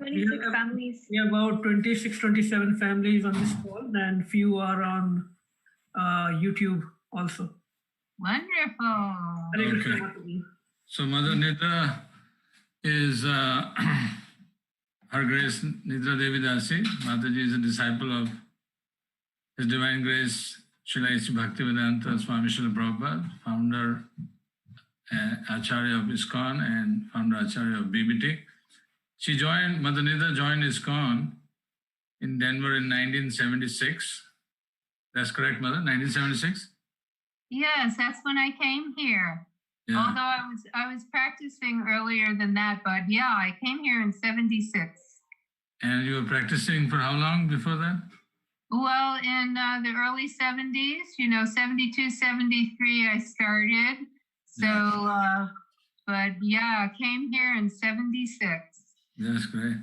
26 families. We have about 26, 27 families on this call, and few are on YouTube also. Wonderful. Okay. So Mother Nidra is Her Grace Nidra Devi Dasi. Mataji is a disciple of His Divine Grace Srila HG Bhaktivedanta Swami Srila Prabhupada, founder Acharya of ISKCON and founder Acharya of BBT. She joined, Mother Nidra joined ISKCON in Denver in 1976. That's correct, Mother? 1976? Yes, that's when I came here. Yeah. Although I was practicing earlier than that, but yeah, I came here in 76. And you were practicing for how long before that? Well, in the early 70s, 72, 73, I started. So, but yeah, I came here in 76. That's great.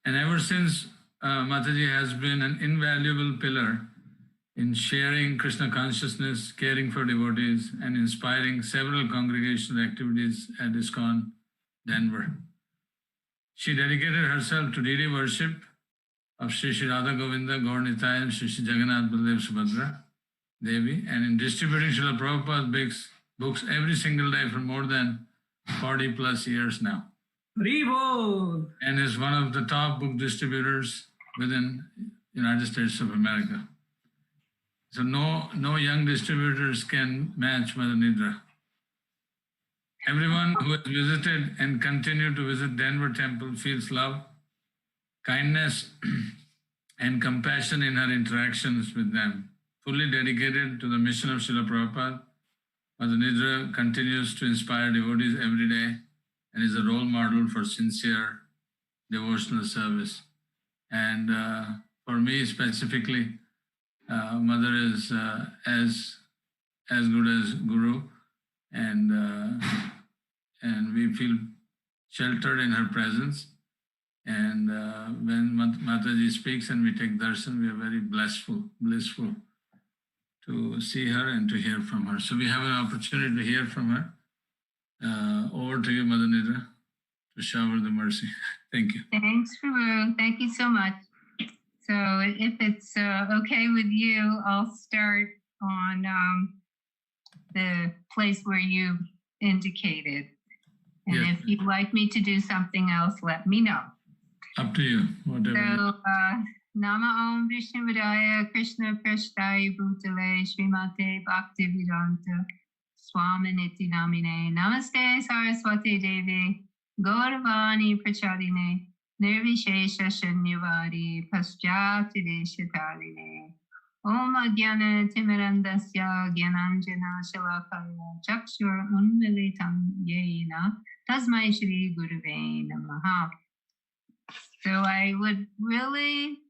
And ever since, Mataji has been an invaluable pillar in sharing Krishna consciousness, caring for devotees, and inspiring several congregational activities at ISKCON, Denver. She dedicated herself to deity worship of Sri Sri Radha Govinda, Gaur Nitai, and Sri Sri Jagannath Baladev Subhadra Devi, and in distributing Srila Prabhupada's books every single day for more than 40 plus years now. Bravo! And is one of the top book distributors within United States of America. So no young distributors can match Mother Nidra. Everyone who has visited and continue to visit Denver Temple feels love, kindness, and compassion in her interactions with them. Fully dedicated to the mission of Srila Prabhupada, Mother Nidra continues to inspire devotees every day and is a role model for sincere devotional service. And for me specifically, Mother is as good as Guru, and we feel sheltered in her presence. And when Mataji speaks and we take darshan, we are very blissful to see her and to hear from her. So we have an opportunity to hear from her. Over to you, Mother Nidra, to shower the mercy. Thank you. Thanks, Prabhu. Thank you so much. So if it's okay with you, I'll start on the place where you indicated. And yes. If you'd like me to do something else, let me know. Up to you, whatever. So, Nama Om Vishnu Vidaya Krishna Prasthaya Bhutale Srimate Bhakti Vedanta Swami Niti Namine Namaste Saraswati Devi Gauravani Prachadine Nirvishesha Shanyavari Paschati Deshatarine Om Adhyana Timirandasya Gyananjana Shalakaya Chakshur Unmilitam Yena Tasmai Shri Gurave Namaha. So I would really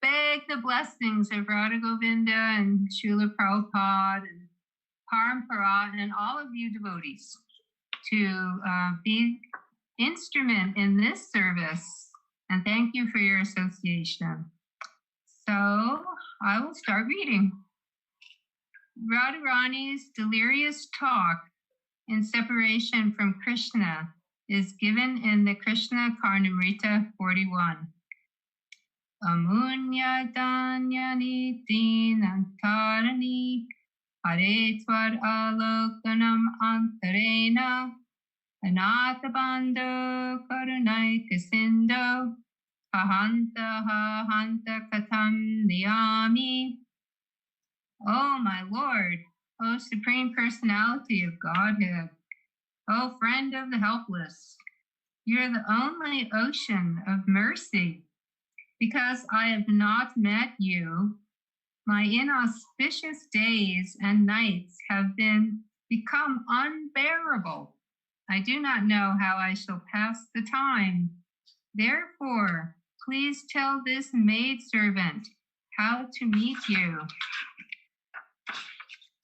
beg the blessings of Radha Govinda and Srila Prabhupada and Parampara and all of you devotees to be instrument in this service. And thank you for your association. So I will start reading. Radharani's delirious talk in separation from Krishna is given in the Krishna Karnamrita 41. Amunya danyani dinantarani haretvar alokanam antarena anathabandho karunaikasindo hahanta katam niyami. O my Lord, O Supreme Personality of Godhead, O friend of the helpless, you're the only ocean of mercy. Because I have not met you, my inauspicious days and nights have become unbearable. I do not know how I shall pass the time. Therefore, please tell this maidservant how to meet you.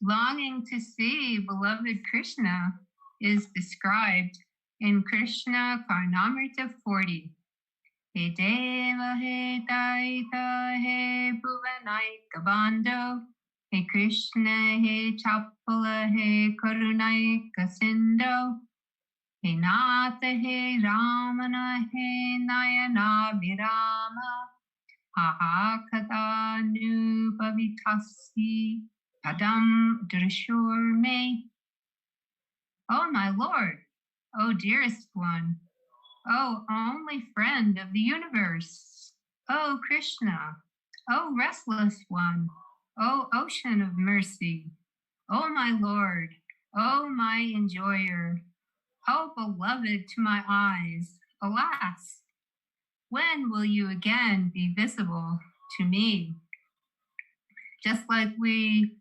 Longing to see beloved Krishna is described in Krishna Karnamrita 40. He Deva, He Daita, He Bhuvanaika Bandho, He Krishna, He Chapala, He Karunaika Sindho, He nata he ramana he nayana virama. Haha kada nu pavitasi padam drishur me. Oh my Lord, oh dearest one, oh only friend of the universe, oh Krishna, oh restless one, oh ocean of mercy, oh my Lord, oh my enjoyer, oh beloved to my eyes, alas, when will you again be visible to me? Just like we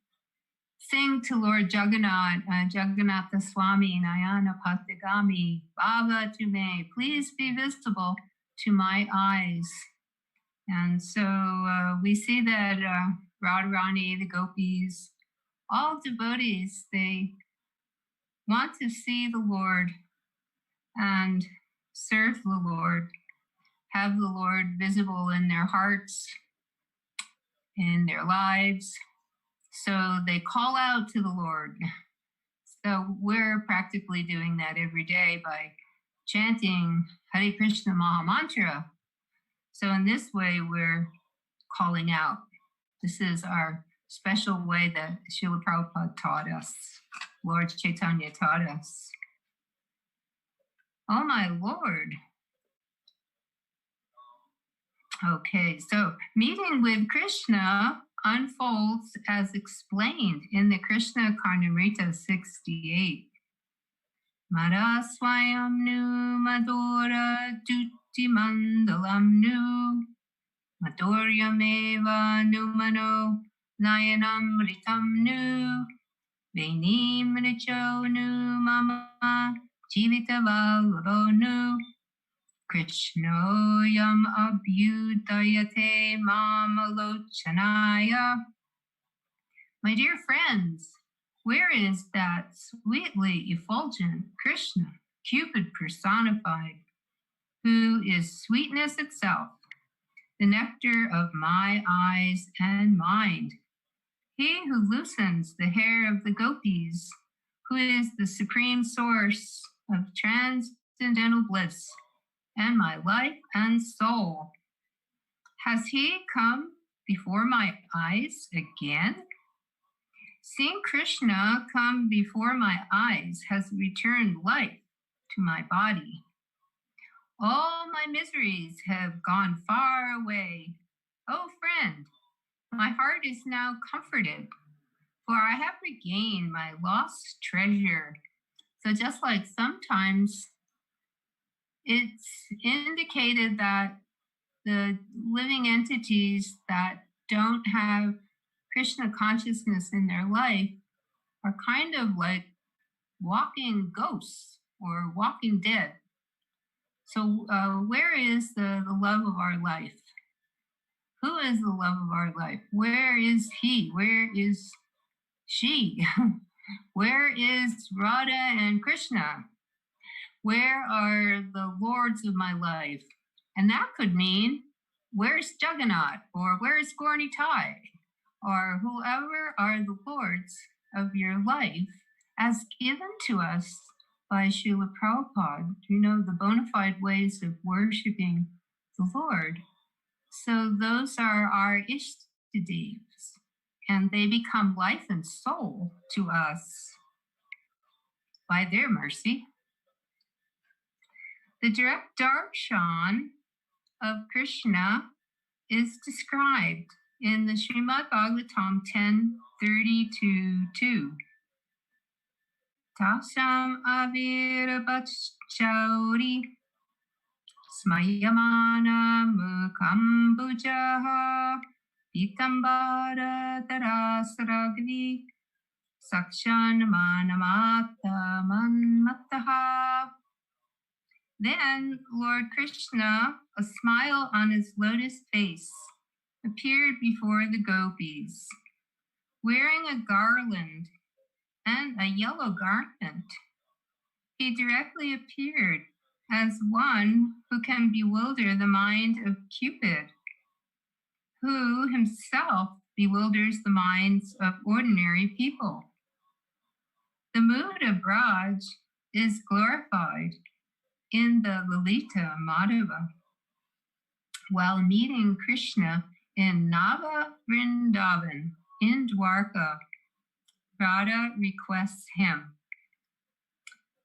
sing to Lord Jagannath, Jagannatha Swami, Nayana Patigami, Bhava to me, please be visible to my eyes. And so we see that Radharani, the gopis, all devotees, they want to see the Lord and serve the Lord, have the Lord visible in their hearts, in their lives. So they call out to the Lord. So we're practically doing that every day by chanting Hare Krishna Maha Mantra. So in this way, we're calling out. This is our special way that Srila Prabhupada taught us, Lord Chaitanya taught us. Oh my Lord. Okay, so meeting with Krishna unfolds as explained in the Krishna Karnamrita 68. Mara swayam nu madhura tuti mandalam nu madhuryam eva nu mano nayanam ritam nu venim richo nu mama jivita vallabho nu Krishno yam abhyudayate mamalochanaya. My dear friends, where is that sweetly effulgent Krishna, Cupid personified, who is sweetness itself, the nectar of my eyes and mind? He who loosens the hair of the gopis, who is the supreme source of transcendental bliss, and my life and soul. Has he come before my eyes again? Seeing Krishna come before my eyes has returned life to my body. All my miseries have gone far away. Oh, friend, my heart is now comforted, for I have regained my lost treasure. So just like sometimes it's indicated that the living entities that don't have Krishna consciousness in their life are kind of like walking ghosts or walking dead. So where is the love of our life? Who is the love of our life? Where is he? Where is she? Where is Radha and Krishna? Where are the lords of my life? And that could mean, where's Jagannath? Or where's Gornitai? Or whoever are the lords of your life as given to us by Srila Prabhupada, the bona fide ways of worshiping the Lord. So those are our Ishtadevs, and they become life and soul to us by their mercy. The direct darshan of Krishna is described in the Srimad Bhagavatam 10:32-2. Tasam avirabhachauri smayamana mukam bujaha pitambara tarasaragvi sakshan manamata manmataha. Then Lord Krishna, a smile on his lotus face, appeared before the gopis, wearing a garland and a yellow garment. He directly appeared as one who can bewilder the mind of Cupid, who himself bewilders the minds of ordinary people. The mood of Braj is glorified in the Lalita Madhava. While meeting Krishna in Nava Vrindavan in Dwarka, Radha requests him,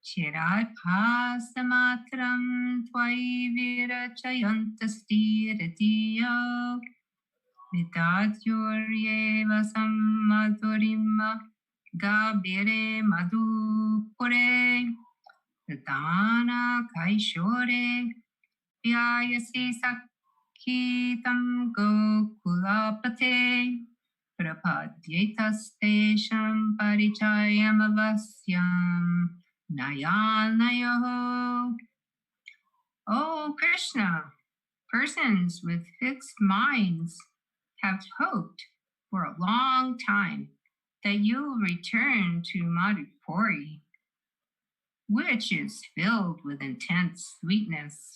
Chirad pasamatram tvai virachayantastiratiyo vidadyoryeva sammadurima gabire madhupure Dana kaishore vyayasi sakhitam gokulapate prapadyetastesham parichayam avasyam nayanayoho. O Krishna, persons with fixed minds have hoped for a long time that you will return to Madhupuri, which is filled with intense sweetness.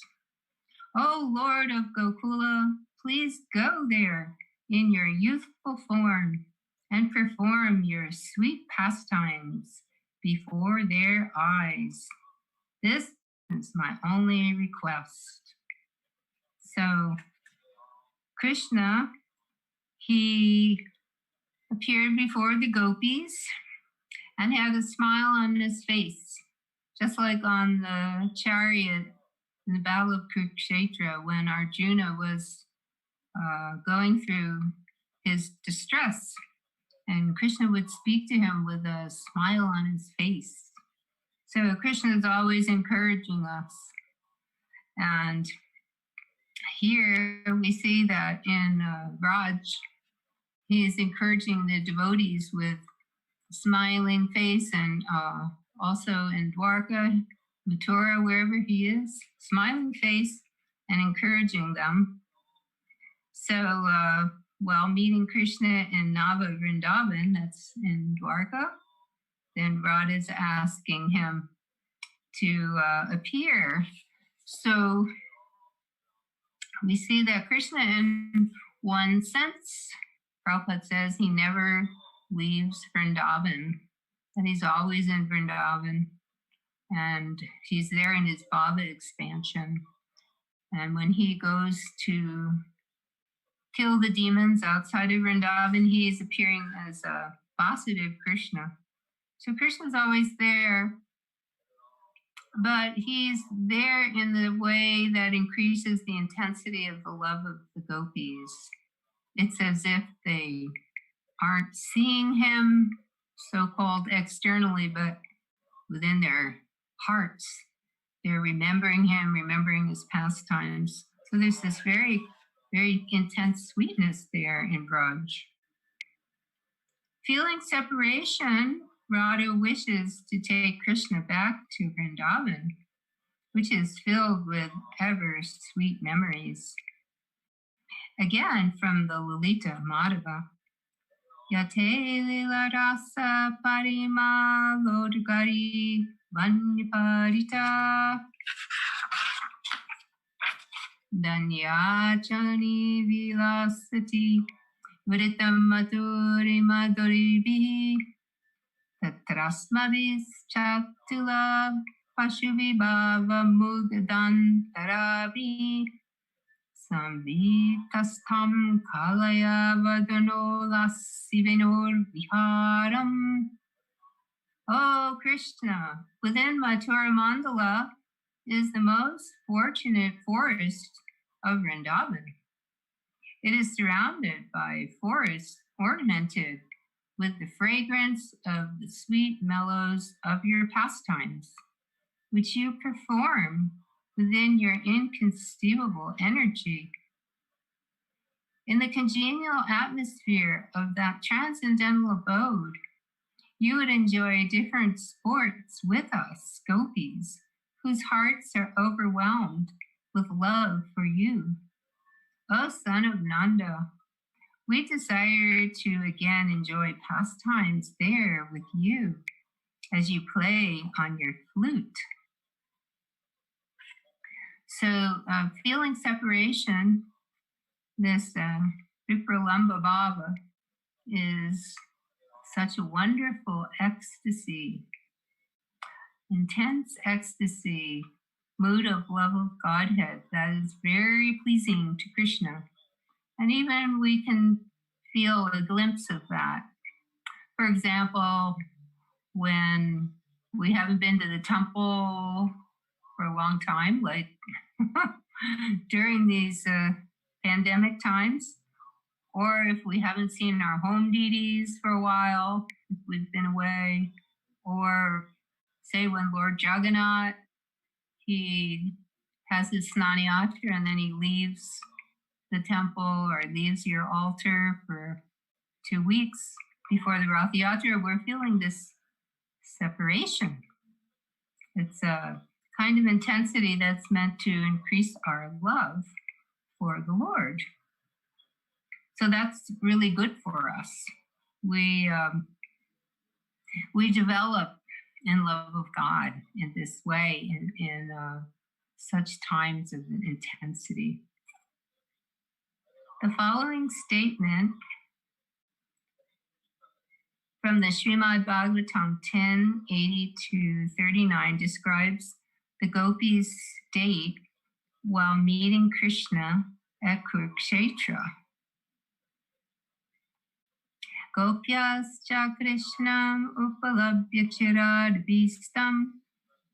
O Lord of Gokula, please go there in your youthful form and perform your sweet pastimes before their eyes. This is my only request. So Krishna, he appeared before the gopis and had a smile on his face, just like on the chariot in the Battle of Kurukshetra when Arjuna was going through his distress, and Krishna would speak to him with a smile on his face. So Krishna is always encouraging us. And here we see that in Raj, he is encouraging the devotees with smiling face, and also in Dwarka, Mathura, wherever he is, smiling face and encouraging them. So while meeting Krishna in Nava Vrindavan, that's in Dwarka, then Radha is asking him to appear. So we see that Krishna, in one sense, Prabhupada says he never leaves Vrindavan, that he's always in Vrindavan, and he's there in his Bhavya expansion. And when he goes to kill the demons outside of Vrindavan, he is appearing as Vasudev Krishna. So Krishna's always there, but he's there in the way that increases the intensity of the love of the gopis. It's as if they aren't seeing him so-called externally, but within their hearts, they're remembering him, remembering his pastimes. So there's this very, very intense sweetness there in Braj. Feeling separation, Radha wishes to take Krishna back to Vrindavan, which is filled with ever sweet memories. Again, from the Lalita Madhava. Yate lila rasa parima lodgari vanyaparita danyachani vilasati vritam maturi maduribi tatrasmavis chatula pashubhibhava mugdantaravi samvitastam kalaya vadano lasivinor viharam. Oh Krishna, within Mathura Mandala is the most fortunate forest of Vrindavan. It is surrounded by forests ornamented with the fragrance of the sweet mellows of your pastimes, which you perform within your inconceivable energy. In the congenial atmosphere of that transcendental abode, you would enjoy different sports with us, gopis, whose hearts are overwhelmed with love for you. O son of Nanda, we desire to again enjoy pastimes there with you as you play on your flute. So feeling separation, this Vipralamba Bhava, is such a wonderful ecstasy. intense ecstasy, mood of love of Godhead that is very pleasing to Krishna. And even we can feel a glimpse of that. For example, when we haven't been to the temple for a long time, like during these pandemic times, or if we haven't seen our home deities for a while, if we've been away, or say when Lord Jagannath, he has his snaniyatra and then he leaves the temple or leaves your altar for 2 weeks before the Rath Yatra, we're feeling this separation. It's a kind of intensity that's meant to increase our love for the Lord. So that's really good for us. We develop in love of God in this way, in such times of intensity. The following statement from the Srimad Bhagavatam 10:80-39 describes the gopis' state while meeting Krishna at Kurukshetra. Gopyascha Krishnam upalabhya chiradbhistam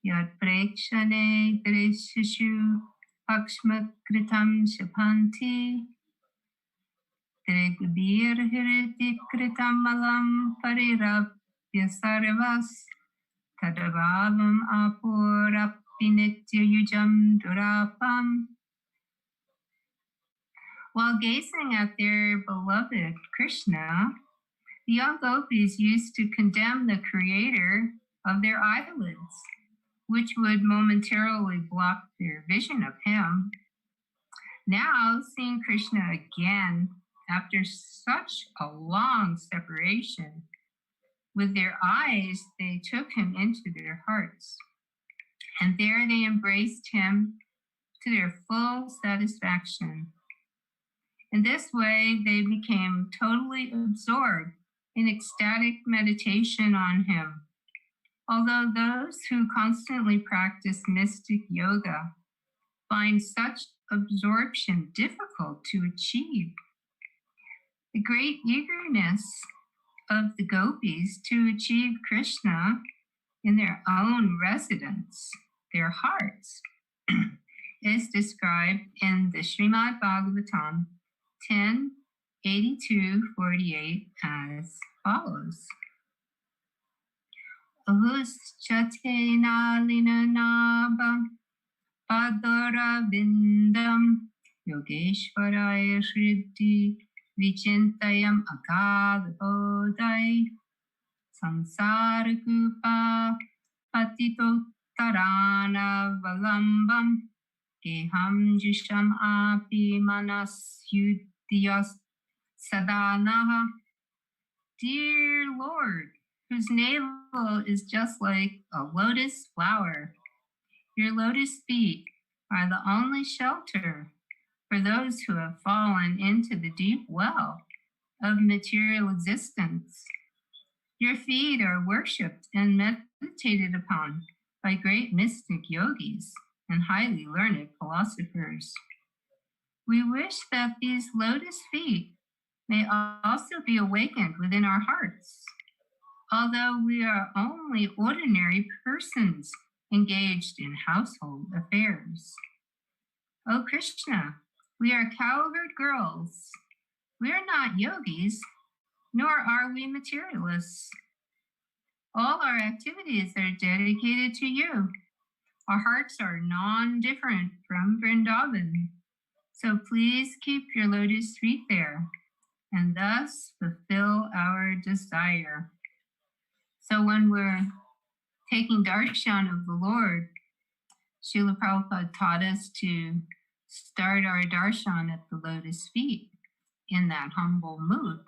yad prekshane drishashu akshmakritam shapanti Trigbir hritikritam malam parirabhya sarvas tadavavam apurapinitya yujam durapam. While gazing at their beloved Krishna, the young gopis used to condemn the creator of their eyelids, which would momentarily block their vision of him. Now, seeing Krishna again, after such a long separation, with their eyes, they took him into their hearts. And there they embraced him to their full satisfaction. In this way, they became totally absorbed in ecstatic meditation on him. Although those who constantly practice mystic yoga find such absorption difficult to achieve, the great eagerness of the gopis to achieve Krishna in their own residence, their hearts, is described in the Srimad Bhagavatam 10:82-48 as follows. Uschatena linanabam padara vindam yogeshvaraya shriddhi vichintayam akadabodai samsarakupa patitottarana valambam geham jusham api manas yudhyas sadanaha. Dear Lord, whose navel is just like a lotus flower, your lotus feet are the only shelter for those who have fallen into the deep well of material existence. Your feet are worshipped and meditated upon by great mystic yogis and highly learned philosophers. We wish that these lotus feet may also be awakened within our hearts, although we are only ordinary persons engaged in household affairs. O Krishna, we are cowherd girls. We are not yogis, nor are we materialists. All our activities are dedicated to you. Our hearts are non-different from Vrindavan. So please keep your lotus feet there and thus fulfill our desire. So when we're taking darshan of the Lord, Srila Prabhupada taught us to start our darshan at the lotus feet in that humble mood.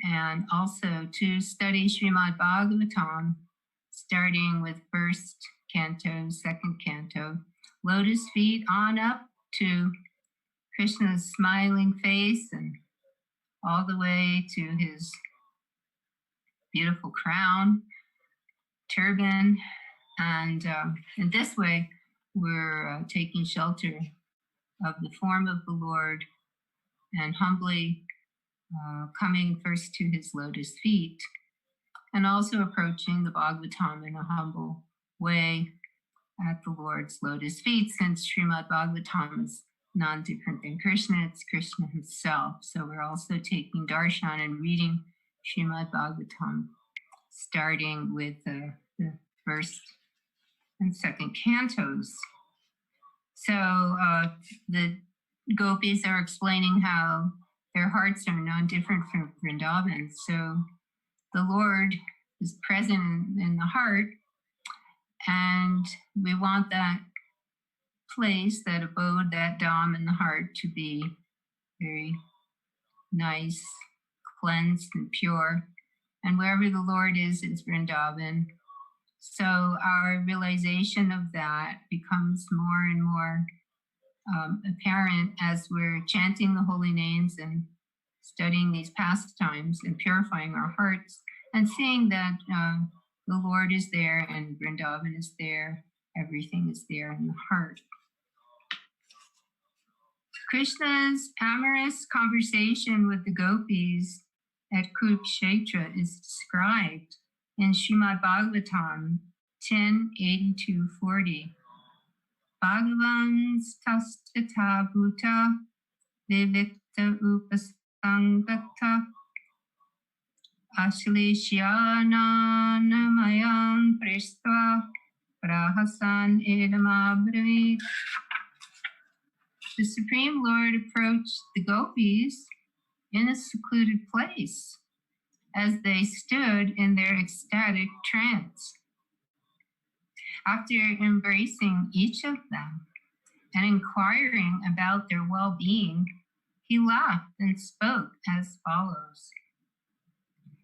And also to study Srimad Bhagavatam, starting with first canto, second canto, lotus feet on up to Krishna's smiling face and all the way to his beautiful crown, turban, And in this way, we're taking shelter of the form of the Lord and humbly coming first to his lotus feet, and also approaching the Bhagavatam in a humble way at the Lord's lotus feet, since Srimad Bhagavatam is none different than Krishna, it's Krishna himself. So we're also taking darshan and reading Srimad Bhagavatam, starting with the first and second cantos. So the gopis are explaining how their hearts are non-different from Vrindavan. So the Lord is present in the heart, and we want that place, that abode, that dham in the heart to be very nice, cleansed and pure. And wherever the Lord is Vrindavan. So our realization of that becomes more and more apparent as we're chanting the holy names and studying these pastimes and purifying our hearts and seeing that the Lord is there and Vrindavan is there. Everything is there in the heart. Krishna's amorous conversation with the gopis at Kurukshetra is described in Srimad Bhagavatam 10:82-40. Bhagavan stastata bhuta vivikta upasangata ashlishyanamayam pristva prahasan edamabravit. The Supreme Lord approached the gopis in a secluded place as they stood in their ecstatic trance. After embracing each of them and inquiring about their well-being, he laughed and spoke as follows.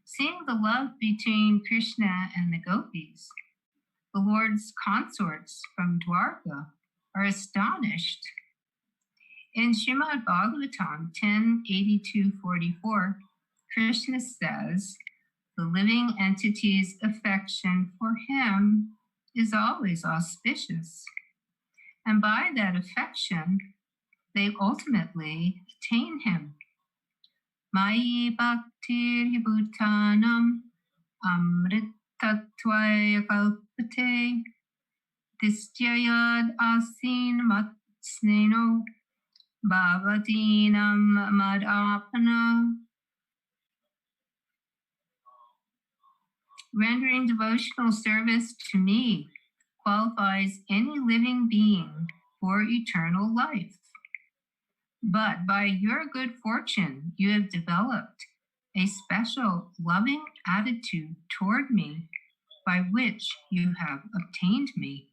Seeing the love between Krishna and the gopis, the Lord's consorts from Dwarka are astonished. In Srimad Bhagavatam 10:82-44, Krishna says, the living entity's affection for him is always auspicious. And by that affection, they ultimately attain him. Mayi bhaktir bhutanam amritatvaya kalpate distyayad asin matsneno bhavatinam madapana. Rendering devotional service to me qualifies any living being for eternal life. But by your good fortune, you have developed a special loving attitude toward me by which you have obtained me.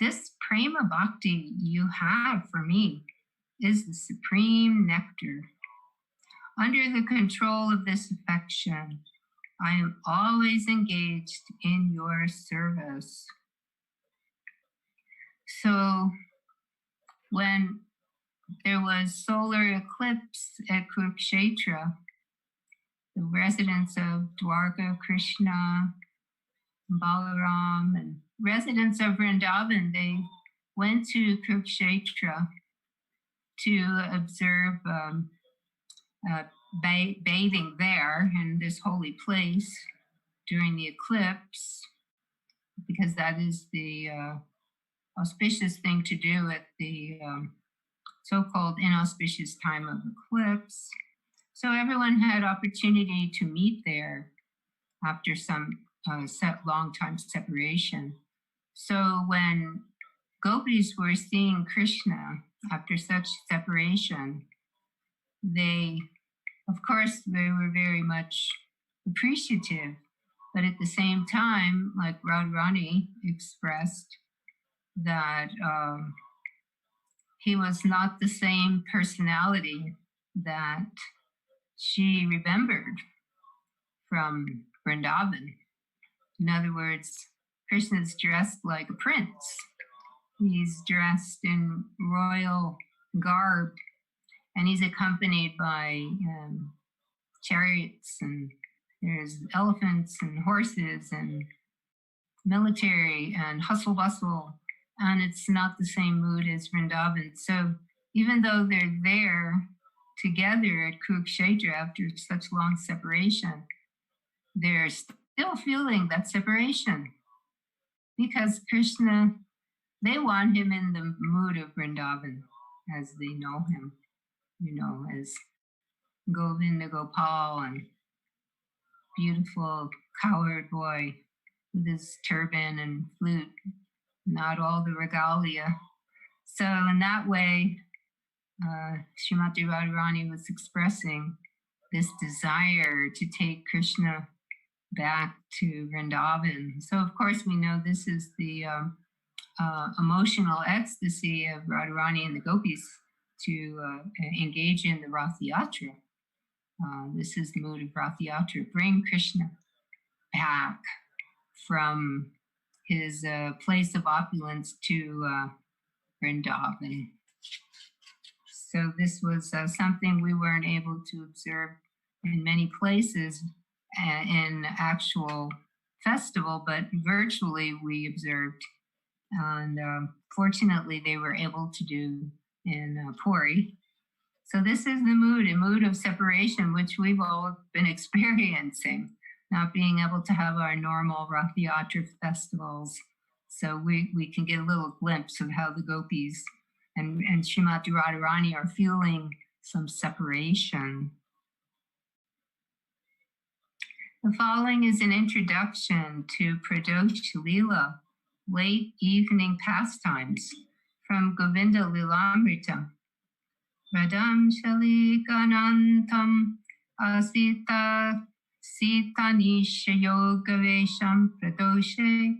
This prema bhakti you have for me is the supreme nectar. Under the control of this affection, I am always engaged in your service. So when there was solar eclipse at Kurukshetra, the residents of Dwarka, Krishna, Balaram, and residents of Vrindavan, they went to Kurukshetra to observe bathing there in this holy place during the eclipse, because that is the auspicious thing to do at the so-called inauspicious time of eclipse. So everyone had opportunity to meet there after some long time separation. So when gopis were seeing Krishna after such separation, they were very much appreciative, but at the same time, like Radharani expressed, that he was not the same personality that she remembered from Vrindavan. In other words, Krishna's dressed like a prince. He's dressed in royal garb, and he's accompanied by chariots, and there's elephants and horses and military and hustle bustle, and it's not the same mood as Vrindavan. So even though they're there together at Kurukshetra after such long separation, they're still feeling that separation because Krishna, they want him in the mood of Vrindavan as they know him, as Govinda Gopal and beautiful cowherd boy with his turban and flute, not all the regalia. So in that way, Srimati Radharani was expressing this desire to take Krishna back to Vrindavan. So of course we know this is the emotional ecstasy of Radharani and the gopis to engage in the Rath Yatra. This is the mood of Rath Yatra. Bring Krishna back from his place of opulence to Vrindavan. So this was something we weren't able to observe in many places in actual festival, but virtually we observed. And fortunately, they were able to do in Puri. So this is the mood, a mood of separation, which we've all been experiencing, not being able to have our normal Rath Yatra festivals. So we can get a little glimpse of how the gopis and Srimati Radharani are feeling some separation. The following is an introduction to Pradosh Leela, late evening pastimes, from Govinda Lilamrita. Radham Shalikanantam Asita Sitanisha Yogavesham Pradoshe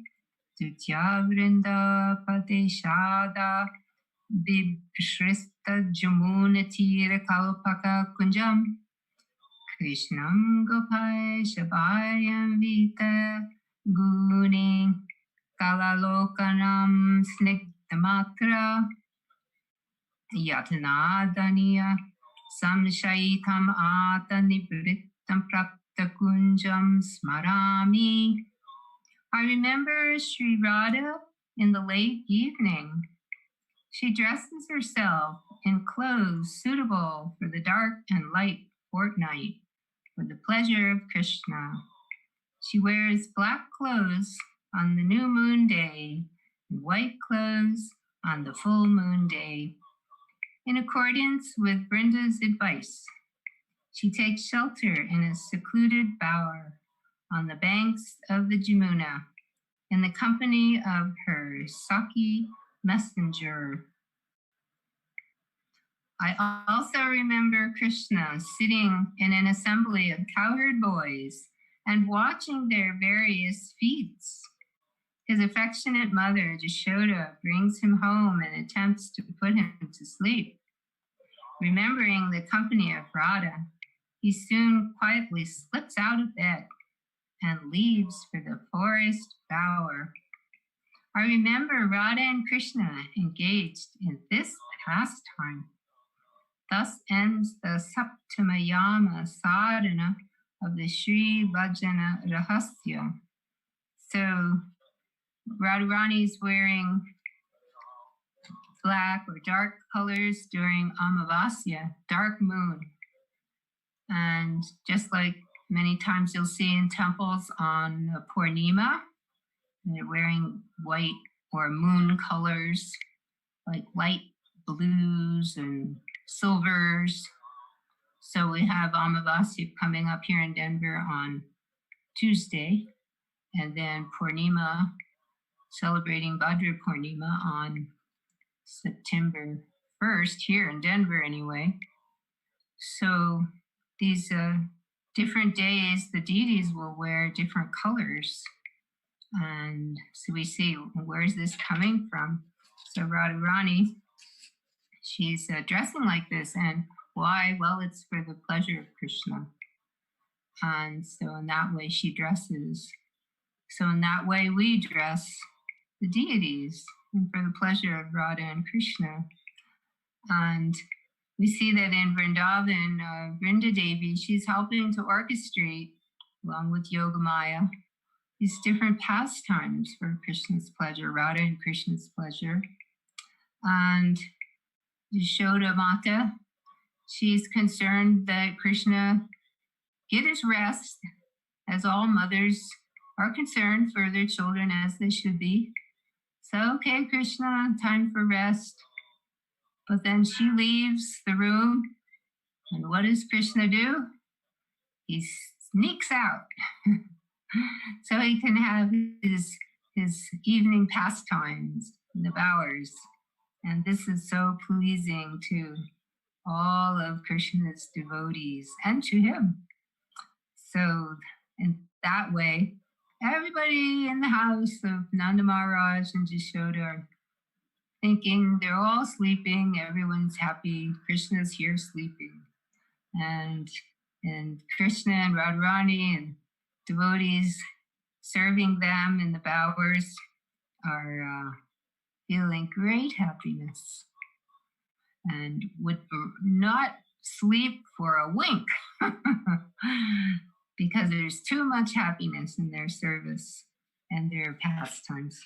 Dutya Vrinda Padeshada Bibshrista Jamunatira Kalpaka Kunjam Krishnam Gopai Shabayam Vita Guni Kalalokanam Snigdhamatra Yatanadaniya Samshaitam Atanibrittam Prapta Kunjam Smarami. I remember Sri Radha in the late evening. She dresses herself in clothes suitable for the dark and light fortnight for the pleasure of Krishna. She wears black clothes on the new moon day and white clothes on the full moon day. In accordance with Brinda's advice, she takes shelter in a secluded bower on the banks of the Jamuna in the company of her Saki messenger. I also remember Krishna sitting in an assembly of cowherd boys and watching their various feats. His affectionate mother, Jashoda, brings him home and attempts to put him to sleep. Remembering the company of Radha, he soon quietly slips out of bed and leaves for the forest bower. I remember Radha and Krishna engaged in this pastime. Thus ends the Saptamayama sadhana of the Sri Bhajana Rahasya. So Radharani is wearing black or dark colors during Amavasya, dark moon. And just like many times you'll see in temples on Purnima, they're wearing white or moon colors, like light blues and silvers. So we have Amavasya coming up here in Denver on Tuesday, and then Purnima, celebrating Bhadra Purnima on September 1st, here in Denver anyway. So these different days, the deities will wear different colors. And so we see, where's this coming from? So Radharani, she's dressing like this. And why? Well, it's for the pleasure of Krishna. And so in that way she dresses. So in that way we dress the deities and for the pleasure of Radha and Krishna. And we see that in Vrindavan, Vrinda Devi, she's helping to orchestrate, along with Yogamaya, these different pastimes for Krishna's pleasure, Radha and Krishna's pleasure. And Yashoda Mata, she's concerned that Krishna get his rest, as all mothers are concerned for their children, as they should be. So, okay, Krishna, time for rest. But then she leaves the room, and what does Krishna do? He sneaks out so he can have his evening pastimes in the bowers. And this is so pleasing to all of Krishna's devotees and to him. So in that way, everybody in the house of Nanda Maharaj and Yashoda are thinking they're all sleeping, everyone's happy, Krishna's here sleeping. And Krishna and Radharani and devotees serving them in the bowers are feeling great happiness and would not sleep for a wink because there's too much happiness in their service and their pastimes.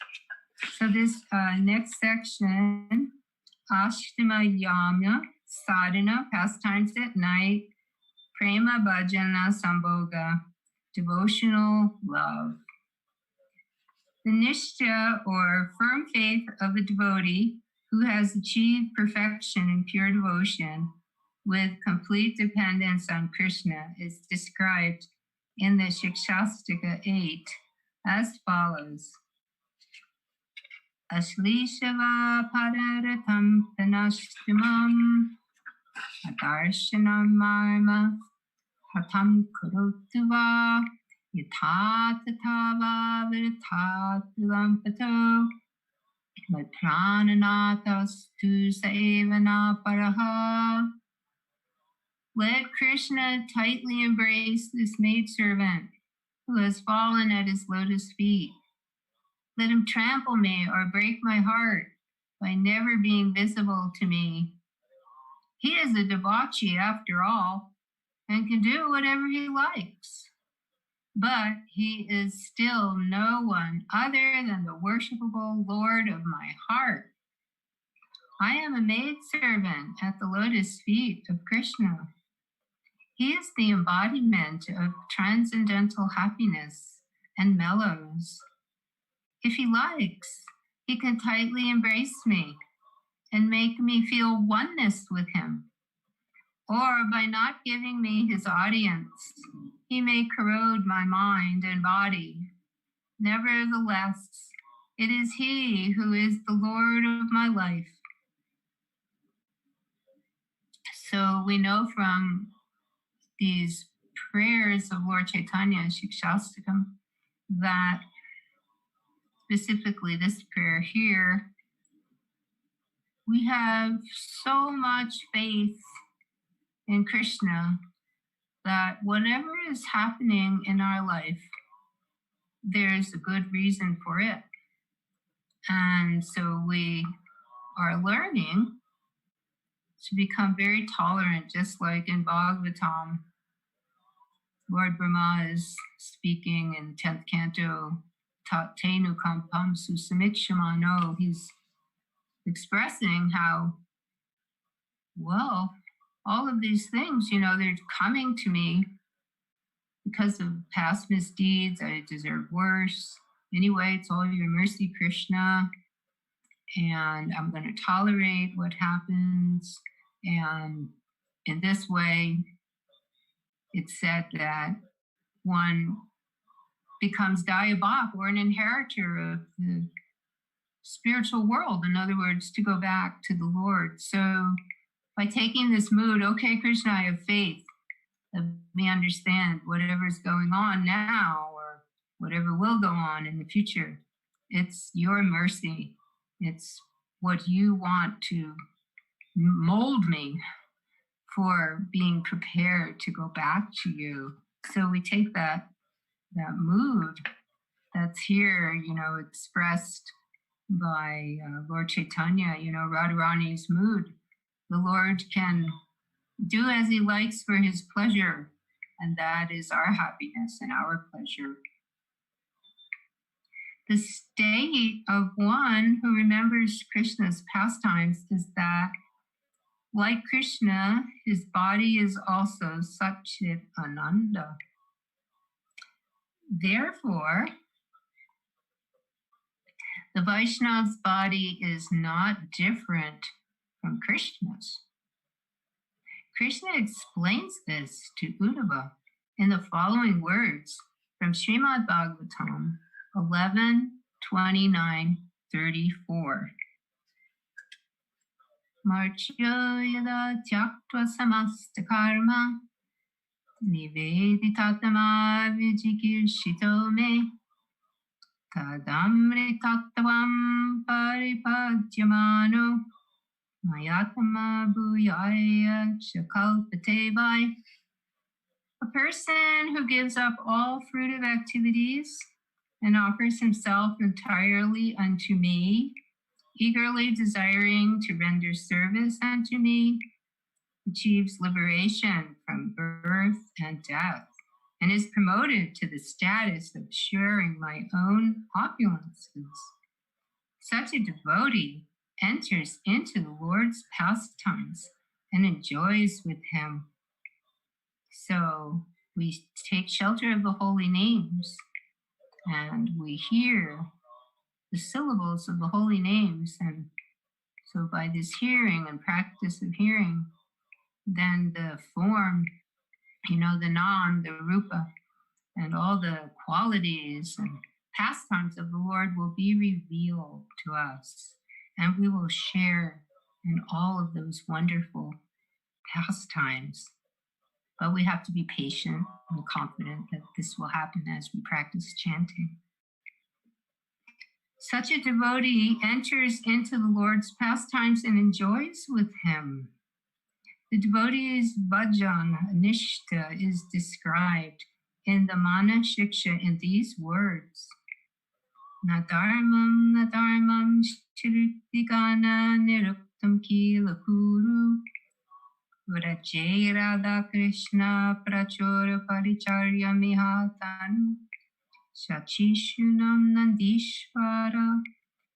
So this next section, Ashtama Yamna Sadhana, pastimes at night, Prema Bhajana Sambhoga, devotional love. The nishta, or firm faith of a devotee who has achieved perfection in pure devotion with complete dependence on Krishna is described in the Shikshastika 8 as follows. Ashlishava pararatam tanashtamam adarshanam marma hatam karotuva yatatava viratatilampato madprananatas-tu saevana paraha. Let Krishna tightly embrace this maidservant who has fallen at his lotus feet. Let him trample me or break my heart by never being visible to me. He is a debauchee after all and can do whatever he likes. But he is still no one other than the worshipable Lord of my heart. I am a maidservant at the lotus feet of Krishna. He is the embodiment of transcendental happiness and mellows. If he likes, he can tightly embrace me and make me feel oneness with him. Or by not giving me his audience, he may corrode my mind and body. Nevertheless, it is he who is the Lord of my life. So we know from these prayers of Lord Chaitanya, Shikshastakam, that specifically this prayer here, we have so much faith in Krishna that whatever is happening in our life, there's a good reason for it. And so we are learning to become very tolerant, just like in Bhagavatam, Lord Brahma is speaking in 10th canto, Tenu Kampam Susamikshmano. He's expressing how, well, all of these things, they're coming to me because of past misdeeds. I deserve worse. Anyway, it's all your mercy, Krishna. And I'm going to tolerate what happens. And in this way, it's said that one becomes Dayabak, or an inheritor of the spiritual world. In other words, to go back to the Lord. So by taking this mood, okay, Krishna, I have faith. Let me understand whatever is going on now or whatever will go on in the future. It's your mercy. It's what you want to mold me for being prepared to go back to you. So we take that mood that's here, expressed by Lord Chaitanya, Radharani's mood. The Lord can do as he likes for his pleasure, and that is our happiness and our pleasure. The state of one who remembers Krishna's pastimes is that, like Krishna, his body is also Sachinandan. Therefore, the Vaishnava's body is not different from Krishna's. Krishna explains this to Uddhava in the following words from Srimad Bhagavatam 11:29-34. Marchyo yada tyaktva samasta karma niveditatama vijikirshito me tadamritattvam paripadyamano mayatama bhuyaya shakalpate vai. A person who gives up all fruitive activities and offers himself entirely unto me, eagerly desiring to render service unto me, achieves liberation from birth and death, and is promoted to the status of sharing my own opulences. Such a devotee enters into the Lord's pastimes and enjoys with him. So we take shelter of the holy names and we hear the syllables of the holy names. And so by this hearing and practice of hearing, then the form, the nam, the rupa, and all the qualities and pastimes of the Lord will be revealed to us. And we will share in all of those wonderful pastimes. But we have to be patient and confident that this will happen as we practice chanting. Such a devotee enters into the Lord's pastimes and enjoys with him. The devotee's Bhajan, Nishta, is described in the Mana Shiksha in these words. Nadharmam shritikana niruktam kilakuru Vrajay Radha Krishna prachora paricharya mihatanu Shachishunam Nandishvara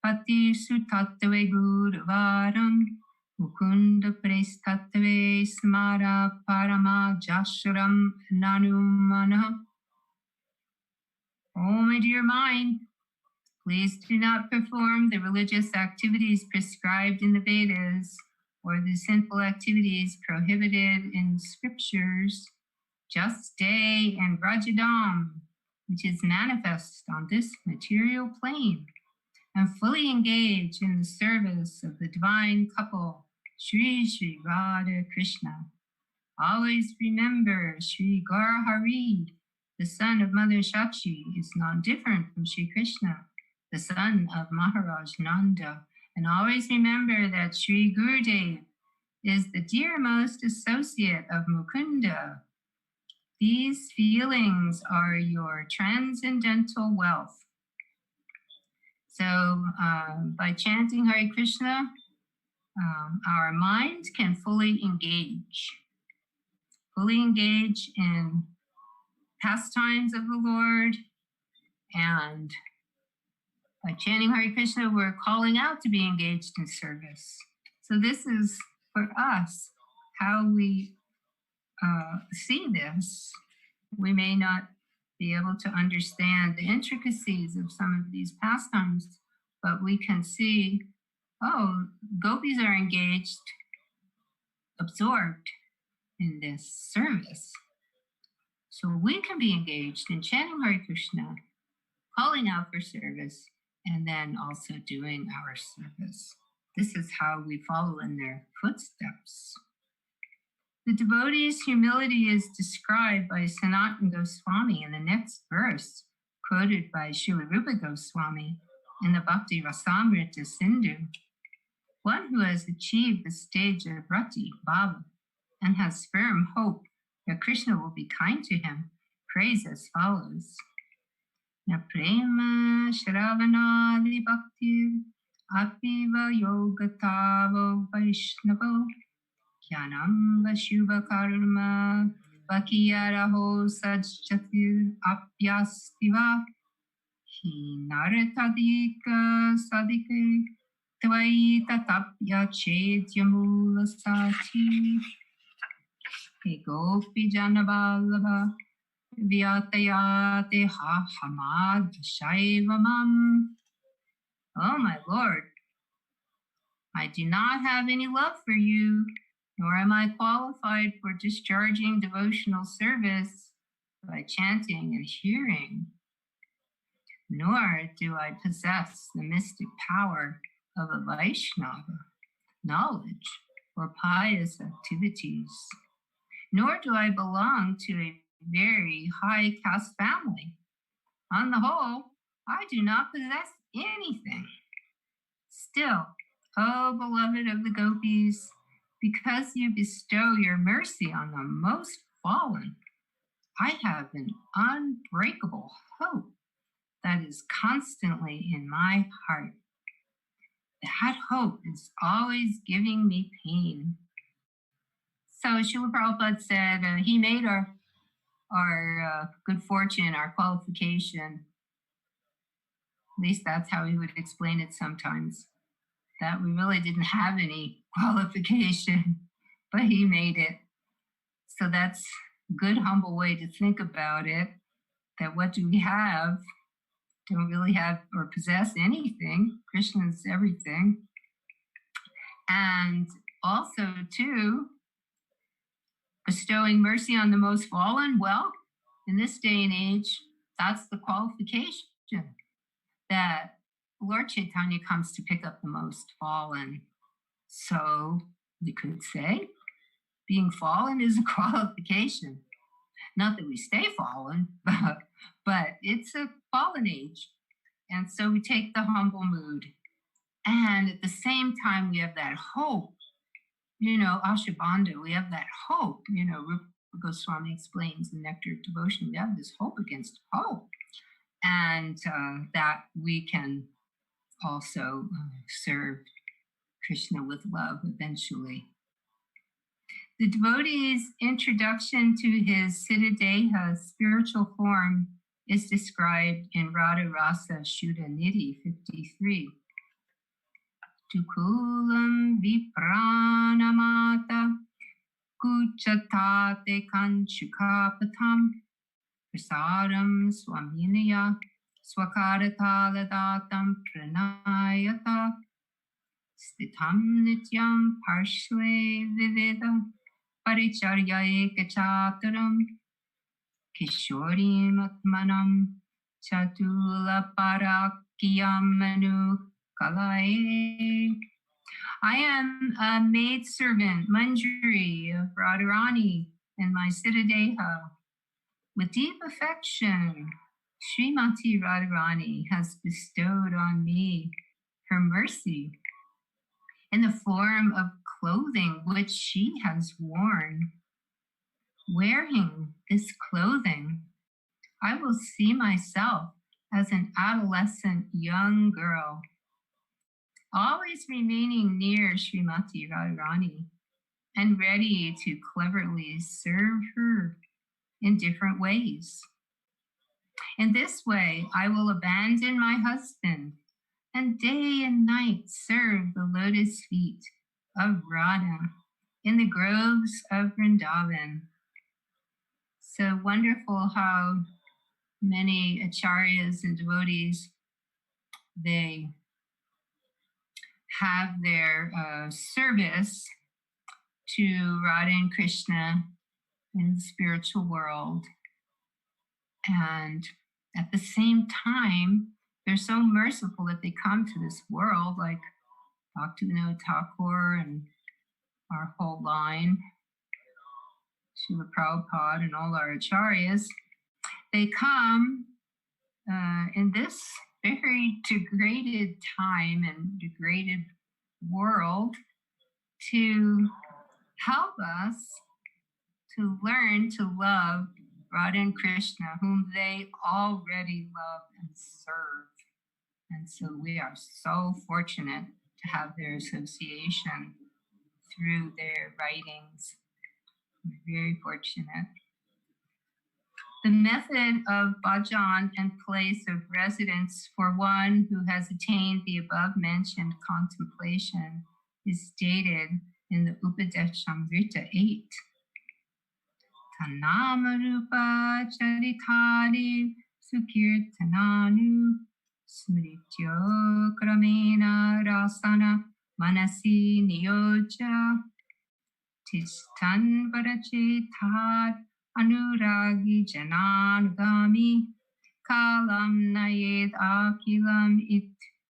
Pati Sutatve Guruvaram Mukunda Prestatve Smara Parama Jashuram Nanumana. Oh, my dear mind, please do not perform the religious activities prescribed in the Vedas or the sinful activities prohibited in scriptures. Just stay in Vrajadam, which is manifest on this material plane, and fully engage in the service of the divine couple, Sri Sri Radha Krishna. Always remember Sri Garhari, the son of Mother Shachi, is not different from Sri Krishna, the son of Maharaj Nanda. And always remember that Sri Gurudev is the dearmost associate of Mukunda. These feelings are your transcendental wealth. So by chanting Hare Krishna, our mind can fully engage in pastimes of the Lord. And by chanting Hare Krishna, we're calling out to be engaged in service. So this is for us how we see this. We may not be able to understand the intricacies of some of these pastimes, but we can see, gopis are engaged, absorbed in this service. So we can be engaged in chanting Hare Krishna, calling out for service, and then also doing our service. This is how we follow in their footsteps. The devotee's humility is described by Sanatana Goswami in the next verse, quoted by Srila Rupa Goswami in the Bhakti Rasamrita Sindhu. One who has achieved the stage of Rati, Bhava, and has firm hope that Krishna will be kind to him, prays as follows. Na prema shravanadi bhakti apiva yogatavo vaishnavo Kyanam Vashuva Karma Vakiyaraho Sajjatir Apyastiva Naratadika sadike Tvaita tapya chedyamula sati Gopi janabalava Vyatayate ha hamad shaivamam. Oh my Lord, I do not have any love for you, nor am I qualified for discharging devotional service by chanting and hearing, nor do I possess the mystic power of a Vaishnava, knowledge, or pious activities, nor do I belong to a very high caste family. On the whole, I do not possess anything. Still, O beloved of the gopis, because you bestow your mercy on the most fallen, I have an unbreakable hope that is constantly in my heart. That hope is always giving me pain. So Srila Prabhupada said he made our good fortune, our qualification. At least that's how he would explain it sometimes, that we really didn't have any qualification, but he made it. So that's a good, humble way to think about it, that what do we have? Don't really have or possess anything. Krishna is everything. And also, too, bestowing mercy on the most fallen. Well, in this day and age, that's the qualification, that Lord Chaitanya comes to pick up the most fallen. So we could say being fallen is a qualification. Not that we stay fallen, but it's a fallen age. And so we take the humble mood. And at the same time, we have that hope. Ashabandha, we have that hope. Rupa Goswami explains in Nectar of Devotion, we have this hope against hope. And that we can also serve Krishna with love eventually. The devotee's introduction to his Siddhadeha spiritual form is described in Radha Rasa Shuddha Nidhi 53. Tukulam vipranamata kuchatate kanchukapatam prasaram swaminaya swakarathaladatam pranayata stitam nityam parshve vivedam paricharya ekachataram kishorim atmanam chatula parakyam manu kalaye. I am a maidservant, Manjari of Radharani and my Siddhadeha. With deep affection, Srimati Radharani has bestowed on me her mercy in the form of clothing which she has worn. Wearing this clothing, I will see myself as an adolescent young girl, always remaining near Srimati Radharani and ready to cleverly serve her in different ways. In this way, I will abandon my husband and day and night serve the lotus feet of Radha in the groves of Vrindavan. So wonderful how many acharyas and devotees, they have their service to Radha and Krishna in the spiritual world. And at the same time, they're so merciful that they come to this world, like Bhakti Thakur and our whole line, Srila Prabhupada and all our acharyas. They come in this very degraded time and degraded world to help us to learn to love Radha and Krishna, whom they already love and serve. And so we are so fortunate to have their association through their writings. We're very fortunate. The method of Bhajan and place of residence for one who has attained the above-mentioned contemplation is stated in the Upadeshamrita 8. Tanamarupa charitari sukirtananu smrityo kramena rasana manasi niyoja tistan varachetat anuragi jananugami kalam nayed akilam it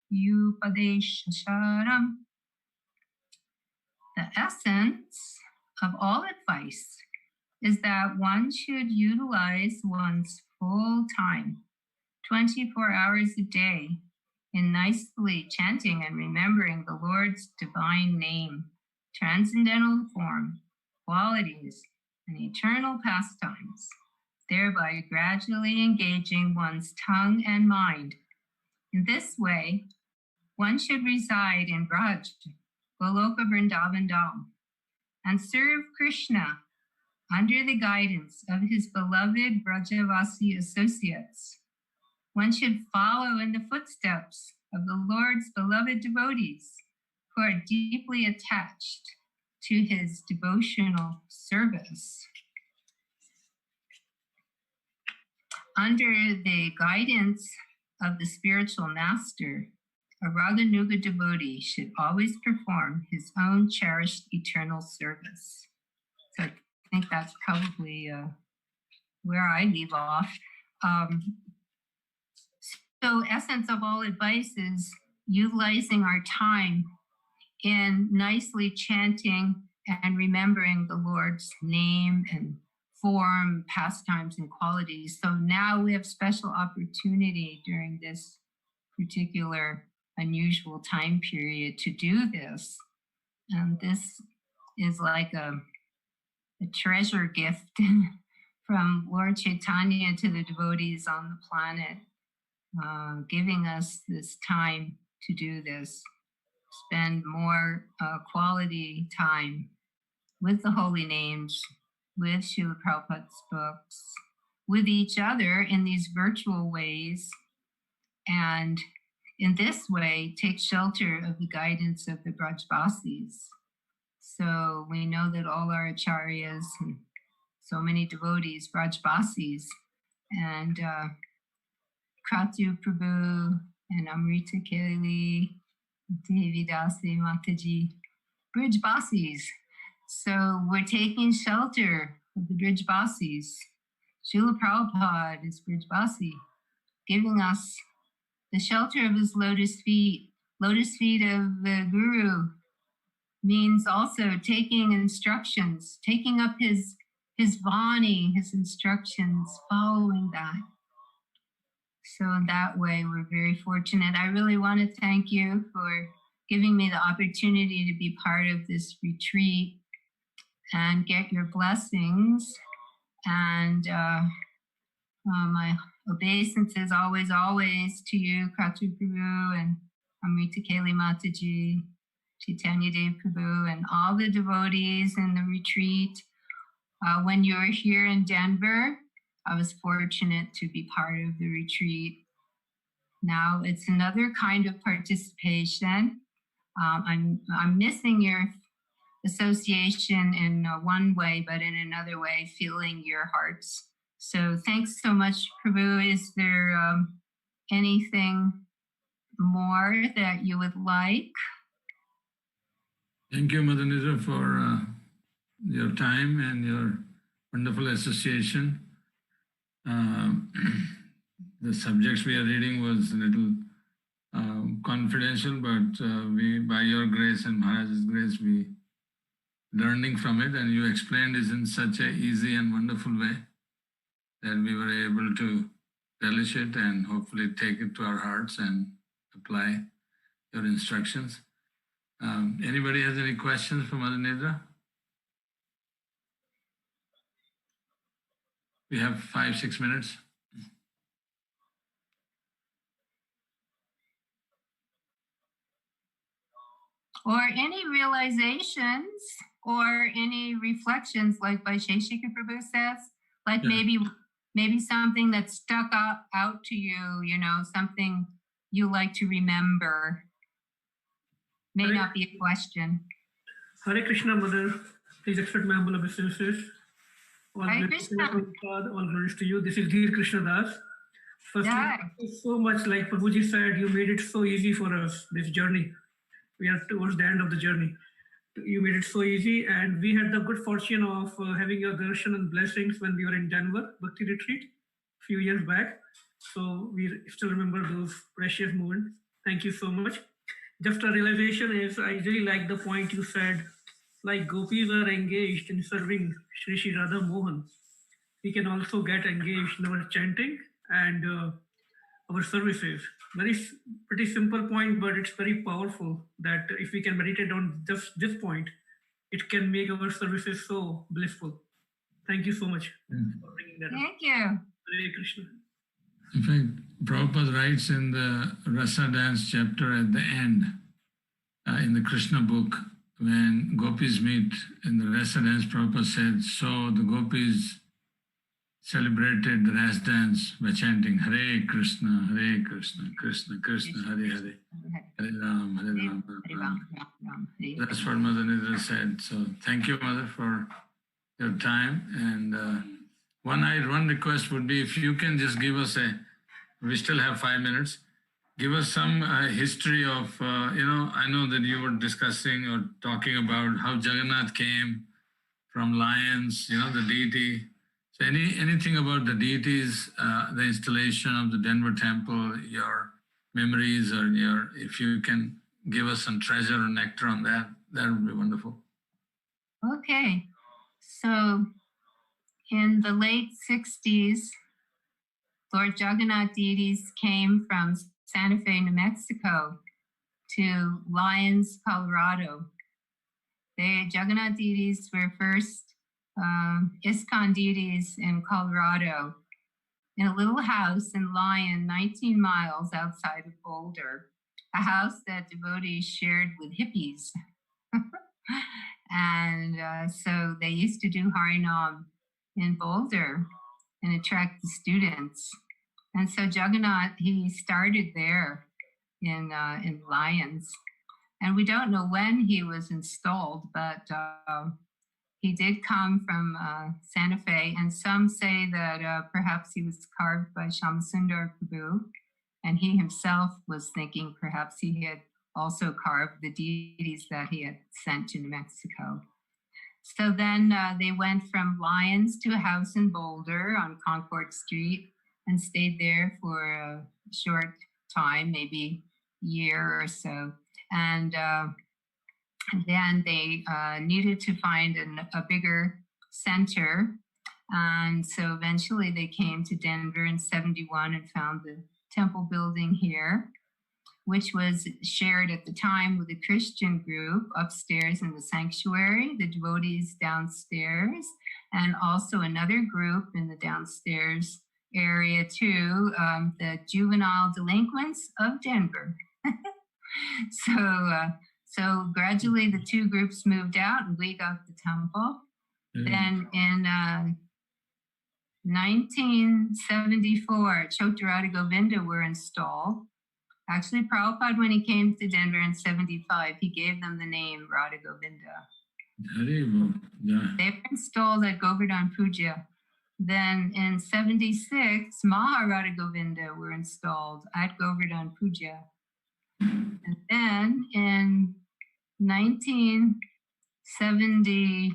yupadesharam. The essence of all advice is that one should utilize one's full time, 24 hours a day, in nicely chanting and remembering the Lord's divine name, transcendental form, qualities, and eternal pastimes, thereby gradually engaging one's tongue and mind. In this way, one should reside in Braj, Goloka Vrindavan Dham, and serve Krishna under the guidance of his beloved Brajavasi associates. One should follow in the footsteps of the Lord's beloved devotees who are deeply attached to his devotional service. Under the guidance of the spiritual master, a Raganuga devotee should always perform his own cherished eternal service. So I think that's probably where I leave off. So essence of all advice is utilizing our time in nicely chanting and remembering the Lord's name and form, pastimes, and qualities. So now we have special opportunity during this particular unusual time period to do this. And this is like a treasure gift from Lord Chaitanya to the devotees on the planet, giving us this time to do this, spend more quality time with the holy names, with Srila Prabhupada's books, with each other in these virtual ways, and in this way take shelter of the guidance of the Brajvasis. So we know that all our acharyas and so many devotees, Brajvasis, and Kratu Prabhu and Amrita Keli, Devi, Dasi, Mataji, Brijvasis. So we're taking shelter of the Brijvasis. Srila Prabhupada is Brijvasi, giving us the shelter of his lotus feet. Lotus feet of the Guru means also taking instructions, taking up his Vani, his instructions, following that. So in that way, we're very fortunate. I really want to thank you for giving me the opportunity to be part of this retreat and get your blessings. And my obeisances always to you, Kratu Prabhu and Amrita Keli Mataji, Chaitanya Dev Prabhu, and all the devotees in the retreat. When you were here in Denver, I was fortunate to be part of the retreat. Now it's another kind of participation. I'm missing your association in one way, but in another way, feeling your hearts. So thanks so much, Prabhu. Is there anything more that you would like? Thank you, Mother Nidra, for your time and your wonderful association. The subjects we are reading was a little confidential, but we, by your grace and Maharaj's grace, we learning from it, and you explained it in such a easy and wonderful way that we were able to relish it and hopefully take it to our hearts and apply your instructions. Anybody has any questions for Mother Nidra? We have 5-6 minutes. Or any realizations or any reflections, like Vaisheshika Prabhu says, like maybe maybe something that stuck out to you, you know, something you like to remember. May not be a question. Hare Krishna, Mother. Please accept my humble obeisances. All Hare glories to Krishna. Prabhupada, all glories to you. This is Dhir Krishna Das. Firstly, Yeah. thank you so much. Like Prabhuji said, you made it so easy for us, this journey. We are towards the end of the journey. You made it so easy, and we had the good fortune of having your darshan and blessings when we were in Denver, Bhakti retreat, a few years back. So we still remember those precious moments. Thank you so much. Just a realization is, I really like the point you said, like gopis are engaged in serving Shri Shri Radha Mohan. We can also get engaged in our chanting and our services. Pretty simple point, but it's very powerful that if we can meditate on just this point, it can make our services so blissful. Thank you so much for bringing that up. Thank you. Hare Krishna. In fact, Prabhupada writes in the Rasa Dance chapter at the end, in the Krishna book, when gopis meet in the Rasa Dance, Prabhupada said, so the gopis celebrated the Rasa Dance by chanting Hare Krishna, Krishna Krishna, Hare Hare, Hare Ram, Hare Ram, Hare Ram. That's what Mother Nidra said. So thank you, Mother, for your time. And one request would be, if you can just give us we still have 5 minutes, give us some history of, I know that you were discussing or talking about how Jagannath came from lions, the deity. So anything about the deities, the installation of the Denver temple, your memories, or if you can give us some treasure or nectar on that, that would be wonderful. Okay. So in the late 60s, Lord Jagannath deities came from Santa Fe, New Mexico to Lyons, Colorado. The Jagannath deities were first ISKCON deities in Colorado in a little house in Lyon, 19 miles outside of Boulder, a house that devotees shared with hippies. And so they used to do Harinam in Boulder and attract the students. And so Jagannath, he started there in Lyons. And we don't know when he was installed, but he did come from Santa Fe. And some say that perhaps he was carved by Shyamasundar Prabhu. And he himself was thinking perhaps he had also carved the deities that he had sent to New Mexico. So then they went from Lyons to a house in Boulder on Concord Street and stayed there for a short time, maybe a year or so. And then they needed to find a bigger center. And so eventually they came to Denver in 71 and found the temple building here, which was shared at the time with a Christian group upstairs in the sanctuary, the devotees downstairs, and also another group in the downstairs area too, the juvenile delinquents of Denver. So gradually the two groups moved out and we got the temple. Mm-hmm. Then in 1974, Chotarada Govinda were installed. Actually, Prabhupada, when he came to Denver in 75, he gave them the name Radha Govinda. They were installed at Govardhan Puja. Then in 76, Maharada Govinda were installed at Govardhan Puja. And then in 1970,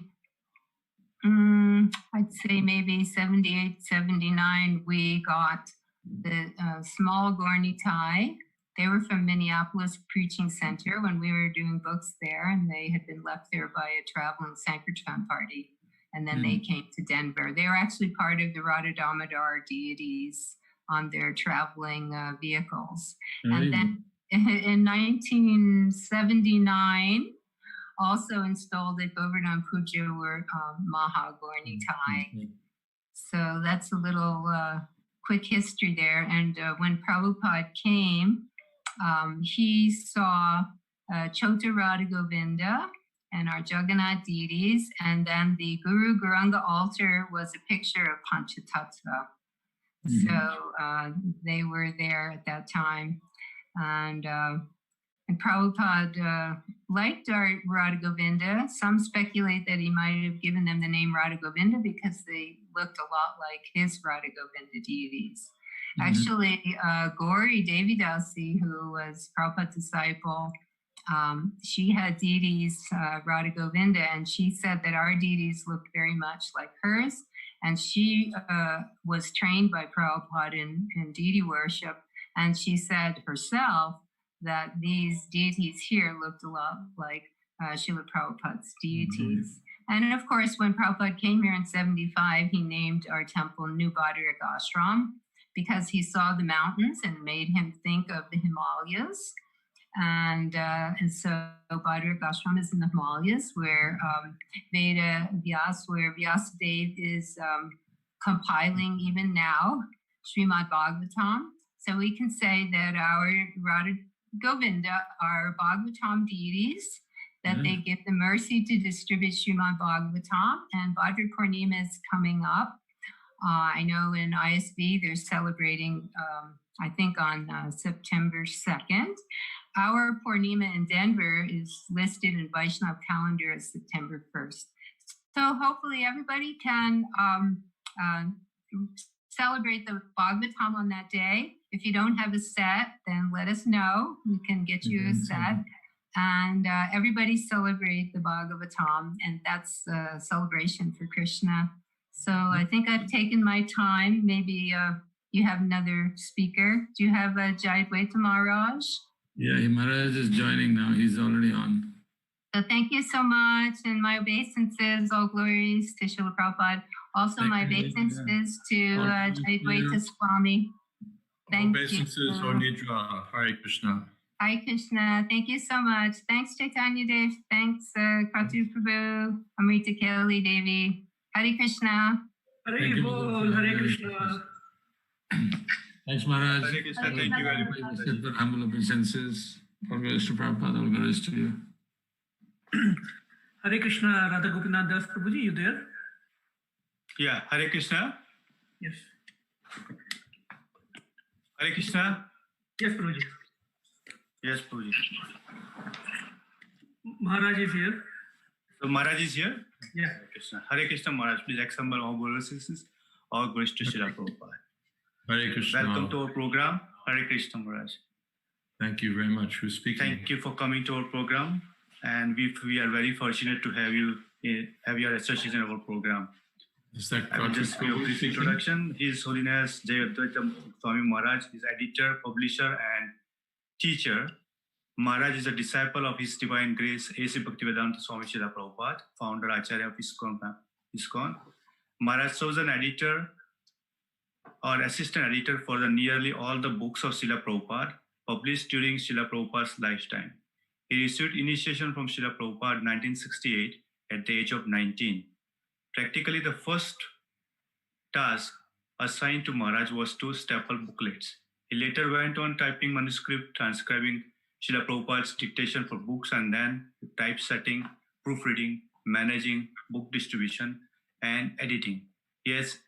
I'd say maybe 78, 79, we got the small Gornitai. They were from Minneapolis Preaching Center when we were doing books there, and they had been left there by a traveling Sankirtan party. And then they came to Denver. They were actually part of the Radha Damodar deities on their traveling vehicles. And then in 1979, also installed at Govardhan Puja were Maha Gornitai. So that's a little quick history there. And when Prabhupada came, he saw Chotarada Govinda and our Jagannath deities. And then the Guru Garanga altar was a picture of Panchatattva. So they were there at that time. And Prabhupada liked our Radha Govinda. Some speculate that he might have given them the name Radha Govinda because they looked a lot like his Radha Govinda deities. Actually, Gauri Devi Dasi, who was Prabhupada's disciple, she had deities, Radha Govinda, and she said that our deities looked very much like hers. And she was trained by Prabhupada in deity worship. And she said herself that these deities here looked a lot like Srila Prabhupada's deities. And of course, when Prabhupada came here in 75, he named our temple New Bhadrak Ashram because he saw the mountains and made him think of the Himalayas. And so Bhadrak Ashram is in the Himalayas where Veda Vyas, where Vyasadeva is compiling even now Srimad Bhagavatam. So we can say that our Radha Govinda are Bhagavatam deities, that they give the mercy to distribute Srimad Bhagavatam, and Bhadra Purnima is coming up. I know in ISB they're celebrating, I think on September 2nd. Our Purnima in Denver is listed in Vaishnav calendar as September 1st. So hopefully everybody can celebrate the Bhagavatam on that day. If you don't have a set, then let us know. We can get you a set. And everybody celebrate the Bhagavatam, and that's a celebration for Krishna. So I think I've taken my time. Maybe you have another speaker. Do you have Jayadvaita Maharaj? Yeah, Maharaj is joining now. He's already on. So thank you so much. And my obeisances, all glories to Srila Prabhupada. Also my obeisances to Jayadvaita Swami. Thank you. Obeisances, O Nidra. Hare Krishna. Hare Krishna. Thank you so much. Thanks, Chaitanya Dev. Thanks, Kratu Prabhu, Amrita Kelly Devi. Hare Krishna. Hare Bol, Hare Krishna. Thanks, Maharaj. Hare Krishna. Thank you very much. Accept the humble obeisances. All glories to Prabhupada, all glories to you. Hare Krishna, Radha Gopinath Das Prabhuji, you there? Yeah, Hare Krishna. Yes. Hare Krishna. Yes, Prabhuji. Yes, Prabhuji. Maharaj is here. So Maharaj is here? Yeah. Hare Krishna. Hare Krishna, Maharaj. Please accept all obeisances. All glories to Srila Prabhupada. Hare Krishna. Welcome to our program. Hare Krishna, Maharaj. Thank you very much for speaking. Thank you for coming to our program. And we are very fortunate to have you, have your association in our program. Is that I will just give a brief introduction. His Holiness Jayadvaita Swami Maharaj is editor, publisher, and teacher. Maharaj is a disciple of His Divine Grace, A.C. Bhaktivedanta Swami Srila Prabhupada, founder Acharya of ISKCON. Maharaj serves an editor or assistant editor for the nearly all the books of Srila Prabhupada published during Srila Prabhupada's lifetime. He received initiation from Srila Prabhupada in 1968 at the age of 19. Practically the first task assigned to Maharaj was to staple booklets. He later went on typing manuscript, transcribing Srila Prabhupada's dictation for books, and then typesetting, proofreading, managing book distribution, and editing. He has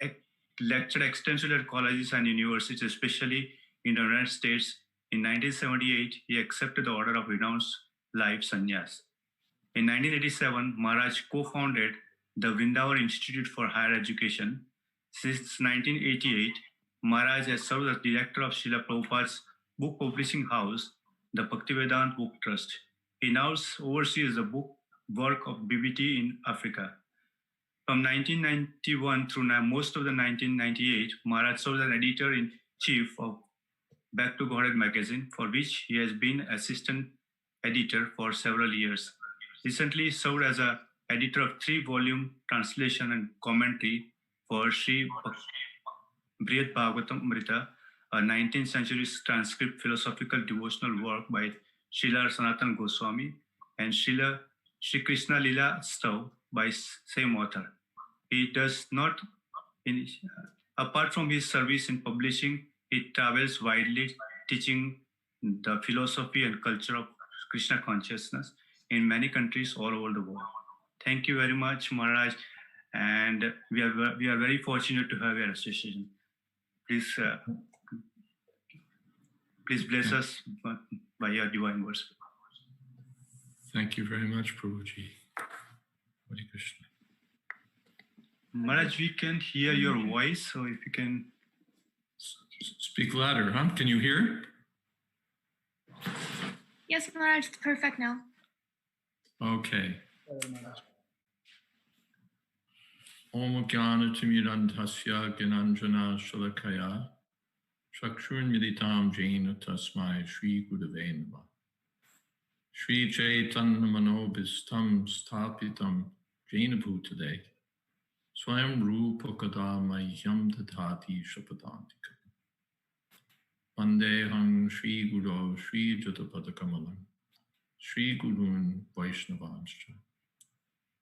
lectured extensively at colleges and universities, especially in the United States. In 1978, he accepted the order of renounced life sannyas. In 1987, Maharaj co-founded the Vrindavan Institute for Higher Education. Since 1988, Maharaj has served as director of Srila Prabhupada's book publishing house, the Bhaktivedanta Book Trust. He now oversees the book work of BBT in Africa. From 1991 through most of the 1998, Maharaj served as editor-in-chief of Back to Godhead magazine, for which he has been assistant editor for several years. Recently served as an editor of 3-volume translation and commentary for Sri Brihad Bhagavatam Amrita, a 19th century transcript philosophical devotional work by Srila Sanatana Goswami, and Sri Krishna Lila Stav by same author. He does not, apart from his service in publishing, he travels widely teaching the philosophy and culture of Krishna consciousness in many countries all over the world. Thank you very much, Maharaj, and we are very fortunate to have your association. Please bless us by your divine words. Thank you very much, Prabhuji. Hare Krishna. Maharaj, we can't hear your voice, so if you can Speak louder, huh? Can you hear? Yes, Maharaj, it's perfect now. Okay. Om Jnana Timirantasya Gyananjana Shalakaya Chakshun Militam Jaina Tasmai Shri Gurave Namah Shri Chaitanya Manobhistam Stapitam Jaina Bhutade Swayam Rupa Kada Mahyam Tadhati Shapadantika Vandeham Shri Guru Shri Jatapadakamalam Shri Gurun Vaishnavanscha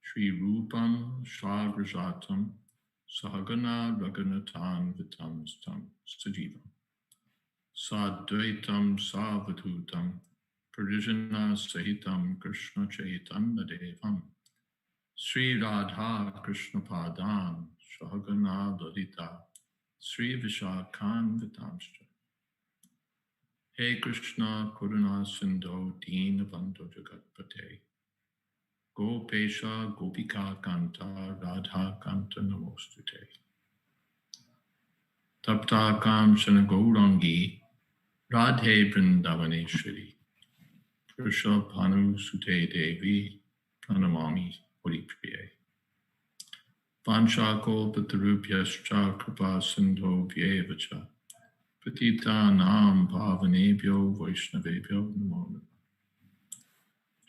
Shri Rupam Shagrajatam Sahagana Raghunathan Vitam Stam Sajivam Sadvaitam Savadhutam Parijana Sahitam Krishna Chaitanya Devam Sri Radha Krishna Padan Sahagana Lalita Sri Vishakhan Vitamscha Hey Krishna Karuna Sindho Deen Bandho Jagatpate Gopesha Gopika Kanta Radha Kanta Namostute Tapta Kamshana Gaurangi Radhe Vrindavaneshwari Krishna Panu Sute Devi Pranamami Haripriye Vanchako Patarupyascha Kripa Sindho Vyevacha Patita Nam Bhavanebhyo Vaishnavebhyo Namo Namah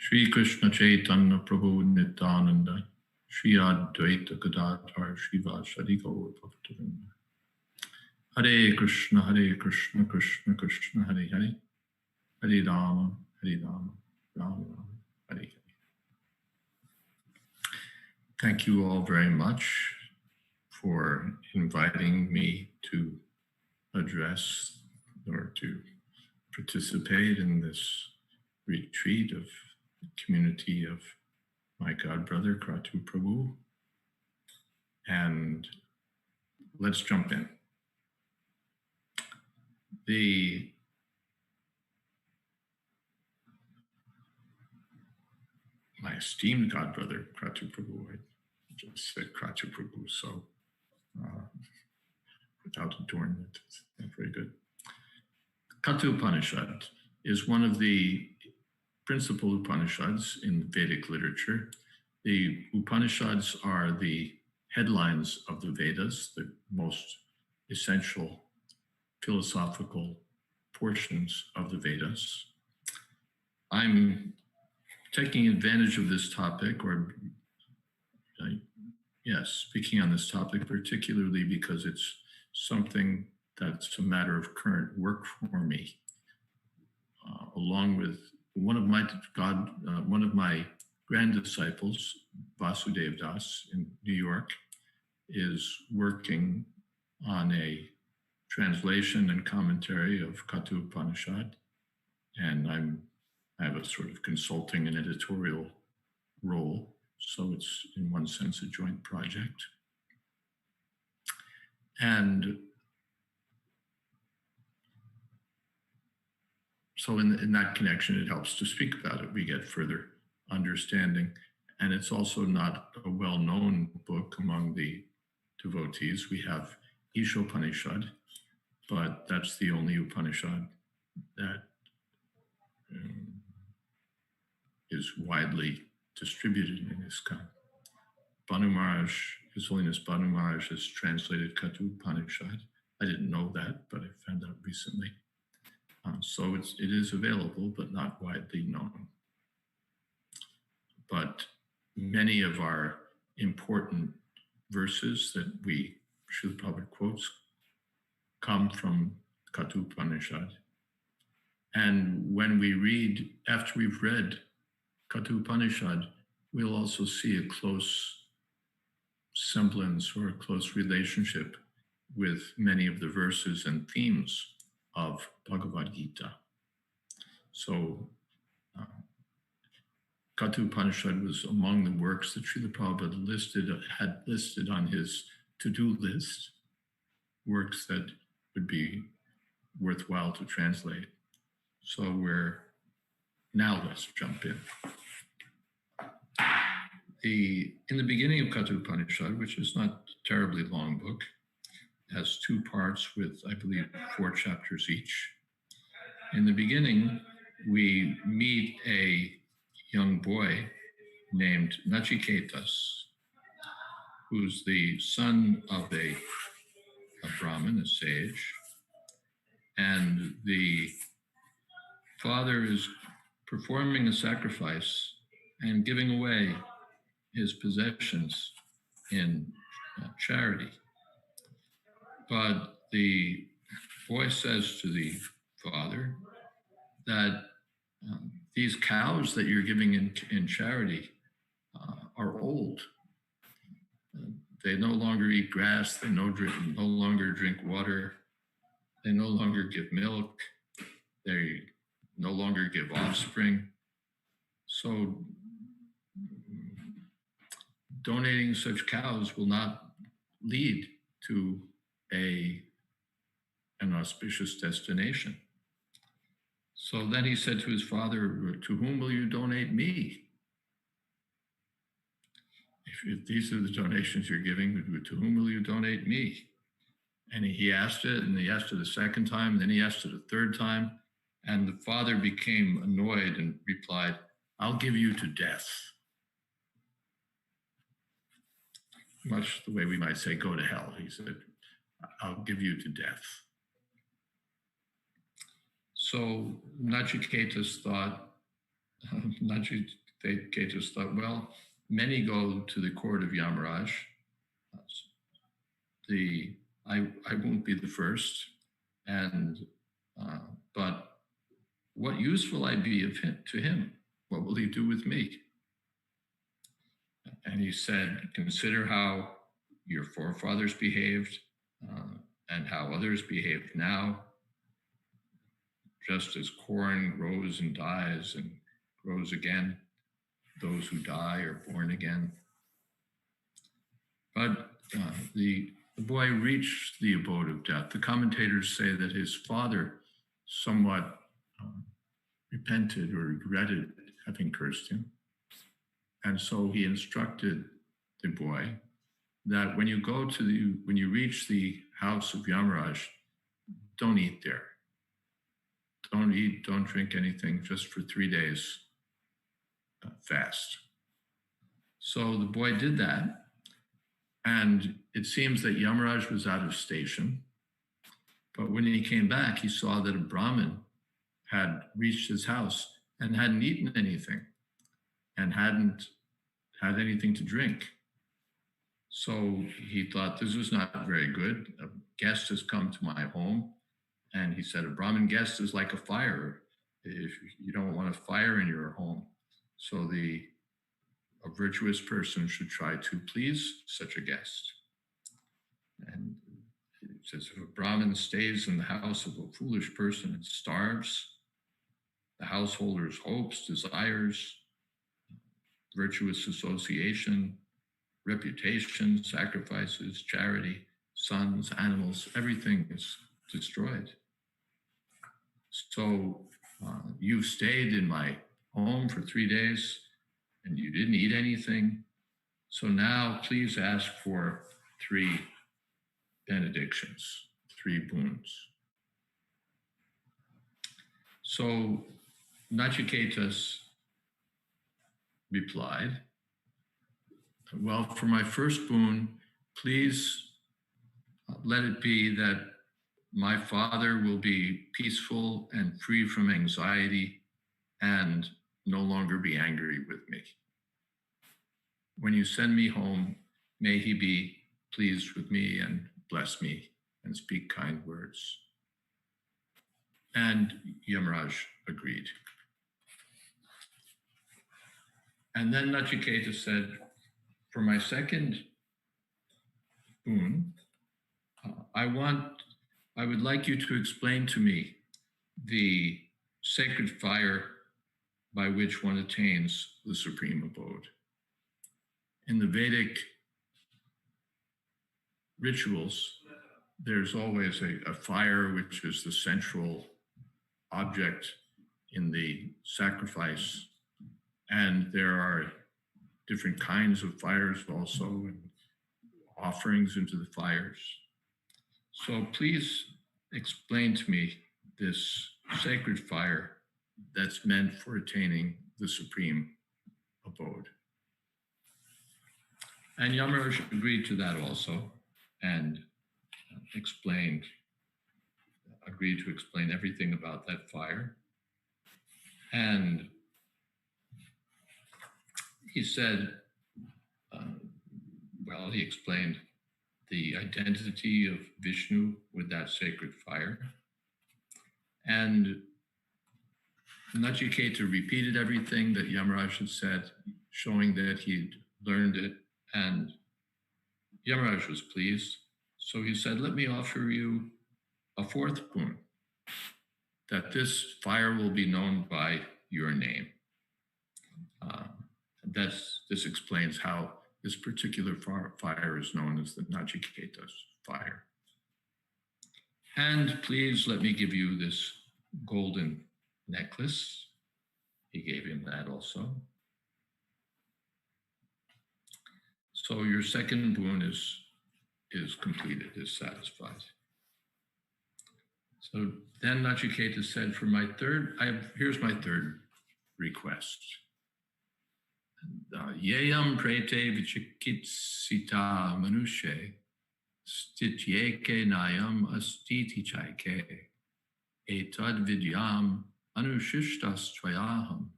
Shri Krishna Chaitanya Prabhu Nityananda Shri Advaita Gadadhar Shri Vashadi Gaur Bhaktivinoda Hare Krishna Krishna Krishna Hare Hare Hare Rama Rama Rama Hare Hare. Thank you all very much for inviting me to address or to participate in this retreat of the community of my god brother Kratu Prabhu. And let's jump in. My esteemed god brother Kratu Prabhu, I just said Kratu Prabhu, so without adornment, it's not very good. Katha Upanishad is one of the principal Upanishads in Vedic literature. The Upanishads are the headlines of the Vedas, the most essential philosophical portions of the Vedas. I'm taking advantage of this topic, speaking on this topic, particularly because it's something that's a matter of current work for me. Along with one of my grand disciples, Vasudev Das in New York, is working on a translation and commentary of Katha Upanishad, and I have a sort of consulting and editorial role, so it's in one sense a joint project. And so in that connection, it helps to speak about it. We get further understanding. And it's also not a well-known book among the devotees. We have Ishopanishad, but that's the only Upanishad that is widely distributed in ISKCON. Bhanu Maharaj, His Holiness Bhanu Maharaj, has translated Katha Upanishad. I didn't know that, but I found out recently. So it is available, but not widely known. But many of our important verses that Srila Prabhupada quotes come from Katha Upanishad. And when we read, after we've read Katha Upanishad, we'll also see a close semblance or a close relationship with many of the verses and themes of Bhagavad Gita. So Katha Upanishad was among the works that Srila Prabhupada had listed on his to-do list, works that would be worthwhile to translate. So let's jump in. In the beginning of Kratu Upanishad, which is not a terribly long book, has 2 parts with, I believe, 4 chapters each. In the beginning, we meet a young boy named Nachiketas, who's the son of a Brahmin, a sage, and the father is performing a sacrifice and giving away his possessions in charity. But the boy says to the father that these cows that you're giving in charity are old. They no longer eat grass, they no longer drink water, they no longer give milk, they no longer give offspring. So donating such cows will not lead to an auspicious destination. So then he said to his father, to whom will you donate me? If these are the donations you're giving, to whom will you donate me? And he asked it, and he asked it a second time, and then he asked it a third time. And the father became annoyed and replied, I'll give you to death. Much the way we might say, go to hell. He said, I'll give you to death. So Nachiketas thought, well, many go to the court of Yamaraj. I won't be the first, but what use will I be to him? What will he do with me? And he said, consider how your forefathers behaved and how others behave now. Just as corn grows and dies and grows again, those who die are born again. But the boy reached the abode of death. The commentators say that his father somewhat repented or regretted having cursed him. And so he instructed the boy that when you reach the house of Yamaraj, don't eat there. Don't eat, don't drink anything, just for 3 days fast. So the boy did that. And it seems that Yamaraj was out of station. But when he came back, he saw that a Brahmin had reached his house and hadn't eaten anything and hadn't had anything to drink. So he thought, this is not very good. A guest has come to my home. And he said, a Brahmin guest is like a fire. If you don't want a fire in your home. So a virtuous person should try to please such a guest. And it says, if a Brahmin stays in the house of a foolish person and starves, the householder's hopes, desires, virtuous association, reputation, sacrifices, charity, sons, animals, everything is destroyed. So you stayed in my home for 3 days and you didn't eat anything. So now please ask for 3 benedictions, 3 boons. So Nachiketas replied, well, for my first boon, please let it be that my father will be peaceful and free from anxiety and no longer be angry with me. When you send me home, may he be pleased with me and bless me and speak kind words. And Yamaraj agreed. And then Nachiketa said, for my second boon, I would like you to explain to me the sacred fire by which one attains the supreme abode. In the Vedic rituals, there's always a fire which is the central object in the sacrifice. And there are different kinds of fires also, and offerings into the fires. So please explain to me this sacred fire that's meant for attaining the supreme abode. And Yamaraj agreed to that also, and agreed to explain everything about that fire. And he said, he explained the identity of Vishnu with that sacred fire. And Nachiketa repeated everything that Yamaraj had said, showing that he'd learned it. And Yamaraj was pleased. So he said, let me offer you a fourth boon, that this fire will be known by your name. This explains how this particular fire is known as the Nachiketa's fire. And please let me give you this golden necklace. He gave him that also. So your second boon is completed, is satisfied. So then Nachiketa said, here's my third request. Yeyam prete vichikitsita manushe stityeke nayam astitichaike etad vidyam anushishtas tvayaham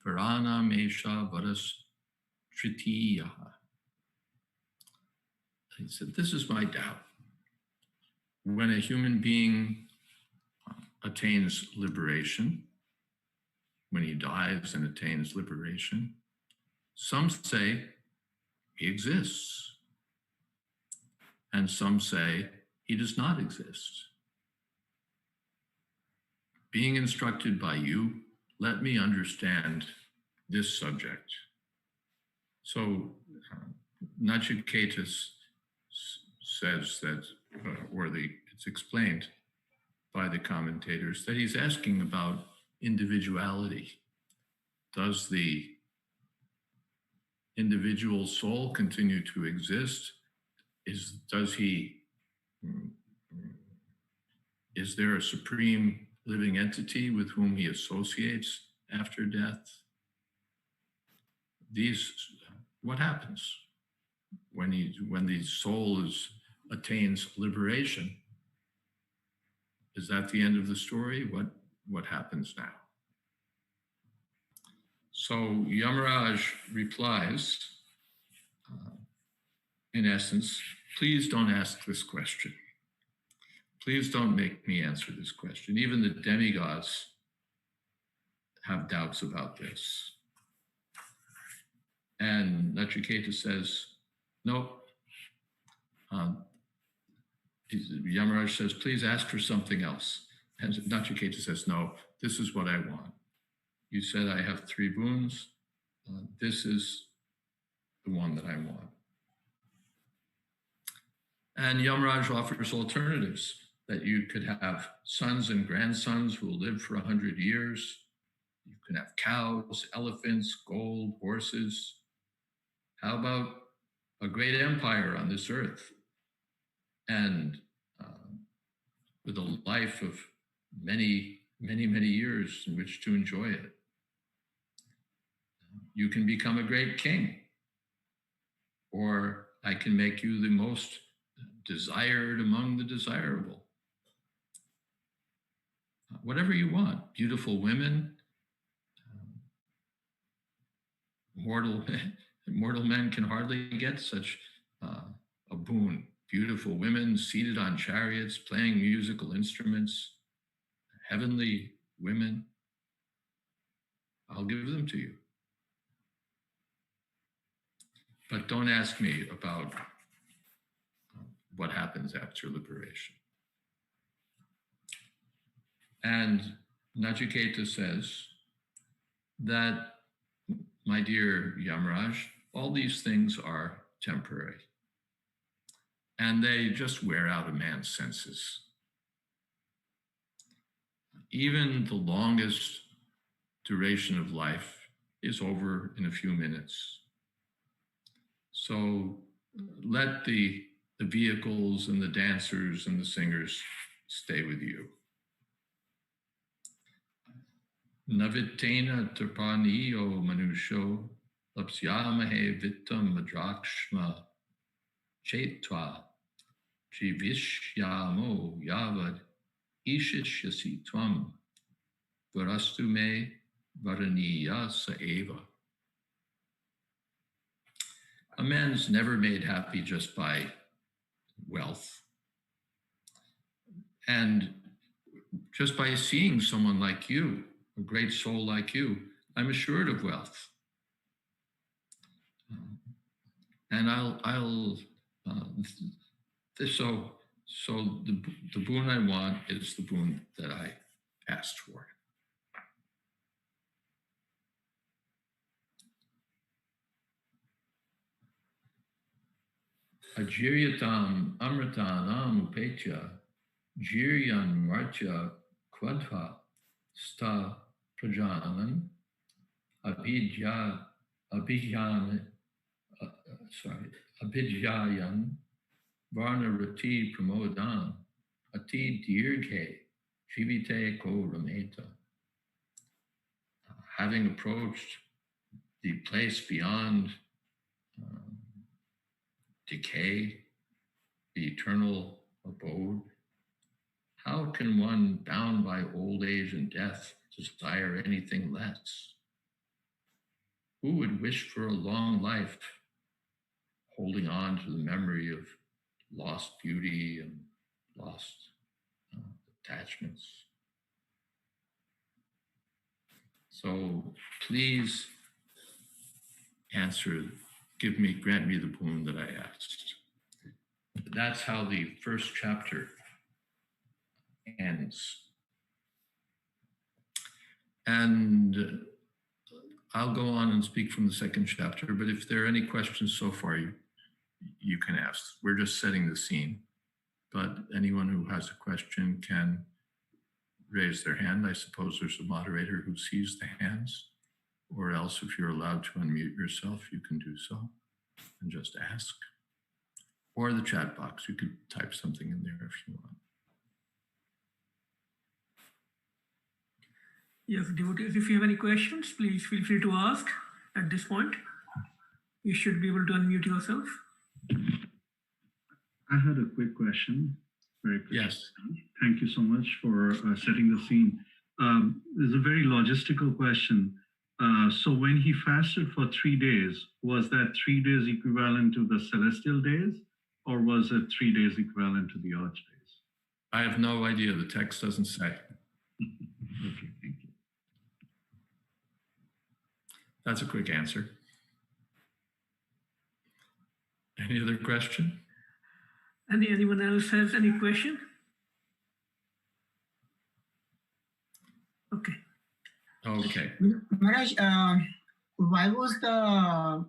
paranam esha varas tritiyaha. He said, this is my doubt. When a human being attains liberation, when he dies and attains liberation, some say he exists, and some say he does not exist. Being instructed by you, let me understand this subject. So Nachiketa says that, it's explained by the commentators that he's asking about individuality. Does the individual soul continue to exist? Is there a supreme living entity with whom he associates after death? What happens when the soul attains liberation? Is that the end of the story? What happens now? So Yamaraj replies, in essence, please don't ask this question. Please don't make me answer this question. Even the demigods have doubts about this. And Nachiketa says, no. Yamaraj says, please ask for something else. And Nachiketa says, no, this is what I want. You said I have 3 boons. This is the one that I want. And Yamaraj offers alternatives, that you could have sons and grandsons who will live for 100 years. You can have cows, elephants, gold, horses. How about a great empire on this earth? And with a life of many, many, many years in which to enjoy it. You can become a great king, or I can make you the most desired among the desirable. Whatever you want, beautiful women, mortal men can hardly get such a boon. Beautiful women seated on chariots, playing musical instruments, heavenly women. I'll give them to you. But don't ask me about what happens after liberation. And Nachiketa says that, my dear Yamaraj, all these things are temporary. and they just wear out a man's senses. Even the longest duration of life is over in a few minutes. So let the vehicles and the dancers and the singers stay with you. Navitena tapaniyo manusho lapsyamahe vittam madrakshma chetva jivishyamo yavad ishishyasi tvam varastu me varaniya saeva. A man's never made happy just by wealth. And just by seeing someone like you, a great soul like you, I'm assured of wealth. And so the boon I want is the boon that I asked for. Ajiryatam amritanam upetya jiryan martya kwadha sta prajanan abhijyayan varnarati pramodan ati dirghe jivite ko rameta. Having approached the place beyond decay, the eternal abode, how can one bound by old age and death desire anything less? Who would wish for a long life, holding on to the memory of lost beauty and lost attachments? So please grant me the boon that I asked. That's how the first chapter ends. And I'll go on and speak from the second chapter, but if there are any questions so far, you can ask. We're just setting the scene, but anyone who has a question can raise their hand. I suppose there's a moderator who sees the hands, or else if you're allowed to unmute yourself, you can do so and just ask. Or the chat box, you could type something in there if you want. Yes, devotees, if you have any questions, please feel free to ask at this point. You should be able to unmute yourself. I had a quick question. Very quick. Yes. Thank you so much for setting the scene. There's a very logistical question. So when he fasted for 3 days, was that 3 days equivalent to the celestial days, or was it 3 days equivalent to the earth days? I have no idea. The text doesn't say. Okay, thank you. That's a quick answer. Any other question? Anyone else has any question? Okay. Okay. Maharaj, why was the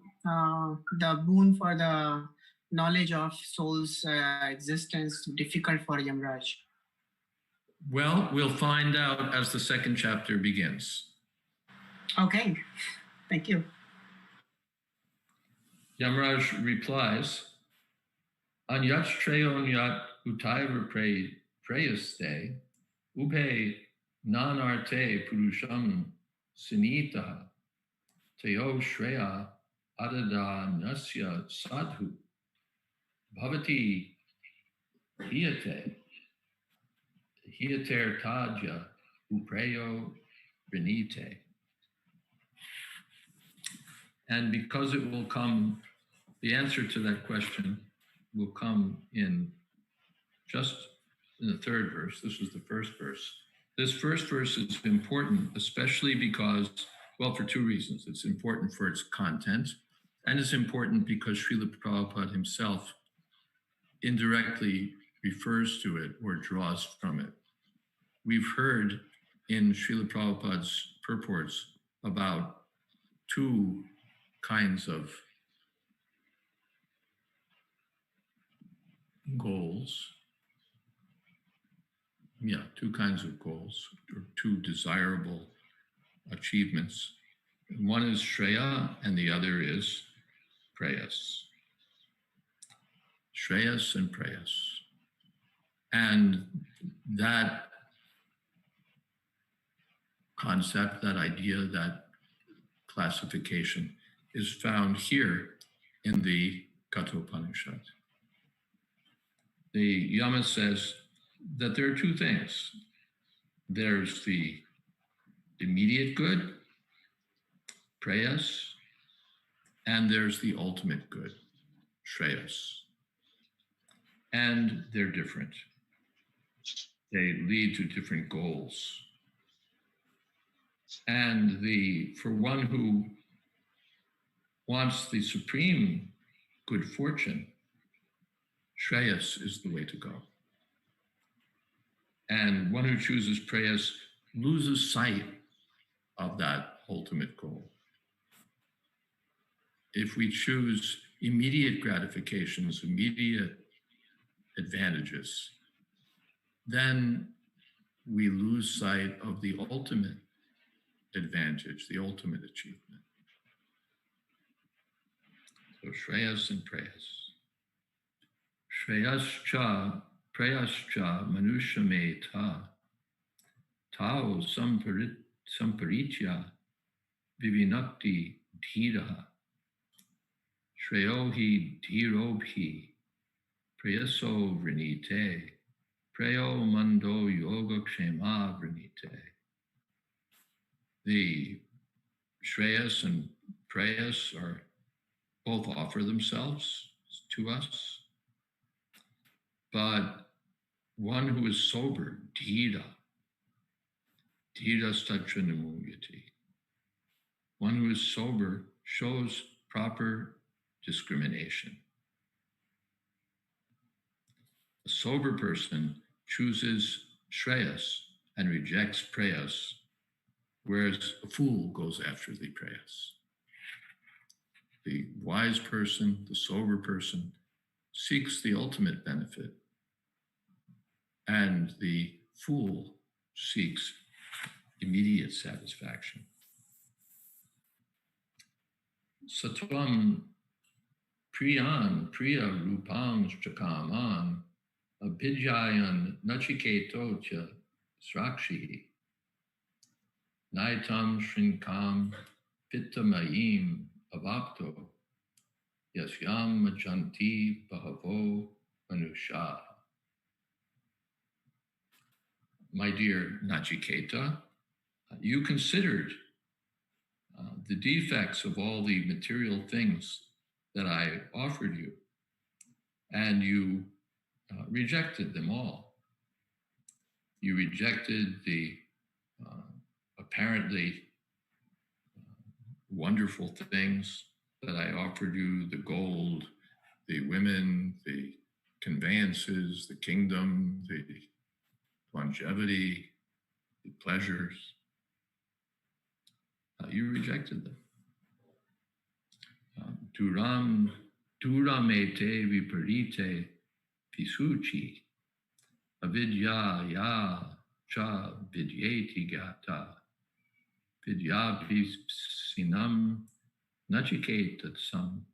boon for the knowledge of soul's existence difficult for Yamraj? Well, we'll find out as the second chapter begins. Okay, thank you. Yamraj replies, Anyat Treyonyat Utaiva Preyaste, Upe Nanarte Purusham Sinita, Teo Shreya Adada Nasya Sadhu, Bhavati Hiyate, Hiyater Taja Upreyo Benite. And because it will come, the answer to that question will come in just in the third verse. This was the first verse. This first verse is important, especially because, well, for two reasons. It's important for its content, and it's important because Srila Prabhupada himself indirectly refers to it or draws from it. We've heard in Srila Prabhupada's purports about two kinds of goals. Yeah, two kinds of goals, or two desirable achievements. One is Shreya and the other is Preyas. Shreyas and Preyas. And that concept, that idea, that classification is found here in the Kathopanishad. The Yama says that there are two things. There's the immediate good, Preyas, and there's the ultimate good, Shreyas. And they're different. They lead to different goals. And for one who wants the supreme good fortune, Shreyas is the way to go. And one who chooses Preyas loses sight of that ultimate goal. If we choose immediate gratifications, immediate advantages, then we lose sight of the ultimate advantage, the ultimate achievement. So Shreyas and Preyas. Shreyascha, Preyascha, Manushameta, Tao Samparitya, Vivinakti Dhira, Shreyohi Dhirobhi, Preyaso Vrinite, Preyo Mando Yoga Kshema Vrinite. The Shreyas and Preyas are both offer themselves to us, but one who is sober, Dhira, Dhira Stachanamuyati. One who is sober shows proper discrimination. A sober person chooses Shreyas and rejects Preyas, whereas a fool goes after the Preyas. The wise person, the sober person, seeks the ultimate benefit, and the fool seeks immediate satisfaction. Satvam priyan priya rupang chakaman abhidjayan nachiketo cha srakshihi naitam shrinkam pittamayim avakto yasyam majanti bahavo manusha. My dear Nachiketa, you considered the defects of all the material things that I offered you, and you rejected them all. You rejected the apparently wonderful things that I offered you, the gold, the women, the conveyances, the kingdom, the longevity, the pleasures. You rejected them. Duramete viparite pisuchi avidya ya cha vidyeti gata vidya sinam nachiketatsam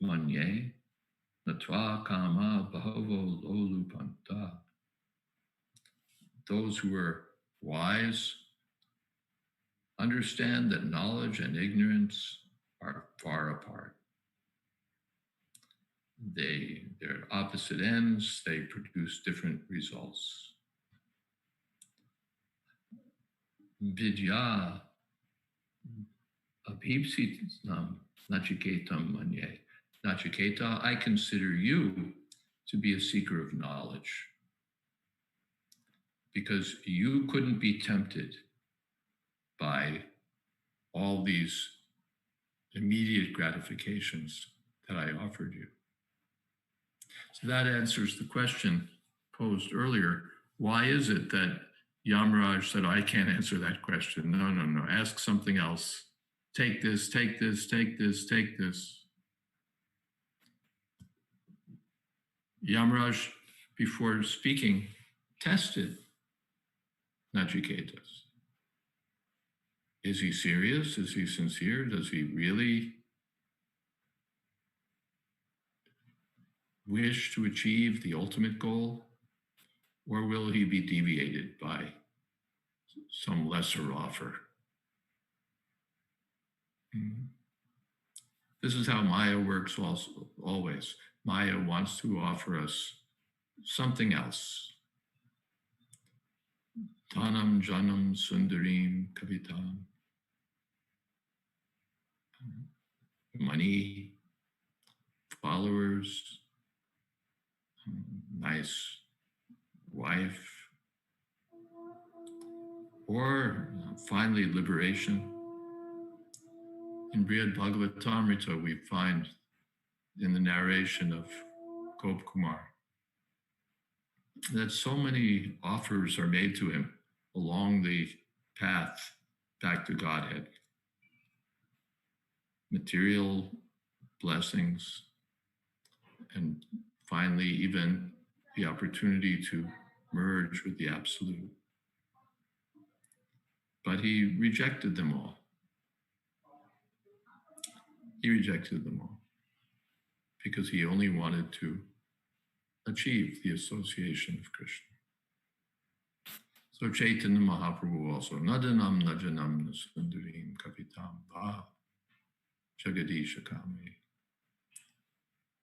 manye natva kama bahavo lolupanta. Those who are wise understand that knowledge and ignorance are far apart. They're at opposite ends, they produce different results. Vidya abhipsitam nachiketam manye. Nachiketa, I consider you to be a seeker of knowledge, because you couldn't be tempted by all these immediate gratifications that I offered you. So that answers the question posed earlier. Why is it that Yamaraj said, I can't answer that question? No, ask something else. Take this, take this, take this, take this. Yamaraj before speaking, tested Nachiketas. Is he serious? Is he sincere? Does he really wish to achieve the ultimate goal? Or will he be deviated by some lesser offer? This is how Maya works also, always. Maya wants to offer us something else. Dhanam, Janam, Sundarim, Kavitam. Money, followers, nice wife, or finally liberation. In Brihad Bhagavatamrita, we find in the narration of Gopkumar that so many offers are made to him along the path back to Godhead. Material blessings, and finally even the opportunity to merge with the Absolute. But he rejected them all. He rejected them all because he only wanted to achieve the association of Krishna. So Chaitanya Mahaprabhu also, Nadanam Najanam Nasundarim Kapitam Bha Jagadisha Kame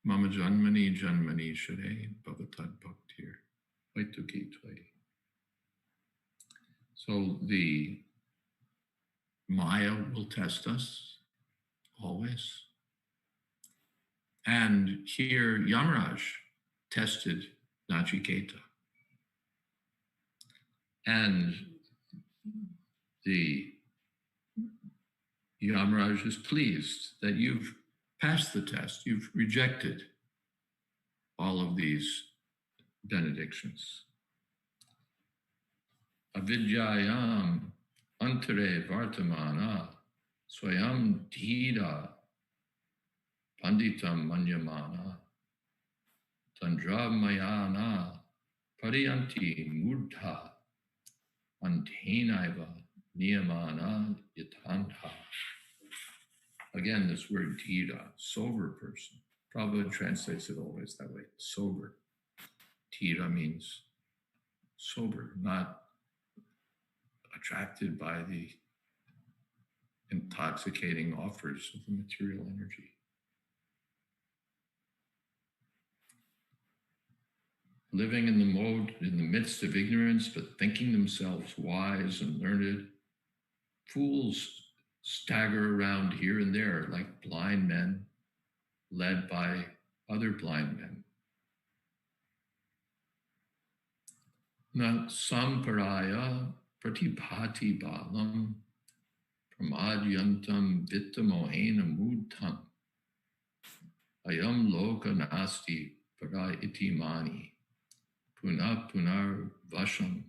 Mama Janmani Janmani Share Bhavatad Bhaktir Vaituki Tvai. So the Maya will test us always. And here Yamaraj tested Nachiketa. And the Yamaraj is pleased that you've passed the test. You've rejected all of these benedictions. Avidyayam antare vartamana swayam dhira panditam manyamana tandra mayana pariyanti mudha antenaiva niyamana yatantha. Again, this word dhira, sober person. Prabhupada translates it always that way, sober. Dhira means sober, not attracted by the intoxicating offers of the material energy. Living in the midst of ignorance, but thinking themselves wise and learned, fools stagger around here and there like blind men led by other blind men. Na samparaya pratibhati balam pramadyantam vittamohena mudtam ayam loka nasti para itimani puna punar vasham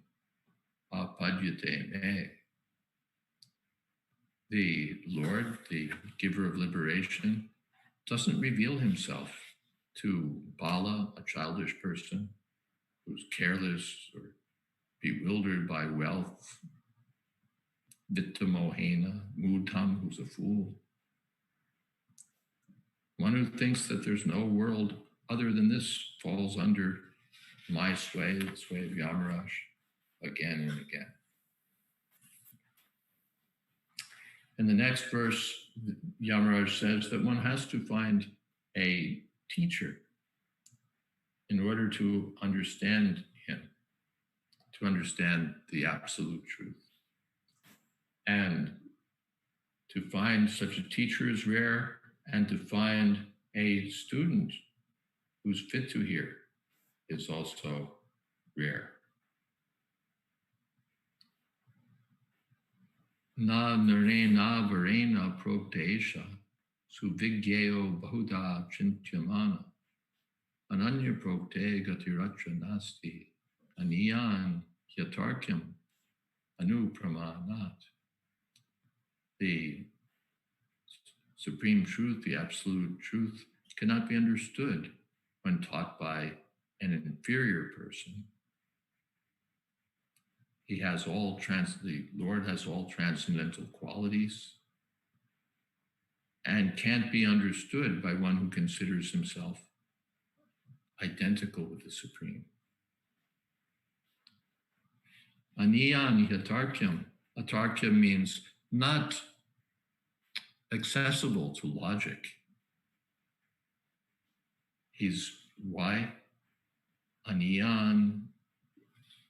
apadyate me. The Lord, the giver of liberation, doesn't reveal himself to Bala, a childish person who's careless or bewildered by wealth, Vittamohena, Mudham, who's a fool, one who thinks that there's no world other than this falls under my sway, the sway of Yamaraj, again and again. In the next verse, Yamaraj says that one has to find a teacher in order to understand him, to understand the absolute truth. And to find such a teacher is rare, and to find a student who's fit to hear is also rare. Na narena varena prokdesha suvigyeo bahuda chintyamana ananya prokte gatiratra nasti aniyan yatarkyam anupramanat. The supreme truth, the absolute truth, cannot be understood when taught by an inferior person. The Lord has all transcendental qualities and can't be understood by one who considers himself identical with the Supreme. Aniyan yatarkyam. Atarkya means not accessible to logic. Why? Aniyan,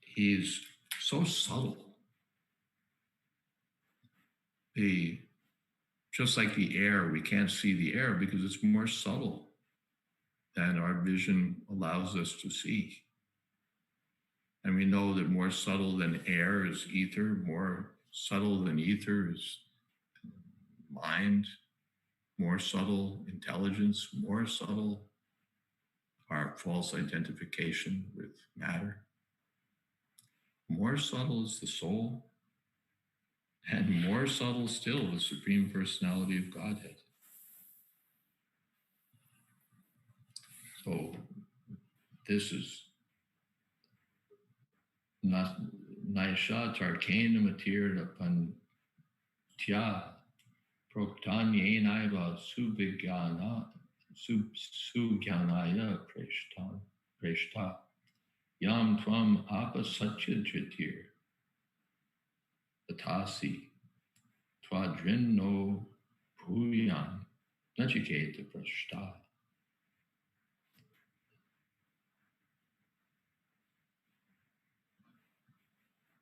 he's so subtle. Just like the air, we can't see the air because it's more subtle than our vision allows us to see. And we know that more subtle than air is ether, more subtle than ether is mind, more subtle intelligence, more subtle our false identification with matter. More subtle is the soul, and more subtle still the Supreme Personality of Godhead. So this is not Naisha Tarkena Matirda Pantya Proktanyenaiva Sugyanaya Preshta Yam Tvam Apasatya Jatir Dasi Twadrin no Puyan Nachiketa Prashta.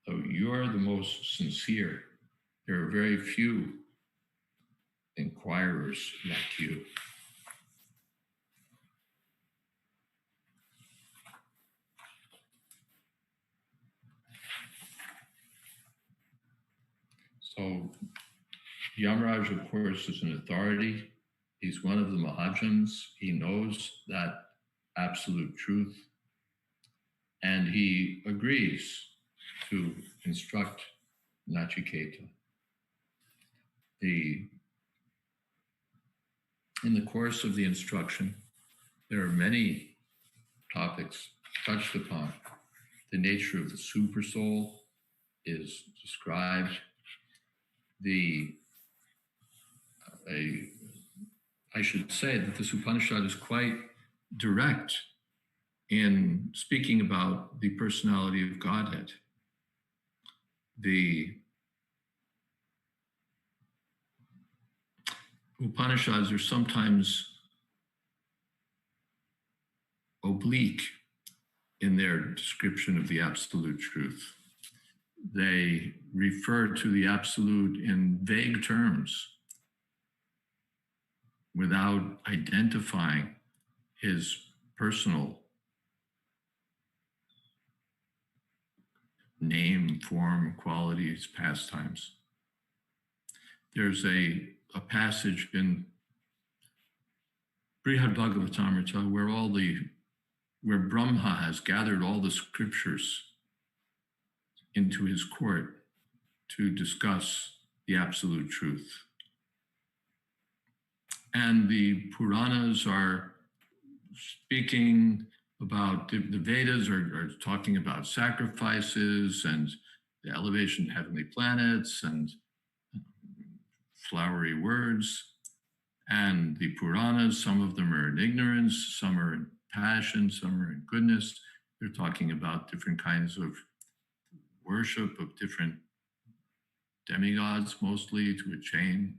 So you're the most sincere. There are very few inquirers like you. So Yamaraj, of course, is an authority. He's one of the Mahajans. He knows that absolute truth. And he agrees to instruct Nachiketa. In the course of the instruction, there are many topics touched upon. The nature of the supersoul is described. I should say that this Upanishad is quite direct in speaking about the personality of Godhead. The Upanishads are sometimes oblique in their description of the absolute truth. They refer to the absolute in vague terms without identifying his personal name, form, qualities, pastimes. There's a passage in Brihad Bhagavatamrita where Brahma has gathered all the scriptures into his court to discuss the absolute truth. And the Puranas are speaking about, the Vedas are talking about sacrifices and the elevation of heavenly planets and flowery words. And the Puranas, some of them are in ignorance, some are in passion, some are in goodness. They're talking about different kinds of worship of different demigods, mostly to attain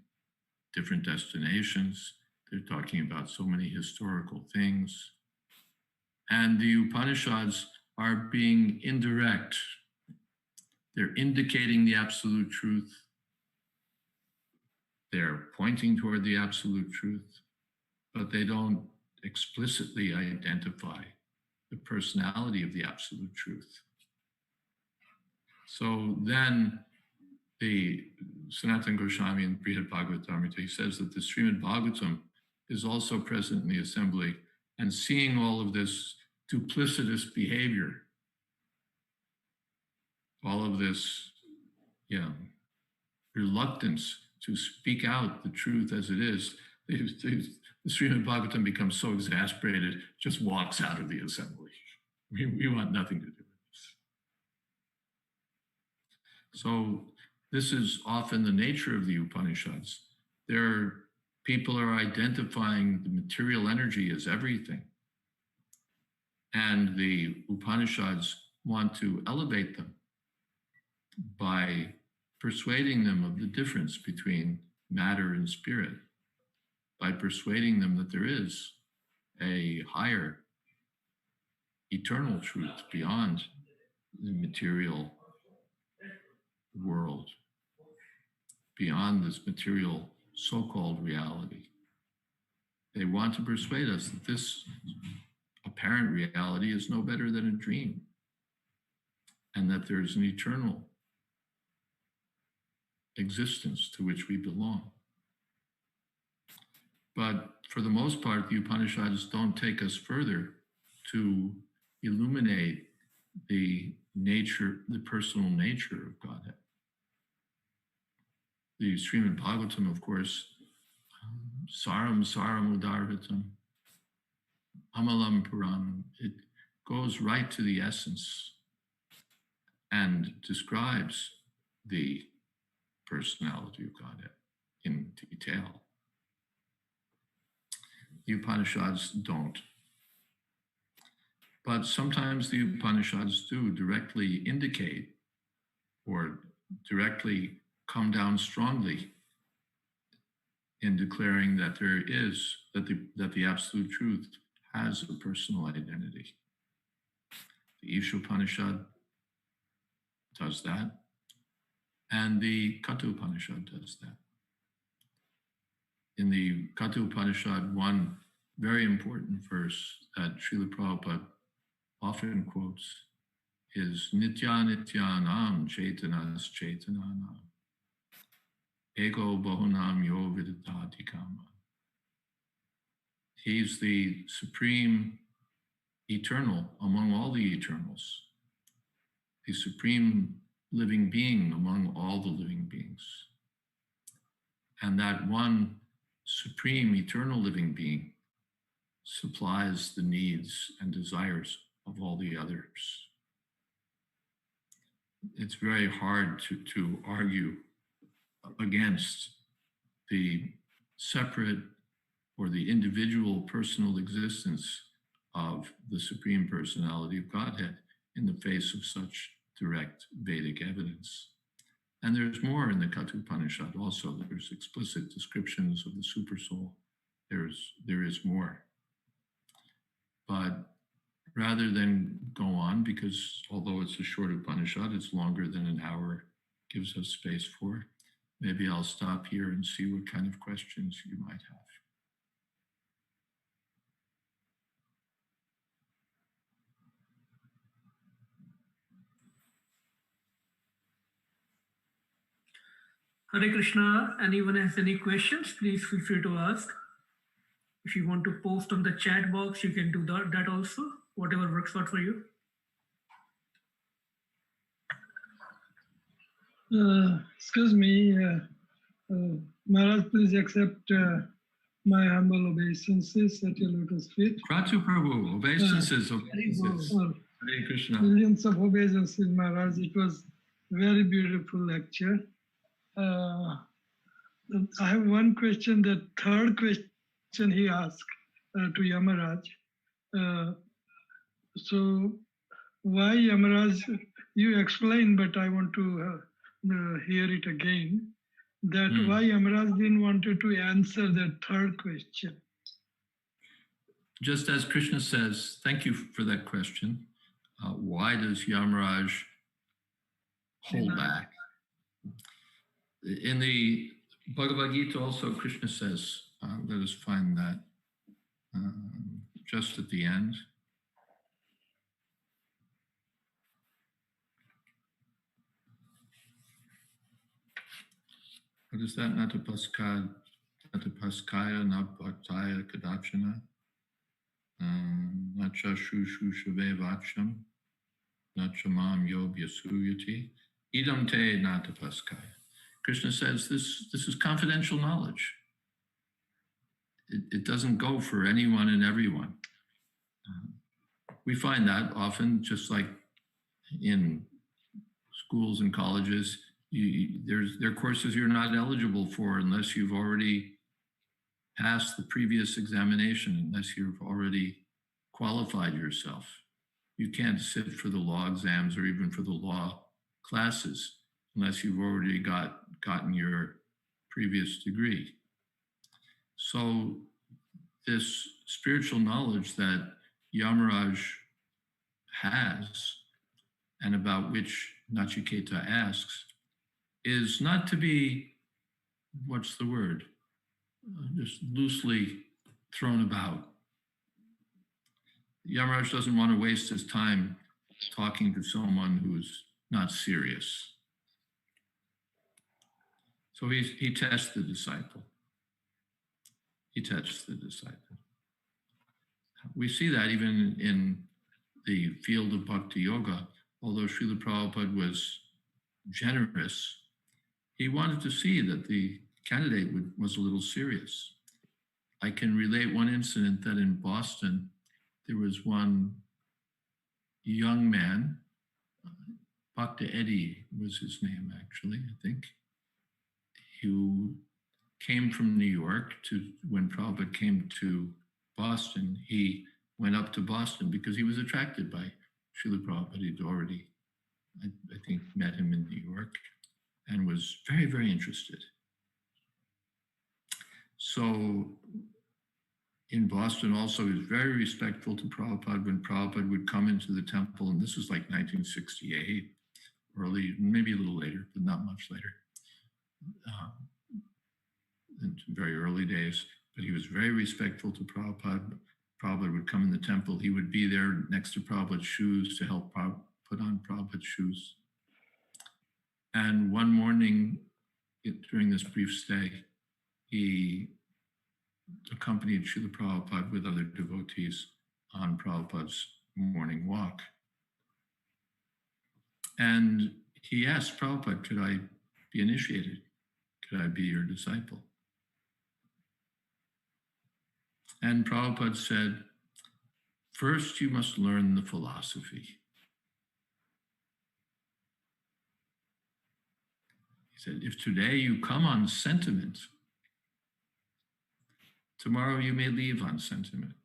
different destinations. They're talking about so many historical things. And the Upanishads are being indirect. They're indicating the absolute truth. They're pointing toward the absolute truth, but they don't explicitly identify the personality of the absolute truth. So then the Sanatana Goswami in Brihad Bhagavatamrita, he says that the Srimad Bhagavatam is also present in the assembly and seeing all of this duplicitous behavior, all of this reluctance to speak out the truth as it is, the Srimad Bhagavatam becomes so exasperated, just walks out of the assembly. We want nothing to do with this. So this is often the nature of the Upanishads. People are identifying the material energy as everything. And the Upanishads want to elevate them by persuading them of the difference between matter and spirit, by persuading them that there is a higher, eternal truth beyond the material world, beyond this material so-called reality. They want to persuade us that this apparent reality is no better than a dream, and that there's an eternal existence to which we belong. But for the most part, the Upanishads don't take us further to illuminate the nature, the personal nature of Godhead. The Sriman Bhagavatam, of course, saram udarvitam, amalam puranam, it goes right to the essence and describes the personality of Godhead in detail. The Upanishads don't. But sometimes the Upanishads do directly indicate or directly come down strongly in declaring that there is, that the absolute truth has a personal identity. The Ishopanishad does that, and the Kratu Upanishad does that. In the Kratu Upanishad, one very important verse that Srila Prabhupada often quotes is Nitya Nityanam Chaitanas Chaitananam Ego Bahunam Yo Viditati Kama. He's the supreme eternal among all the eternals, the supreme living being among all the living beings. And that one supreme eternal living being supplies the needs and desires of all the others. It's very hard to argue against the separate or the individual personal existence of the Supreme Personality of Godhead in the face of such direct Vedic evidence. And there's more in the Kratu Upanishad also. There's explicit descriptions of the Supersoul. There is more. But rather than go on, because although it's a short Upanishad, it's longer than an hour gives us space for, maybe I'll stop here and see what kind of questions you might have. Hare Krishna. Anyone has any questions, please feel free to ask. If you want to post on the chat box, you can do that also, whatever works out for you. Excuse me, Maharaj, please accept my humble obeisances at your lotus feet. Kratu Prabhu, obeisances, obeisances. Hare Krishna. Millions of obeisances, Maharaj. It was very beautiful lecture. I have one question, the third question he asked to Yamaraj. So why Yamaraj, you explained, but I want to hear it again, that why Yamaraj didn't want to answer the third question. Just as Krishna says, thank you for that question. Why does Yamaraj hold back? In the Bhagavad Gita also, Krishna says, let us find that just at the end. What is that? Natapaskaya, Nabhaktaya Kadachana, Nacha Shushushave Vacham, Nachamam Yobhyasuyati, Idam Te Natapaskaya. Krishna says this is confidential knowledge. It doesn't go for anyone and everyone. we find that often, just like in schools and colleges, there are courses you're not eligible for unless you've already passed the previous examination, unless you've already qualified yourself. You can't sit for the law exams or even for the law classes unless you've already gotten your previous degree. So this spiritual knowledge that Yamaraj has and about which Nachiketa asks is not to be, what's the word, just loosely thrown about. Yamaraj doesn't want to waste his time talking to someone who's not serious. So he tests the disciple. He tests the disciple. We see that even in the field of Bhakti Yoga. Although Srila Prabhupada was generous, he wanted to see that the candidate was a little serious. I can relate one incident that in Boston, there was one young man, Bhakti Eddie was his name actually, I think, who came from New York when Prabhupada came to Boston. He went up to Boston because he was attracted by Srila Prabhupada. He'd already, I think, met him in New York and was very, very interested. So in Boston also, he was very respectful to Prabhupada when Prabhupada would come into the temple, and this was like 1968, early, maybe a little later, but not much later, in very early days. But he was very respectful to Prabhupada. Prabhupada would come in the temple. He would be there next to Prabhupada's shoes to help put on Prabhupada's shoes. And one morning during this brief stay, he accompanied Srila Prabhupada with other devotees on Prabhupada's morning walk. And he asked Prabhupada, could I be initiated? Could I be your disciple? And Prabhupada said, first you must learn the philosophy. He said, if today you come on sentiment, tomorrow you may leave on sentiment.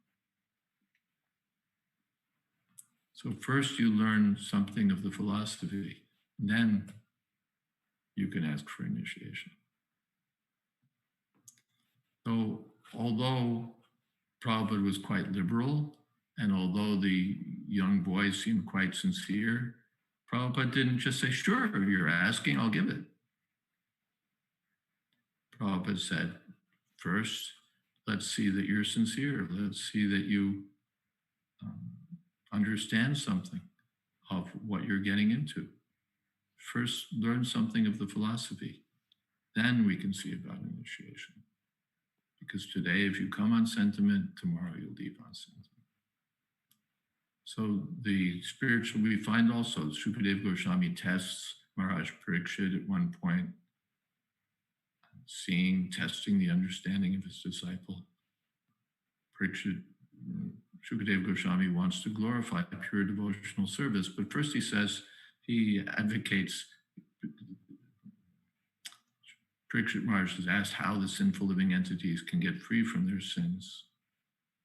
So first you learn something of the philosophy, then you can ask for initiation. So although Prabhupada was quite liberal, and although the young boy seemed quite sincere, Prabhupada didn't just say, sure, you're asking, I'll give it. Prabhupada said, first, let's see that you're sincere. Let's see that you understand something of what you're getting into. First, learn something of the philosophy. Then we can see about initiation. Because today, if you come on sentiment, tomorrow you'll leave on sentiment. So the spiritual, we find also, Shukadev Goswami tests Maharaj Parikshit at one point, testing the understanding of his disciple. Parikshit, Shukadev Goswami wants to glorify pure devotional service, but first he advocates, Parikshit Maharaj is asked how the sinful living entities can get free from their sins.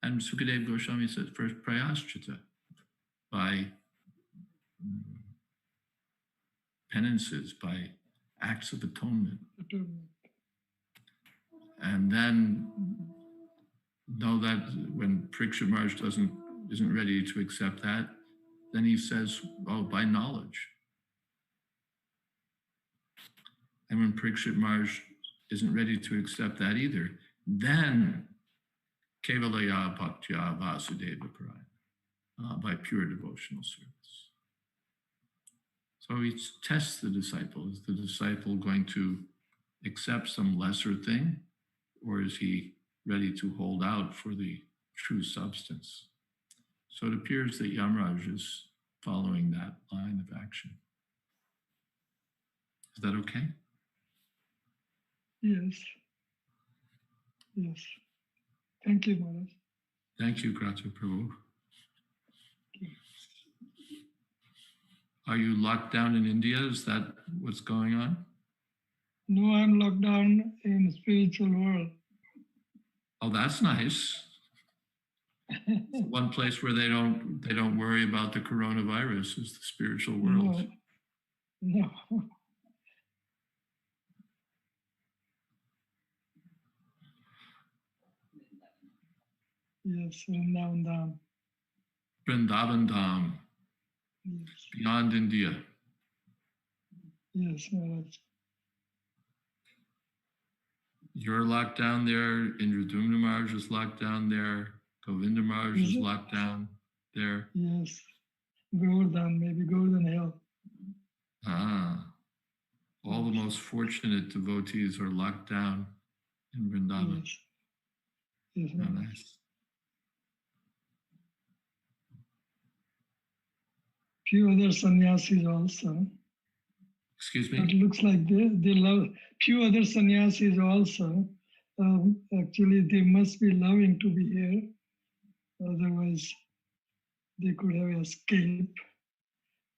And Shukadev Goswami says, first, prayaschita, by penances, by acts of atonement. And then know that when Parikshit Maharaj isn't ready to accept that, then he says, oh, by knowledge. And when Parikshit Maharaj isn't ready to accept that either, then Kevalaya Bhaktya Vasudeva Paraya, by pure devotional service. So he tests the disciple. Is the disciple going to accept some lesser thing, or is he ready to hold out for the true substance? So it appears that Yamaraj is following that line of action. Is that okay? Yes. Yes. Thank you, Maharaj. Thank you, Kratu Prabhu. Okay. Are you locked down in India? Is that what's going on? No, I'm locked down in spiritual world. Oh, that's nice. It's one place where they don't worry about the coronavirus is the spiritual world. No. Yes, Vrindavan Dham. Vrindavan Dham, Yes, beyond India. yes, Maharaj. You're locked down there. Indradumna Maharaj is locked down there. Govinda Maharaj is locked down there. Yes, Govardhan, maybe Govardhan Hill. Ah, all the most fortunate devotees are locked down in Vrindavan. Yes, yes, Oh, Maharaj. nice. Few other sannyasis also. Excuse It me? looks like they love few other sannyasis also. Actually, they must be loving to be here. Otherwise, they could have escaped.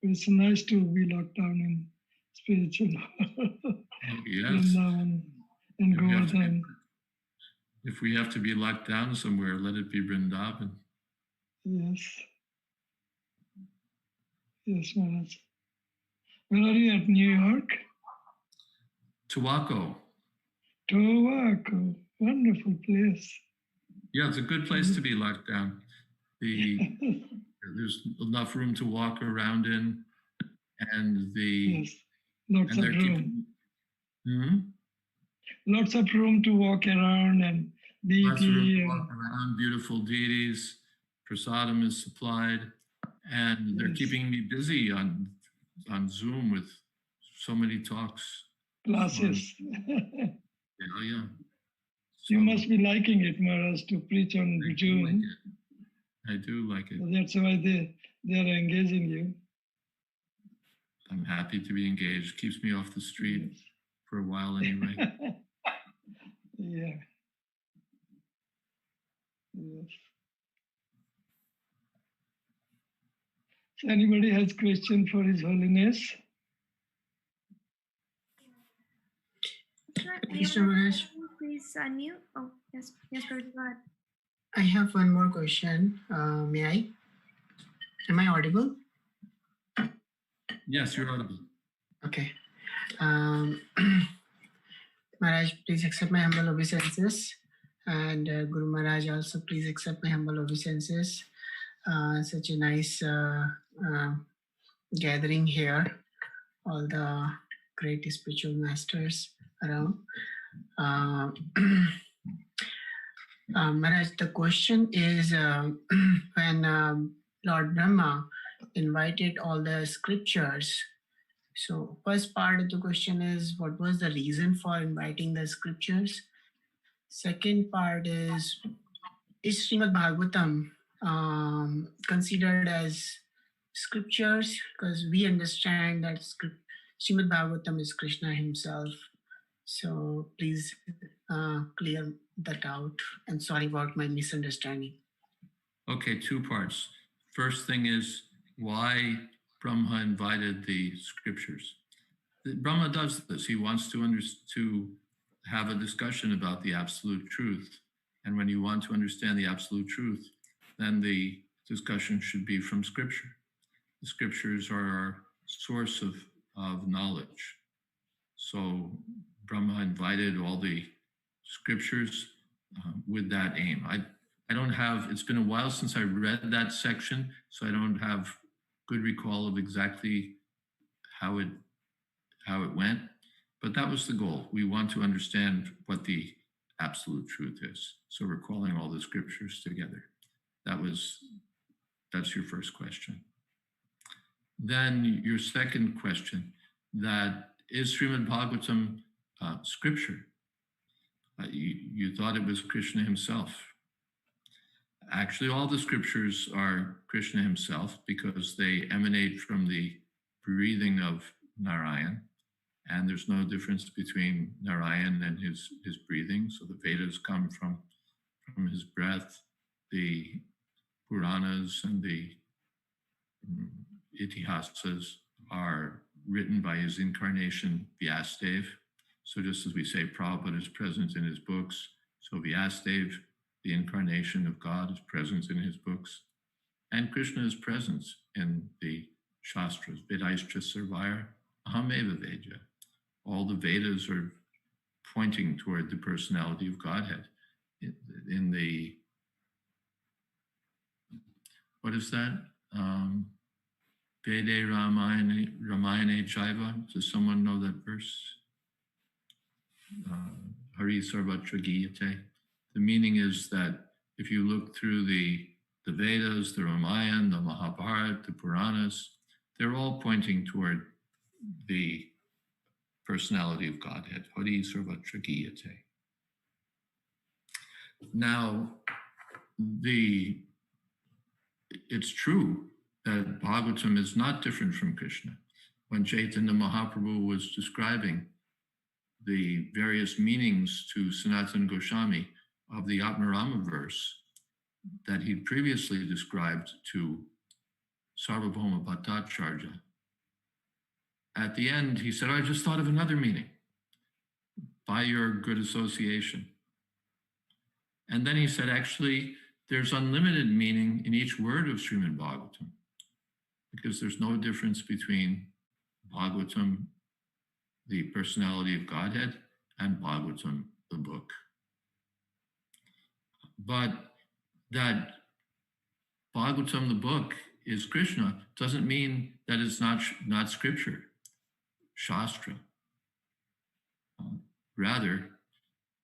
But it's nice to be locked down in spiritual Yes. Vrindavan and If we have to be- Govardhan. If we have to be locked down somewhere, let it be Vrindavan. Yes. Yes, Maharaj. Where are you at New York? Tuaco. Tobacco. Wonderful place. Yeah, it's a good place to be locked down. There's enough room to walk around in, and Yes. Lots of they're room. keeping. Hmm? Lots of room to walk around and Lots of room deity. to walk around, beautiful deities, prasadam is supplied, and they're Yes. keeping me busy on Zoom with so many talks. Classes. Yeah. You So must be liking it, Maharaj, to preach on I do like June. it. I do like it. That's why they are engaging you. I'm happy to be engaged. Keeps me off the street Yes. for a while anyway. Yeah. Yes. So anybody has question for His Holiness? Krishna Maharaj. Please unmute. Oh, yes, Prabhu, go ahead. I have one more question. May I? Am I audible? Yes, you're audible. Okay. Maharaj, please accept my humble obeisances. And Guru Maharaj, also please accept my humble obeisances. Such a nice gathering here. All the great spiritual masters around. Maharaj, the question is when Lord Brahma invited all the scriptures. So first part of the question is, what was the reason for inviting the scriptures? Second part is Srimad Bhagavatam considered as scriptures? Because we understand that Srimad Bhagavatam is Krishna himself. So please clear that out. And sorry about my misunderstanding. Okay, two parts. First thing is why Brahma invited the scriptures. Brahma does this. He wants to have a discussion about the absolute truth. And when you want to understand the absolute truth, then the discussion should be from scripture. The scriptures are our source of knowledge. So Brahma invited all the scriptures with that aim. I don't have, it's been a while since I read that section, so I don't have good recall of exactly how it went, but that was the goal. We want to understand what the absolute truth is. So we're calling all the scriptures together. That's your first question. Then your second question, that is Srimad Bhagavatam scripture? You thought it was Krishna himself. Actually, all the scriptures are Krishna himself because they emanate from the breathing of Narayan. And there's no difference between Narayan and his breathing. So the Vedas come from his breath, the Puranas and the Itihasas are written by his incarnation, Vyasadeva. So just as we say Prabhupada is present in his books, so Vyasadeva, the incarnation of God, is present in his books. And Krishna is present in the Shastras. Vedaischa Sarvaya Ahameva Vedya. All the Vedas are pointing toward the personality of Godhead. In the, what is that? Vede Ramayane Jaiva. Does someone know that verse? Hari Sarvatra Giyate. The meaning is that if you look through the Vedas, the Ramayana, the Mahabharata, the Puranas, they're all pointing toward the personality of Godhead. Hari Sarvatra Giyate. Now, it's true that Bhagavatam is not different from Krishna. When Chaitanya Mahaprabhu was describing the various meanings to Sanatana Goswami of the Atmarama verse that he'd previously described to Sarvabhauma Bhattacharya, at the end he said, I just thought of another meaning by your good association. And then he said, actually, there's unlimited meaning in each word of Sriman Bhagavatam, because there's no difference between Bhagavatam, the personality of Godhead, and Bhagavatam, the book. But that Bhagavatam, the book, is Krishna doesn't mean that it's not scripture, Shastra. Rather,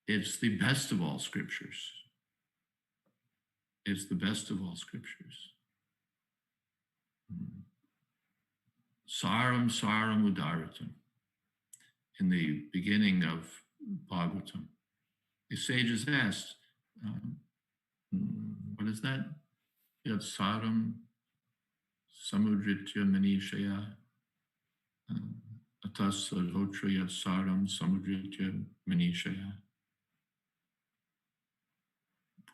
it's the best of all scriptures. It's the best of all scriptures. Saram Saram Udaratam. In the beginning of Bhagavatam, the sages asked, what is that? Yat Saram Samudritya Manishaya Atas Sarvotra Yat Saram Samudritya Manishaya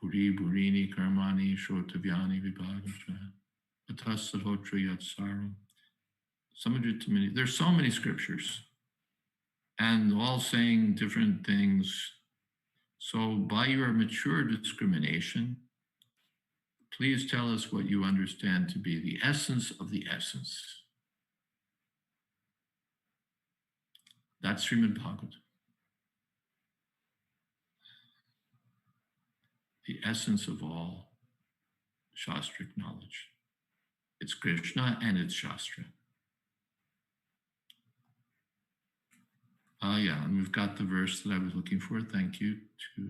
Puri Burini Karmani Shotavyani Vibhagacha Atas Sarvotra Yat Saram Samudritya Manishaya. There's so many scriptures, and all saying different things. So by your mature discrimination, please tell us what you understand to be the essence of the essence. That's Srimad Bhagavatam. The essence of all Shastric knowledge. It's Krishna and it's Shastra. Yeah, and we've got the verse that I was looking for. Thank you to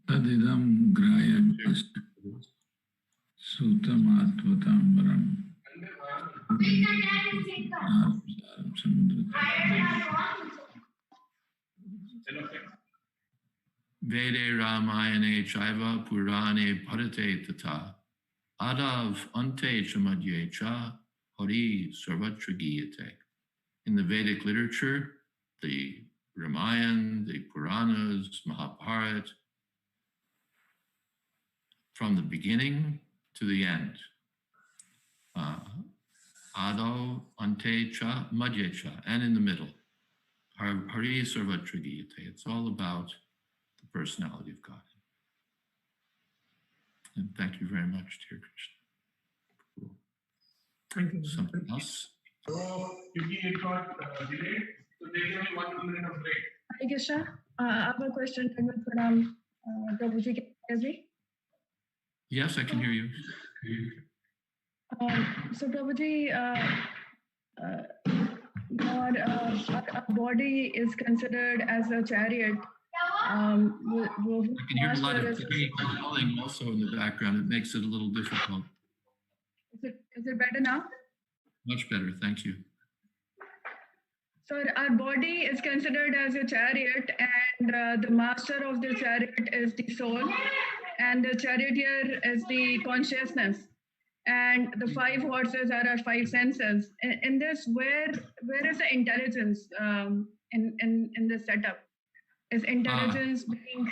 Tadidam Graya Sutamatvatambaram Vede Ramayane Chaiva Purane Padate Tata Adav Ante Chamadye Cha Hari Sarvatra Giyate. In the Vedic literature, the Ramayana, the Puranas, Mahabharata, from the beginning to the end. Ado, Ante, Cha, Madhya Cha, and in the middle. Hari Sarvatra Giyate. It's all about the personality of God. And thank you very much, dear Krishna. Thank you. Something else? So, it got delayed, so they gave me 1 minute of break. Hi, Krishna. I have a question. Prabhuji, can you hear me? Yes, I can hear you. So, Prabhuji, our body is considered as a chariot. I can hear a lot of calling also in the background. It makes it a little difficult. Is it better now? Much better, thank you. So our body is considered as a chariot, and the master of the chariot is the soul, and the charioteer is the consciousness, and the 5 horses are our 5 senses. In this, where is the intelligence in this setup? Is intelligence being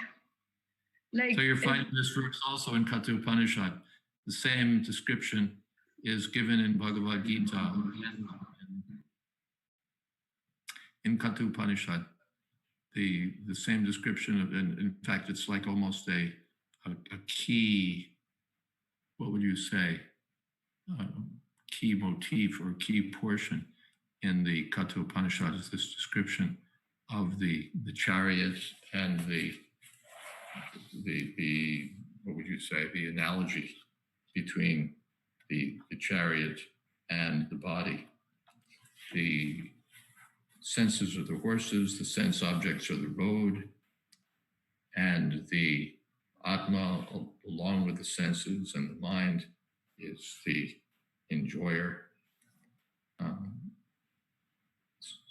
like? So you're finding this verse also in Kratu Upanishad, the same description is given in Bhagavad Gita in Kratu Upanishad. The same description of, in fact, it's like almost a key, what would you say, key motif or key portion in the Kratu Upanishad is this description of the chariot and the what would you say, the analogy between the chariot and the body. The senses are the horses, the sense objects are the road, and the Atma, along with the senses and the mind, is the enjoyer.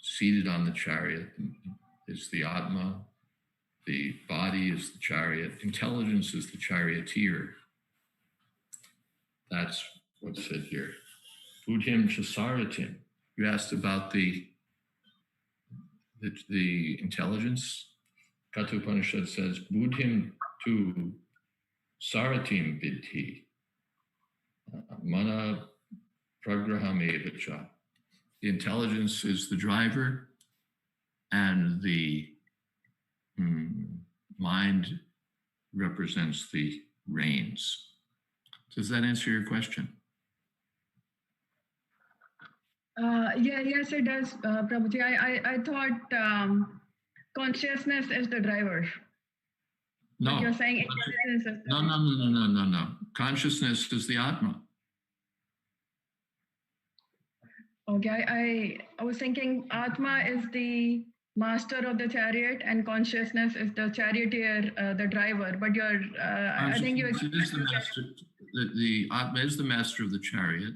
Seated on the chariot is the Atma, the body is the chariot, intelligence is the charioteer. That's what's said here. Buddhim chasaratim. You asked about the intelligence. Kratu Upanishad says, Buddhim tu saratim vidhi, mana pragraham evacha. The intelligence is the driver, and the mind represents the reins. Does that answer your question? Yes, it does, Prabhuji. I thought consciousness is the driver. No. But you're saying intelligence is the No. Consciousness is the Atma. Okay, I was thinking Atma is the master of the chariot and consciousness is the charioteer, the driver. But you're, I think you. Is the master. The Atma is the master of the chariot,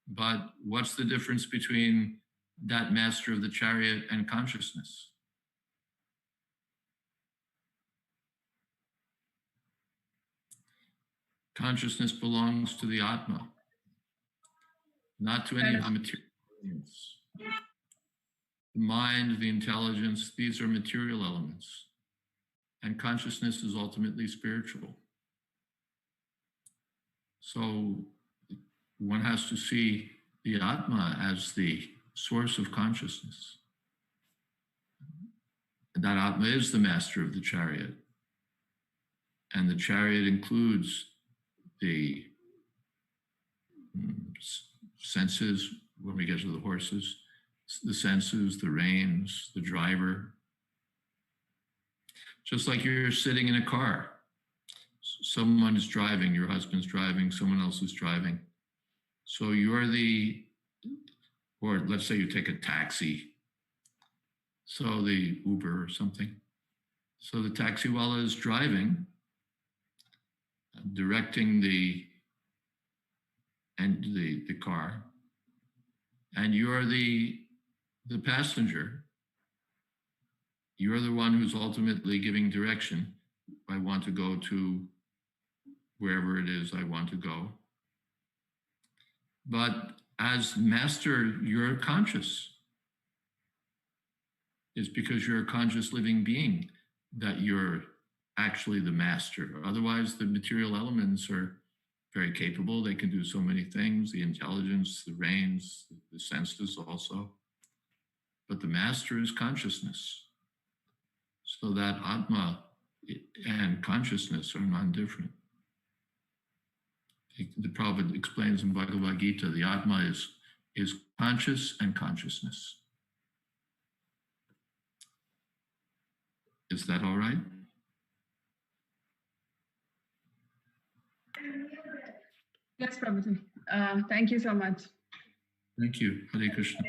but what's the difference between that master of the chariot and consciousness? Consciousness belongs to the Atma, not to any of the material elements. The mind, the intelligence, these are material elements, and consciousness is ultimately spiritual. So one has to see the Atma as the source of consciousness. And that Atma is the master of the chariot. And the chariot includes the senses, when we get to the horses, the senses, the reins, the driver. Just like you're sitting in a car. Someone is driving, your husband's driving, someone else is driving. So you're or let's say you take a taxi, so the Uber or something. So the taxiwala is driving, directing the car, and you're the passenger. You're the one who's ultimately giving direction. I want to go to wherever it is I want to go. But as master, you're conscious. It's because you're a conscious living being that you're actually the master. Otherwise, the material elements are very capable. They can do so many things, the intelligence, the reins, the senses also. But the master is consciousness. So that Atma and consciousness are non-different. The Prabhupada explains in Bhagavad Gita, the Atma is conscious and consciousness. Is that all right? Yes, Prabhuji. Thank you so much. Thank you. Hare Krishna.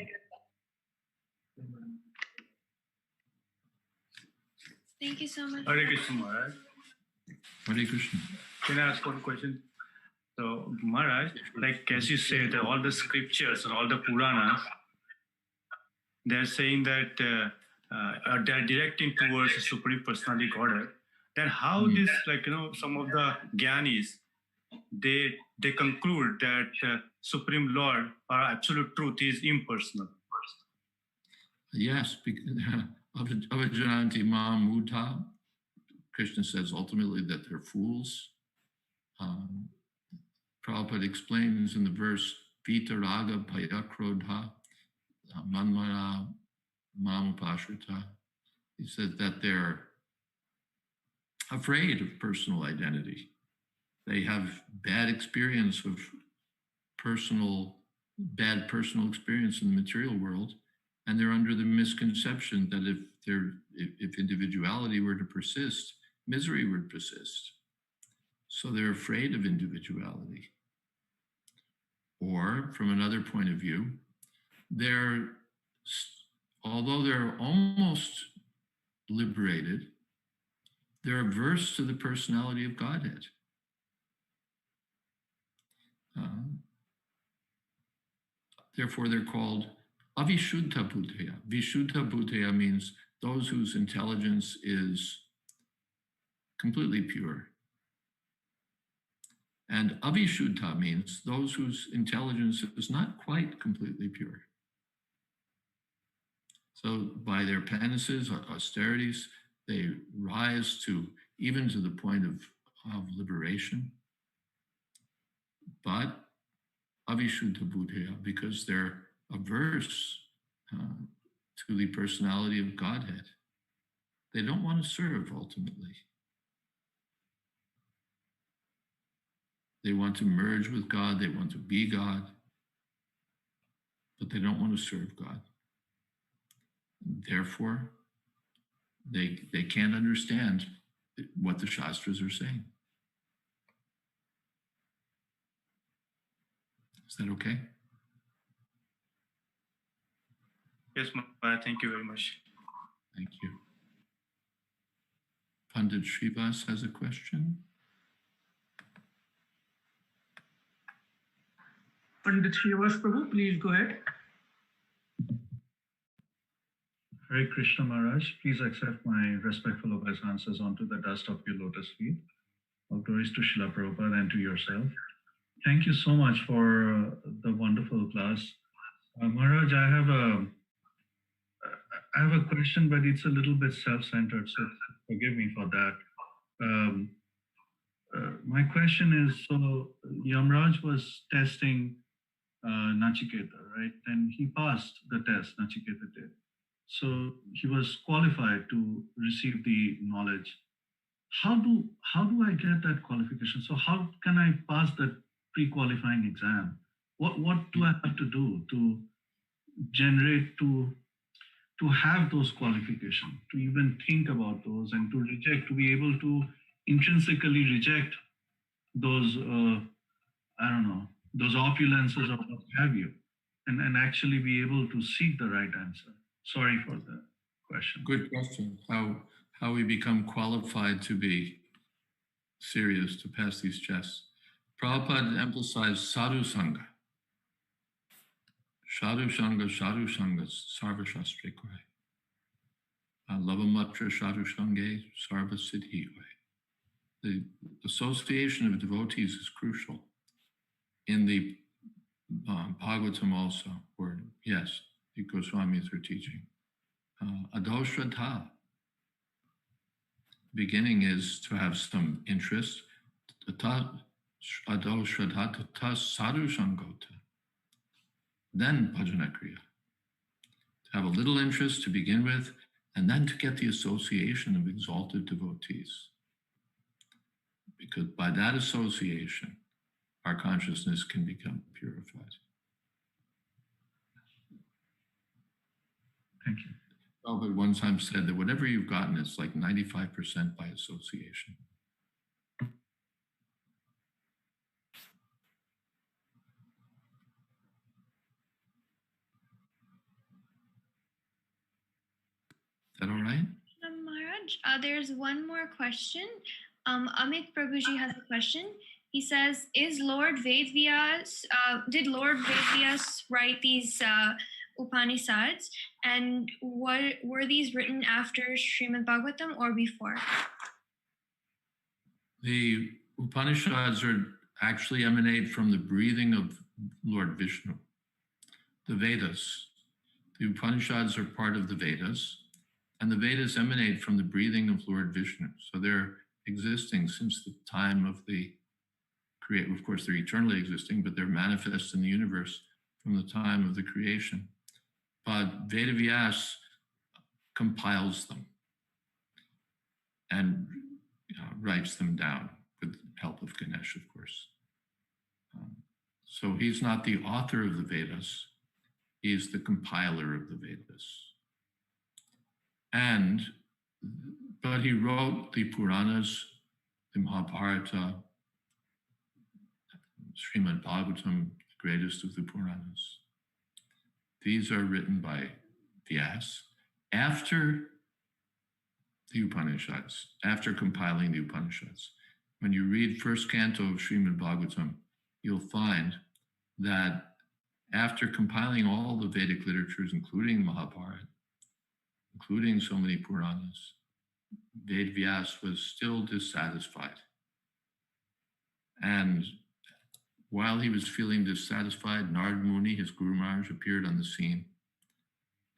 Thank you so much. Hare Krishna, Maharaj. Hare Krishna. Can I ask one question? So, Maharaj, like as you said, all the scriptures or all the Puranas, they're saying that they're directing towards the Supreme Personality Godhead. Then how this, some of the Gyanis, they conclude that Supreme Lord or Absolute Truth is impersonal? Yes, Avajananti Mam Mudha. Krishna says ultimately that they're fools. Prabhupada explains in the verse, Vita Raga Payakrodha Manmara Mamapashrita. He says that they're afraid of personal identity. They have bad experience of bad personal experience in the material world, and they're under the misconception that if individuality were to persist, misery would persist. So they're afraid of individuality. Or from another point of view, although they're almost liberated, they're averse to the personality of Godhead. Therefore, they're called Avishuddha Buddhaya. Vishuddha Buddhaya means those whose intelligence is completely pure. And Avishuddha means those whose intelligence is not quite completely pure. So by their penances or austerities, they rise even to the point of liberation. But Avishuddha Buddhaya, because they're averse to the personality of Godhead. They don't want to serve ultimately. They want to merge with God, they want to be God, but they don't want to serve God. Therefore, they can't understand what the Shastras are saying. Is that okay? Yes, Maharaj, thank you very much. Thank you. Pandit Srivas has a question. Pandit Srivas Prabhu, please go ahead. Hare Krishna Maharaj, please accept my respectful obeisances onto the dust of your lotus feet. All glories to Srila Prabhupada and to yourself. Thank you so much for the wonderful class. Maharaj, I have a question, but it's a little bit self-centered, so forgive me for that. My question is, so Yamraj was testing Nachiketa, right? And he passed the test, Nachiketa did. So he was qualified to receive the knowledge. How do I get that qualification? So how can I pass that pre-qualifying exam? What do I have to do to generate, to have those qualifications, to even think about those and to reject, to be able to intrinsically reject those, those opulences or what have you, and actually be able to seek the right answer? Sorry for the question. Good question. How we become qualified to be serious, to pass these tests. Prabhupada emphasized sadhu sangha. Sadhu sangha, sarva shastre koi. Lavamatra sadhu sangha, sarva siddhi koi. The association of devotees is crucial. In the Bhagavatam also, or yes, the Goswamis are teaching. Adoshraddha. Beginning is to have some interest. Adoshraddha tata sadhu sangota. Then bhajana kriya. To have a little interest to begin with, and then to get the association of exalted devotees. Because by that association, our consciousness can become purified. Thank you. Prabhupada one time said that whatever you've gotten is like 95% by association. Is that all right? Maharaj, there's one more question. Amit Prabhuji has a question. He says, did Lord Vedvyas write these Upanishads, and were these written after Srimad Bhagavatam or before? The Upanishads are actually emanate from the breathing of Lord Vishnu. The Vedas. The Upanishads are part of the Vedas, and the Vedas emanate from the breathing of Lord Vishnu. So they're existing since the time of the create. Of course, they're eternally existing, but they're manifest in the universe from the time of the creation. But Vedavyas compiles them and writes them down with the help of Ganesh, of course. So he's not the author of the Vedas, he's the compiler of the Vedas. But he wrote the Puranas, the Mahabharata, Srimad Bhagavatam, the greatest of the Puranas. These are written by Vyas after the Upanishads, after compiling the Upanishads. When you read first canto of Srimad Bhagavatam, you'll find that after compiling all the Vedic literatures, including Mahabharata, including so many Puranas, Vedvyas was still dissatisfied. And while he was feeling dissatisfied, Narad Muni, his Guru Maharaj, appeared on the scene.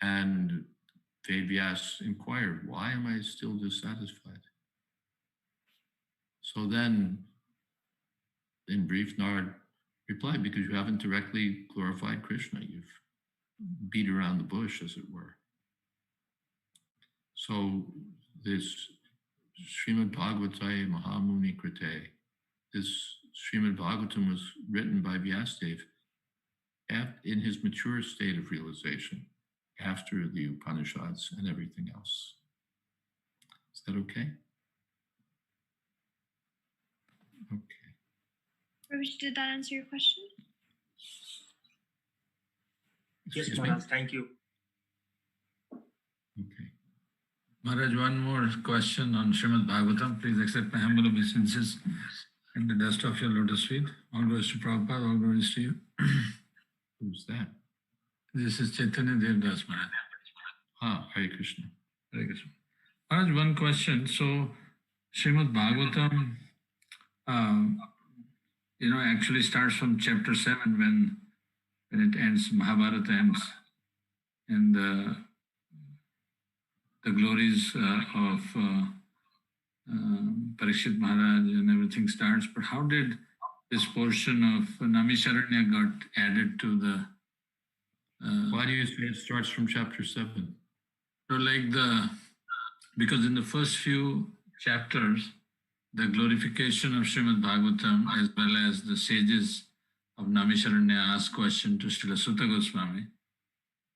And Vedvyas inquired, why am I still dissatisfied? So then, in brief, Narad replied, because you haven't directly glorified Krishna. You've beat around the bush, as it were. So this Srimad Bhagavatai Mahamuni Krite, this Srimad Bhagavatam was written by Vyasadeva in his mature state of realization, after the Upanishads and everything else. Is that okay? Okay. Prabhuji, did that answer your question? Yes, Excuse me? Maharaj, thank you. Okay. Maharaj, one more question on Srimad Bhagavatam. Please accept my humble obeisances and the dust of your lotus feet. All glories to Prabhupada, all glories to you. Who's that? This is Chaitanya Devdas Maharaj. Hare Krishna. Hare Krishna. Maharaj, one question. So, Srimad Bhagavatam, actually starts from chapter 7 when it ends, Mahabharata ends, and the glories of Parikshit Maharaj and everything starts. But how did this portion of Namisharanya got added to the... Why do you say it starts from chapter 7? So because in the first few chapters, the glorification of Srimad Bhagavatam as well as the sages of Namisharanya asked question to Srila Sutta Goswami.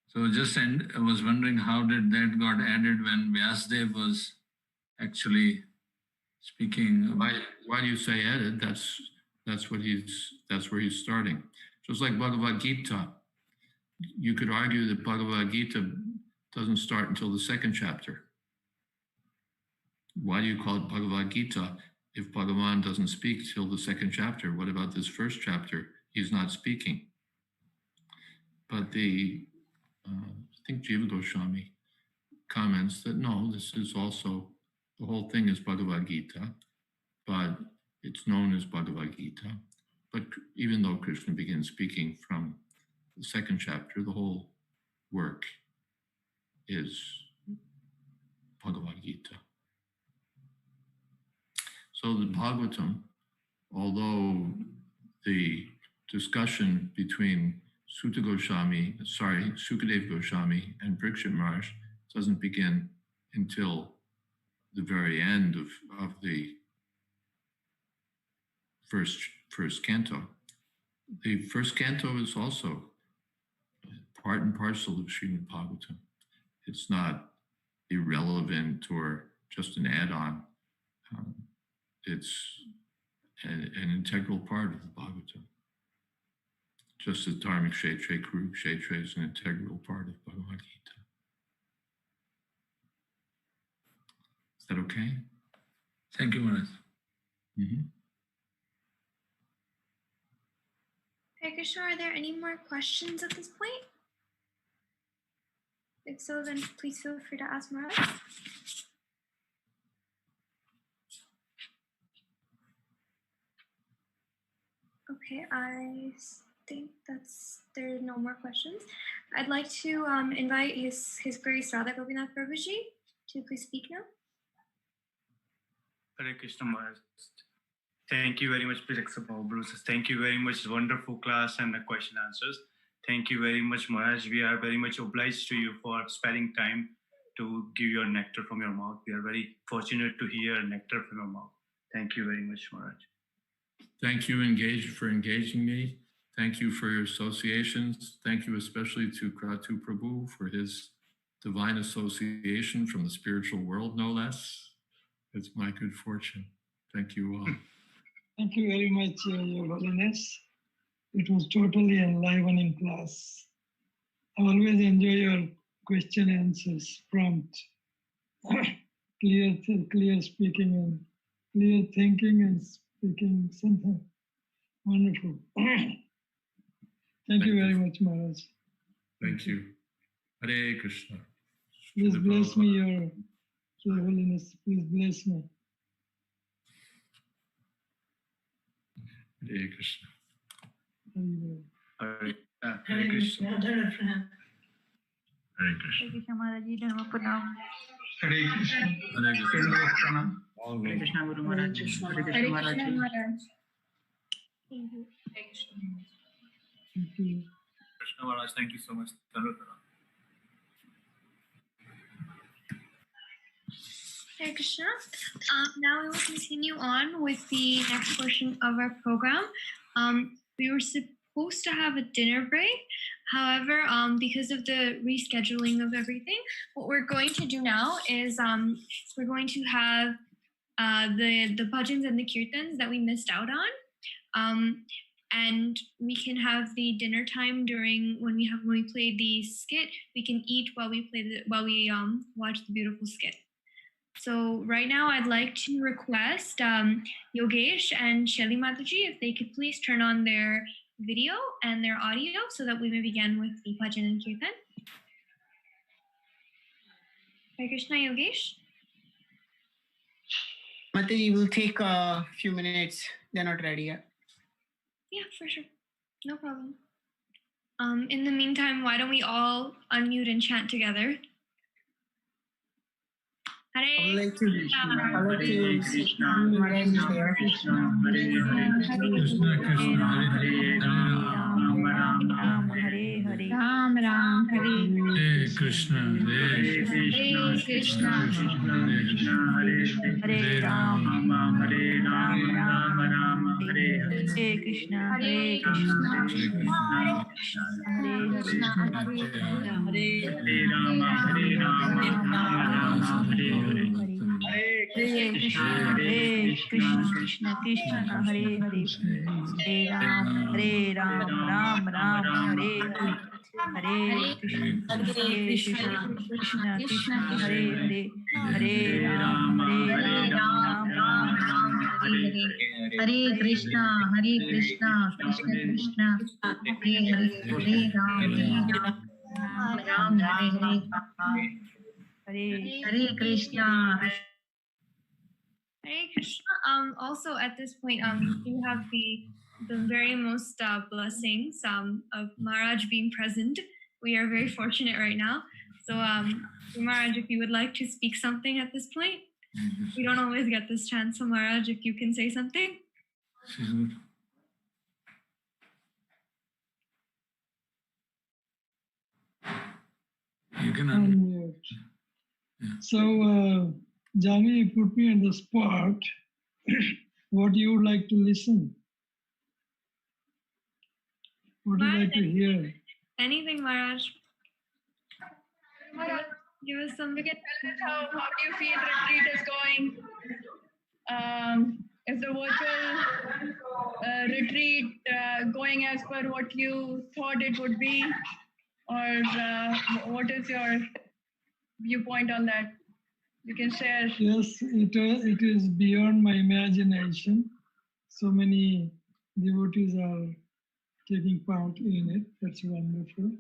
So I was wondering how did that got added when Vyasadeva was actually speaking about... Why do you say added? That's where he's starting. Just like Bhagavad Gita, you could argue that Bhagavad Gita doesn't start until the second chapter. Why do you call it Bhagavad Gita if Bhagavan doesn't speak till the second chapter? What about this first chapter? He's not speaking. But I think Jiva Goswami comments that no, this is also, the whole thing is Bhagavad Gita, but it's known as Bhagavad Gita. But even though Krishna begins speaking from the second chapter, the whole work is Bhagavad Gita. So the Bhagavatam, although the discussion between Sukadeva Goswami and Parikshit Maharaj doesn't begin until the very end of the first canto. The first canto is also part and parcel of Srimad Bhagavatam. It's not irrelevant or just an add-on. It's an integral part of the Bhagavatam. Just as Dharmic Kshetra, Kuru Kshetra is an integral part of Bhagavad Gita. Is that okay? Thank you, Maharaj. Mm-hmm. Hare Krishna, are there any more questions at this point? If so, then please feel free to ask Maharaj. Okay, I think there are no more questions. I'd like to invite His Grace Radha Gopinath Prabhuji to please speak now. Hare Krishna Maharaj. Thank you very much. Please accept our bruises. Thank you very much. Wonderful class and the question answers. Thank you very much, Maharaj. We are very much obliged to you for sparing time to give your nectar from your mouth. We are very fortunate to hear nectar from your mouth. Thank you very much, Maharaj. Thank you for engaging me. Thank you for your associations. Thank you especially to Kratu Prabhu for his divine association from the spiritual world, no less. It's my good fortune. Thank you all. Thank you very much, Your Holiness. It was totally enlivening class. I always enjoy your question answers, prompt, clear speaking and clear thinking and speaking something wonderful. Thank you very much, Maharaj. Thank you. Hare Krishna. Please bless me, Your Holiness. Please bless me. Hare Krishna. Hare Krishna. Hare Krishna. Hare Krishna. Hare Krishna Maharaj Ji, Dharma Pranam. Hare Krishna. Hare Krishna. Hare Krishna Guru Maharaj. Hare Krishna Maharaj Ji. Thank you. Thank you. Krishna Maharaj, thank you so much. Hare Krishna. Now we will continue on with the next portion of our program. We were supposed to have a dinner break. However, because of the rescheduling of everything, what we're going to do now is we're going to have the bhajans and the kirtans that we missed out on. And we can have the dinner time during when we play the skit. We can eat while we watch the beautiful skit. So right now, I'd like to request Yogesh and Shailey Mataji if they could please turn on their video and their audio so that we may begin with the bhajan and kirtan. Hare Krishna, Yogesh. Mataji, will take a few minutes. They're not ready yet. Yeah, for sure. No problem. In the meantime, why don't we all unmute and chant together? Hare Krishna. Hare Krishna. Maharaj is there. Krishna Krishna Hare Ram Hare Hare. Ram Ram Hare Hare Krishna Hare Krishna Hare Ram Hare Ram Ram Hare Krishna Hare Krishna Hare Krishna Hare Rama Hare Rama Hare Hare Krishna Krishna Krishna Hare Hare Hare Ram Ram Ram Hare Hare Krishna Krishna Krishna Hare Hare Ram Ram Ram Hare Hare Krishna Krishna Krishna Hare Hare Ram Hare Krishna. Hare Krishna. Also, at this point, we do have the very most blessings of Maharaj being present. We are very fortunate right now. So, Maharaj, if you would like to speak something at this point, we don't always get this chance. So, Maharaj, if you can say something. You can So, Jami put me on the spot. What you would like to listen? What would you like to hear? Anything, Maharaj. Give us some. You can tell us how do you feel retreat is going? Is the virtual retreat going as per what you thought it would be? Or what is your viewpoint on that? You can share. Yes, it is beyond my imagination. So many devotees are taking part in it. That's wonderful.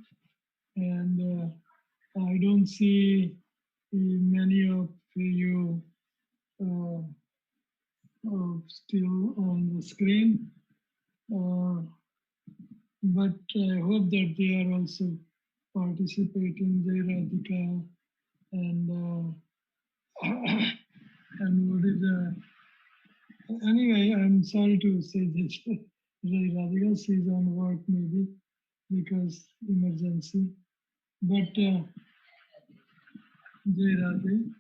And I don't see many of you still on the screen. But I hope that they are also participating. Jayadvaita and what is Anyway, I'm sorry to say that Radhika, she's on work maybe because emergency. But Jai Radhe,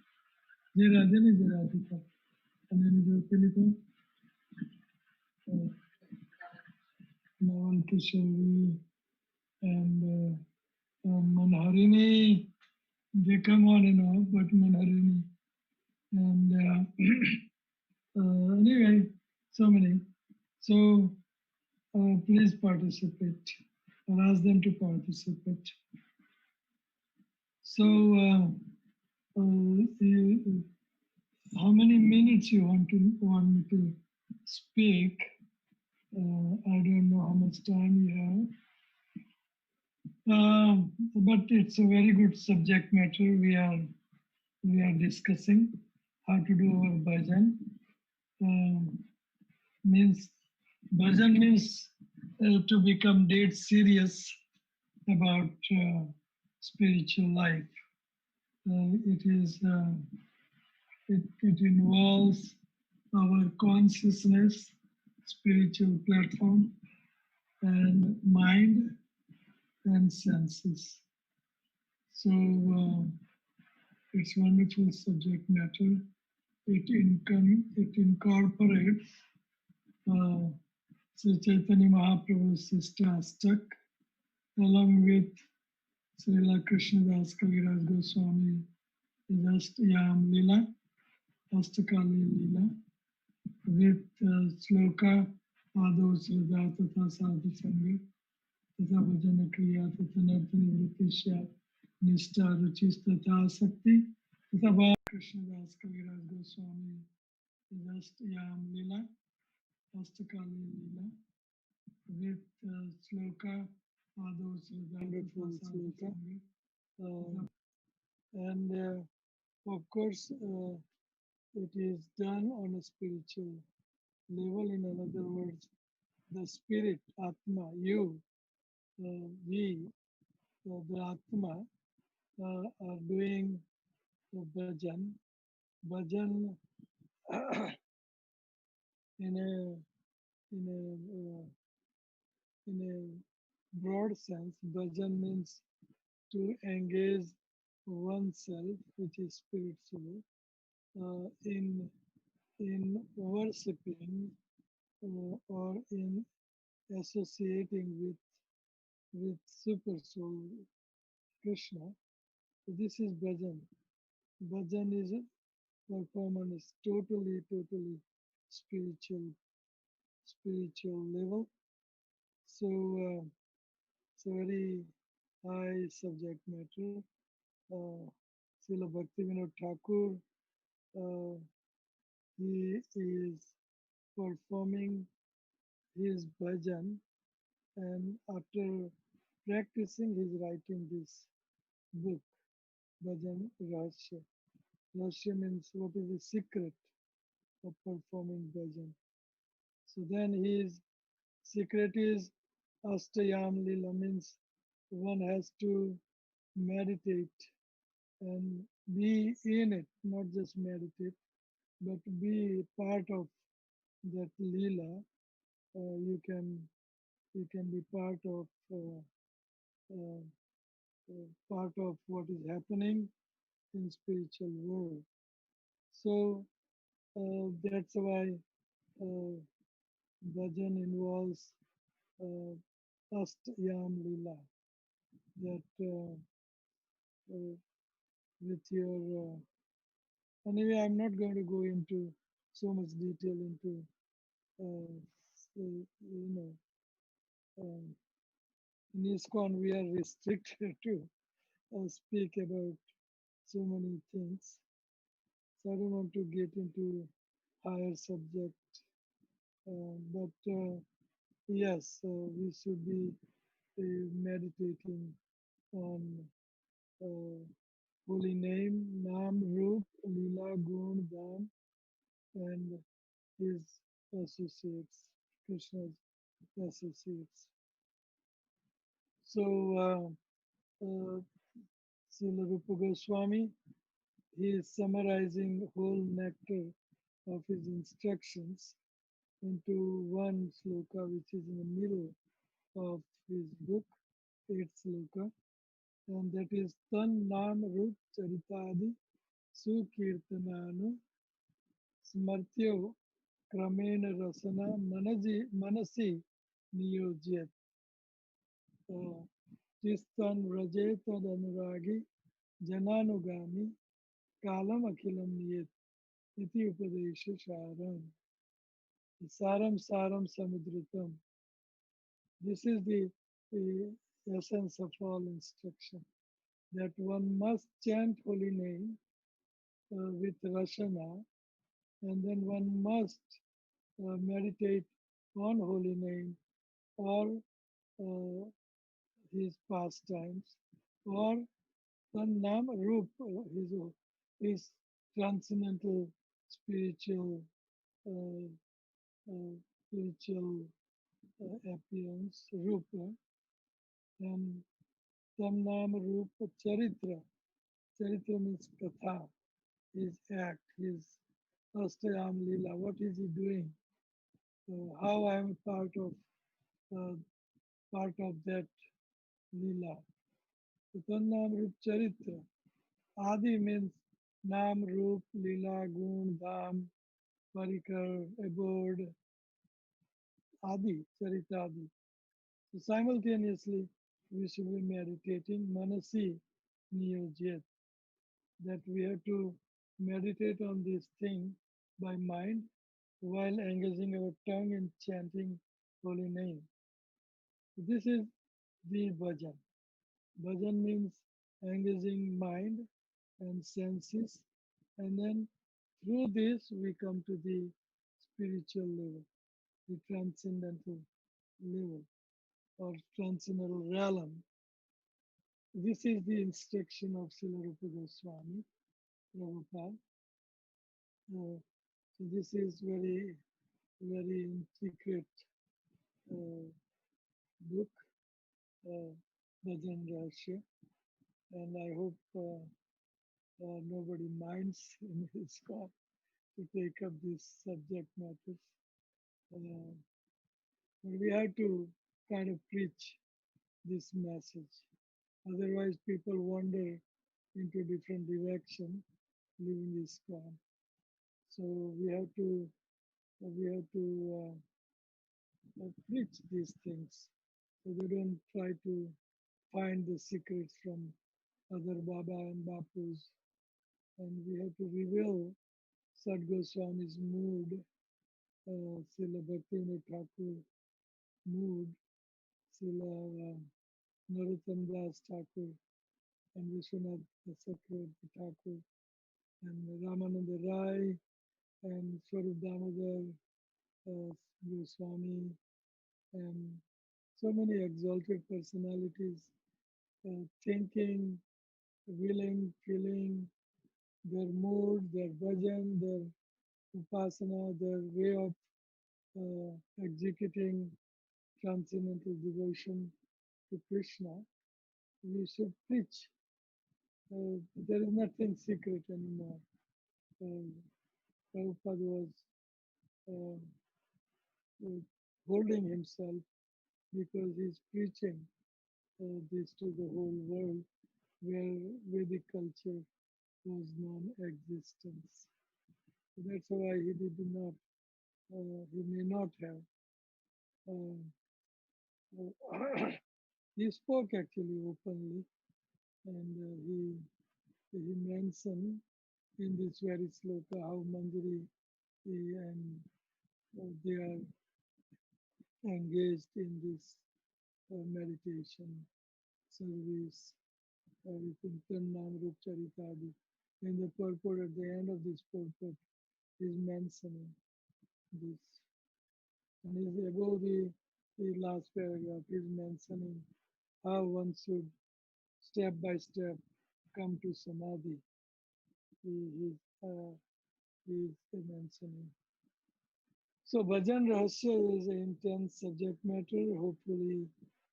Jai Radhe ne Jai Radhika. And then is your telephone. Naval Kishori and Manharini. They come on and off, but Manharini. And anyway, so many. So please participate. I'll ask them to participate. So how many minutes you want me to speak? I don't know how much time you have, but it's a very good subject matter. We are discussing how to do our bhajan. Means bhajan means to become dead serious about spiritual life. It involves our consciousness, spiritual platform, and mind and senses. So it's wonderful subject matter. It incorporates Sri Chaitanya Mahaprabhu's sister Astak, along with Srila Krishna Das Kaviraj Goswami, Yam Lila, Astakali Lila, with Sloka, Ado Srida Tata Sadhu Sangha, Tata Bhajana Kriya, Tata Nartana Vritisya, Nishta Ruchis Tata Sakti, Tata Bhava Krishna Das Kaviraj Goswami, Yam Lila, Astakali Lila, with Sloka, Ado Srida Tata Sadhu Sangha. And of course, it is done on a spiritual level. In other words, the spirit, Atma, you, we, the Atma, are doing the bhajan. Bhajan, in a broad sense, bhajan means to engage oneself, which is spiritual, in worshipping or in associating with super soul Krishna. So this is bhajan. Bhajan is a performance totally spiritual level. So it's a very high subject matter. Srila Bhakti Thakur, he is performing his bhajan, and after practicing, he's writing this book, Bhajan Rahasya. Rahasya means what is the secret of performing bhajan. So then his secret is Astayam Lila, means one has to meditate and be in it, not just meditate, but be part of that Lila. You can be part of what is happening in spiritual world. So that's why bhajan involves Astayam Lila, that with your anyway, I'm not going to go into so much detail into in ISKCON we are restricted to speak about so many things. So I don't want to get into higher subject, but yes, we should be meditating on holy name, Nam, Rup, Lila, Gun, Dhan, and his associates, Krishna's associates. So, Srila Rupa Goswami, he is summarizing whole nectar of his instructions into one sloka which is in the middle of his book, 8th sloka, and that is Tan Nam Rup Charitadi Sukirtananu Smartyo Kramena Rasana Manasi Niyogyat Tistan Rajeta Anuragi Jananugami Kalam Akhilam Niyat Iti Upadesha Sharam Saram Saram Samudritam. This is the essence of all instruction, that one must chant holy name with Rashana, and then one must meditate on holy name or his pastimes or Nam Rup, his transcendental spiritual spiritual appearance, Rupa, and Tam Nam Rupa Charitra. Charitra means Katha, his act, his Astayam Lila, what is he doing? How I am part of that Lila. So Tam Nam Rup Charitra. Adi means Nam, Rup, Lila, Gun, Dham, Parikar, abode, Adi, Charitadi. So simultaneously, we should be meditating Manasi Niyogyat, that we have to meditate on this thing by mind while engaging our tongue in chanting holy name. This is the bhajan. Bhajan means engaging mind and senses, and then through this we come to the spiritual level, the transcendental level or transcendental realm. This is the instruction of Srila Rupa Goswami, Prabhupada. So this is very, very intricate book, Bhajan Rahasya, and I hope nobody minds in his call to take up these subject matters. But we have to kind of preach this message. Otherwise, people wander into different direction, leaving ISKCON. So we have to preach these things, so they don't try to find the secrets from other Baba and Bapus. And we have to reveal Sad Goswami's mood, Srila Bhakti Thakur mood, Srila Narottam Das Thakur, and Vaishna Thakur, and Ramananda Rai, and Swarup Damodar Goswami, and so many exalted personalities, thinking, willing, feeling, their mood, their bhajan, their upasana, their way of executing transcendental devotion to Krishna. We should preach. There is nothing secret anymore. Prabhupada was holding himself because he's preaching this to the whole world where Vedic culture was non-existence. So that's why he did not, he may not have. He spoke actually openly, and he mentioned in this very sloka how Manjari and they are engaged in this meditation service within Nam Rup Charitadi. In the purport, at the end of this purport, is mentioning this. And is above the last paragraph is mentioning how one should step by step come to samadhi. He is mentioning. So Bhajan Rahasya is an intense subject matter. Hopefully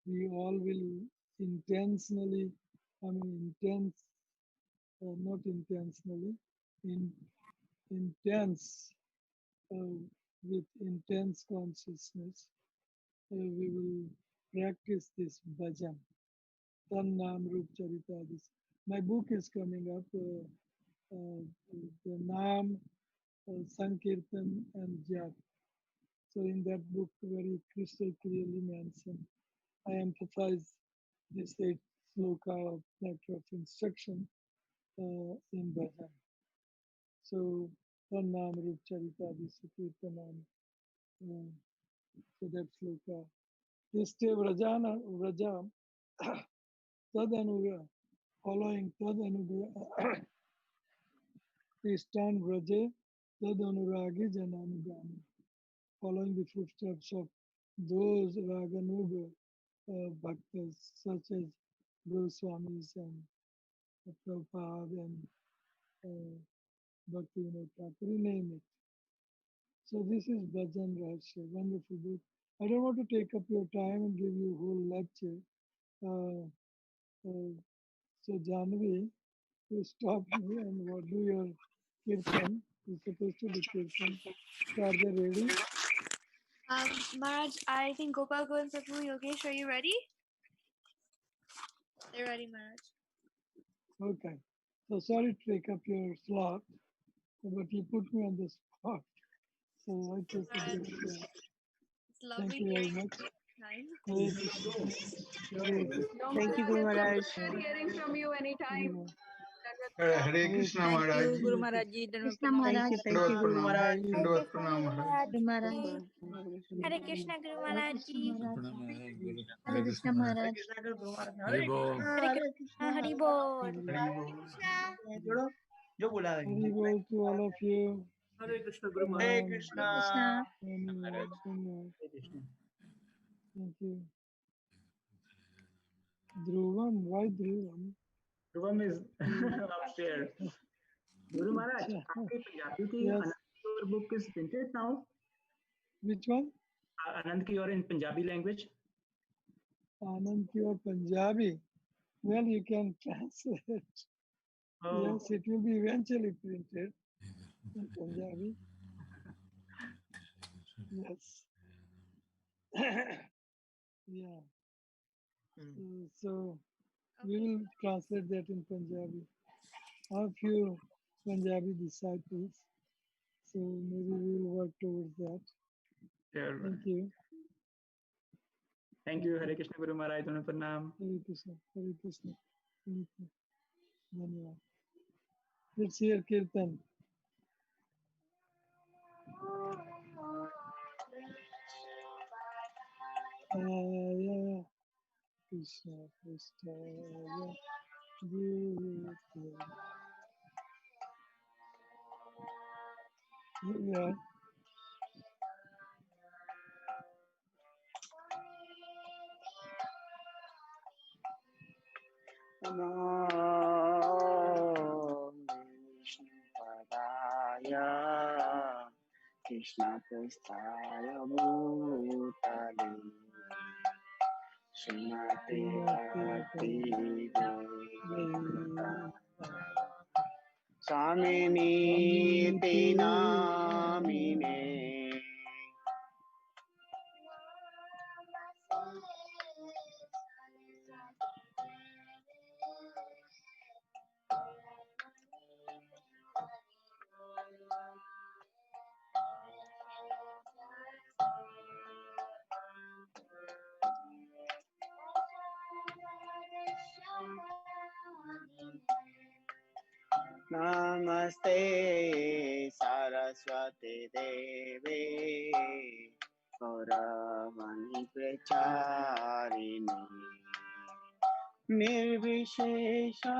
we all will intentionally, not intentionally, intense with intense consciousness, we will practice this bhajan. Tan Nam Rup Charita. My book is coming up. The Nam, Sankirtan, and Jap. So in that book, very crystal clearly mentioned, I emphasize this 8 sloka of nectar of instruction in bhajan. So Tan Nam Rup Charita, this Kirtanam. So that sloka. Tiste Vrajana Vrajam Tadanuga, following Tadanuga. Tistan Vraje Tadanuragi Jananugami, following the footsteps of those Raganuga bhaktas such as Goswamis and Prabhupada and Bhakti Thakur, name it. So this is Bhajan Rahasya, wonderful book. I don't want to take up your time and give you a whole lecture. So Janvi, you stop me and what do your Kirtan. You're supposed to be Kirtan. So are they ready? Maharaj, I think Gopal and Prabhu Yogesh, are you ready? They're ready, Maharaj. Okay. So sorry to take up your slot, but you put me on the spot. So I take a bit. It's lovely Thank you very hearing much. time. Thank you, Guru Maharaj. We are hearing from you anytime. Hare Krishna Thank Maharaj. you, Guru Maharaj ji. Krishna Maharaj. Thank you, Guru Maharaj. Dandavad Pranam Maharaj. Guru Maharaj. Hare Krishna Guru Hare Maharaj Krishna ji. Maharaj. Hare Krishna Maharaj. Hari Bol. Hare Krishna, Hari Bol. Hari Bol to all of you. Hare Krishna, Guru Hare Maharaj. Krishna. Thank you. Dhruvam, why Dhruvam? Dhruvam is upstairs. Guru Maharaj, आपके पंजाबी की Yes. Anand your book is printed now. Which one? Anand ki or in Punjabi language. Anand Pure Punjabi. Well, you can translate. Oh. Yes, it will be eventually printed in Punjabi. Yes. Yeah. So we will translate that in Punjabi. I have few Punjabi disciples, so maybe we will work towards that. Sure. Thank you. Thank you. Hare Krishna Guru Maharaj. Dhanu Pranam. Hare Krishna. Hare Krishna. Thank you. Dhanyavad. Let's hear Kirtan. Aya Krishna Krishna Yeah. Krishna Prasthaya Bhutale Srimati Bhakti Swami Namine Namaste Saraswati Devi Gauravani Pracharini Nirvishesha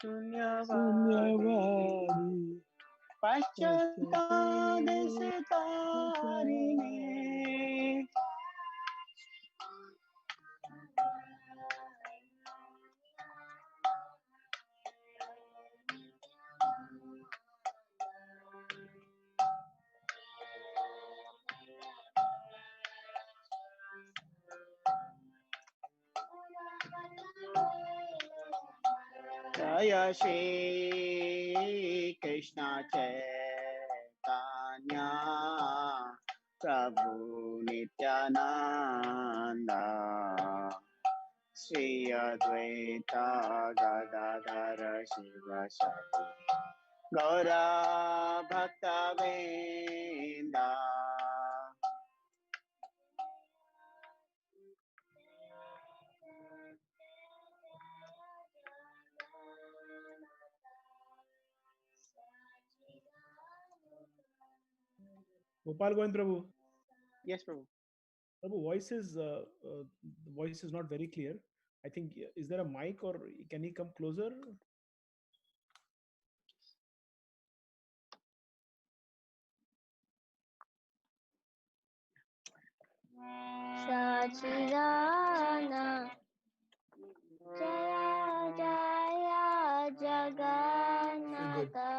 Sunyavadi Paschatadesitarini Jaya Shri Krishna Chaitanya Prabhu Nityananda Jayadvaita Gadadhara Shivasati Gaura Bhakta Vrinda. Gopal Govind Prabhu. Yes, Prabhu. Prabhu, the voice is not very clear. I think, is there a mic or can he come closer? Sachinandan Jaya Jaya Jagannatha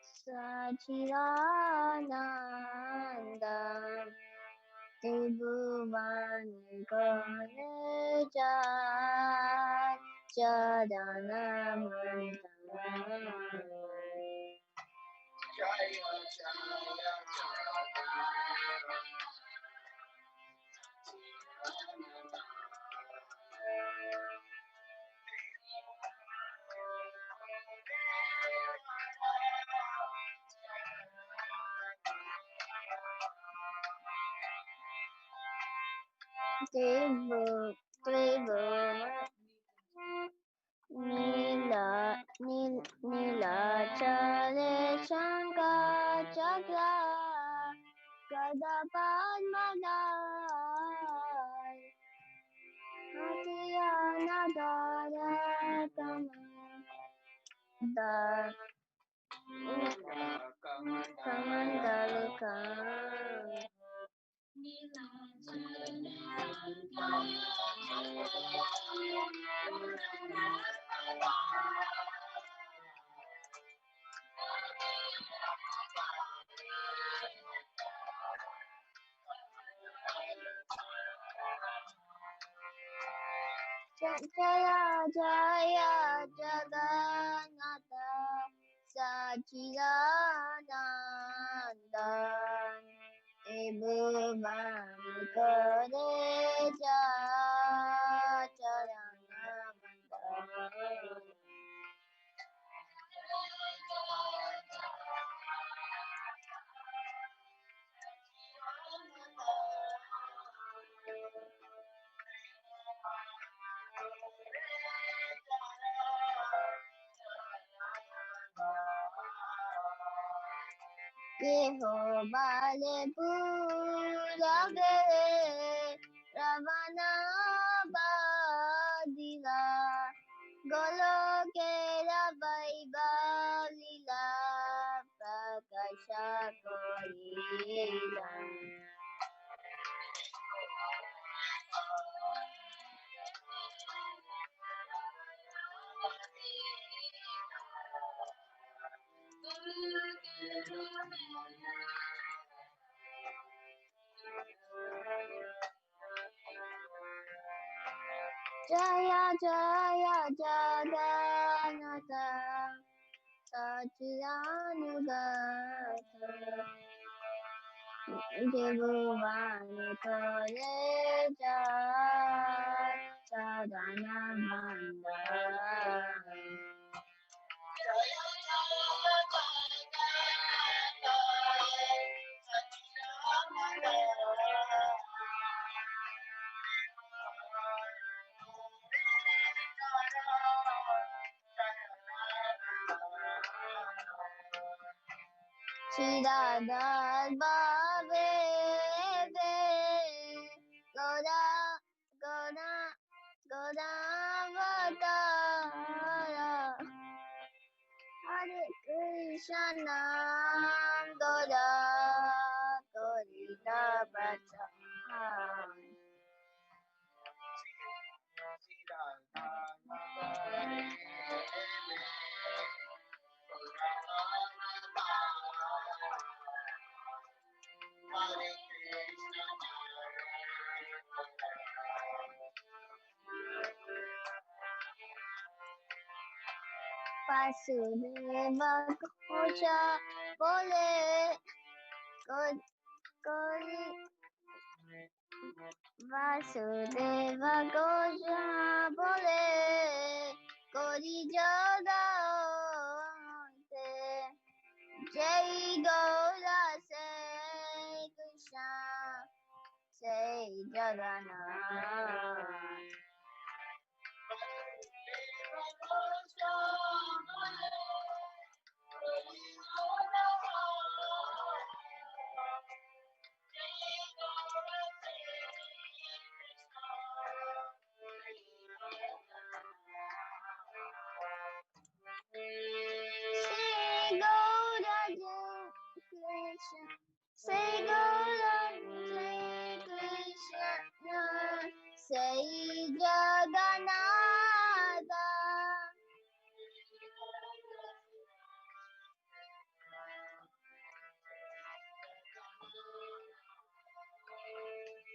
Sachinandan Tribhuvan Ganeja Chadanamanta Nilachare Shanka Chakra Gadapadmadai Athiyanadara Kamandalika Jaya Jaya Jagannatha Sachinandan Tribhuvan Ganeja Chadanamanta Keho Bale Purage Ravana Badila Golokera Vaibalila Prakasha Korila Jaya Jaya Jagannatha Sachinandan Tribhuvan Ganeja Chadanamanta Radha Bhave Goda Goda Godavatara Hare Krishna Goda Gorita Bhajan Vasudeva Kosha Bole Kori Vasudeva Goja Bole Kori Joda Jai Gaura Say Krishna Say Jagannath Say Gaura Krishna Say Gaura Krishna Say Jagannath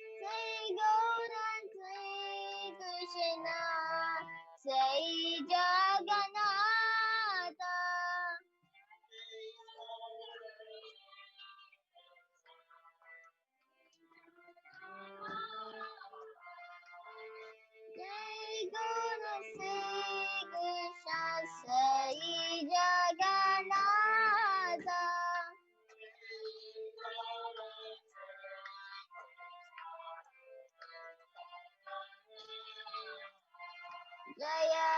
Say Gaura Krishna Say Jagannath Jai Guru Say Krishna Say Jagannath Jaya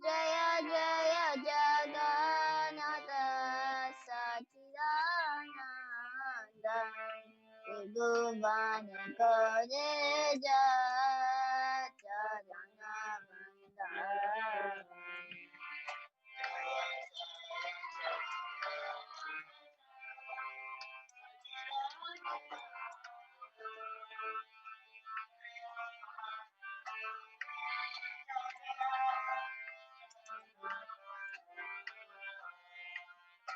Jaya Jaya Jagannatha Sachinandan Bhuvan Kore Jagannatha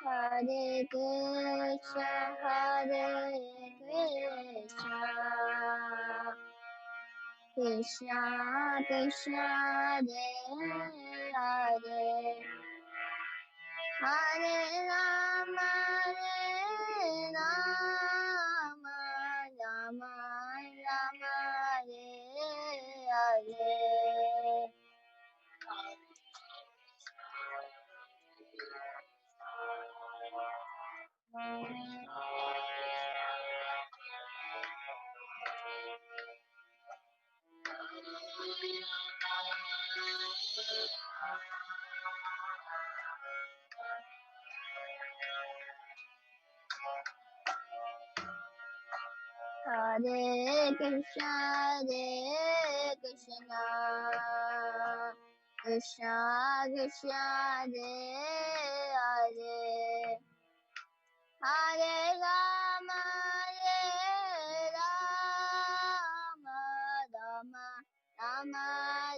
Hare Krishna Krishna Krishna Hare Hare Rama Rama Rama Hare Hare Krishna Krishna Krishna Hare Hare Rama Rama Rama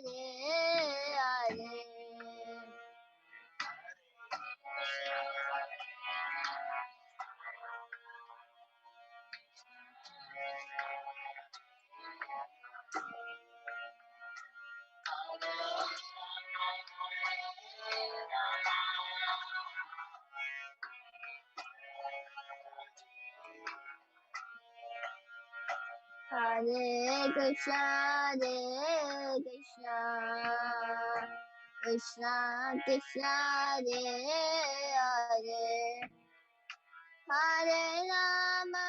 Hare Hare Krishna Krishna Krishna Hare Hare Rama Rama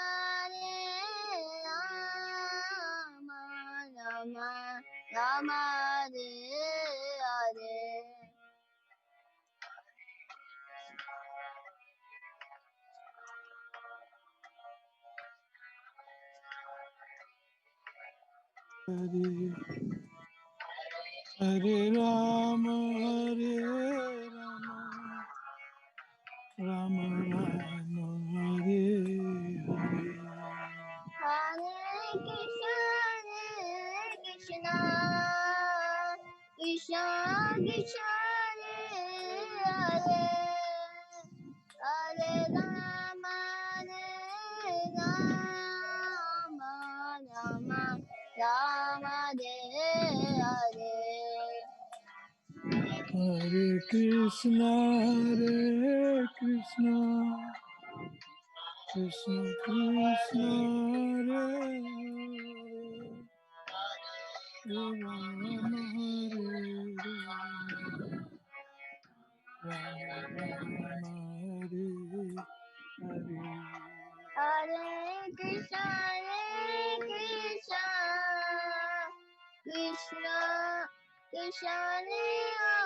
Rama Hare Hare Rama Rama Rama Hare Hare Hare Krishna Krishna Krishna Hare Hare Rama Rama Rama Hare Hare Krishna Krishna Krishna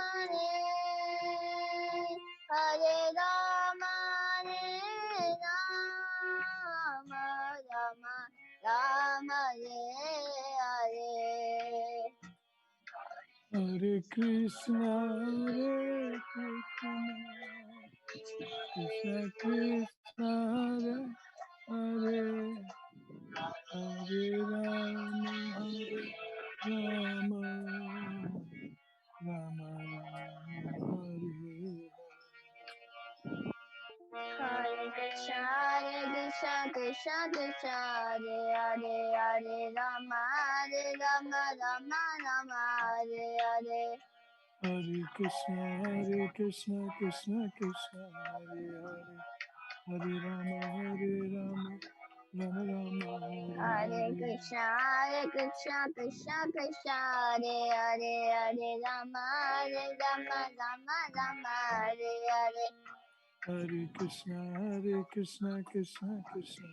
Hare Hare Rama Hare Rama Rama Hare Hare Hare Krishna, Krishna Krishna Hare Hare Rama, Rama Rama Hare Hare Krishna Krishna Krishna Hare Hare Rama Rama Rama Hare Hare Krishna, Krishna Krishna Hare Hare Rama, Rama Rama Hare Hare Hare Krishna Krishna Krishna Hare Hare Hare Rama Rama Rama Hare Hare Krishna, Krishna Krishna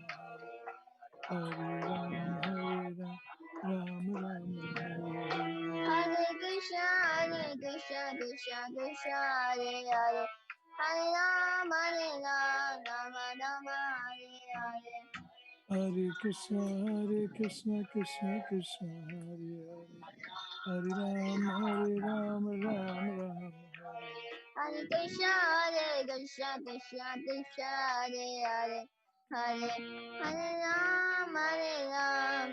Hare Hare Rama, Rama Hare Hare Hare Krishna Krishna Krishna Hare Hare Rama Rama Hare Hare Hare Krishna, Krishna Krishna Hare Hare Hare Rama, Rama Hare Hare Hare Krishna Krishna Krishna Hare Hare Hare Rama Rama Hare Hare Krishna, Krishna Krishna Hare Hare Hare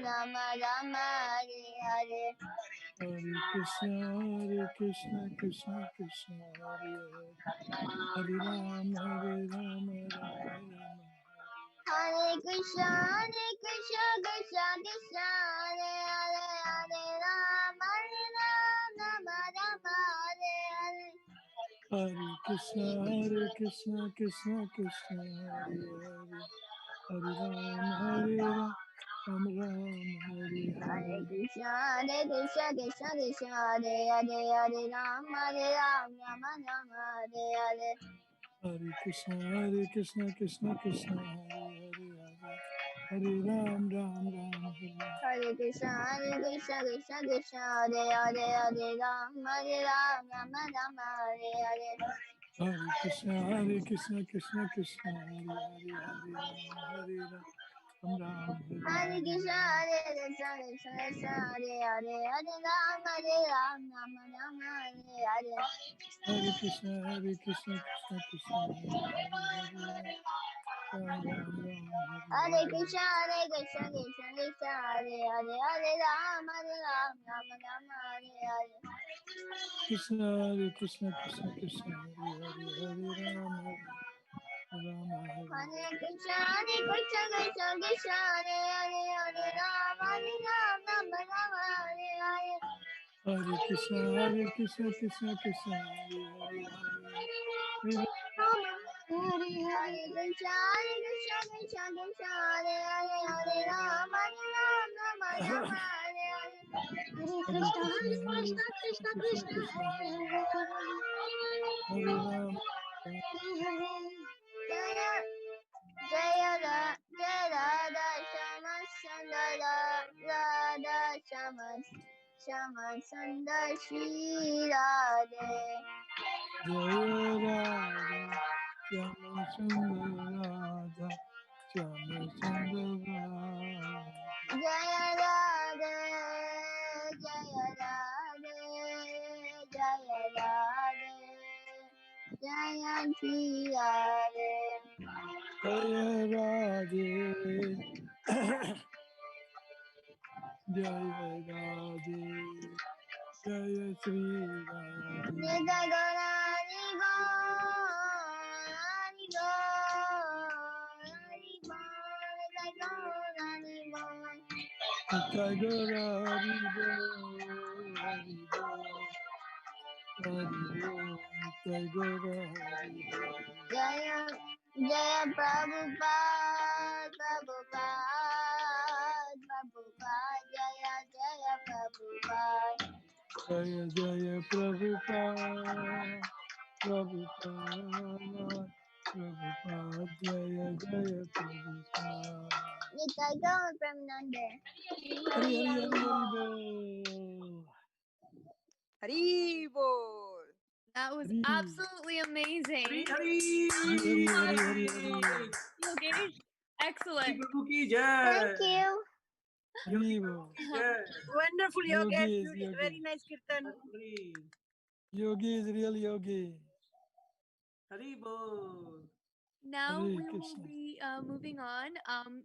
Rama, Rama Hare Hare Hare Krishna Krishna Krishna Hare Hare Hare Rama Rama Hare Krishna, Krishna Krishna Hare Hare Hare Rama, Rama Hare Hare Hare Krishna Krishna Krishna Hare Hare Hare Rama Rama Hare Hare Hare Krishna, Krishna Hare Hare Hare Rama, Rama Hare Hare Hare Krishna Krishna Hare Hare Hare Rama Hare Hare Krishna, Krishna Hare Hare Hare Rama, Rama Hare Hare Hare Krishna Krishna Hare Hare Hare Rama Hare Hare Hare Krishna, Krishna Hare Hare Hare Rama, Rama Hare Hare Hare Krishna Krishna Hare Hare Rama Hare Hare Krishna, Krishna Hare Hare Hare Rama, Rama Hare Hare Krishna Krishna Hare Hare Rama Hare Hare Krishna, Krishna Hare Hare Hare Rama, Rama Hare Hare Hare Krishna Krishna Hare Hare Hare Hare Krishna, Krishna Hare Hare Hare Rama, Rama Hare Hare Hare Krishna Krishna Hare Hare Rama Jaya Radha Shama Sundar Shri Radhe Jaya Radha Shama Sundar Radha Shama Sundar Radha Jaya Radhe Jaya Radhe Jaya Radhe Jaya Shri Radhe Jaya Radhe Jaya Radhe Jaya Sri Radhe Nidra Gaurani Gaurani Gaurani Gaurani Gaurani Nitai Gaura Hari Bo Hari Bo Hari Bo Nitai Gaura Hari Bo Jaya Jaya Prabhupada, Prabhupada, Prabhupada, Jaya Jaya Prabhupada. Jaya Jaya Prabhupada, Prabhupada, Prabhupada, Jaya Jaya Prabhupada. Nitai Gaur Premanande. Hari Hari Hari Hari Bol. Hari Bol. That was Hari. absolutely amazing. Hari Hari Hari Hari. Yogesh, excellent. Thank you. Hari Bol. Wonderful Yogesh. Yogesh. Very nice Kirtan. Yogi is real Yogi. Hari Bol. Now Hare we will Krishna. be moving on.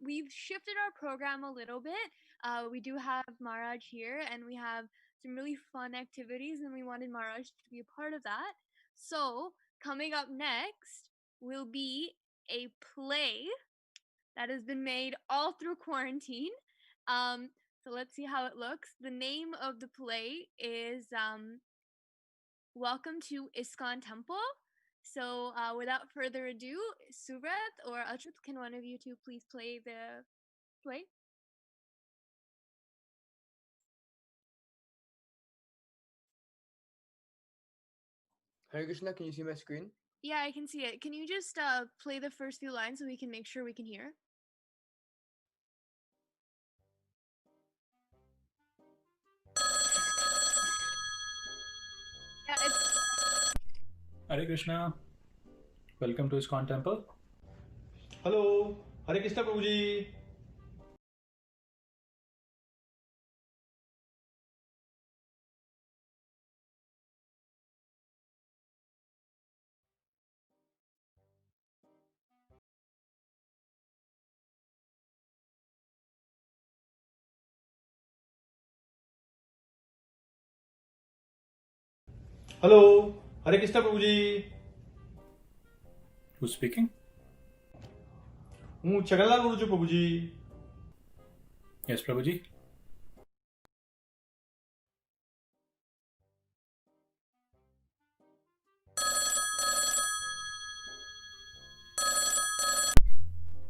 We've shifted our program a little bit. We do have Maharaj here, and we have some really fun activities, and we wanted Maharaj to be a part of that. So coming up next will be a play that has been made all through quarantine. So let's see how it looks. The name of the play is Welcome to ISKCON Temple. So without further ado, Subrat or Achut, can one of you two please play the play? Hare Krishna, can you see my screen? Yeah, I can see it. Can you just play the first few lines so we can make sure we can hear? Yeah, Hare Krishna. Welcome to ISKCON Temple. Hello. Hare Krishna Prabhuji. Hello. Hare Krishna Prabhuji. Who's speaking? હું છગનલાલ બોલું છું પ્રભુજી. Yes, Prabhuji.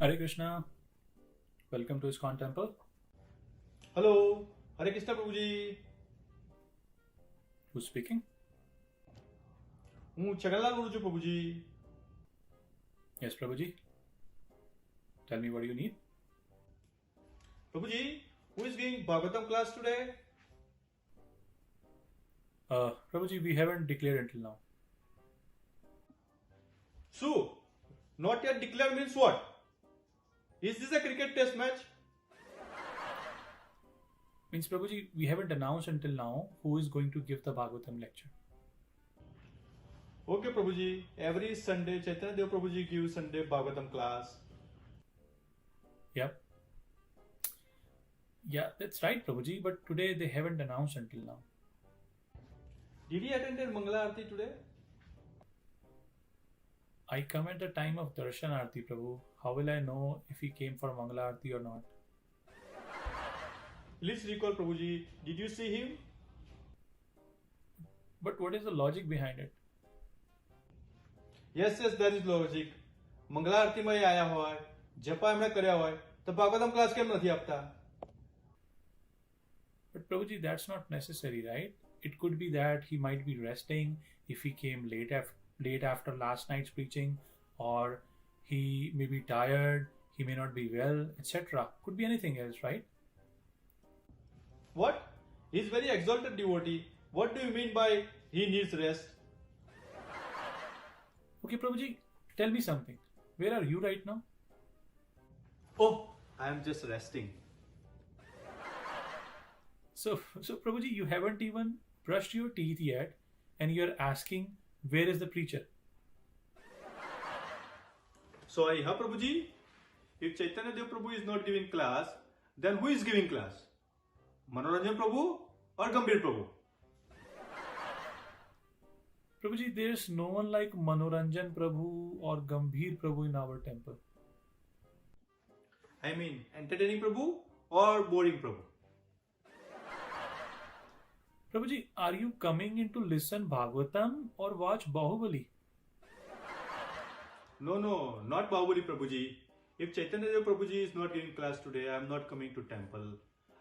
Hare Krishna. Welcome to ISKCON Temple. Hello. Hare Krishna Prabhuji. Who's speaking? હું છગનલાલ બોલું છું પ્રભુજી. Yes, Prabhuji. Tell me what you need. Prabhuji, who is giving Bhagavatam class today? Prabhuji, we haven't declared until now. So, not yet declared means what? Is this a cricket test match? Means, Prabhuji, we haven't announced until now who is going to give the Bhagavatam lecture. Okay, Prabhuji. Every Sunday, Chaitanya Dev Prabhuji gives Sunday Bhagavatam class. Yep. Yeah, that's right, Prabhuji. But today they haven't announced until now. Did he attend Mangala Aarti today? I come at the time of Darshan Aarti, Prabhu. How will I know if he came for Mangala Aarti or not? Please recall, Prabhuji. Did you see him? But what is the logic behind it? Yes, there is logic. Mangala Aarti માં આયા હોય, જપા એમણે કર્યા હોય, તો Bhagavatam class કેમ નથી આપતા? But Prabhuji, that's not necessary, right? It could be that he might be resting if he came late after last night's preaching, or he may be tired, he may not be well, etc. Could be anything else, right? What? He's very exalted devotee. What do you mean by he needs rest? Okay, Prabhuji, tell me something. Where are you right now? Oh, I am just resting. So Prabhuji, you haven't even brushed your teeth yet, and you're asking, where is the preacher? Sorry, huh, Prabhuji? If Chaitanya Dev Prabhu is not giving class, then who is giving class? Manoranjan Prabhu or Gambhir Prabhu? Prabhuji, there's no one like Manoranjan Prabhu or Gambhir Prabhu in our temple. I mean, entertaining Prabhu or boring Prabhu? Prabhuji, are you coming in to listen Bhagavatam or watch Bahubali? No, not Bahubali Prabhuji. If Chaitanya Dev Prabhuji is not giving class today, I am not coming to temple.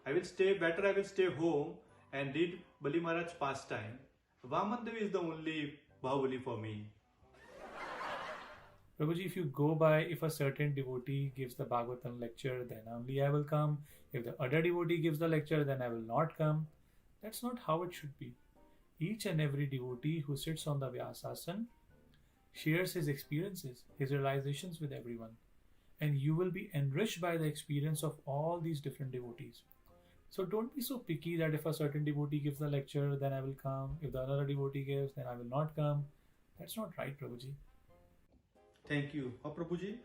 I will stay home and read Bali Maharaj's pastime. Vaman Dev is the only Bahubali for me. Prabhuji, if you go by, if a certain devotee gives the Bhagavatam lecture, then only I will come. If the other devotee gives the lecture, then I will not come. That's not how it should be. Each and every devotee who sits on the Vyasasana shares his experiences, his realizations with everyone. And you will be enriched by the experience of all these different devotees. So don't be so picky that if a certain devotee gives the lecture, then I will come. If the other devotee gives, then I will not come. That's not right, Prabhuji. Thank you. Prabhuji,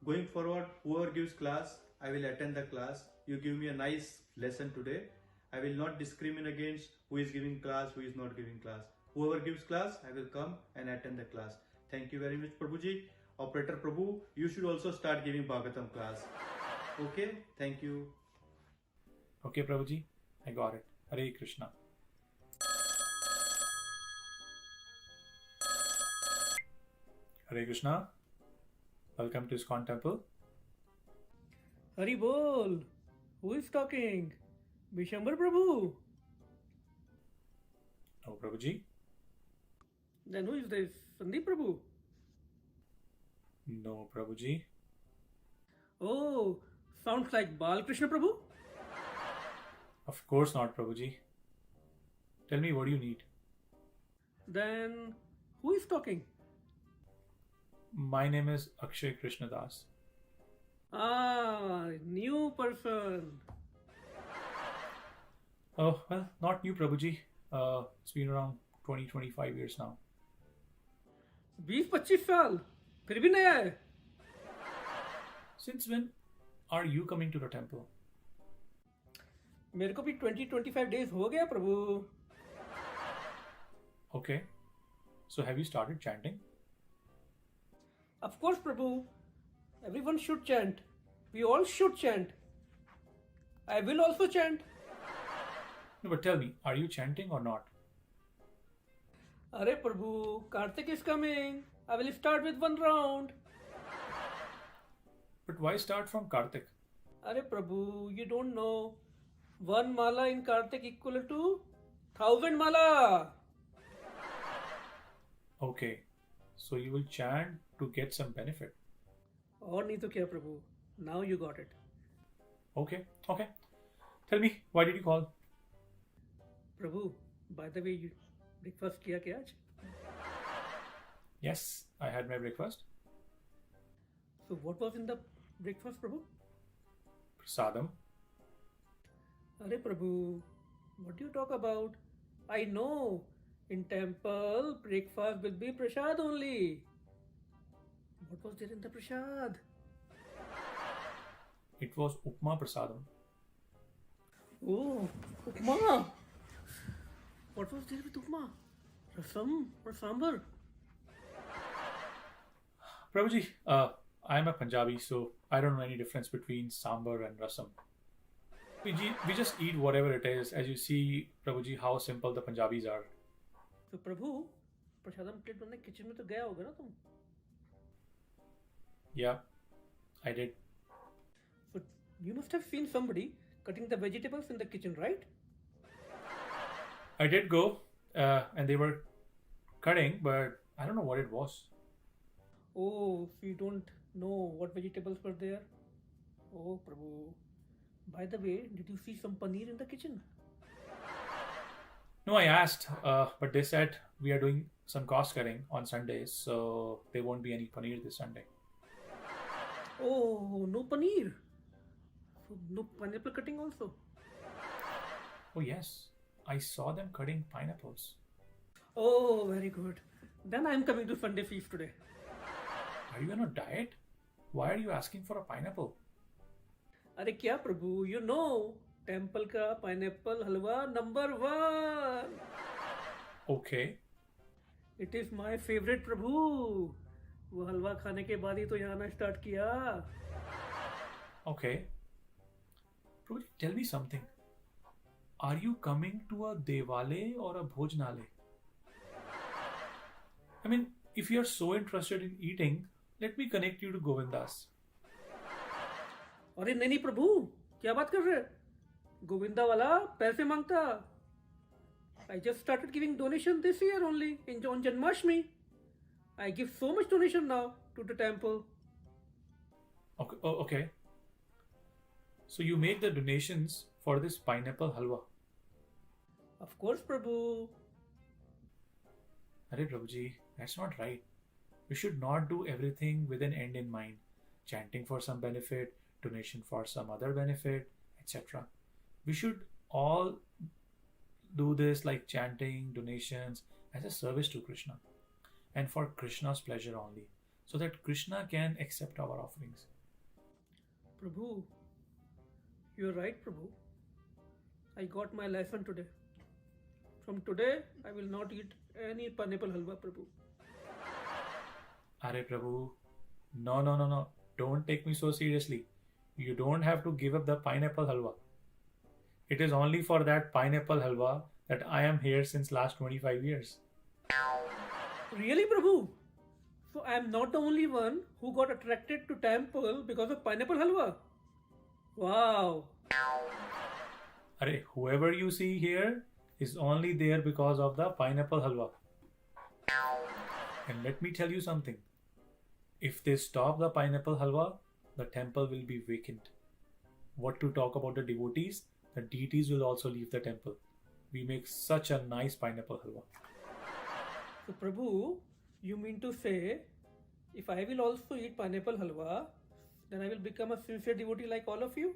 going forward, whoever gives class, I will attend the class. You give me a nice lesson today. I will not discriminate against who is giving class, who is not giving class. Whoever gives class, I will come and attend the class. Thank you very much, Prabhuji. Operator Prabhu, you should also start giving Bhagavatam class. Okay? Thank you. Okay, Prabhuji. I got it. Hare Krishna. Hare Krishna. Welcome to ISKCON Temple. Hari Bol. Who is talking? Bishambar Prabhu. Oh, Prabhuji. Then who is this? Sandeep Prabhu. No, Prabhuji. Oh, sounds like Balkrishna Prabhu. Of course not, Prabhuji. Tell me, what do you need? Then who is talking? My name is Akshay Krishnadas. Ah, new person. Oh, well, not new, Prabhuji. It's been around 20-25 years now. 20-25 साल फिर भी नया है. Since when are you coming to the temple? मेरे को भी 20-25 days हो गया प्रभु. Okay. So have you started chanting? Of course, Prabhu. Everyone should chant. We all should chant. I will also chant. No, but tell me, are you chanting or not? Are Prabhu, Kartik is coming. I will start with one round. But why start from Kartik? Are Prabhu, you don't know. One mala in Kartik equal to 1,000 mala. Okay. So you will chant to get some benefit. और नहीं तो क्या प्रभु? Now you got it. Okay. Tell me, why did you call? Prabhu, by the way, you breakfast किया क्या आज? Yes, I had my breakfast. So what was in the breakfast, Prabhu? Prasadam. Are Prabhu, what do you talk about? I know. In temple, breakfast will be prasad only. What was there in the prasad? It was Upma Prasadam. Oh, Upma. What was there with Upma? Rasam or Sambar? Prabhuji, I am a Punjabi, so I don't know any difference between Sambar and Rasam. We just eat whatever it is. As you see, Prabhuji, how simple the Punjabis are. So Prabhu, prasadam plate बनने kitchen में तो गया होगा ना तुम? Yeah, I did. So you must have seen somebody cutting the vegetables in the kitchen, right? I did go, and they were cutting, but I don't know what it was. Oh, so you don't know what vegetables were there? Oh, Prabhu. By the way, did you see some paneer in the kitchen? No, I asked, but they said we are doing some cost cutting on Sundays, so there won't be any paneer this Sunday. Oh, no paneer. So no pineapple cutting also. Oh yes, I saw them cutting pineapples. Oh, very good. Then I am coming to Sunday feast today. Are you on a diet? Why are you asking for a pineapple? अरे क्या प्रभु, you know, temple का pineapple halwa #1. Okay. It is my favorite प्रभु. वो हलवा खाने के बाद ही तो यहाँ आना स्टार्ट किया. Okay. Prabhu, tell me something. Are you coming to a devale or a bhojnale? I mean, if you are so interested in eating, let me connect you to Govindas. अरे नहीं प्रभु, क्या बात कर रहे हैं? गोविंदा वाला पैसे मांगता. I just started giving donation this year only on Janmashtami. I give so much donation now to the temple. Okay, okay. So you make the donations for this pineapple halwa. Of course, Prabhu. Arey Prabhuji, that's not right. We should not do everything with an end in mind. Chanting for some benefit, donation for some other benefit, etc. We should all do this like chanting, donations as a service to Krishna and for Krishna's pleasure only, so that Krishna can accept our offerings. Prabhu, you're right, Prabhu. I got my lesson today. From today, I will not eat any pineapple halwa, Prabhu. Arey Prabhu, no. Don't take me so seriously. You don't have to give up the pineapple halwa. It is only for that pineapple halwa that I am here since last 25 years. Really, Prabhu? So I am not the only one who got attracted to temple because of pineapple halwa? Wow. Arey, whoever you see here is only there because of the pineapple halwa. And let me tell you something. If they stop the pineapple halwa, the temple will be vacant. What to talk about the devotees? The deities will also leave the temple. We make such a nice pineapple halwa. So Prabhu, you mean to say, if I will also eat pineapple halwa, then I will become a sincere devotee like all of you?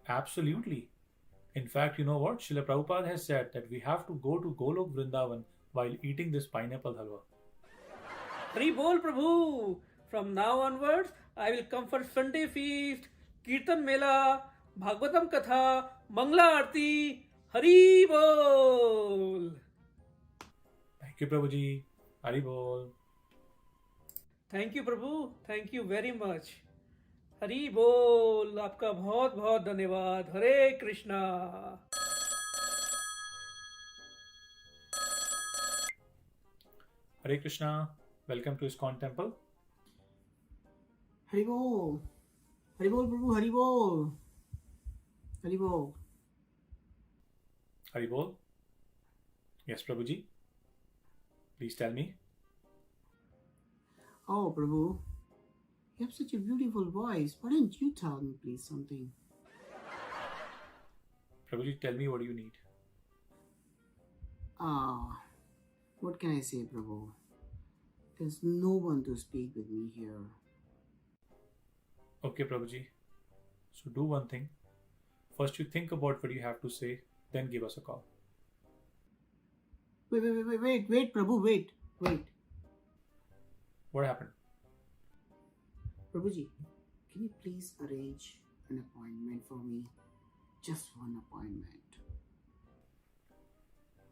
Absolutely. In fact, you know what? Srila Prabhupada has said that we have to go to Golok Vrindavan while eating this pineapple halwa. Hari Bol Prabhu! From now onwards, I will come for Sunday feast, Kirtan Mela, Bhagavatam Katha, Mangla Aarti, Hari Bol! Thank you, Prabhuji. Hari Bol. Thank you, Prabhu. Thank you very much. हरी बोल. आपका बहुत बहुत धन्यवाद. हरे Krishna. Hare Krishna. Welcome to ISKCON temple. Hari Bol. Hari Bol, Prabhu. Hari Bol. Hari Bol. Hari Bol. Yes, Prabhuji. Please tell me. Oh, Prabhu. You have such a beautiful voice. Why don't you tell me, please, something? Prabhuji, tell me what you need. What can I say, Prabhu? There's no one to speak with me here. Okay, Prabhuji. So do one thing. First, you think about what you have to say, then give us a call. Wait, Prabhu, wait. What happened? Prabhuji, can you please arrange an appointment for me? Just one appointment.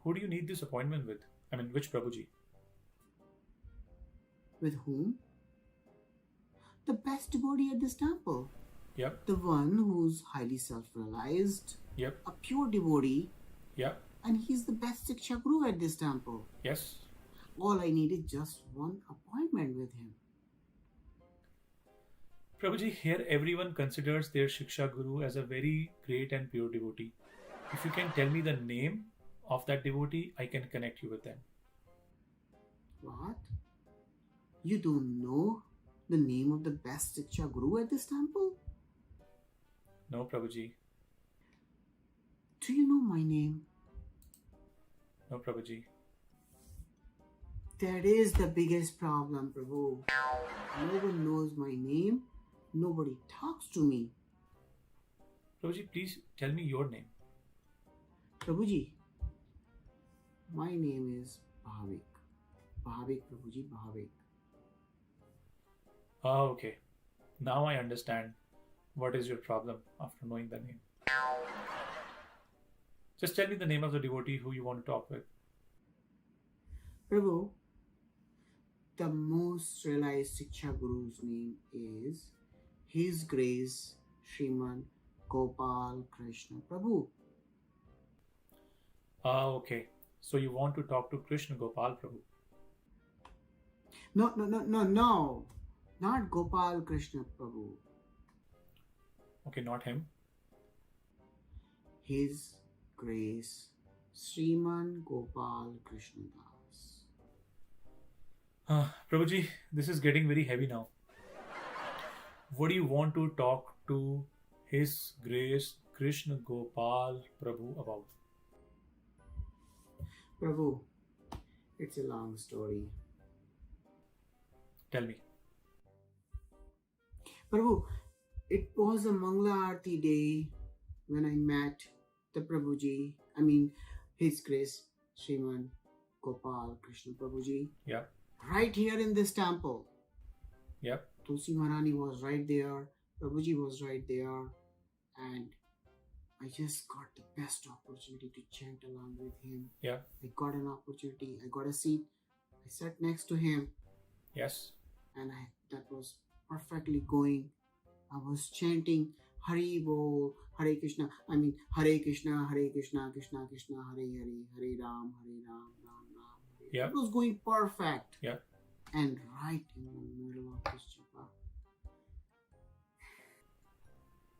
Who do you need this appointment with? I mean, which Prabhuji? With whom? The best devotee at this temple. Yep. The one who's highly self-realized. Yep. A pure devotee. Yep. And he's the best Shiksha Guru at this temple. Yes. All I need is just one appointment with him. Prabhuji, here everyone considers their Shiksha Guru as a very great and pure devotee. If you can tell me the name of that devotee, I can connect you with them. What? You don't know the name of the best Shiksha Guru at this temple? No, Prabhuji. Do you know my name? No, Prabhuji. That is the biggest problem, Prabhu. No one knows my name. Nobody talks to me. Prabhuji, please tell me your name. Prabhuji, my name is Bhavik. Bhavik, Prabhuji, Bhavik. Oh, okay. Now I understand what is your problem after knowing the name. Just tell me the name of the devotee who you want to talk with. Prabhu, the most realized Shiksha Guru's name is His Grace Sriman Gopal Krishna Prabhu. Ah, okay. So you want to talk to Krishna Gopal Prabhu. No. Not Gopal Krishna Prabhu. Okay, not him. His Grace Sriman Gopal Krishna Das. Prabhuji, this is getting very heavy now. What do you want to talk to His Grace Krishna Gopal Prabhu about? Prabhu, it's a long story. Tell me. Prabhu, it was a Mangla Aarti day when I met the Prabhuji, His Grace Sriman Gopal Krishna Prabhuji. Yeah. Right here in this temple. Yep. Tulsi Maharani was right there, Prabhuji was right there, and I just got the best opportunity to chant along with him. Yeah. I got an opportunity, I got a seat, I sat next to him. Yes. And that was perfectly going. I was chanting Hari Bol, Hare Krishna, Hare Krishna, Hare Krishna, Krishna Krishna, Hare Hare, Hare Ram, Ram Ram. Yeah. It was going perfect. Yeah. And right in the middle of this japa,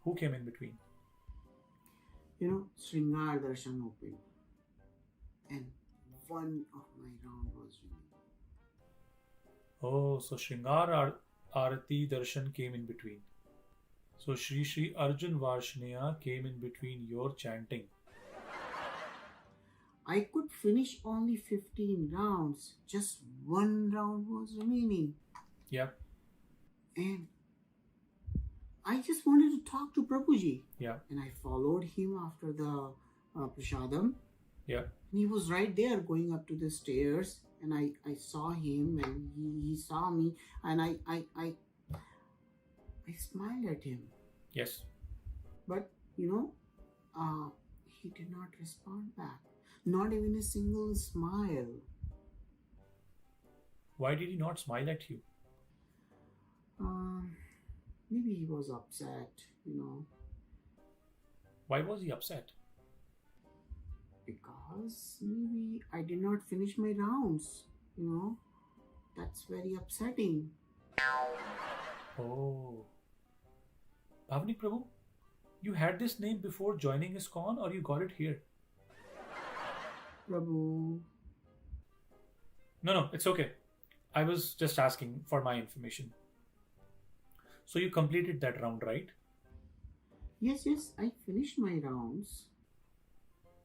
who came in between? Sringar Darshan opened. And one of my round was remaining. Oh, so Shringar Arati Darshan came in between. So Shri Arjun Varshnaya came in between your chanting. I could finish only 15 rounds. Just one round was remaining. Yeah. And I just wanted to talk to Prabhuji. Yeah. And I followed him after the prasadam. Yeah. And he was right there going up to the stairs. And I saw him and he saw me. And I smiled at him. Yes. But, he did not respond back. Not even a single smile. Why did he not smile at you? Maybe he was upset, Why was he upset? Because maybe I did not finish my rounds, That's very upsetting. Oh. Bhavani Prabhu, you had this name before joining ISKCON or you got it here? Prabhu. No, it's okay. I was just asking for my information. So you completed that round, right? Yes, I finished my rounds.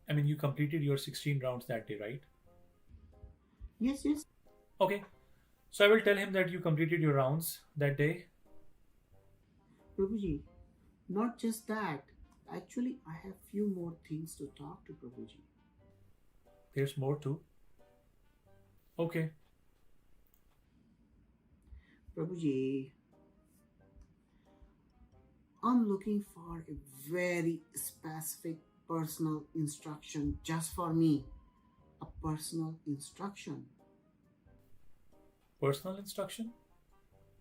You completed your 16 rounds that day, right? Yes. Okay. So I will tell him that you completed your rounds that day. Prabhuji, not just that. Actually, I have few more things to talk to Prabhuji. There's more too. Okay. Prabhuji, I'm looking for a very specific personal instruction just for me. A personal instruction. Personal instruction?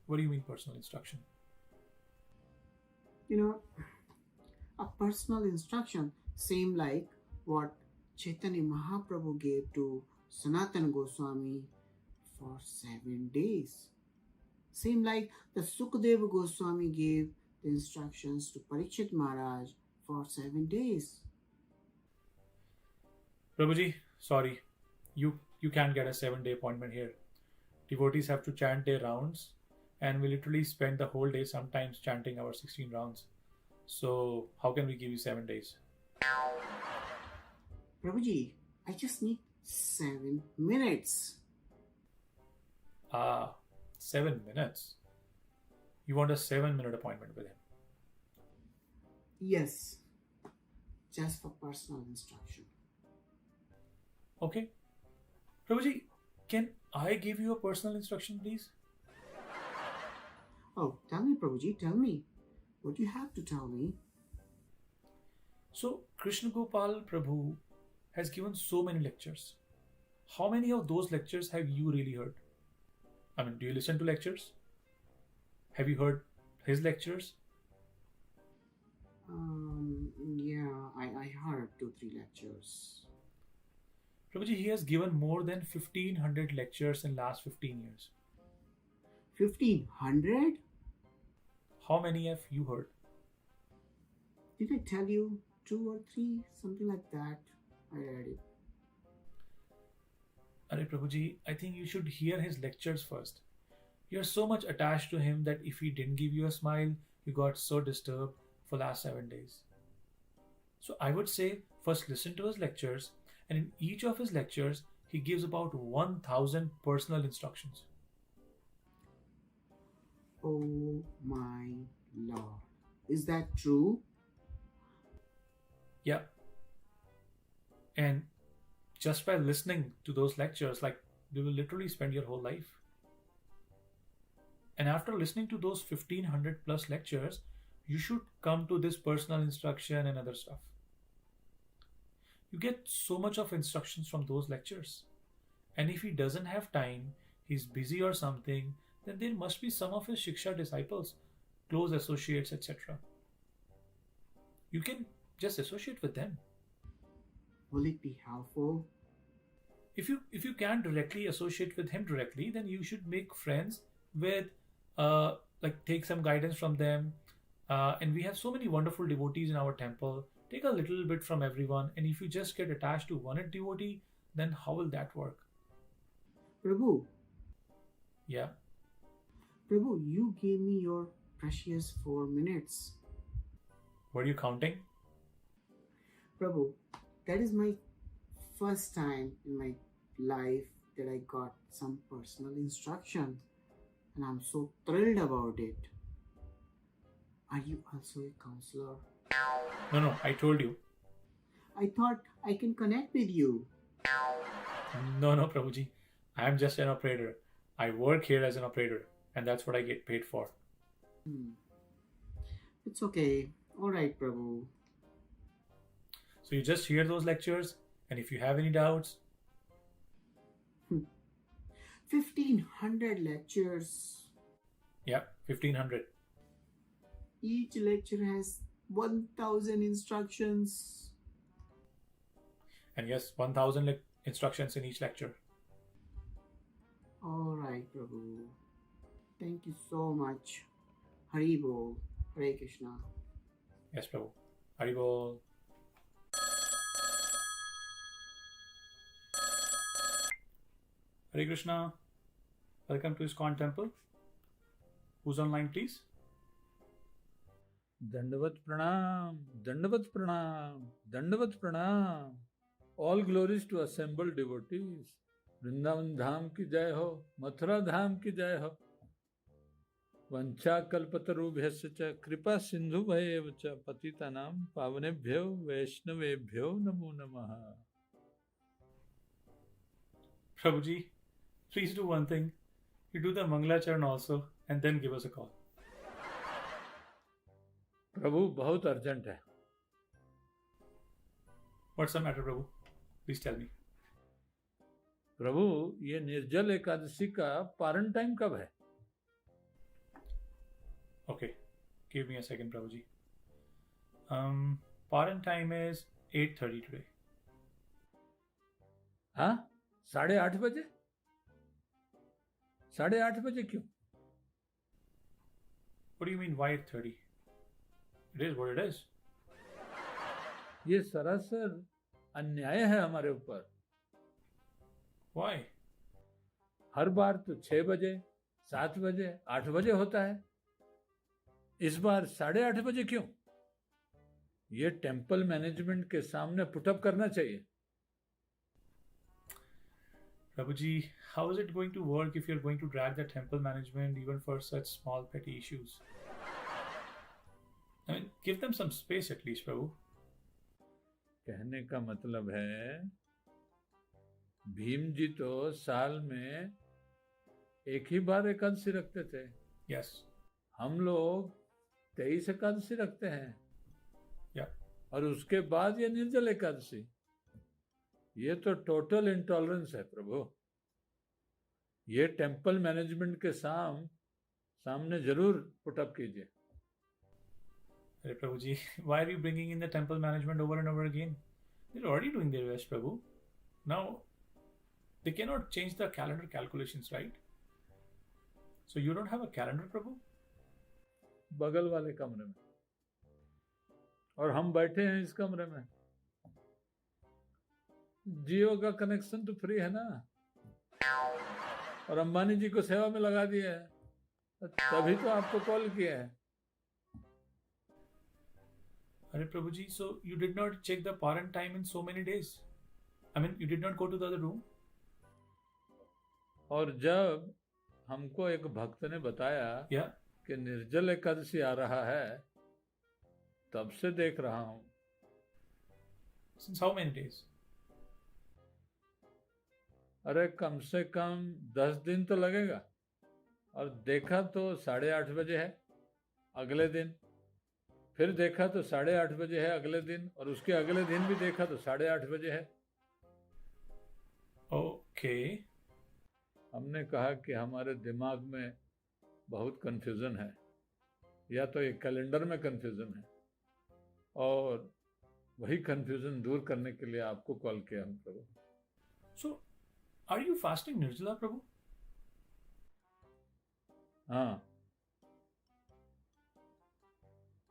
What do you mean personal instruction? A personal instruction, same like what Chaitanya Mahaprabhu gave to Sanatana Goswami for 7 days. Same like the Sukadeva Goswami gave the instructions to Parikshit Maharaj for 7 days. Prabhuji, sorry. You can't get a 7-day appointment here. Devotees have to chant their rounds and we literally spend the whole day sometimes chanting our 16 rounds. So how can we give you 7 days? Prabhuji, I just need 7 minutes. 7 minutes? You want a 7-minute appointment with him? Yes. Just for personal instruction. Okay. Prabhuji, can I give you a personal instruction, please? Oh, tell me, Prabhuji, tell me. What do you have to tell me? So, Krishna Gopal Prabhu has given so many lectures. How many of those lectures have you really heard? Do you listen to lectures? Have you heard his lectures? Yeah, I heard 2-3 lectures. Prabhuji, he has given more than 1500 lectures in last 15 years. 1,500? How many have you heard? Did I tell you 2 or 3? Something like that. I read it. Are Prabhuji, I think you should hear his lectures first. You're so much attached to him that if he didn't give you a smile, you got so disturbed for last 7 days. So I would say first listen to his lectures, and in each of his lectures, he gives about 1,000 personal instructions. Oh my Lord. Is that true? Yeah. And just by listening to those lectures, like you will literally spend your whole life. And after listening to those 1,500 plus lectures, you should come to this personal instruction and other stuff. You get so much of instructions from those lectures. And if he doesn't have time, he's busy or something, then there must be some of his Shiksha disciples, close associates, etc. You can just associate with them. Will it be helpful? If you can't directly associate with him directly, then you should make friends with, take some guidance from them. And we have so many wonderful devotees in our temple. Take a little bit from everyone. And if you just get attached to one devotee, then how will that work? Prabhu. Yeah. Prabhu, you gave me your precious 4 minutes. Were you counting? Prabhu, that is my first time in my life that I got some personal instruction. And I'm so thrilled about it. Are you also a counselor? No, I told you. I thought I can connect with you. No, Prabhuji. I am just an operator. I work here as an operator, and that's what I get paid for. It's okay. All right, Prabhu. So you just hear those lectures, and if you have any doubts... 1,500 lectures. Yeah, 1,500. Each lecture has 1,000 instructions. And yes, 1,000 instructions in each lecture. All right, Prabhu. Thank you so much. Hari Bol. Hare Krishna. Yes, Prabhu. Hari Bol. Hare Krishna. Welcome to ISKCON temple. Who's online, please? Dandavat pranam, Dandavat pranam, Dandavat pranam. All glories to assembled devotees. Vrindavan dham ki jai ho, Mathura dham ki jai ho. Vancha kalpatarubhyasya cha kripa sindhu bhayeva cha patitanam pavanebhyo vaishnavebhyo namo namaha. Prabhuji, please do one thing. You do the Mangalacharan also and then give us a call. Prabhu, बहुत urgent है. What's the matter, Prabhu? Please tell me. प्रभु, ये निर्जल एकादशी का पारण time कब है? Okay, give me a second, Prabhuji. Paran time is 8:30 today. हाँ? 8:30 बजे? 8:30 बजे क्यों? What do you mean, why 8:30? It is what it is. ये सरासर अन्याय है हमारे ऊपर. Why? हर बार तो 6 बजे, 7 बजे, 8 बजे होता है. इस बार 8:30 बजे क्यों? ये टेम्पल मैनेजमेंट के सामने पुटअप करना चाहिए. Prabhuji, how is it going to work if you're going to drag the temple management even for such small petty issues? I mean, give them some space at least, Prabhu. कहने का मतलब है भीम जी तो साल में एक ही बार एकादशी रखते थे. Yes. हम लोग 23 एकादशी रखते हैं. Yeah. और उसके बाद ये निर्जल एकादशी. ये तो टोटल इंटॉलरेंस है प्रभु. ये टेम्पल मैनेजमेंट के सामने जरूर पुटअप कीजिए. Hey, Prabhuji, why are you bringing in the temple management over and over again? They're already doing their best, Prabhu. Now, they cannot change the calendar calculations, right? So you don't have a calendar, Prabhu? बगल वाले कमरे में, और हम बैठे हैं इस कमरे में। जियो का कनेक्शन तो फ्री है ना, और अंबानी जी को सेवा में लगा दिया है, तभी तो आपको कॉल किया है। Arey Prabhuji, so you did not check the parent time in so many days. I mean, you did not go to the other room. और जब हमको एक भक्त ने बताया कि निर्जल एकादशी आ रहा है, तब से देख रहा हूं। Since how many days? अरे कम से कम 10 दिन तो लगेगा, और देखा तो 8:30 बजे है अगले दिन, फिर देखा तो 8:30 बजे है अगले दिन, और उसके अगले दिन भी देखा तो 8:30 बजे है। ओके। हमने कहा कि हमारे दिमाग में बहुत कंफ्यूजन है, या तो एक कैलेंडर में कंफ्यूजन है, और वही कंफ्यूजन दूर करने के लिए आपको कॉल किया हम प्रभु। So, are you fasting Nirjala, Prabhu? हाँ,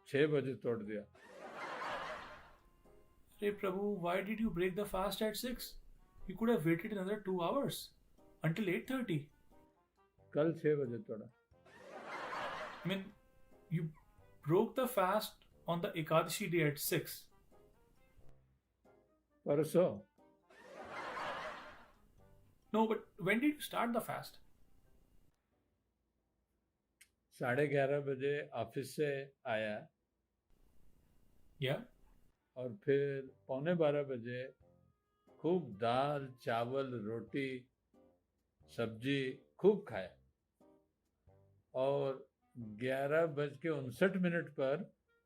6 बजे तोड़ दिया। Hey Prabhu, why did you break the fast at 6? You could have waited another 2 hours until 8:30. कल 6 बजे तोड़ा। I mean, you broke the fast on the Ekadashi day at 6. परसों। No, but when did you start the fast? 11:30 बजे office से आया। Yeah. और फिर 11:15 बजे खूब दाल चावल रोटी सब्जी खूब खाया, और 11:59 पर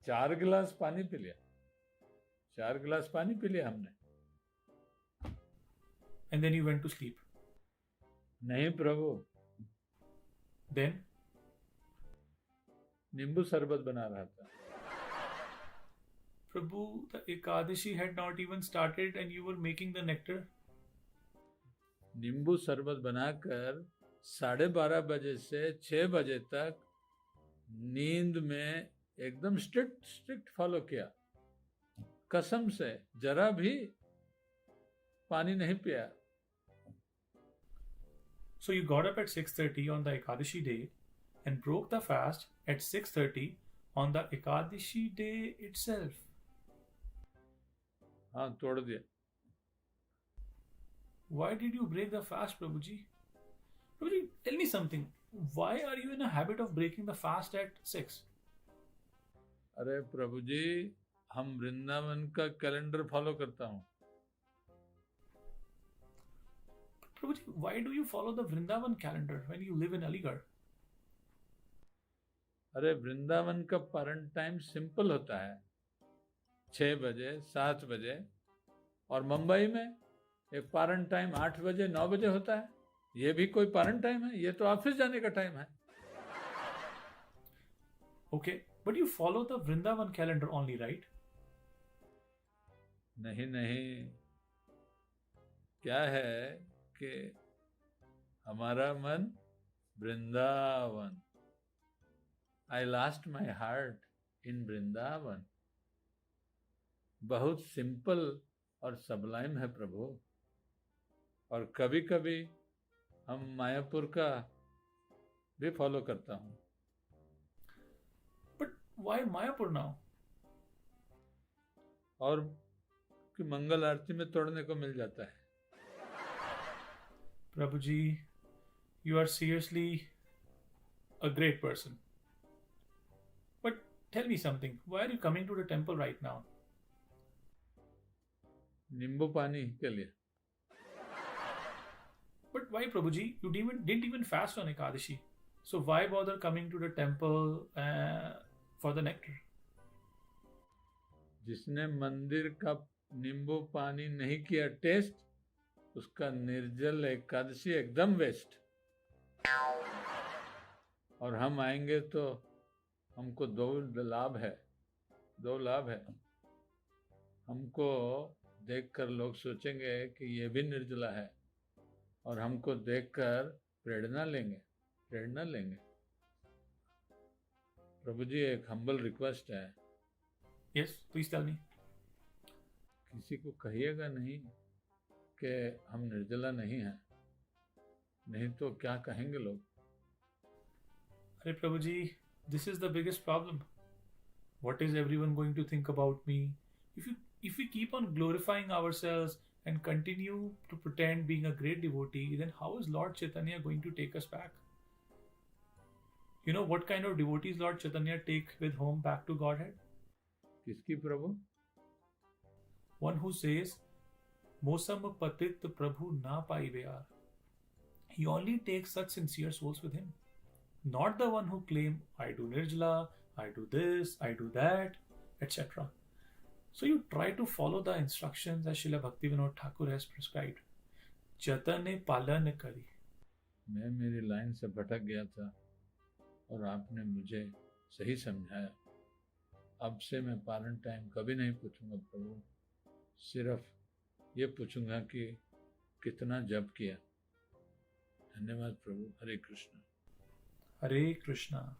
4 गिलास पानी पी लिया। 4 गिलास पानी पी लिया हमने। And then you went to sleep. नहीं प्रभु। Then? नींबू शरबत बना रहा था। Prabhu, the Ekadashi had not even started and you were making the nectar. नींबू शरबत बनाकर 12:30 बजे से 6 बजे तक नींद में एकदम स्ट्रिक्ट फॉलो किया, कसम से जरा भी पानी नहीं पिया। So you got up at 6:30 on the Ekadashi day and broke the fast at 6:30 on the Ekadashi day itself. हाँ, तोड़ दिया। Why did you break the fast, Prabhuji? Prabhuji, tell me something. Why are you in a habit of breaking the fast at 6? अरे प्रभु जी, हम वृंदावन का calendar follow करता हूँ। Prabhuji, why do you follow the Vrindavan calendar when you live in Aligarh? अरे वृंदावन का पारण time simple होता है, 6 बजे 7 बजे, और मुंबई में एक पारण टाइम 8 बजे 9 बजे होता है। ये भी कोई पारण टाइम है? ये तो ऑफिस जाने का टाइम है। Okay, but you follow the Vrindavan calendar only, right? नहीं नहीं, क्या है कि हमारा मन Vrindavan. I lost my heart in Vrindavan. बहुत सिंपल और सबलाइम है प्रभु, और कभी कभी हम मायापुर का भी फॉलो करता हूँ। But why Mayapur now? और कि मंगल आरती में तोड़ने को मिल जाता है। Prabhuji, you are seriously a great person. But tell me something. Why are you coming to the temple right now? नींबू पानी के लिए। But why, Prabhuji? You didn't even fast on Ekadashi. So why bother coming to the temple for the nectar? जिसने मंदिर का नींबू पानी नहीं किया टेस्ट, उसका निर्जल एकादशी एकदम वेस्ट। और हम आएंगे तो हमको दो लाभ है। हमको देखकर लोग सोचेंगे कि ये भी निर्जला है, और हमको देखकर प्रेरणा लेंगे प्रेरणा लेंगे। प्रभु जी, एक हम्बल रिक्वेस्ट है। Yes, please tell me. किसी को कहिएगा नहीं कि हम निर्जला नहीं हैं, नहीं तो क्या कहेंगे लोग? अरे प्रभु जी, this is the biggest problem. What is everyone going to think about me? If we keep on glorifying ourselves and continue to pretend being a great devotee, then how is Lord Chaitanya going to take us back? You know what kind of devotees Lord Chaitanya take with home back to Godhead? किसकी प्रभु? One who says, Mosam patit prabhu na paiveyar. He only takes such sincere souls with him. Not the one who claim, I do nirjala, I do this, I do that, etc. So you try to follow the instructions as Srila Bhaktivinoda Thakur has prescribed. Jatane palan kari. मैं मेरी line से भटक गया था और आपने मुझे सही समझाया। अब से मैं पालन टाइम कभी नहीं पूछूंगा प्रभु, सिर्फ ये पूछूंगा कि कितना जप किया। धन्यवाद प्रभु। हरे Krishna. Hare Krishna.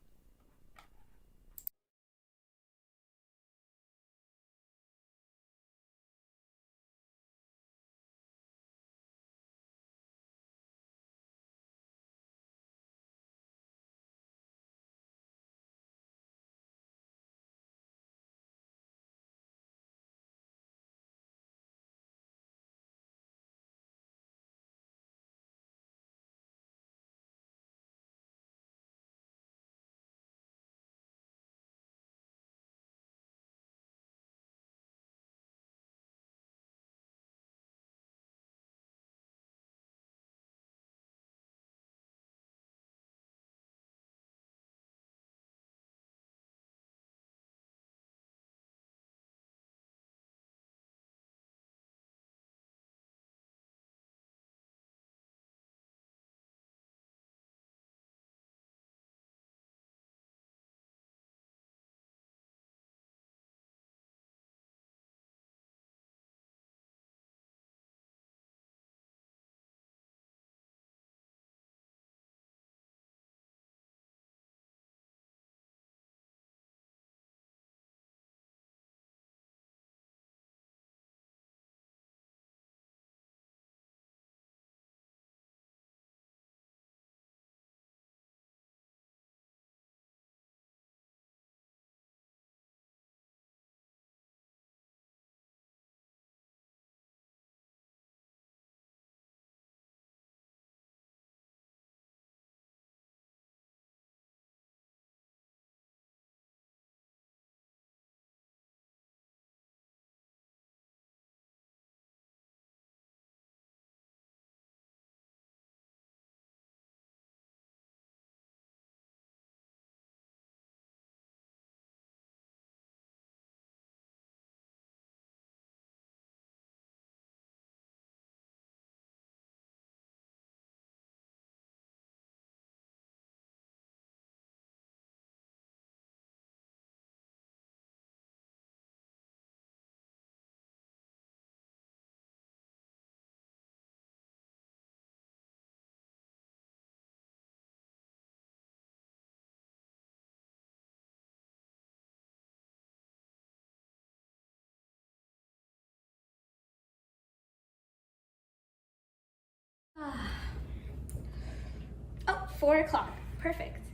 Oh, 4 o'clock. Perfect.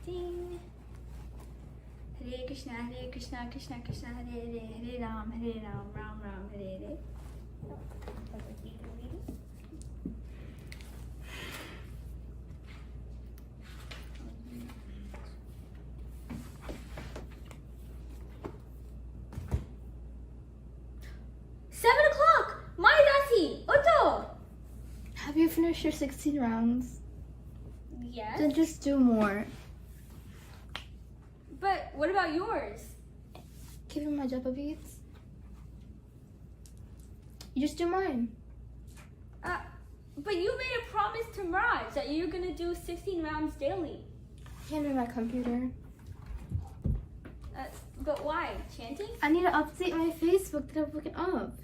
Ding. Hare Krishna, Krishna Krishna, Hare Hare, Hare Ram, Ram Ram, Hare Hare. Have you finished your 16 rounds? Yes. Then just do more. But what about yours? Give him my japa beads. You just do mine. But you made a promise to Maharaj that you're gonna do 16 rounds daily. Hand me my computer. But why? Chanting? I need to update my Facebook that I'm looking up.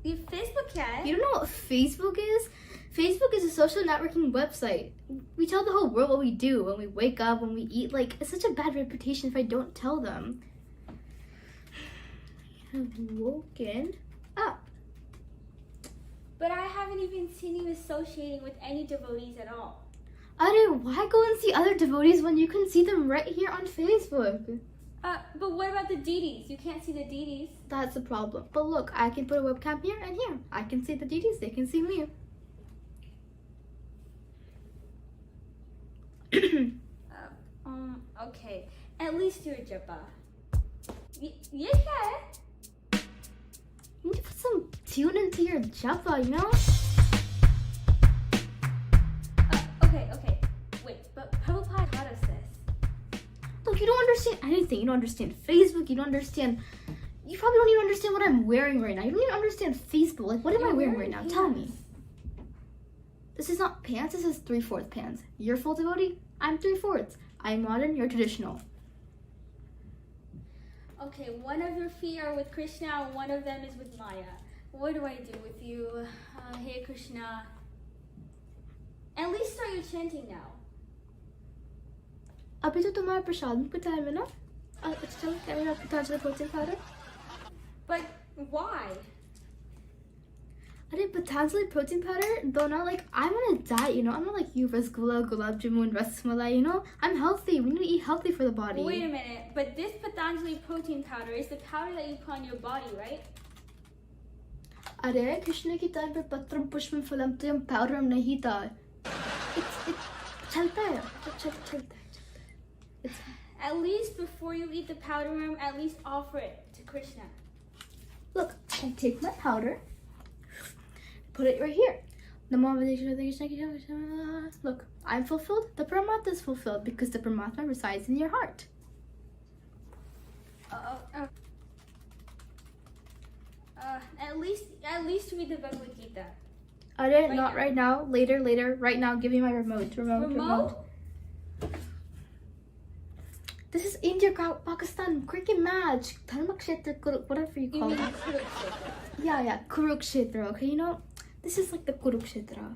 Your Facebook yet? You don't know what Facebook is? Facebook is a social networking website. We tell the whole world what we do when we wake up, when we eat. Like, it's such a bad reputation if I don't tell them. I've woken up. But I haven't even seen you associating with any devotees at all. Are, why go and see other devotees when you can see them right here on Facebook? But what about the deities? You can't see the deities. That's the problem. But look, I can put a webcam here and here. I can see the deities, they can see me. Okay. At least do a japa. Yeah. You need to put some tune into your japa, you know? Okay. Wait, but Prabhupada taught us this. Look, you don't understand anything. You don't understand Facebook. You don't understand... You probably don't even understand what I'm wearing right now. You don't even understand Facebook. Like, what am I wearing right now? Tell me. This is not pants. This is 3/4 pants. You're full devotee. I'm 3/4. I'm modern. You're traditional. Okay, one of your feet are with Krishna and one of them is with Maya. What do I do with you? Hey Krishna. At least start your chanting now. अभी तो तुम्हारा प्रसाद का time है ना? चलो क्या मेरा Patanjali protein powder? But why? अरे Patanjali protein powder, though not like I'm on a diet, you know. I'm not like you, rasgulla, gulab jamun, rasmalai, you know. I'm healthy. We need to eat healthy for the body. Wait a minute, but this Patanjali protein powder is the powder that you put on your body, right? अरे कृष्ण की time पे पत्रम पुष्पम फलम तुम powder नहीं था. It's चलता है. चलता है. At least before you eat the powder, at least offer it to Krishna. Look, I take my powder, put it right here. Look, I'm fulfilled. The Paramatma is fulfilled because the Paramatma resides in your heart. At least read the Bhagavad Gita. Not right now. Later. Right now, give me my remote. Remote. This is India, Pakistan cricket match. Whatever you call it. Yeah, Kurukshetra. Okay, you know, this is like the Kurukshetra.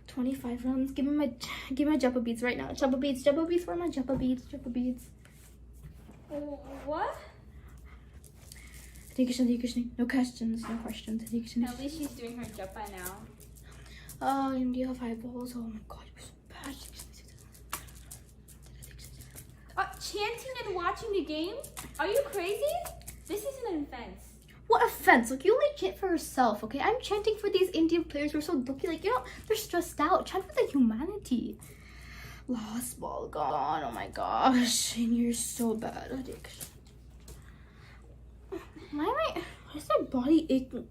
25 runs. Give me my japa beads right now. Japa beads. Where are my japa beads? What? Hare Krishna. No questions. Hare Krishna. At least she's doing her japa now. India 5 balls. Oh my God, you're so bad. Chanting and watching the game? Are you crazy? This is an offense. What offense? Look, you only chant for yourself, okay? I'm chanting for these Indian players who are so lucky. Like, you know, they're stressed out. Chant for the humanity. Lost ball gone. Oh my gosh. And you're so bad. Why is my body aching?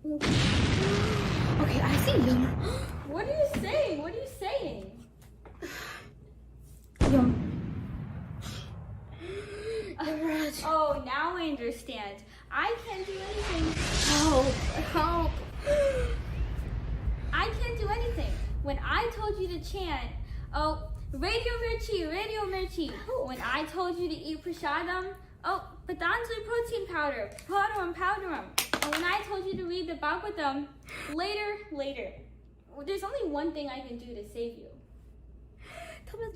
Okay, I see Yum. What are you saying? Yum. Oh, now I understand. I can't do anything. Help. I can't do anything. When I told you to chant, Radio Mirchi. When I told you to eat prasadam, Patanjali protein powder, powderum. And when I told you to read the Bhagavatam, later. There's only one thing I can do to save you. Tell me the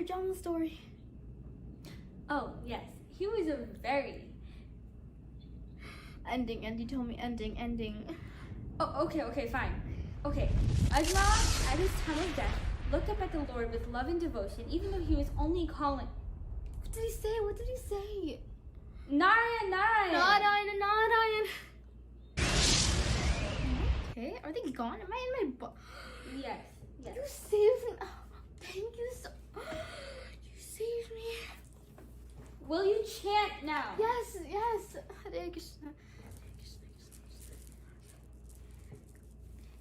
Jamal story. Oh, yes. He was a very... Ending. Tell me ending. Oh, okay, fine. Okay. Agrawal, at his time of death, looked up at the Lord with love and devotion, even though he was only calling... What did he say? Narayan. Okay, are they gone? Am I in my book? Yes. You saved me. Oh, thank you so... You saved me. Will you chant now? Yes. Hare Krishna.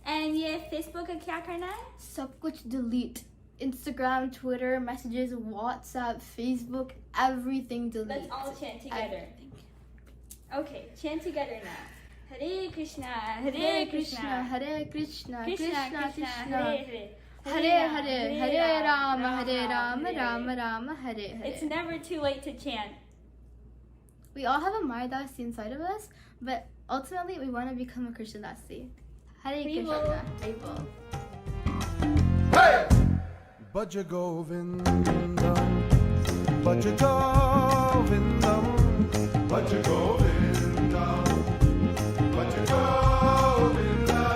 And ये Facebook का क्या करना है? सब कुछ delete. Instagram, Twitter, messages, WhatsApp, Facebook, everything delete. Let's all chant together. Okay, chant together now. Hare Krishna, Hare Krishna, Hare Krishna, Krishna, Hare Hare, Hare Rama, Rama Rama, Hare. It's never too late to chant. We all have a Maya dasi inside of us, but ultimately we want to become a Krishna dasi. Hare Krishna. Bhaja Govindam, Bhaja Govindam, Bhaja Govindam, Bhaja Govindam,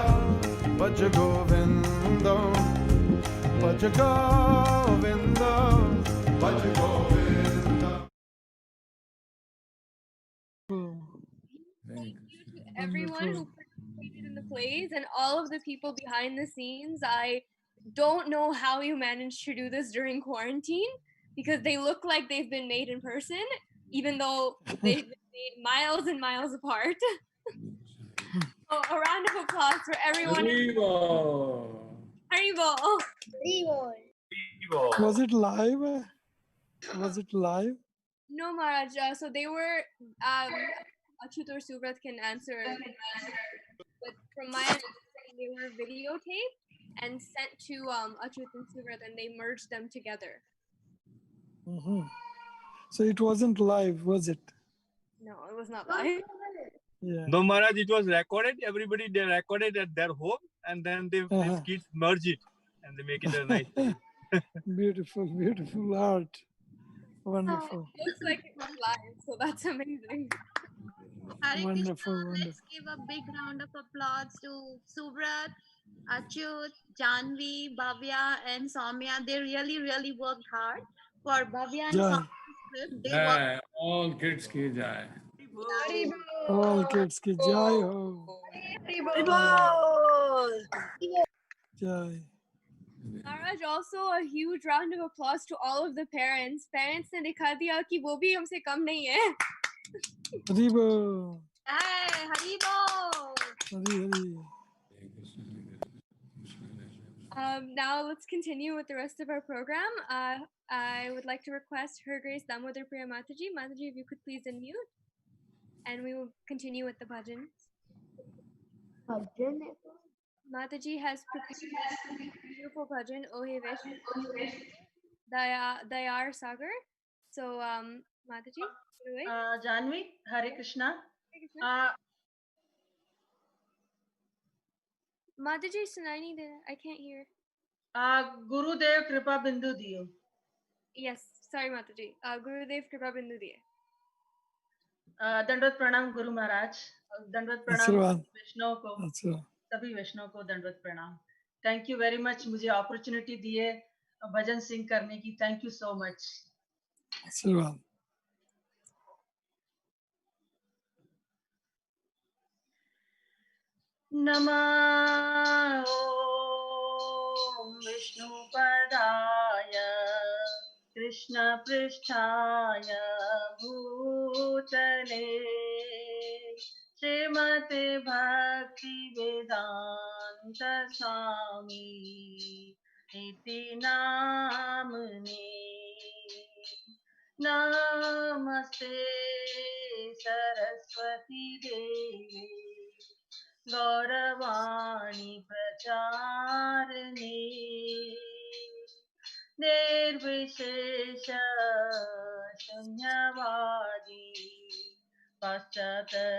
Bhaja Govindam, Bhaja Govindam, Bhaja Govindam. Thank you to everyone who participated in the plays and all of the people behind the scenes. I don't know how you managed to do this during quarantine because they look like they've been made in person, even though they've been made miles and miles apart. So a round of applause for everyone. Haribo. Was it live? Was it live? No, Maharaj. So they were. Achyut or Subrat can answer. But from my understanding, they were videotaped and sent to Achyut and Subrat, and they merged them together. Mhm. So it wasn't live, was it? No, it was not live. Yeah. No, Maharaj, it was recorded. Everybody, they recorded at their home, and then these kids merge it and they make it a nice thing. Beautiful, beautiful art. Wonderful. It looks like it was live, so that's amazing. Hare Wonderful, Krishna. wonderful. Let's give a big round of applause to Subrat, Achyut, Janvi, Bhavya, and Somya. They really, really worked hard. For Bhavya and Jai. Somya's script, they Jai, worked. all kids ki jai. All kids ki jai ho. Jai. Maharaj, also a huge round of applause to all of the parents. Parents ने दिखा दिया कि वो भी हमसे कम नहीं है. Haribo. Hey, Haribo. Hari Hari. Now let's continue with the rest of our program. I would like to request Her Grace Damodar Priya Mataji. Mataji, if you could please unmute. And we will continue with the bhajan. Mataji has prepared a beautiful bhajan, Ohe Vaishna Dayar Sagar. So, Mataji, take it away. Janvi, Hare Krishna. Mataji, sunai nahi de raha. I can't hear. Gurudev Kripa Bindu Diyo. Yes, sorry Mataji. Gurudev Kripa Bindu diye. दंडवत प्रणाम गुरु महाराज, दंडवत प्रणाम आशीर्वाद। वैष्णव को, सभी वैष्णव को दंडवत प्रणाम। थैंक यू वेरी मच, मुझे अपॉर्चुनिटी दिए भजन सिंग करने की। Thank you so much. आशीर्वाद। नमः ओम विष्णुपदाय कृष्ण पृष्ठाय भूतले श्रीमते भक्ति वेदांत स्वामी इति नामने नमस्ते सरस्वती देवी गौरवाणी प्रचारिणे निर्विशेष शून्यवादी पश्चात्दिशकारिणी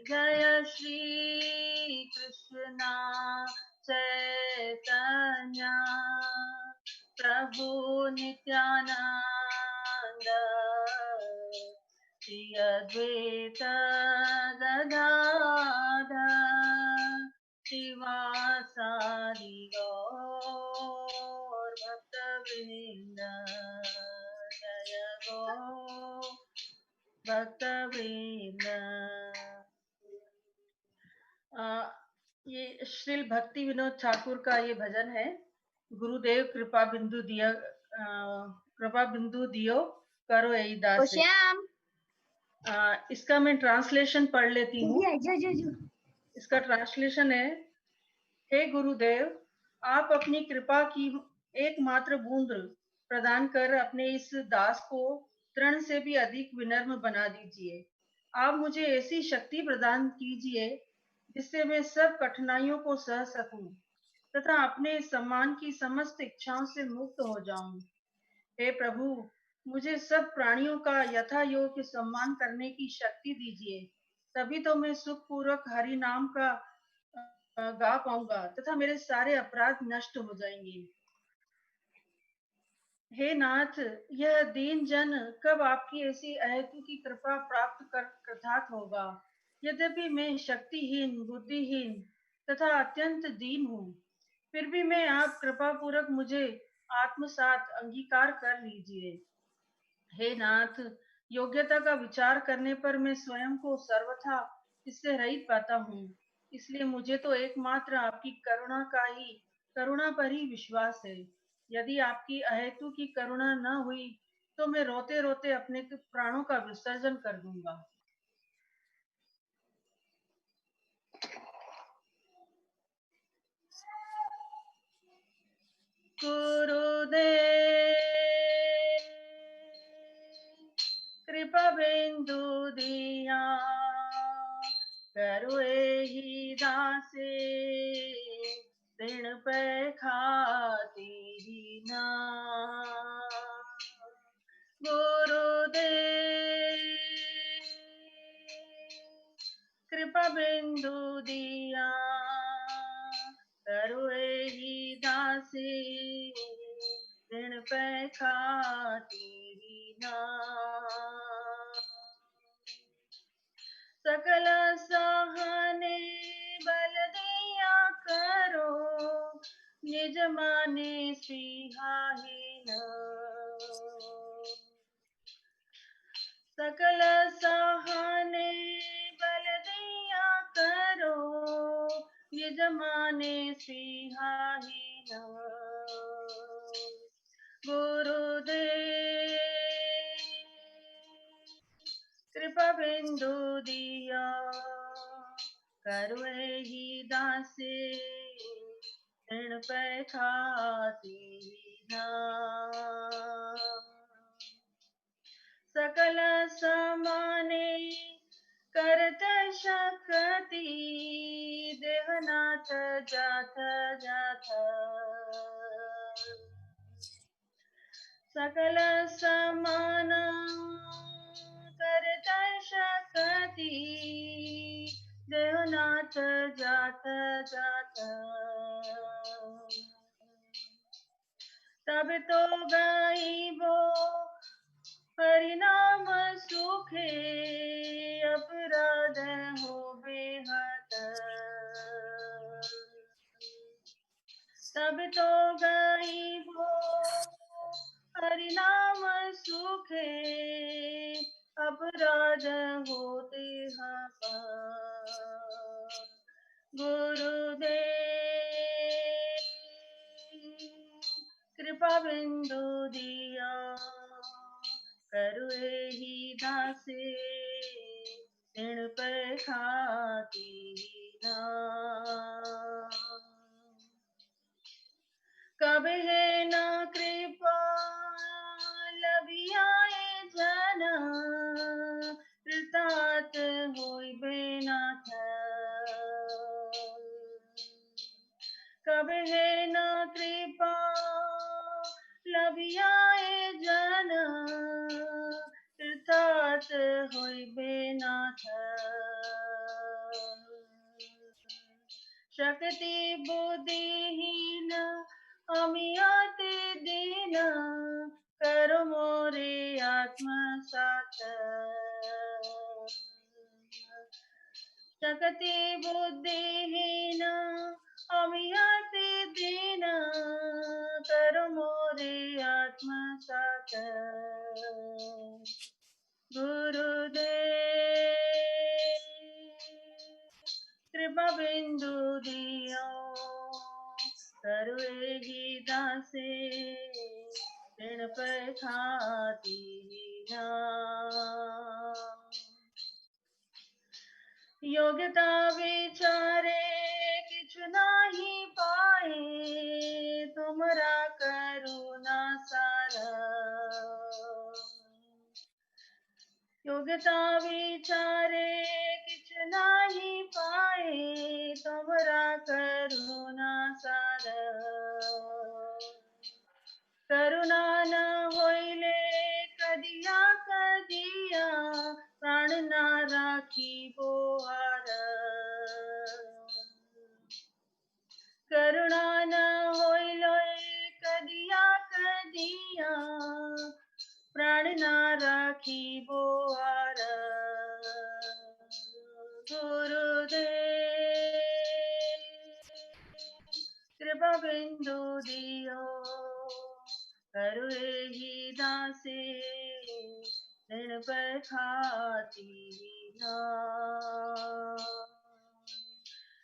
जय श्री कृष्ण चैतन्य प्रभु नित्यानंद श्री अद्वैत गदाधर शिवासादि गौर भक्तवृंद जय गो भक्तवृंद। ये श्रील भक्ति विनोद ठाकुर का ये भजन है, गुरुदेव कृपा बिंदु दियो करो यही दासी। इसका मैं ट्रांसलेशन पढ़ लेती हूँ। इसका ट्रांसलेशन है, हे गुरुदेव, आप अपनी कृपा की एकमात्र बूंद प्रदान कर अपने इस दास को तृण से भी अधिक विनम्र बना दीजिए। आप मुझे ऐसी शक्ति प्रदान कीजिए जिससे मैं सब कठिनाइयों को सह सकूं तथा अपने सम्मान की समस्त इच्छाओं से मुक्त हो जाऊं। हे प्रभु, मुझे सब प्राणियों का यथा योग्य सम्मान करने की शक्ति दीजिए, तभी तो मैं सुखपूर्वक हरि नाम का गा पाऊंगा तथा मेरे सारे अपराध नष्ट हो जाएंगे। हे नाथ, यह दीन जन कब आपकी ऐसी अहेतु की कृपा प्राप्त कर कृतार्थ होगा। यद्यपि मैं शक्तिहीन, बुद्धिहीन तथा अत्यंत दीन हूँ, फिर भी मैं आप कृपा पूर्वक मुझे आत्मसात अंगीकार कर लीजिए। हे नाथ, योग्यता का विचार करने पर मैं स्वयं को सर्वथा इससे रहित पाता हूँ। इसलिए मुझे तो एकमात्र आपकी करुणा पर ही विश्वास है। यदि आपकी अहेतु की करुणा न हुई तो मैं रोते रोते अपने प्राणों का विसर्जन कर दूंगा। गुरुदेव कृपा बिंदु दिया करो एहि दासे ऋण पे खाती ही ना। गुरुदेव कृपा बिंदु दिया करो एहि दासे ऋण पे खाती ही ना। सकल सहने बल दिया करो निज माने सिहाहीन। सकल सहने बल दिया करो निज माने सिहाहीन। गुरुदेव कृपा बिंदु दिया करो एहि दासे ऋण पे खाती ना। सकल समाने करत शक्ति देहनाथ जात जात। सकल समान करत शक्ति देहनाथ जात जात। तब तो गाइबो परिणाम सुखे अपराध हो बेहद। तब तो गाइबो परिणाम सुखे अपराध होते हैं। गुरुदेव कृपा बिंदु दिया करो एहि दासे ऋण पे खाती ना। कब है ना कृपा लभियाए जन कृतार्थ होइबे नाथ। कब है ना कृपा लभियाए जन कृतार्थ होइबे नाथ। शक्ति बुद्धिहीन अमी अति दीन करो मोरे आत्मसात। शक्ति बुद्धिहीन अमी अति दीन करो मोरे आत्मसात। गुरुदेव कृपा बिंदु दियो करो एहि दासे ऋण पे खाती ना। योग्यता विचारे किछु नाही पाए तुमरा करुणा सारा। योग्यता विचारे किछु नाही पाए तुमरा करुणा सारा। करुणा न होइले कदिया कदिया प्राण ना राखी बोहार। कृपा बिंदु दियो करो ही दासी ऋण पर खाती ना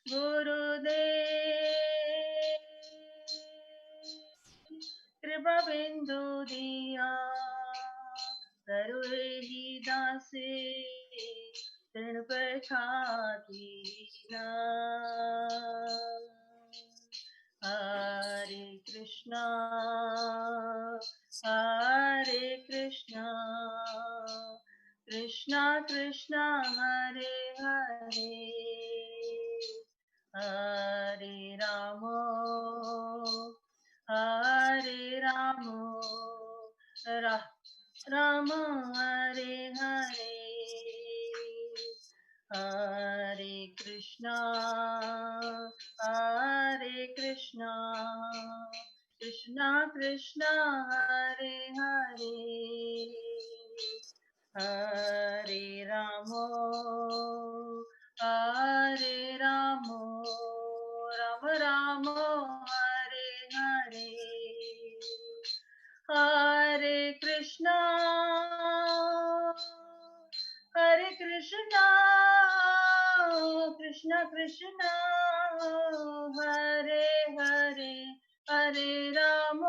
गुरुदेव कृपा बिंदु दिया करो ही दासी ऋण पर खाती ना हरे कृष्णा कृष्णा कृष्णा हरे हरे हरे राम राम हरे हरे हरे कृष्णा कृष्णा कृष्णा हरे हरे हरे राम राम राम हरे हरे हरे कृष्णा कृष्णा कृष्णा हरे हरे हरे राम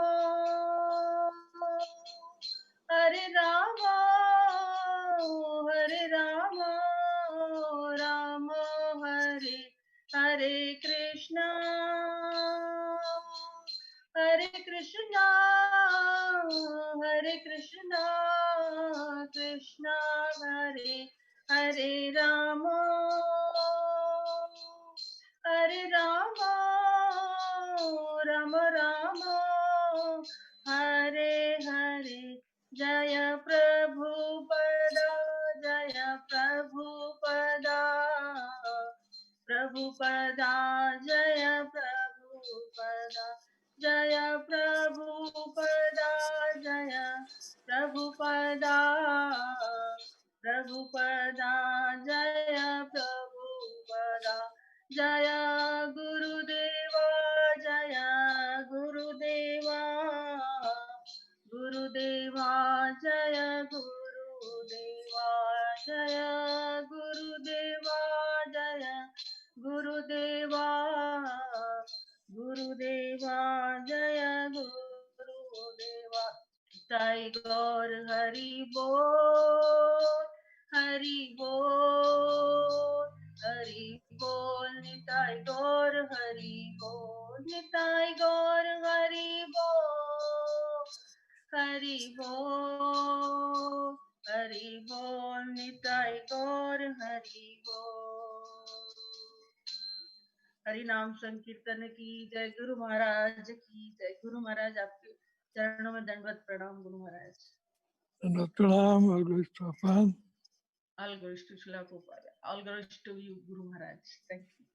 राम हरे हरे कृष्णा कृष्णा कृष्णा हरे हरे राम राम हरे हरे जय प्रभुपदा प्रभुपदा जय प्रभुपदा जय प्रभुपदा प्रभुपदा जय प्रभुपदा जय गुरुदेवा गुरुदेवा जय गुरुदेवा जय गुरुदेवा गुरुदेवा जय गुरुदेवा ताई गौर हरि बोल निताई गौर हरि बोल निताई गौर हरि बोल निताई गौर हरि बोल हरि नाम संकीर्तन की जय गुरु महाराज की जय गुरु महाराज आपके चरणों में दंडवत प्रणाम गुरु महाराज दंडवत प्रणाम all glories to Prabhupada. All glories to Srila Prabhupada. All glories to you, Guru Maharaj. Thank you.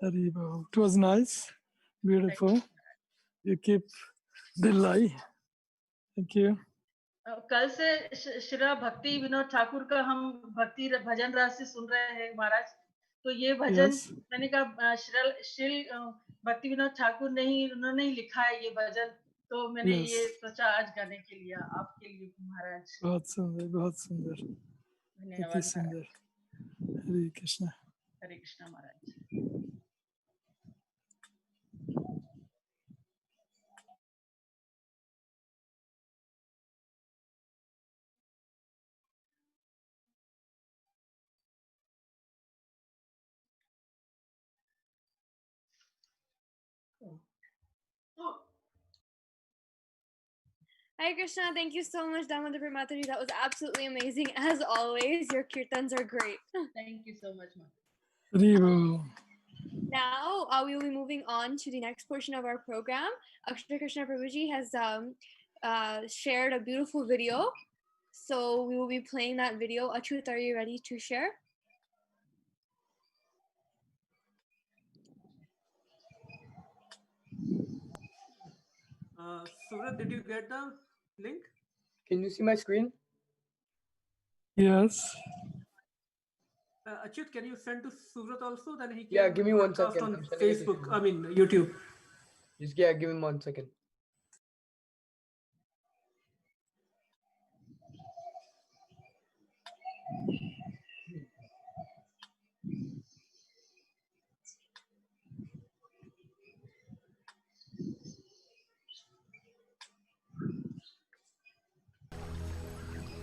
Hari Bol. It was nice, beautiful. You keep the lie. Thank you. कल से श्रीला भक्ति विनोद ठाकुर का हम भक्ति भजन रास से सुन रहे हैं महाराज तो ये भजन मैंने कहा श्री भक्ति विनोद ठाकुर ने ही उन्होंने ही लिखा है ये भजन तो मैंने ये सोचा आज गाने के लिए आपके लिए महाराज बहुत सुंदर धन्यवाद सुंदर हरे कृष्णा महाराज Hare Krishna, thank you so much, Damodar Priya. That was absolutely amazing. As always, your kirtans are great. Thank you so much, Now, we will be moving on to the next portion of our program. Akshay Krishna Prabhuji has shared a beautiful video. So we will be playing that video. Achut, are you ready to share? Surat, did you get the link? Can you see my screen? Yes. Achut, can you send to Surat also? Then he can give me 1 broadcast second. on Facebook. I mean YouTube. Just give him 1 second.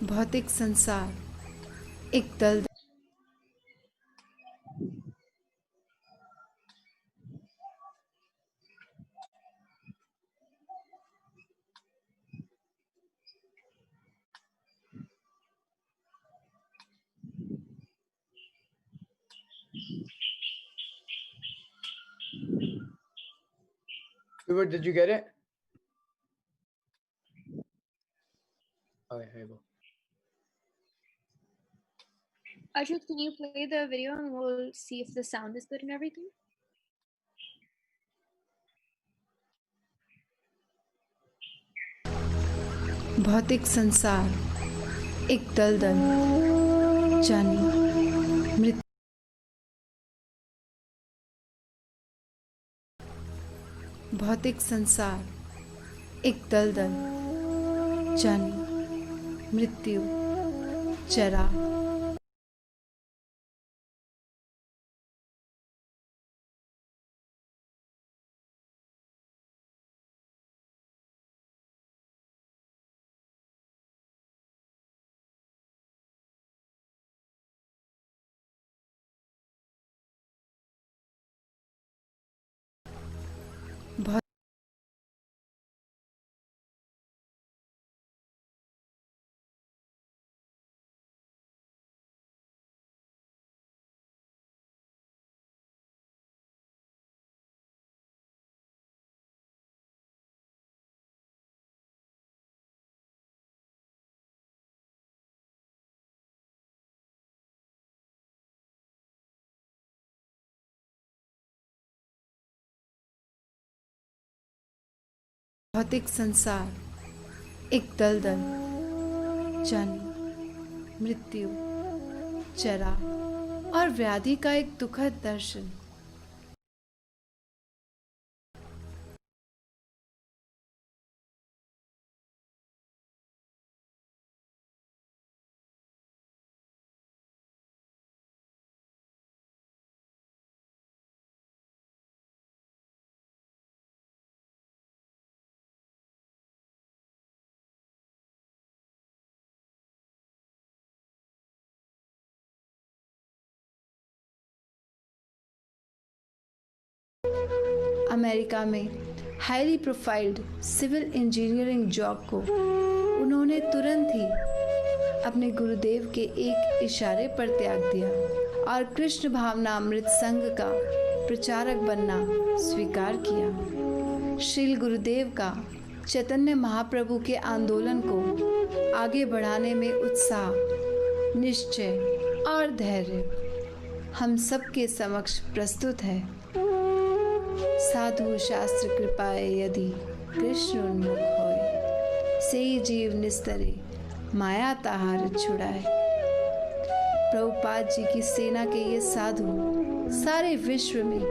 भौतिक संसार एक दल Did you get it? Okay, here you go. Ashok, can you play the video and we'll see if the sound is good and everything? भौतिक संसार एक दलदल जानी मृत्यु भौतिक संसार एक दलदल जानी मृत्यु जरा भौतिक संसार एक दलदल जन्म मृत्यु जरा और व्याधि का एक दुखद दर्शन। अमेरिका में highly profiled civil engineering job को उन्होंने तुरंत ही अपने गुरुदेव के एक इशारे पर त्याग दिया और कृष्ण भावनामृत संघ का प्रचारक बनना स्वीकार किया। श्रील गुरुदेव का चैतन्य महाप्रभु के आंदोलन को आगे बढ़ाने में उत्साह, निश्चय और धैर्य हम सबके समक्ष प्रस्तुत है। साधु शास्त्र कृपाए यदि कृष्ण उन्मुख होए, सेई जीव निस्तरे माया ताहार छुड़ाए। प्रभुपाद जी की सेना के ये साधु सारे विश्व में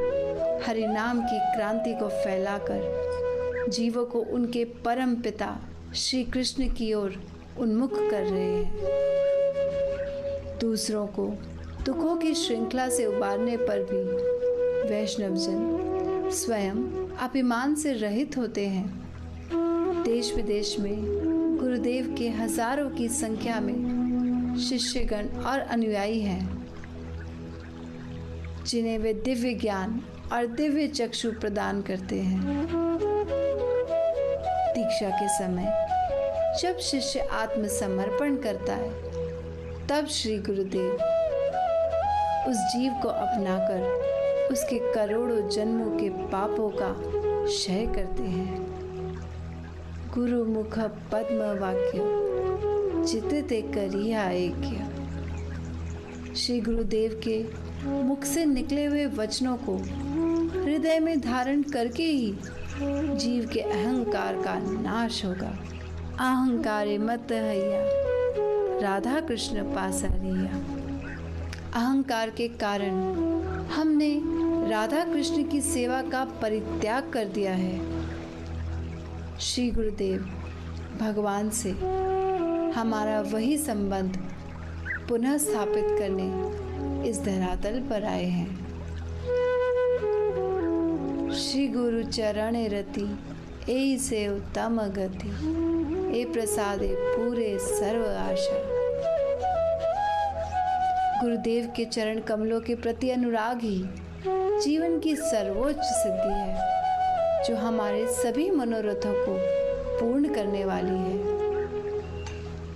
हरि नाम की क्रांति को फैलाकर जीवों को उनके परम पिता श्री कृष्ण की ओर उन्मुख कर रहे हैं। दूसरों को दुखों की श्रृंखला से उबारने पर भी वैष्णवजन स्वयं अभिमान से रहित होते हैं। देश विदेश में गुरुदेव के हजारों की संख्या में शिष्यगण और अनुयायी हैं, जिन्हें वे दिव्य ज्ञान और दिव्य चक्षु प्रदान करते हैं। दीक्षा के समय जब शिष्य आत्मसमर्पण करता है, तब श्री गुरुदेव उस जीव को अपनाकर उसके करोड़ों जन्मों के पापों का क्षय करते हैं। गुरु मुख पद्म वाक्य चित्ते करिया ऐक्य। श्री गुरुदेव के मुख से निकले हुए वचनों को हृदय में धारण करके ही जीव के अहंकार का नाश होगा। अहंकारे मत हैया राधा कृष्ण पासा लिया। अहंकार के कारण हमने राधा कृष्ण की सेवा का परित्याग कर दिया है। श्री गुरुदेव भगवान से हमारा वही संबंध पुनः स्थापित करने इस धरातल पर आए हैं। श्री गुरु चरण रति एई से उत्तम गति, ए प्रसादे पूरे सर्व आशा। गुरुदेव के चरण कमलों के प्रति अनुराग ही जीवन की सर्वोच्च सिद्धि है, जो हमारे सभी मनोरथों को पूर्ण करने वाली है।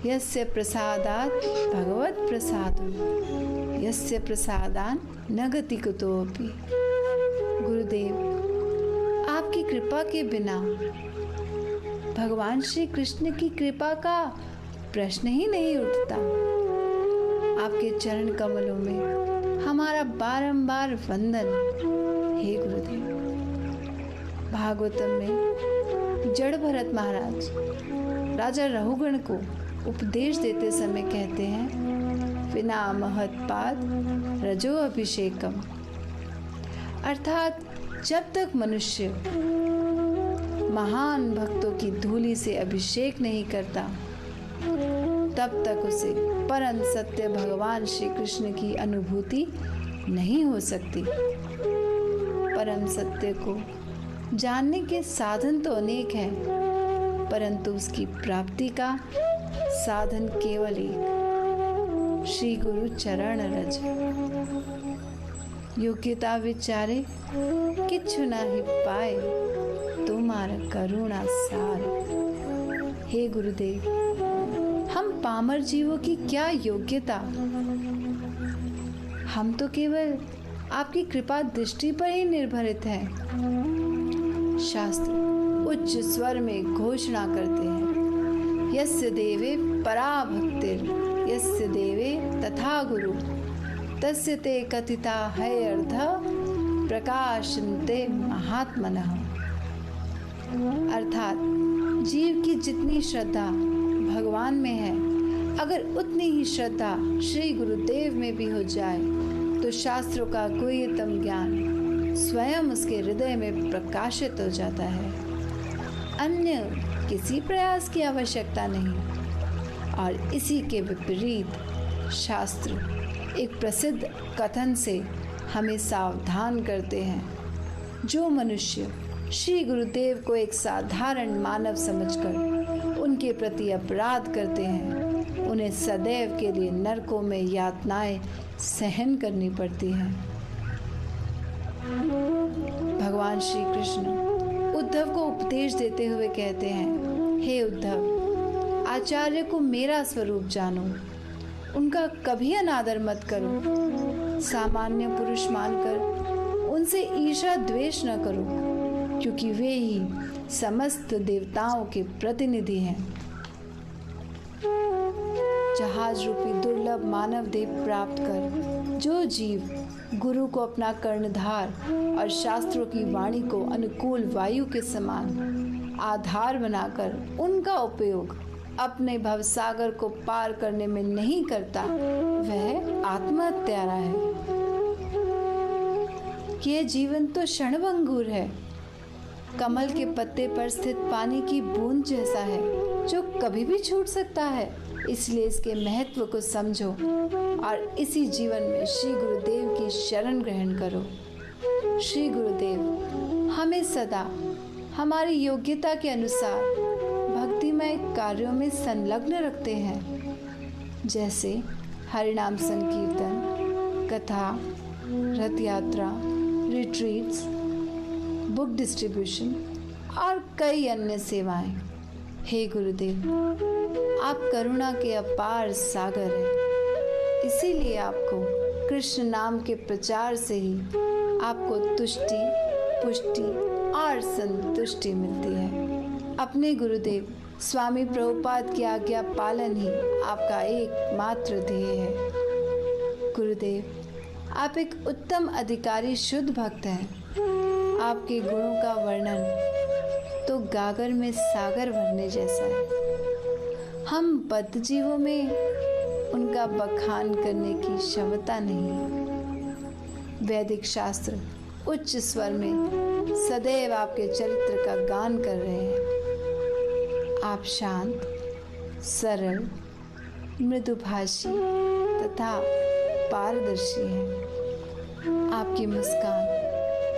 यस्य प्रसादात् भगवत प्रसादो, यस्य प्रसादान न गति कुतोऽपि। गुरुदेव, आपकी कृपा के बिना भगवान श्री कृष्ण की कृपा का प्रश्न ही नहीं उठता। आपके चरण कमलों में हमारा बारंबार वंदन। हे गुरुदेव। भागवतम में जड़ भरत महाराज राजा रघुगण को उपदेश देते समय कहते हैं, विना महत्पाद रजो अभिषेकम, अर्थात जब तक मनुष्य महान भक्तों की धूलि से अभिषेक नहीं करता, तब तक उसे परम सत्य भगवान श्री कृष्ण की अनुभूति नहीं हो सकती। परम सत्य को जानने के साधन तो अनेक हैं, परंतु उसकी प्राप्ति का साधन केवल एक, श्री गुरु चरण रज। योग्यता विचारे किछु नाही पाए, तुम्हारा करुणा सार। हे गुरुदेव, हम पामर जीवों की क्या योग्यता, हम तो केवल आपकी कृपा दृष्टि पर ही निर्भरित हैं। शास्त्र उच्च स्वर में घोषणा करते हैं, यस्य देवे परा भक्तिर्, यस्य देवे तथा गुरु, तस्य ते कथिता है अर्थ प्रकाशन्ते महात्मनः। अर्थात जीव की जितनी श्रद्धा भगवान में है, अगर उतनी ही श्रद्धा श्री गुरुदेव में भी हो जाए, तो शास्त्रों का गुह्यतम ज्ञान स्वयं उसके हृदय में प्रकाशित हो जाता है। अन्य किसी प्रयास की आवश्यकता नहीं। और इसी के विपरीत शास्त्र एक प्रसिद्ध कथन से हमें सावधान करते हैं, जो मनुष्य श्री गुरुदेव को एक साधारण मानव समझकर उनके प्रति अपराध करते हैं, उन्हें सदैव के लिए नरकों में यातनाएं सहन करनी पड़ती हैं। भगवान श्री कृष्ण उद्धव को उपदेश देते हुए कहते हैं, हे उद्धव, आचार्य को मेरा स्वरूप जानो, उनका कभी अनादर मत करो, सामान्य पुरुष मानकर उनसे ईर्ष्या द्वेष न करो, क्योंकि वे ही समस्त देवताओं के प्रतिनिधि हैं। जहाज रूपी दुर्लभ मानव देह प्राप्त कर जो जीव गुरु को अपना कर्णधार और शास्त्रों की वाणी को अनुकूल वायु के समान आधार बनाकर उनका उपयोग अपने भवसागर को पार करने में नहीं करता, वह आत्महत्यारा है। यह जीवन तो क्षणभंगुर है, कमल के पत्ते पर स्थित पानी की बूंद जैसा है, जो कभी भी छूट सकता है। इसलिए इसके महत्व को समझो और इसी जीवन में श्री गुरुदेव की शरण ग्रहण करो। श्री गुरुदेव हमें सदा हमारी योग्यता के अनुसार भक्तिमय कार्यों में संलग्न रखते हैं, जैसे हरिनाम संकीर्तन, कथा, रथ यात्रा, रिट्रीट्स, बुक डिस्ट्रीब्यूशन और कई अन्य सेवाएं। हे गुरुदेव, आप करुणा के अपार सागर हैं, इसीलिए आपको कृष्ण नाम के प्रचार से ही आपको तुष्टि, पुष्टि और संतुष्टि मिलती है। अपने गुरुदेव स्वामी प्रभुपाद की आज्ञा पालन ही आपका एकमात्र ध्येय है। गुरुदेव, आप एक उत्तम अधिकारी शुद्ध भक्त हैं। आपके गुणों का वर्णन तो गागर में सागर भरने जैसा है। हम बद्ध जीवों में उनका बखान करने की क्षमता नहीं। वैदिक शास्त्र उच्च स्वर में सदैव आपके चरित्र का गान कर रहे हैं। आप शांत, सरल, मृदुभाषी तथा पारदर्शी हैं। आपकी मुस्कान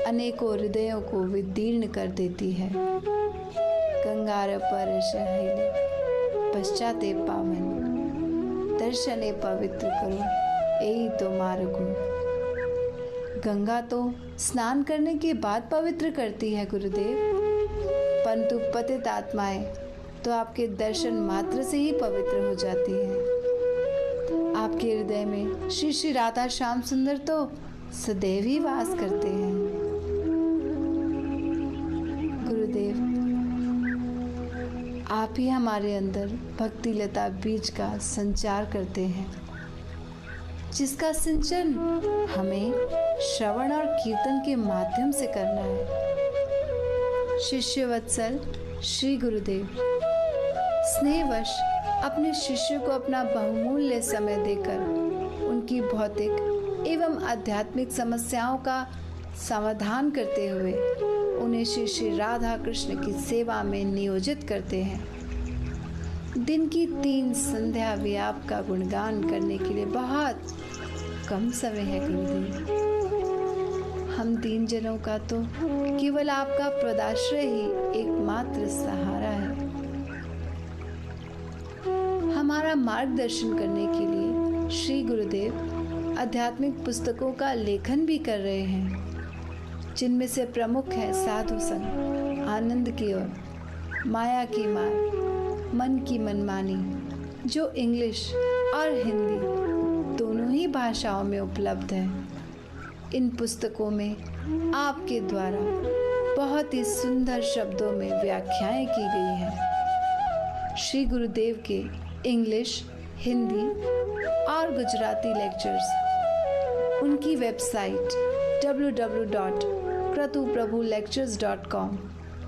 अनेकों हृदयों को विदीर्ण कर देती है। गंगार पर शैली पश्चाते पावन, दर्शने पवित्र करो यही तो मार्ग। गंगा तो स्नान करने के बाद पवित्र करती है गुरुदेव, परंतु पतित आत्माएं तो आपके दर्शन मात्र से ही पवित्र हो जाती हैं। आपके हृदय में श्री श्री राधा श्याम सुंदर तो सदैव ही वास करते हैं। गुरुदेव, आप ही हमारे अंदर भक्ति लता बीज का संचार करते हैं, जिसका सिंचन हमें श्रवण और कीर्तन के माध्यम से करना है। शिष्य वत्सल श्री गुरुदेव स्नेहवश अपने शिष्य को अपना बहुमूल्य समय देकर उनकी भौतिक एवं आध्यात्मिक समस्याओं का समाधान करते हुए उन्हें श्री श्री राधा कृष्ण की सेवा में नियोजित करते हैं। दिन की 3 संध्या भी आपका गुणगान करने के लिए बहुत कम समय है गुरुदेव। हम 3 जनों का तो केवल आपका पदाश्रय ही एकमात्र सहारा है। हमारा मार्गदर्शन करने के लिए श्री गुरुदेव आध्यात्मिक पुस्तकों का लेखन भी कर रहे हैं, जिनमें से प्रमुख है साधु संग, आनंद की ओर, माया की मार, मन की मनमानी, जो इंग्लिश और हिंदी दोनों ही भाषाओं में उपलब्ध है। इन पुस्तकों में आपके द्वारा बहुत ही सुंदर शब्दों में व्याख्याएं की गई हैं। श्री गुरुदेव के इंग्लिश, हिंदी और गुजराती लेक्चर्स उनकी वेबसाइट www.kratuprabhulectures.com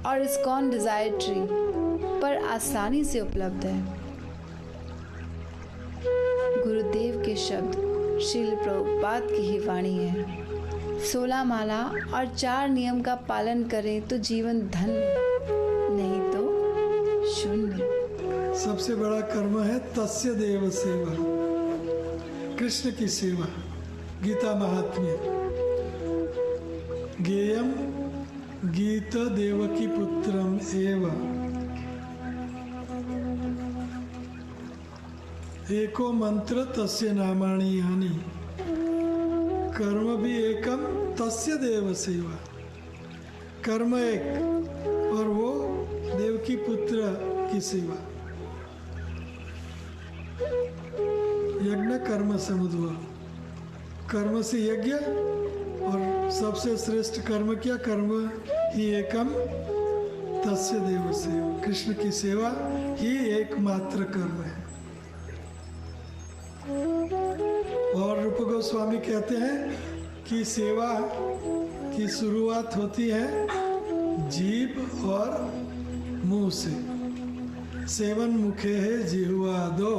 और ISKCON डिजायर ट्री पर आसानी से उपलब्ध है। गुरुदेव के शब्द श्रील प्रभुपाद की ही वाणी है। 16 माला और 4 नियम का पालन करें तो जीवन धन्य, नहीं तो शून्य। सबसे बड़ा कर्म है तस्य देव सेवा, कृष्ण की सेवा। गीता महात्म्य, गेयम गीत देवकी पुत्रम एव एको मंत्र तस्य नामानि यानि। कर्म भी एकम तस्य देव सेवा, कर्म एक और वो देवकी पुत्र की सेवा। यज्ञ कर्म समुद्भव, कर्म से यज्ञ और सबसे श्रेष्ठ कर्म क्या? कर्म ही एकम तस्य देव सेवा, कृष्ण की सेवा ही एकमात्र कर्म है। और रूप गोस्वामी कहते हैं कि सेवा की शुरुआत होती है जीभ और मुंह से। सेवन मुखे है जिह्वा दो,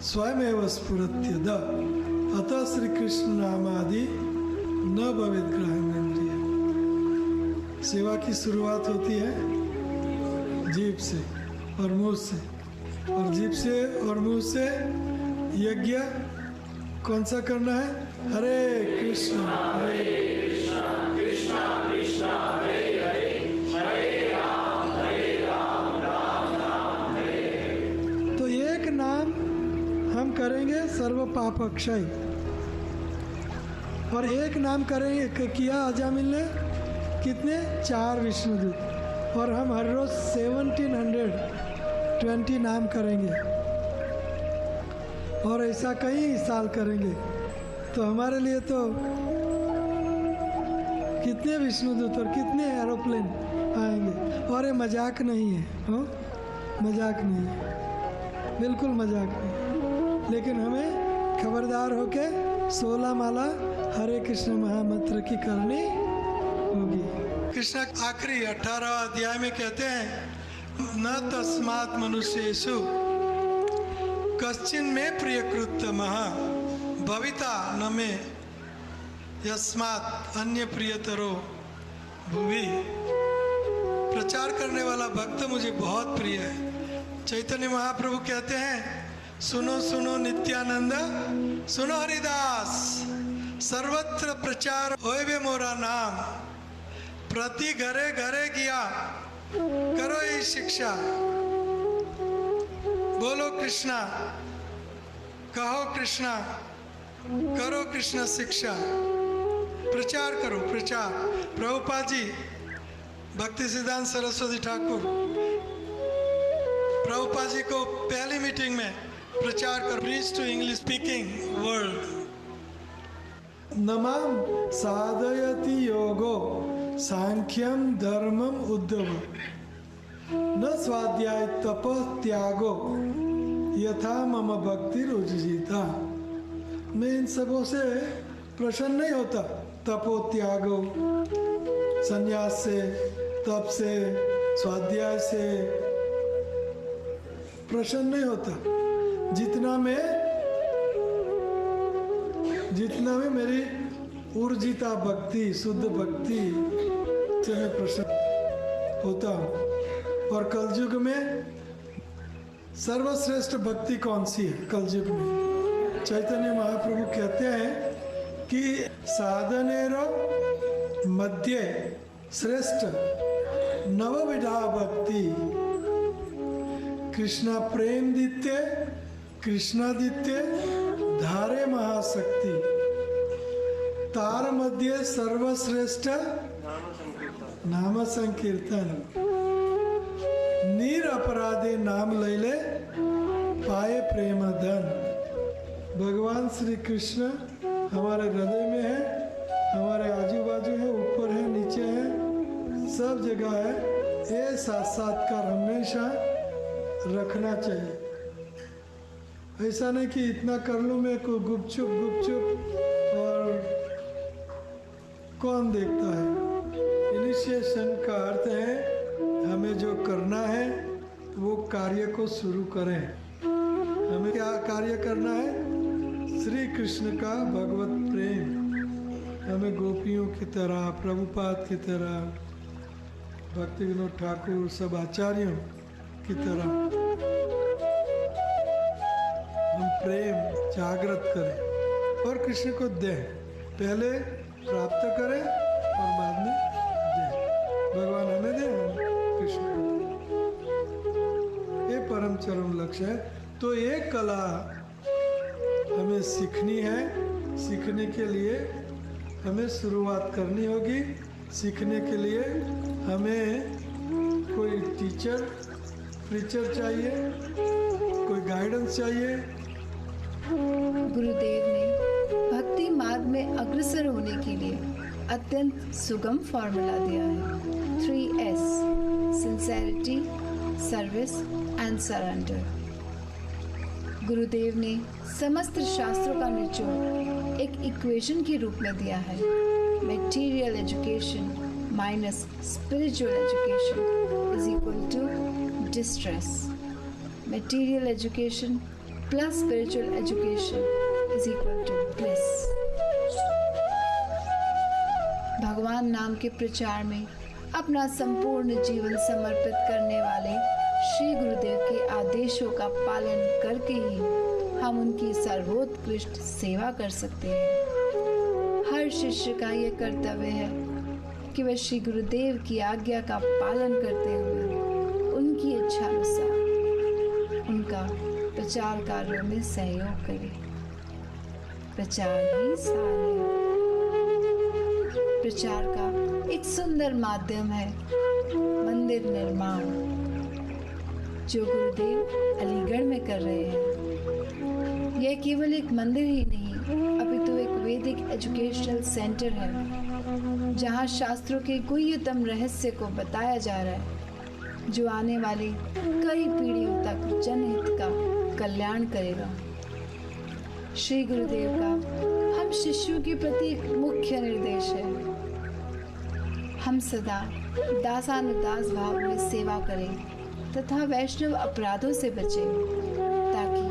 स्वयमेव स्फुरत्य द, अतः श्री कृष्ण नामादि न भवेद ग्रहणेन्द्रिय। सेवा की शुरुआत होती है जीभ से और मुंह से, और जीभ से और मुंह से यज्ञ कौन सा करना है? हरे कृष्ण कृष्ण कृष्ण हरे हरे, हरे राम राम राम हरे। तो एक नाम हम करेंगे सर्व पाप अक्षय, और एक नाम करेंगे किया अजामिल ने कितने? 4 विष्णुदूत, और हम हर रोज 1720 नाम करेंगे, और ऐसा कई साल करेंगे। तो हमारे लिए तो कितने विष्णुदूत और कितने एरोप्लेन आएंगे। और ये मजाक नहीं है, हाँ मजाक नहीं है, बिल्कुल मजाक नहीं। लेकिन हमें खबरदार होके 16 माला हरे कृष्ण महामंत्र की करनी होगी। कृष्ण आखिरी 18 अध्याय में कहते हैं न तस्मात् मनुष्येषु कश्चिन में प्रियकृत महा भविता न में यस्मात् अन्य प्रियतरो भुवि। प्रचार करने वाला भक्त मुझे बहुत प्रिय है। चैतन्य महाप्रभु कहते हैं, सुनो सुनो नित्यानंद, सुनो हरिदास, सर्वत्र प्रचार होए बे मोरा नाम, प्रति घरे घरे गया करो ये शिक्षा। बोलो कृष्णा, कहो कृष्णा, करो कृष्ण शिक्षा। प्रचार करो, प्रचार। प्रभुपाद जी, भक्ति सिद्धांत सरस्वती ठाकुर प्रभुपाद जी को पहली मीटिंग में प्रचार करो, preach to English speaking world. नमाम साधयति योगो सांख्यम धर्मम उद्धव, न स्वाध्याय तप त्यागो यथा मम भक्ति रुचिता। मैं इन सबों से प्रसन्न नहीं होता, तपो त्यागो, संन्यास से, तप से, स्वाध्याय से प्रसन्न नहीं होता। जितना में मेरी ऊर्जिता भक्ति, शुद्ध भक्ति से मैं प्रसन्न होता हूँ। और कलयुग में सर्वश्रेष्ठ भक्ति कौन सी है? कलयुग में चैतन्य महाप्रभु कहते हैं कि साधनेरो मध्य श्रेष्ठ नवविधा भक्ति, कृष्णा प्रेम दित्य, कृष्णादित्य धारे महाशक्ति, तार मध्य सर्वश्रेष्ठ नाम संकीर्तन, नीर अपराधे नाम लैले पाए प्रेम धन। भगवान श्री कृष्ण हमारे हृदय में है, हमारे आजू बाजू है, ऊपर है, नीचे है, सब जगह है। ये साक्षात्कार हमेशा रखना चाहिए। ऐसा नहीं कि इतना कर लूँ मैं को गुपचुप गुपचुप और कौन देखता है। इनिशिएशन का अर्थ है हमें जो करना है वो कार्य को शुरू करें। हमें क्या कार्य करना है? श्री कृष्ण का भगवत प्रेम। हमें गोपियों की तरह, प्रभुपाद की तरह, भक्ति विनोद ठाकुर, सब आचार्यों की तरह हम प्रेम जागृत करें और कृष्ण को दें। पहले प्राप्त करें और बाद में दें। भगवान हमें दें, हम कृष्ण को दें। ये परम चरम लक्ष्य है। तो ये कला हमें सीखनी है। सीखने के लिए हमें शुरुआत करनी होगी। सीखने के लिए हमें कोई टीचर, प्रीचर चाहिए, कोई गाइडेंस चाहिए। गुरुदेव ने भक्ति मार्ग में अग्रसर होने के लिए अत्यंत सुगम फॉर्मूला दिया है। 3S, sincerity, service and surrender. गुरुदेव ने समस्त शास्त्रों का निचोड़ एक इक्वेशन के रूप में दिया है। Material education minus spiritual education is equal to distress. Material education plus spiritual education is equal to bliss. भगवान नाम के प्रचार में अपना संपूर्ण जीवन समर्पित करने वाले श्री गुरुदेव के आदेशों का पालन करके ही हम उनकी सर्वोत्कृष्ट सेवा कर सकते हैं। हर शिष्य का यह कर्तव्य है कि वह श्री गुरुदेव की आज्ञा का पालन करते हुए उनकी इच्छानुसार उनका प्रचार कार्यों में सहयोग करे। प्रचार ही सार है। प्रचार का एक सुंदर माध्यम है मंदिर निर्माण, जो गुरुदेव अलीगढ़ में कर रहे हैं। यह केवल एक मंदिर ही नहीं, अपितु एक वैदिक एजुकेशनल सेंटर है, जहां शास्त्रों के गुह्यतम रहस्य को बताया जा रहा है, जो आने वाली कई पीढ़ियों तक जनहित का कल्याण करेगा। श्री गुरुदेव का हम शिष्यों के प्रति एक मुख्य निर्देश है। हम सदा दासानुदास भाव में सेवा करें तथा वैष्णव अपराधों से बचें, ताकि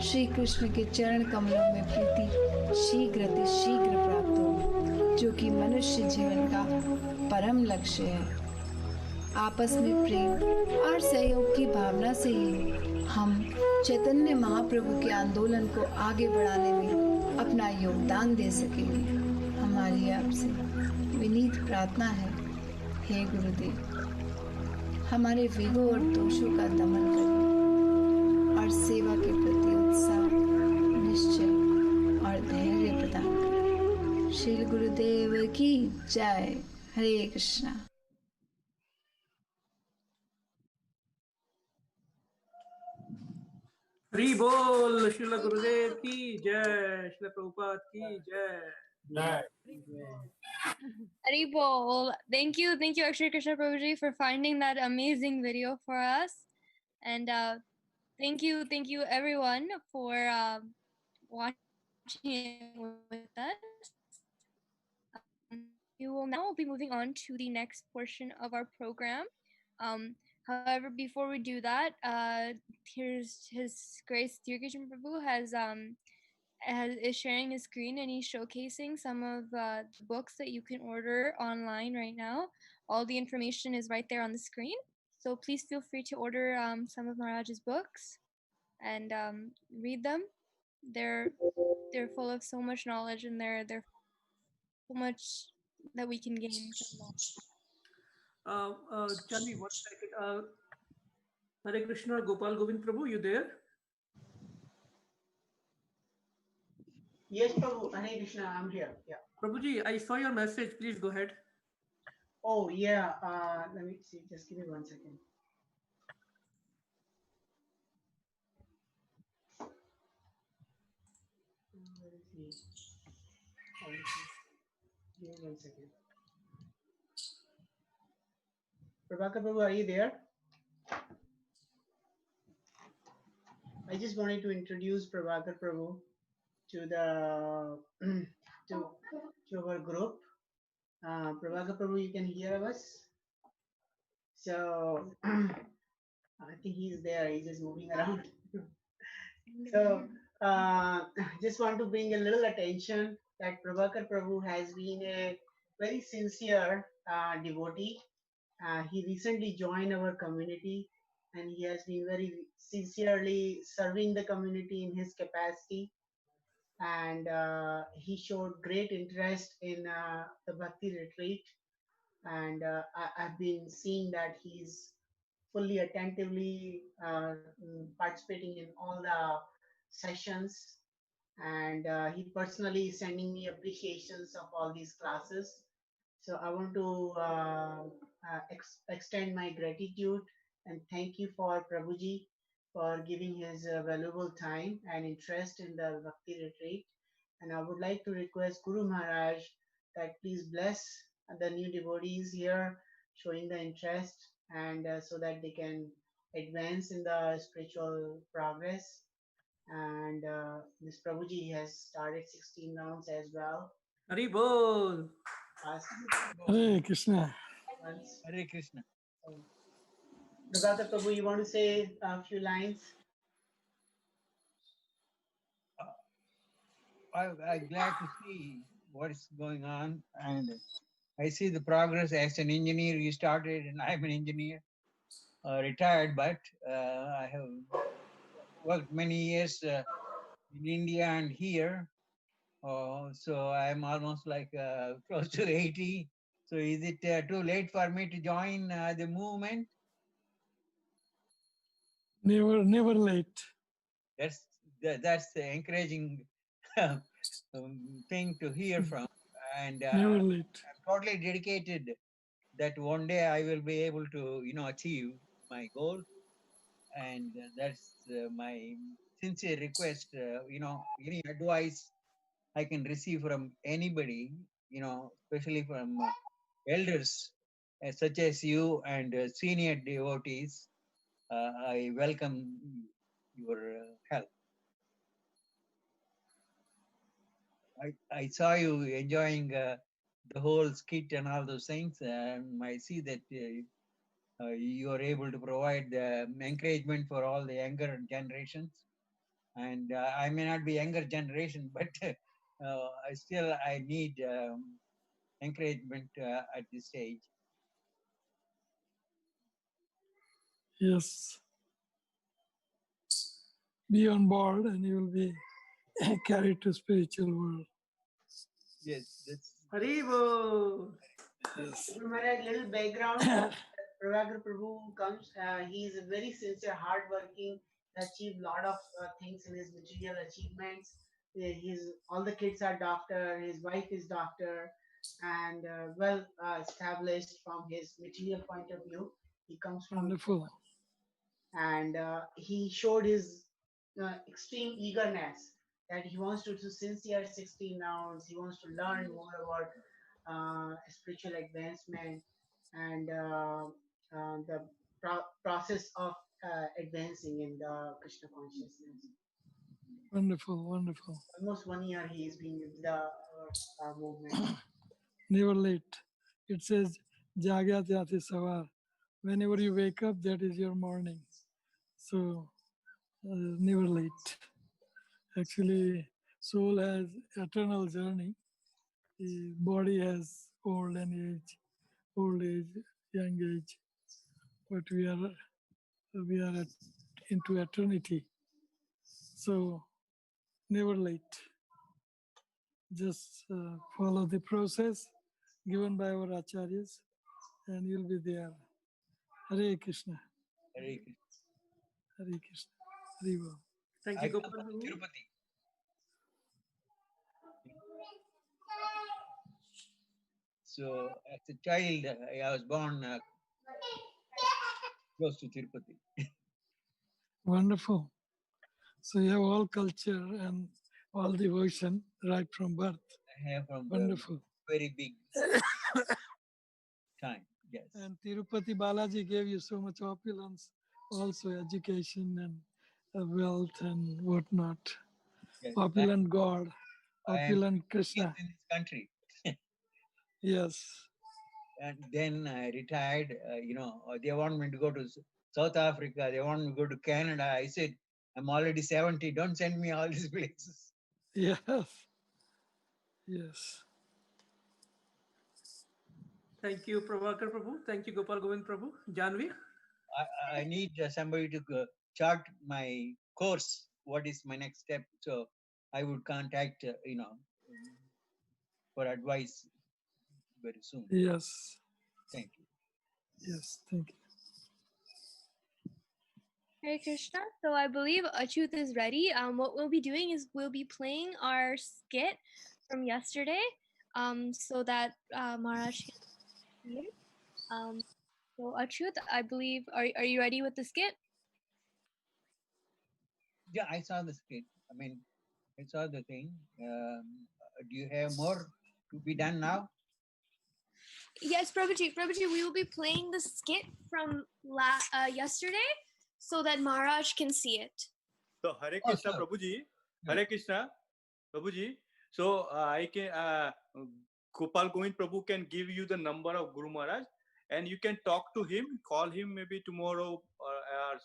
श्री कृष्ण के चरण कमलों में प्रीति शीघ्र प्राप्त हो। जो कि मनुष्य जीवन का परम लक्ष्य है। आपस में प्रेम और सहयोग की भावना से ही हम चैतन्य महाप्रभु के आंदोलन को आगे बढ़ाने में अपना योगदान दे सकेंगे। हमारी आपसे विनीत प्रार्थना है, हे गुरुदेव, हमारे विघ्नों और दोषों का दमन करें और सेवा के प्रति उत्साह, निश्चय और धैर्य प्रदान करें। श्री गुरुदेव की जय। हरे कृष्णा। हरि बोल। श्रील गुरुदेव की जय। श्रील प्रभुपाद की जय। Hari Bol. Thank you, Akshaya Krishna Prabhuji, for finding that amazing video for us, and thank you everyone for watching it with us. We will now be moving on to the next portion of our program. However, before we do that, here's His Grace Sri Krishna Prabhu is sharing his screen, and he's showcasing some of the books that you can order online right now. All the information is right there on the screen, so please feel free to order some of Maharaj's books and read them. They're full of so much knowledge, and they're so much that we can gain from that. Chanvi, 1 second. Hare Krishna, Gopal Govind Prabhu, you there? Yes, Prabhu. Hare Krishna, I'm here. Yeah. Prabhuji, I saw your message. Please go ahead. Oh, yeah. Let me see. Just give me 1 second. Give me 1 second. Prabhakar Prabhu, are you there? I just wanted to introduce Prabhakar Prabhu to the to our group. Prabhakar Prabhu, you can hear us? So I think he's there. He's just moving around. So just want to bring a little attention that Prabhakar Prabhu has been a very sincere devotee. He recently joined our community, and he has been very sincerely serving the community in his capacity. And he showed great interest in the Bhakti retreat. And I've been seeing that he's fully attentively participating in all the sessions, and he personally is sending me appreciations of all these classes. So I want to extend my gratitude and thank you for Prabhuji for giving his valuable time and interest in the Bhakti retreat. And I would like to request Guru Maharaj that please bless the new devotees here showing the interest, and so that they can advance in the spiritual progress. And this Prabhuji has started 16 rounds as well. Hari Bol. Hare Krishna. Hare Krishna. Prabhakar Prabhu, you want to say a few lines? I'm glad to see what is going on, and I see the progress. As an engineer, you started, and I'm an engineer, retired, but I have worked many years in India and here. So I'm almost like close to 80. So is it too late for me to join the movement? Never late. That's the encouraging thing to hear from. And Never late. I'm totally dedicated that one day I will be able to, achieve my goal. And that's my sincere request. Any advice I can receive from anybody, especially from elders such as you and senior devotees, I welcome your help. I saw you enjoying the whole skit and all those things, and I see that you are able to provide the encouragement for all the younger generations. And I may not be younger generation, but I need encouragement at this stage. Yes. Be on board and you will be carried to spiritual world. Yes, that's Haribo. Yes. Guru Maharaj, little background. Prabhu Prabhu comes. He is a very sincere, hardworking, achieved a lot of things in his material achievements. All the kids are doctor. His wife is doctor, and well established from his material point of view. He comes from Wonderful. and he showed his extreme eagerness that he wants to do sincere 16 rounds. He wants to learn more about spiritual advancement and the process of advancing in the Krishna consciousness. Wonderful, wonderful. Almost 1 year he has been with the movement. Never late. It says, Jagya Jati Savar. Whenever you wake up, that is your morning. So, never late. Actually, soul has eternal journey. The body has old age, young age. But we are into eternity. So, never late. Just follow the process given by our acharyas and you'll be there. Hare Krishna. Hare Krishna. Hare Krishna. Hare Bol. Thank I you, come Gopal. from Tirupati. So as a child, I was born close to Tirupati. Wonderful. So you have all culture and all devotion right from birth. I have from Wonderful. very big time. Yes. And Tirupati Balaji gave you so much opulence, also education and wealth and whatnot. Yes. Opulent God, I am opulent Krishna. in this country. Yes. And then I retired. They want me to go to South Africa. They want me to go to Canada. I said, I'm already 70. Don't send me all these places. Yes. Yes. Thank you, Prabhakar Prabhu. Thank you, Gopal Govind Prabhu. Janvi? I need somebody to chart my course. What is my next step? So I would contact, for advice very soon. Yes. Thank you. Yes, thank you. Hare Krishna. So I believe Achyut is ready. What we'll be doing is we'll be playing our skit from yesterday, so that Maharaj can hear. So Achyut, I believe, are you ready with the skit? Yeah, I saw the skit. I saw the thing. Do you have more to be done now? Yes, Prabhuji. Prabhuji, we will be playing the skit from yesterday so that Maharaj can see it. So Hare Krishna, sure. Prabhuji. Hare Krishna, Prabhuji. So I can Gopal Govind Prabhu can give you the number of Guru Maharaj, and you can talk to him. Call him maybe tomorrow, or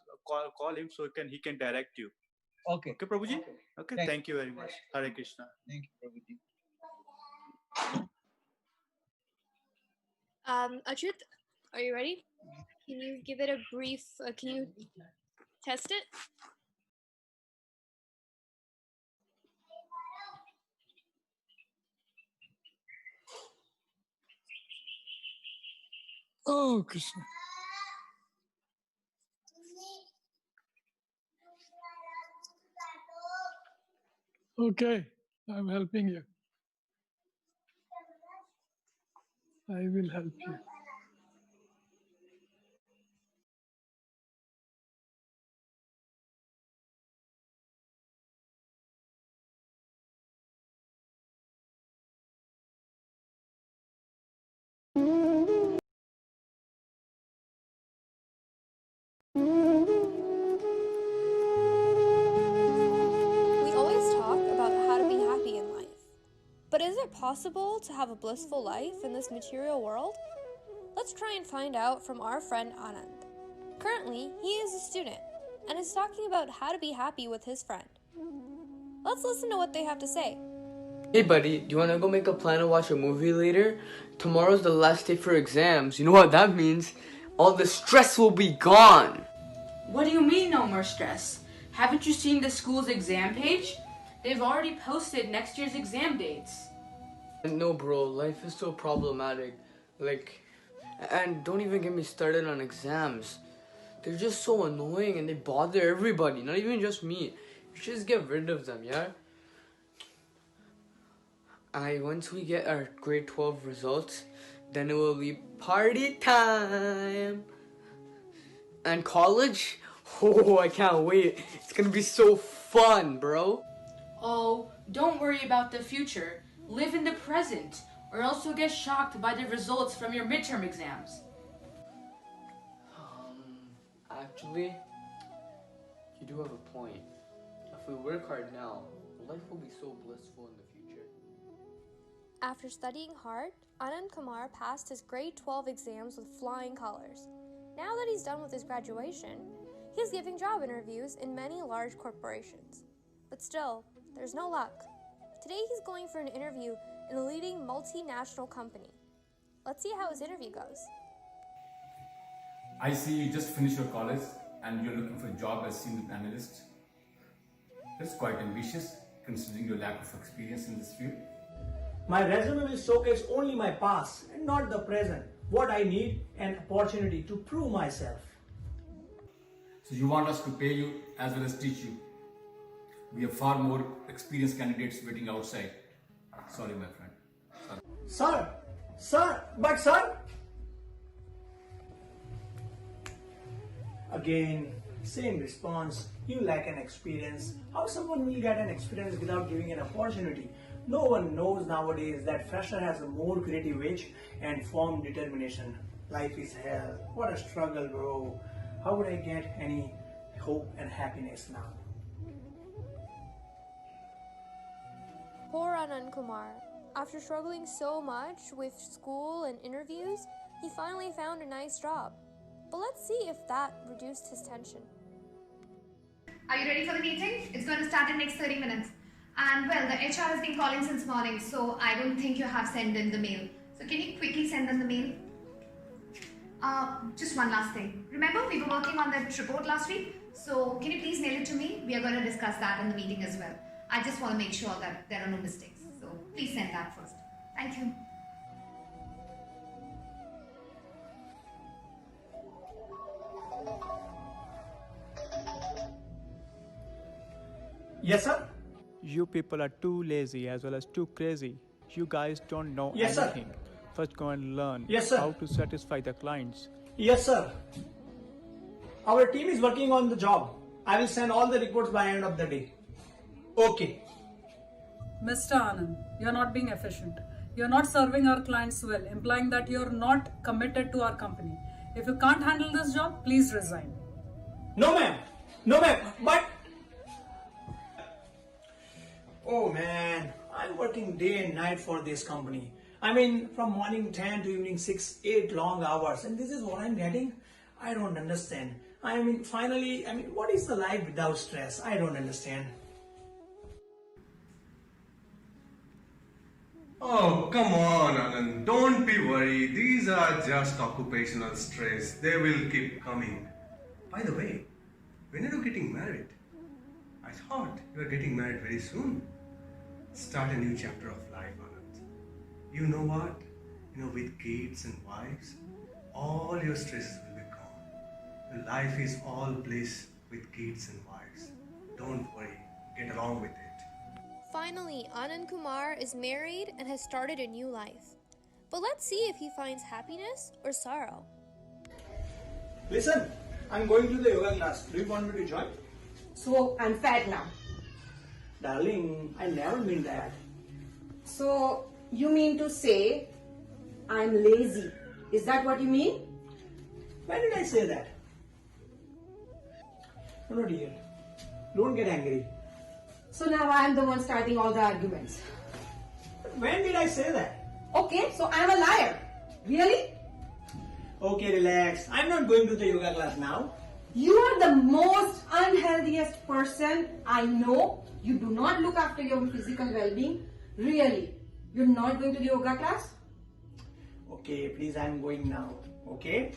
call him so he can direct you. Okay. Okay, Prabhuji. Okay. Thank you very much. Hare Krishna. Thank you, Prabhuji. Achyut, are you ready? Can you give it a brief? Can you test it? Oh, Krishna. Okay, I'm helping you. I will help you. We always talk about how to be happy in life. But is it possible to have a blissful life in this material world? Let's try and find out from our friend Anand. Currently, he is a student and is talking about how to be happy with his friend. Let's listen to what they have to say. Hey buddy, do you wanna go make a plan to watch a movie later? Tomorrow's the last day for exams. You know what that means? All the stress will be gone. What do you mean no more stress? Haven't you seen the school's exam page? They've already posted next year's exam dates. No bro, life is so problematic. And don't even get me started on exams. They're just so annoying and they bother everybody, not even just me. You should just get rid of them, yeah? Once we get our grade 12 results, then it will be party time. And college? Oh, I can't wait. It's gonna be so fun, bro. Oh, don't worry about the future. Live in the present, or else you'll get shocked by the results from your midterm exams. Actually, you do have a point. If we work hard now, life will be so blissful in the future. After studying hard, Anand Kumar passed his grade 12 exams with flying colors. Now that he's done with his graduation, he's giving job interviews in many large corporations. But still, there's no luck. Today he's going for an interview in a leading multinational company. Let's see how his interview goes. I see you just finished your college and you're looking for a job as senior analyst. That's quite ambitious considering your lack of experience in this field. My resume will showcase only my past and not the present. What I need, an opportunity to prove myself. So you want us to pay you as well as teach you. We have far more experienced candidates waiting outside. Sorry, my friend. Sorry. Sir. Again, same response. You lack an experience. How someone will get an experience without giving an opportunity? No one knows nowadays that fresher has a more creative edge and firm determination. Life is hell. What a struggle, bro. How would I get any hope and happiness now? Poor Anand Kumar. After struggling so much with school and interviews, he finally found a nice job. But let's see if that reduced his tension. Are you ready for the meeting? It's going to start in next 30 minutes. And well, the HR has been calling since morning, so I don't think you have sent in the mail. So can you quickly send in the mail? Just one last thing. Remember, we were working on that report last week. So can you please mail it to me? We are going to discuss that in the meeting as well. I just want to make sure that there are no mistakes. So please send that first. Thank you. Yes, sir. You people are too lazy as well as too crazy. You guys don't know Yes, sir. anything. First go and learn Yes, sir. how to satisfy the clients. Yes, sir. Our team is working on the job. I will send all the reports by end of the day. Okay. Mr. Anand, you're not being efficient. You're not serving our clients well, implying that you're not committed to our company. If you can't handle this job, please resign. No, ma'am. No, ma'am. But... Oh, man. I'm working day and night for this company. I mean, from morning 10 to evening 6, 8 long hours. And this is what I'm getting? I don't understand. Finally, what is the life without stress? I don't understand. Oh, come on, Anand. Don't be worried. These are just occupational stress. They will keep coming. By the way, when are you getting married? I thought you were getting married very soon. Start a new chapter of life, Anand. You know what? With kids and wives, all your stresses will be gone. Your life is all bliss with kids and wives. Don't worry. Get along with it. Finally, Anand Kumar is married and has started a new life. But let's see if he finds happiness or sorrow. Listen, I'm going to the yoga class. Do you want me to join? So I'm fat now. Darling, I never mean that. So you mean to say I'm lazy? Is that what you mean? When did I say that? No, dear. Don't get angry. So now I'm the one starting all the arguments. When did I say that? Okay, so I'm a liar. Really? Okay, relax. I'm not going to the yoga class now. You are the most unhealthiest person I know. You do not look after your physical well-being. Really? You're not going to the yoga class? Okay, please, I'm going now. Okay?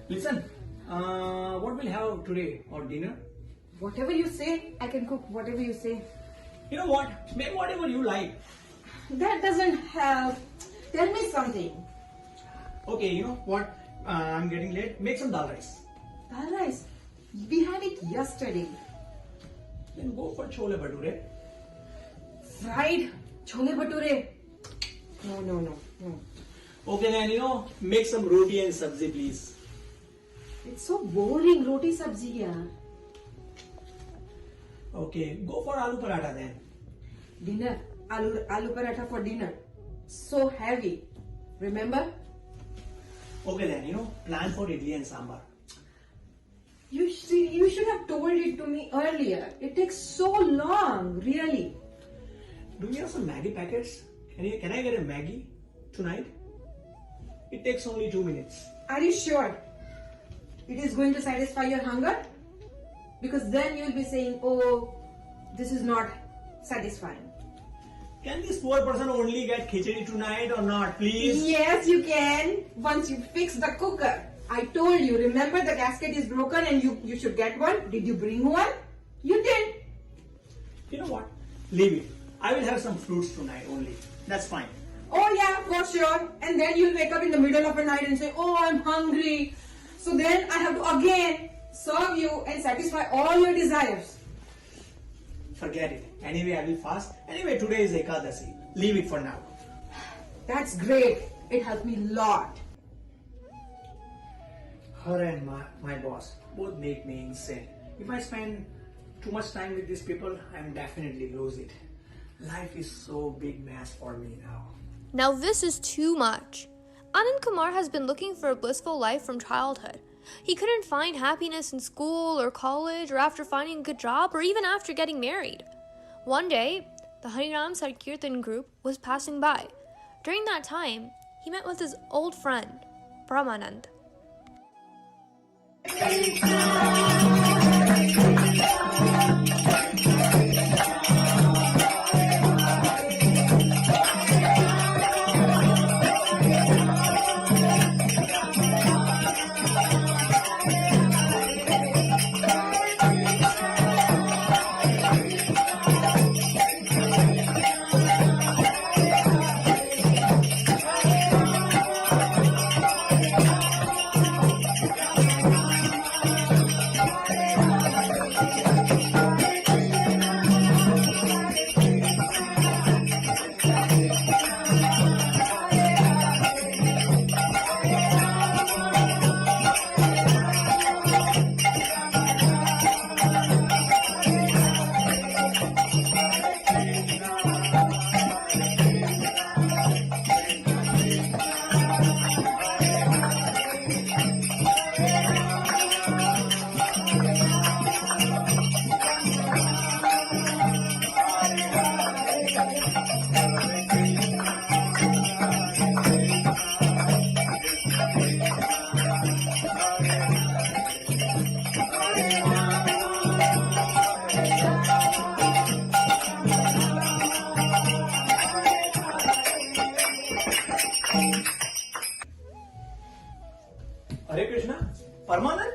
Listen, what we'll have today or dinner? Whatever you say, I can cook whatever you say. You know what? Make whatever you like. That doesn't help. Tell me something. Okay, you know what? I'm getting late. Make some dal rice. Dal rice? We had it yesterday. Then go for chole bhature. Fried chole bhature? No. Okay, then, make some roti and sabzi, please. It's so boring, roti sabzi, yaar. Okay, go for aloo paratha then. Dinner. Aloo paratha for dinner. So heavy. Remember? Okay then, plan for idli and sambar. You should have told it to me earlier. It takes so long, really. Do we have some Maggi packets? Can I get a Maggi tonight? It takes only 2 minutes. Are you sure? It is going to satisfy your hunger? Because then you will be saying, oh, this is not satisfying. Can this poor person only get khichdi tonight or not, please? Yes, you can. Once you fix the cooker. I told you, remember the gasket is broken and you should get one. Did you bring one? You did. You know what? Leave it. I will have some fruits tonight only. That's fine. Oh yeah, for sure. And then you'll wake up in the middle of the night and say, oh, I'm hungry. So then I have to again serve you and satisfy all your desires. Forget it. Anyway, I will fast. Anyway, today is Ekadasi. Leave it for now. That's great. It helped me a lot. Her and my boss both make me insane. If I spend too much time with these people, I'm definitely lose it. Life is so big mess for me now. Now this is too much. Anand Kumar has been looking for a blissful life from childhood. He couldn't find happiness in school or college or after finding a good job or even after getting married. One day, the Harinam Kirtan group was passing by. During that time, he met with his old friend, Brahmanand. Hare Krishna, Parmanand,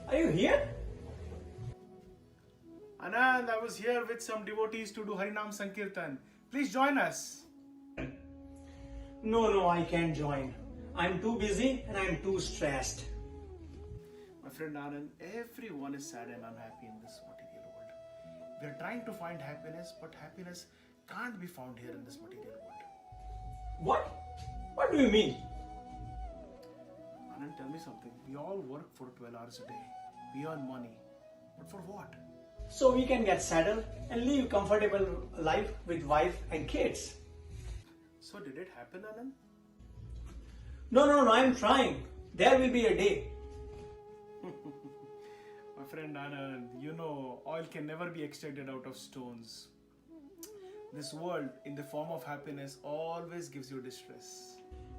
are you here? Anand, I was here with some devotees to do Harinam Sankirtan. Please join us. No, I can't join. I'm too busy and I'm too stressed. My friend Anand, everyone is sad and unhappy in this material world. We are trying to find happiness, but happiness can't be found here in this material world. What? What do you mean? Anand, tell me something. We all work for 12 hours a day. We earn money. But for what? So we can get settled and live comfortable life with wife and kids. So did it happen, Anand? No, I'm trying. There will be a day. My friend Anand, you know, oil can never be extracted out of stones. This world, in the form of happiness, always gives you distress.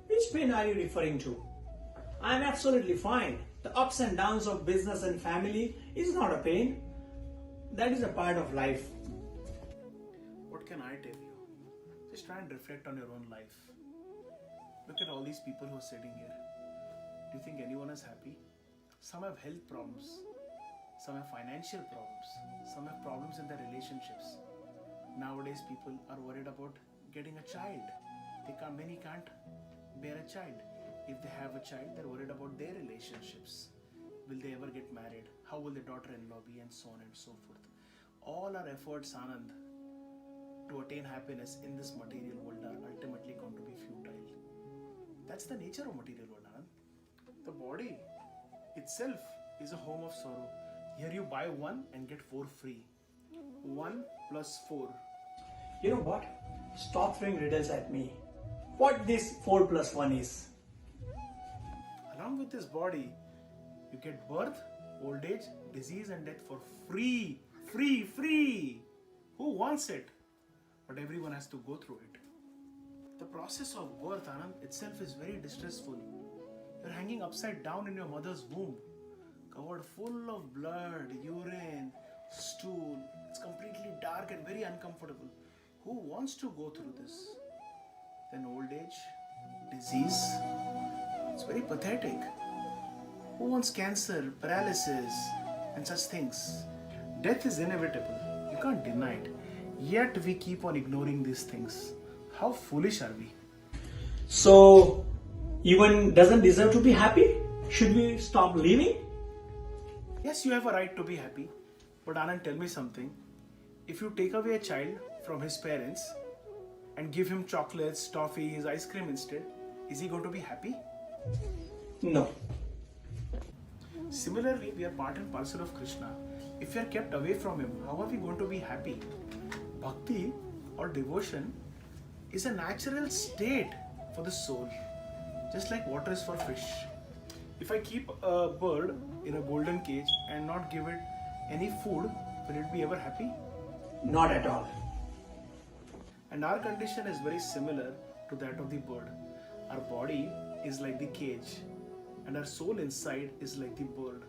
Which pain are you referring to? I'm absolutely fine. The ups and downs of business and family is not a pain. That is a part of life. What can I tell you? Just try and reflect on your own life. Look at all these people who are sitting here. Do you think anyone is happy? Some have health problems. Some have financial problems. Some have problems in their relationships. Nowadays, people are worried about getting a child. Many can't bear a child. If they have a child, they're worried about their relationships. Will they ever get married? How will their daughter-in-law be? And so on and so forth. All our efforts, Anand, to attain happiness in this material world are ultimately going to be futile. That's the nature of material world, Anand. The body itself is a home of sorrow. Here you buy one and get 4 free. 1 plus 4. You know what? Stop throwing riddles at me. What this 4 plus 1 is? Along with this body, you get birth, old age, disease and death for free. Free, free. Who wants it? But everyone has to go through it. The process of birth, Anand, itself is very distressful. You're hanging upside down in your mother's womb, covered full of blood, urine, stool. It's completely dark and very uncomfortable. Who wants to go through this? Then old age, disease. It's very pathetic. Who wants cancer, paralysis, and such things? Death is inevitable. You can't deny it. Yet we keep on ignoring these things. How foolish are we? So, even doesn't deserve to be happy? Should we stop living? Yes, you have a right to be happy. But Anand, tell me something. If you take away a child from his parents and give him chocolates, toffees, ice cream instead, is he going to be happy? No. Similarly, we are part and parcel of Krishna. If we are kept away from him, how are we going to be happy? Bhakti or devotion is a natural state for the soul, just like water is for fish. If I keep a bird in a golden cage and not give it any food, will it be ever happy? Not at all. And our condition is very similar to that of the bird. Our body is like the cage and our soul inside is like the bird.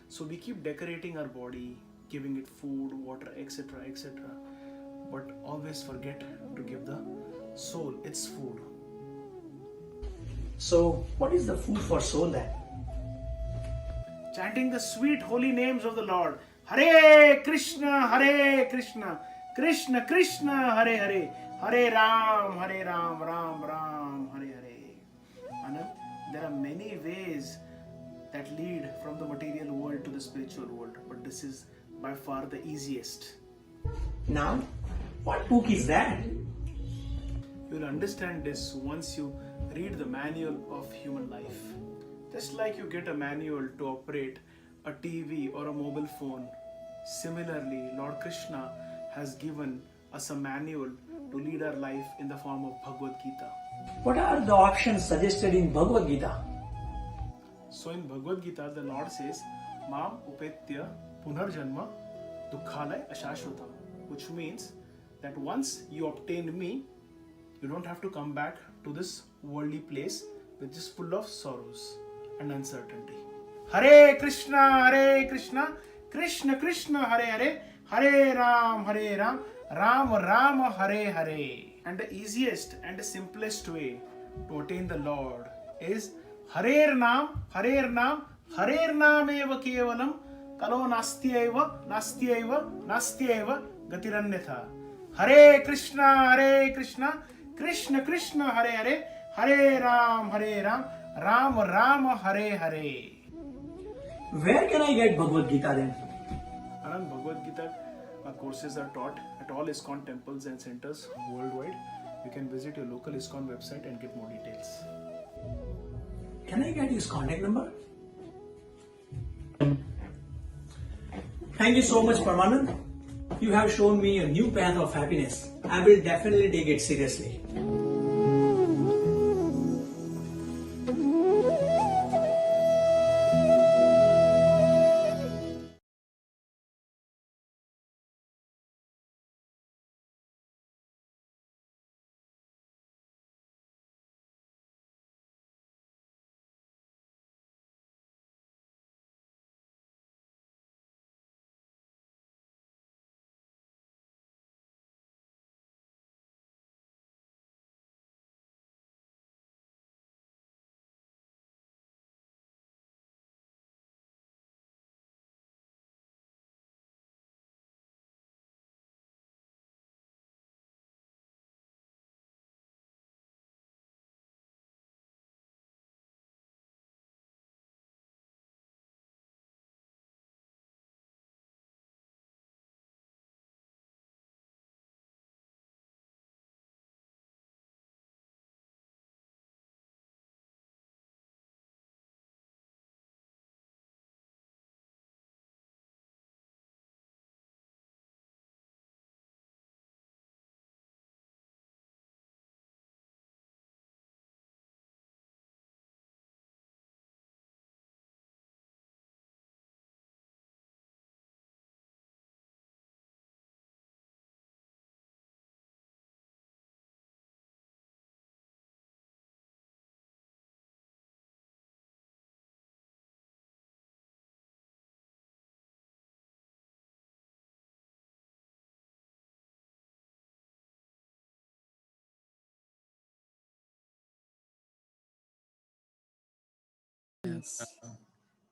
So we keep decorating our body, giving it food, water, etc., etc. But always forget to give the soul its food. So, what is the food for soul then? Chanting the sweet holy names of the Lord. Hare Krishna, Krishna Krishna, Hare Hare, Hare Ram, Ram Ram, Hare Hare. Anand, there are many ways that lead from the material world to the spiritual world, but this is by far the easiest. Now, what book is that? You'll understand this once you read the manual of human life. Just like you get a manual to operate a TV or a mobile phone, similarly, Lord Krishna has given us a manual to lead our life in the form of Bhagavad Gita. What are the options suggested in Bhagavad Gita? So in Bhagavad Gita, the Lord says, Mam upetya punarjanma dukkhalaya ashashvatam, which means that once you obtain me, you don't have to come back to this worldly place which is full of sorrows and uncertainty. Hare Krishna, Krishna Krishna, Hare Hare, Hare Ram, Ram Ram, Hare Hare. And the easiest and the simplest way to attain the Lord is Harer Nam, Harer Nam eva kevalam, kalo nastyeva, gatiranyatha. Hare Krishna, Krishna Krishna, Hare Hare, Hare Ram, Ram Ram, Hare Hare. Where can I get Bhagavad Gita then? Anand, Bhagavad Gita courses are taught at all ISKCON temples and centers worldwide. You can visit your local ISKCON website and get more details. Can I get his contact number? Thank you so much, Paramanand. You have shown me a new path of happiness. I will definitely take it seriously.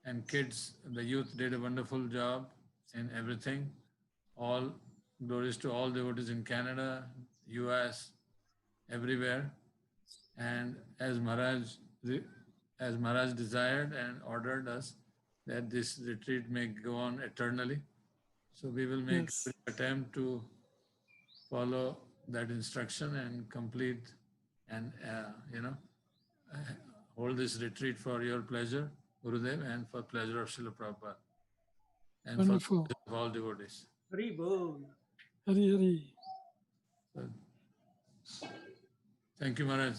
and kids, the youth did a wonderful job in everything. All glories to all devotees in Canada, US, everywhere. And as Maharaj desired and ordered us that this retreat may go on eternally. So we will make every attempt to follow that instruction and complete and, hold this retreat for your pleasure, Gurudev, and for pleasure of Srila Prabhupada. And Wonderful. for the pleasure of all devotees. Hari Bol. Hari Hari. Thank you, Maharaj.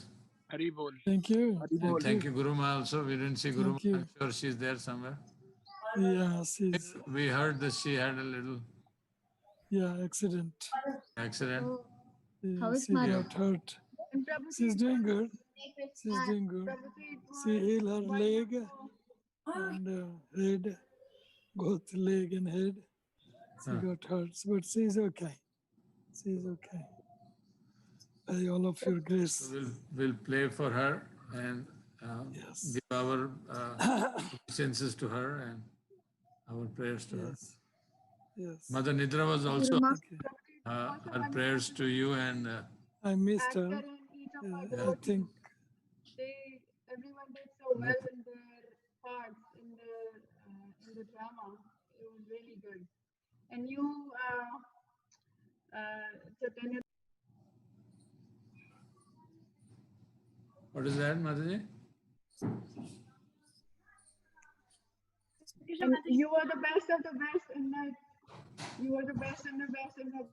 Hari Bol. Thank you. And thank you, Guru Ma also. We didn't see Guru Ma. Thank you. I'm sure she's there somewhere. Yeah, she's, We heard that she had a little accident. accident. Yeah, she got hurt. She's doing good. She's doing good. She healed her leg and head, both leg and head. She got hurt, but she's okay. She's okay. By all of your grace. So we'll play for her and give our senses to her and our prayers to her. Yes. Mother Nidra was also her prayers to you and I missed her. I think Everyone did so well in their parts in the drama. It was really good. And you, Chaitanya. what is that, Mataji? And you were the best of the best in that. You were the best and the best in the.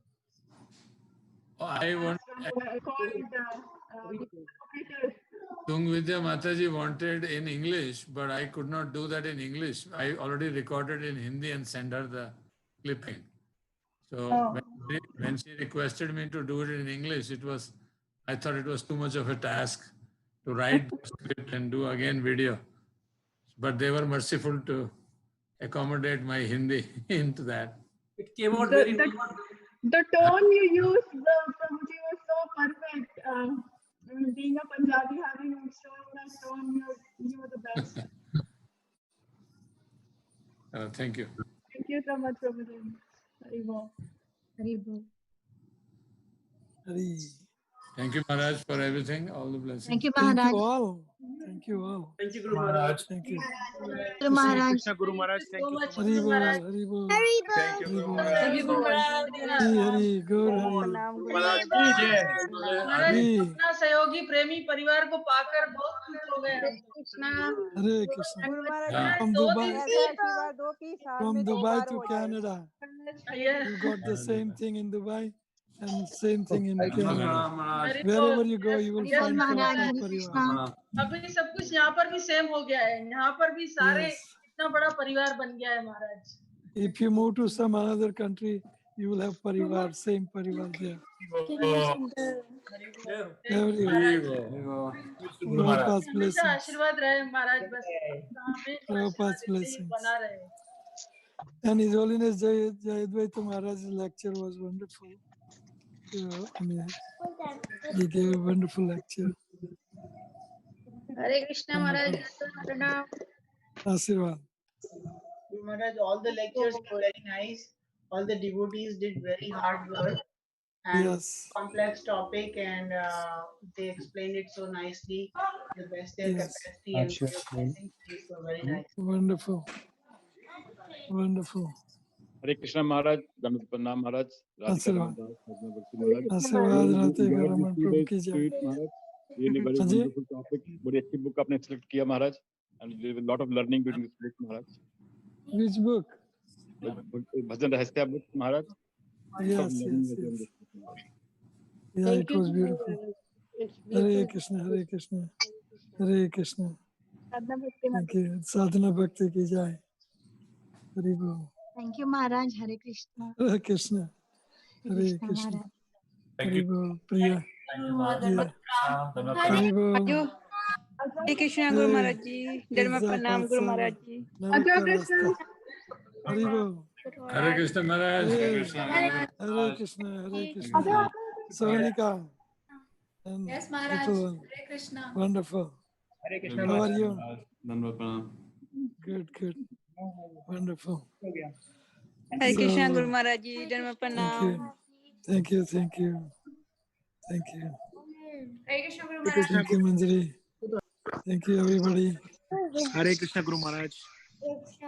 I want. Tungvidya Mataji wanted in English, but I could not do that in English. I already recorded in Hindi and sent her the clipping. So when she requested me to do it in English, I thought it was too much of a task to write the script and do again video. But they were merciful to accommodate my Hindi into that. It came out very well. The tone you used, Prabhuji, was so perfect. Being a Punjabi, having shown that tone, you were the best. Thank you. Thank you so much, Prabhuji. Hari Bol. Hari Bol. Hari. Thank you, Maharaj, for everything. All the blessings. Thank you, Thank you all. Thank you all. Thank you, Guru Maharaj. Thank you. Guru Maharaj. Krishna Guru Maharaj. Thank you so much. Hari Bol. Hari Bol. Thank you, Guru Maharaj. Thank you, Guru Maharaj. Hari Hari. Good Hari. महाराज अपना सहयोगी प्रेमी परिवार को पाकर बहुत खुश हो गए Krishna Hare Krishna. From Dubai to Canada. You got the same thing in Dubai and same thing in Canada. Wherever you go, you will find Prabhupada परिवार. अभी सब कुछ यहाँ पर भी सेम हो गया है यहाँ पर भी सारे इतना बड़ा परिवार बन गया है महाराज. If you move to some another country, you will have parivar, same parivar there. Prabhupada's blessings. आशीर्वाद रहे महाराज बस Prabhupada's blessings. And His Holiness Jayadvaita Maharaj's lecture was wonderful. He gave a wonderful lecture. Hare Krishna Maharaj. Ashirwad. Maharaj, all the lectures were very nice. All the devotees did very hard work and complex topic, and they explained it so nicely, the best their capacity and their blessings. So very nice. Wonderful. Wonderful. Hare Krishna Maharaj, Dandavat Pranam Maharaj, Ashirwad. Ashirwad Radha Raman Prabhu ki jai. Really very wonderful topic. Very अच्छी book आपने select किया Maharaj, and there is a lot of learning between this book Maharaj. Which book? Bhajan Rahasya book Maharaj. Yes. Yeah, it was beautiful. Hare Krishna, Hare Krishna, Hare Krishna. Thank you. Sadhana Bhakti ki jai. Hari Bol. Thank you, Maharaj. Hare Krishna. Hare Krishna. Hare Krishna. Hari Bol. Priya. Hari Bol. Hare Krishna Guru Maharaj ji. Dharma Pranam Guru Maharaj ji. Hare Krishna. Hari Bol. Hare Krishna Maharaj. Hare Krishna. Hare Krishna. Sonika. Yes, Maharaj. Hare Krishna. Wonderful. Hare Krishna. How are you? Dandavat Pranam. Good. Wonderful. Hare Krishna, So, Guru Maharaj Ji, Dharma Pranam. Thank you. Hare Krishna Guru Hare Krishna Thank you, Manjari. Thank you, everybody. Hare Krishna Guru Maharaj.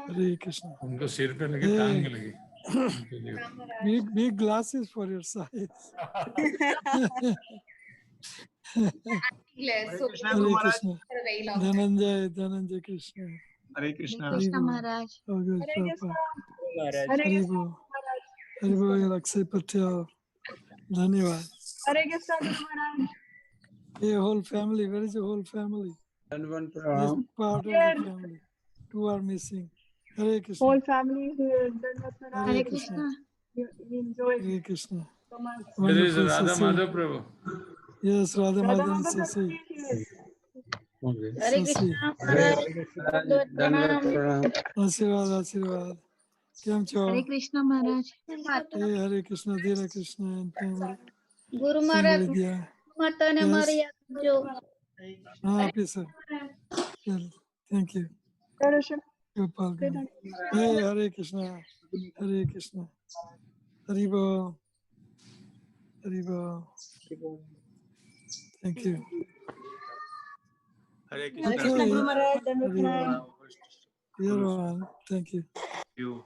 Hare Krishna. उनको सिर पे लगे टांग में लगी Big glasses for your size. Hare Hare Krishna. Dhananjay Krishna. Hare Krishna. Krishna Maharaj. Oh, good, Hare Prabhupada. Hare Haribo. Haribo, Akshay Patel. Dhanyavad. Hare Krishna Guru Maharaj. Hey, whole family. Where is your whole family? Dhanvan This Pranam. part of the family. Two are missing. Hare Krishna. Whole family is here. Dhanvan Pranam. Hare Krishna. We enjoy Hare Krishna. so much. There is Wonderful, Radha Sasi. Madhav Prabhu. Yes, Radha Radha Madhav and Madhav Sasi. Okay. Hare Sasi. Krishna Maharaj. Dhanvan Pranam. Aashirwad. Kem cho? Hare Krishna Maharaj. Hey, Hare Krishna, Dhira Krishna and family. Guru Maharaj. Vidya. Mata ne Yes. Maria jo. Happy sir. Well, thank you. Krishna. Gopal. Hey, Hare Krishna. Hare Krishna. Haribo. Thank you. Hare Hare Krishna. Krishna Guru Maharaj. Dhanvan Haribo. Pranam. You're on. Thank you. You.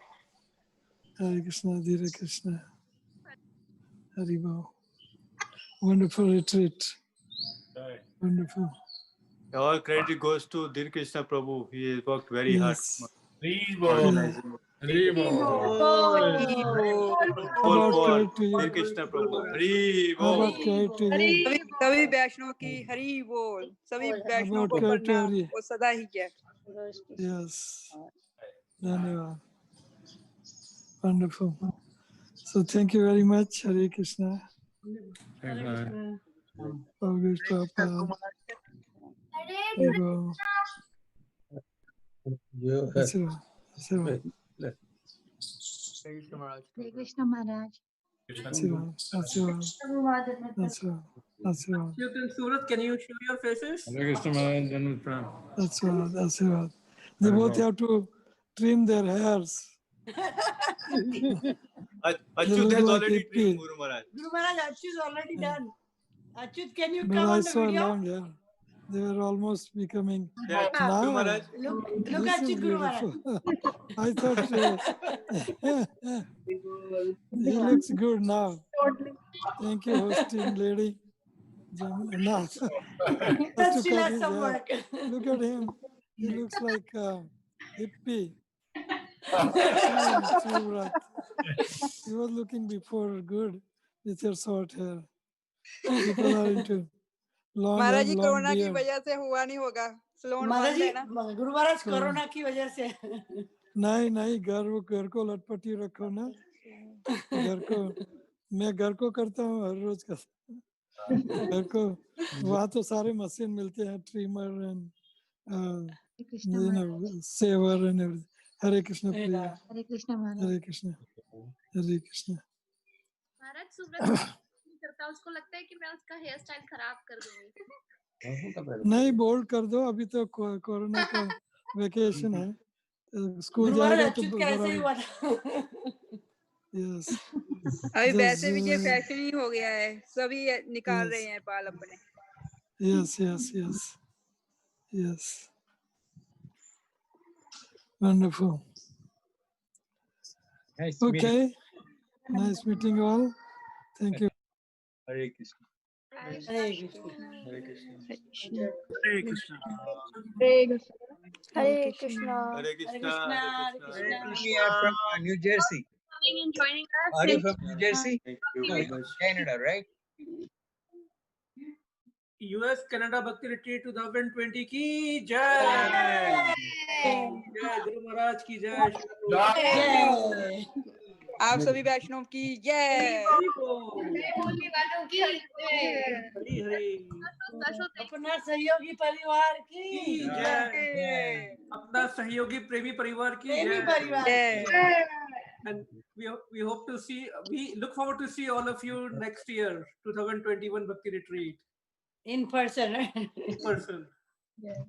Hare Krishna, Dhira Krishna. Haribo. Wonderful retreat. Wonderful. All credit goes to Dir Krishna Prabhu. He has worked very hard. Yes. Organizing it. Whole About world. credit to you. Dir Krishna Prabhu. Hari How Bol. about credit to you? सभी वैष्णव की हरि बोल सभी वैष्णव About को credit to प्रणाम you. वो सदा ही जय Yes. Dhanyavad. Wonderful. So thank you very much. Hare Krishna. Always Prabhupada. Haribo. Asirvad. Hare Krishna Maharaj. Asirvad. You in Surat, can you show your faces? Hare Krishna Maharaj, Dhanvan Pranam. Asirvad. They both have to trim their hairs. Achyut has like already hippie. trimmed Guru Maharaj. Guru Maharaj, Achyut is already done. Achyut, can you But come I on the saw video? long hair. They were almost becoming. Yeah, Guru Maharaj. Look This at is Achyut Guru Maharaj. beautiful. I thought he looks good now. Thank you, hosting lady. No. That still has some work. Look at him. He looks like a hippie. He was looking before good with your short hair. People are into long Maharaj ji and long corona की beard. वजह से हुआ नहीं होगा salon Maharaj बंद है ji, ना Guru Maharaj, corona की वजह से. नहीं घर को लटपटी रखो ना मैं घर को करता हूँ हर रोज का घर को वहाँ तो सारे मशीन मिलते हैं trimmer and shaver and everything Hare Krishna Priya Hare Krishna Maharaj. Hare Krishna Maharaj Subrata करता है, उसको लगता है कि मैं उसका हेयर स्टाइल खराब कर दूंगी. नहीं बोल्ड कर दो अभी तो कोरोना का वेकेशन है स्कूल Guru Maharaj, जाएगा तो Achyut का ऐसे ही हुआ था. यस अभी वैसे भी ये फैशन ही हो गया है सभी निकाल रहे हैं बाल अपने yes wonderful okay nice meeting you all thank you Hare Krishna. Hare Krishna. Hare Krishna. Hare Krishna. Hare Krishna. Hare Krishna. Hare Krishna. We are from New Jersey. Coming and joining us. Are you from New Jersey? Thank you No, very it's much. Canada, right? US Canada Bhakti Retreat 2020 की जय जय गुरु महाराज की जय आप सभी वैष्णव की जय बोलने वालों की अपना सहयोगी परिवार की जय अपना सहयोगी प्रेमी परिवार की प्रेमी परिवार and we hope to see we look forward to see all of you next year 2021 Bhakti Retreat in person. in person. Yeah.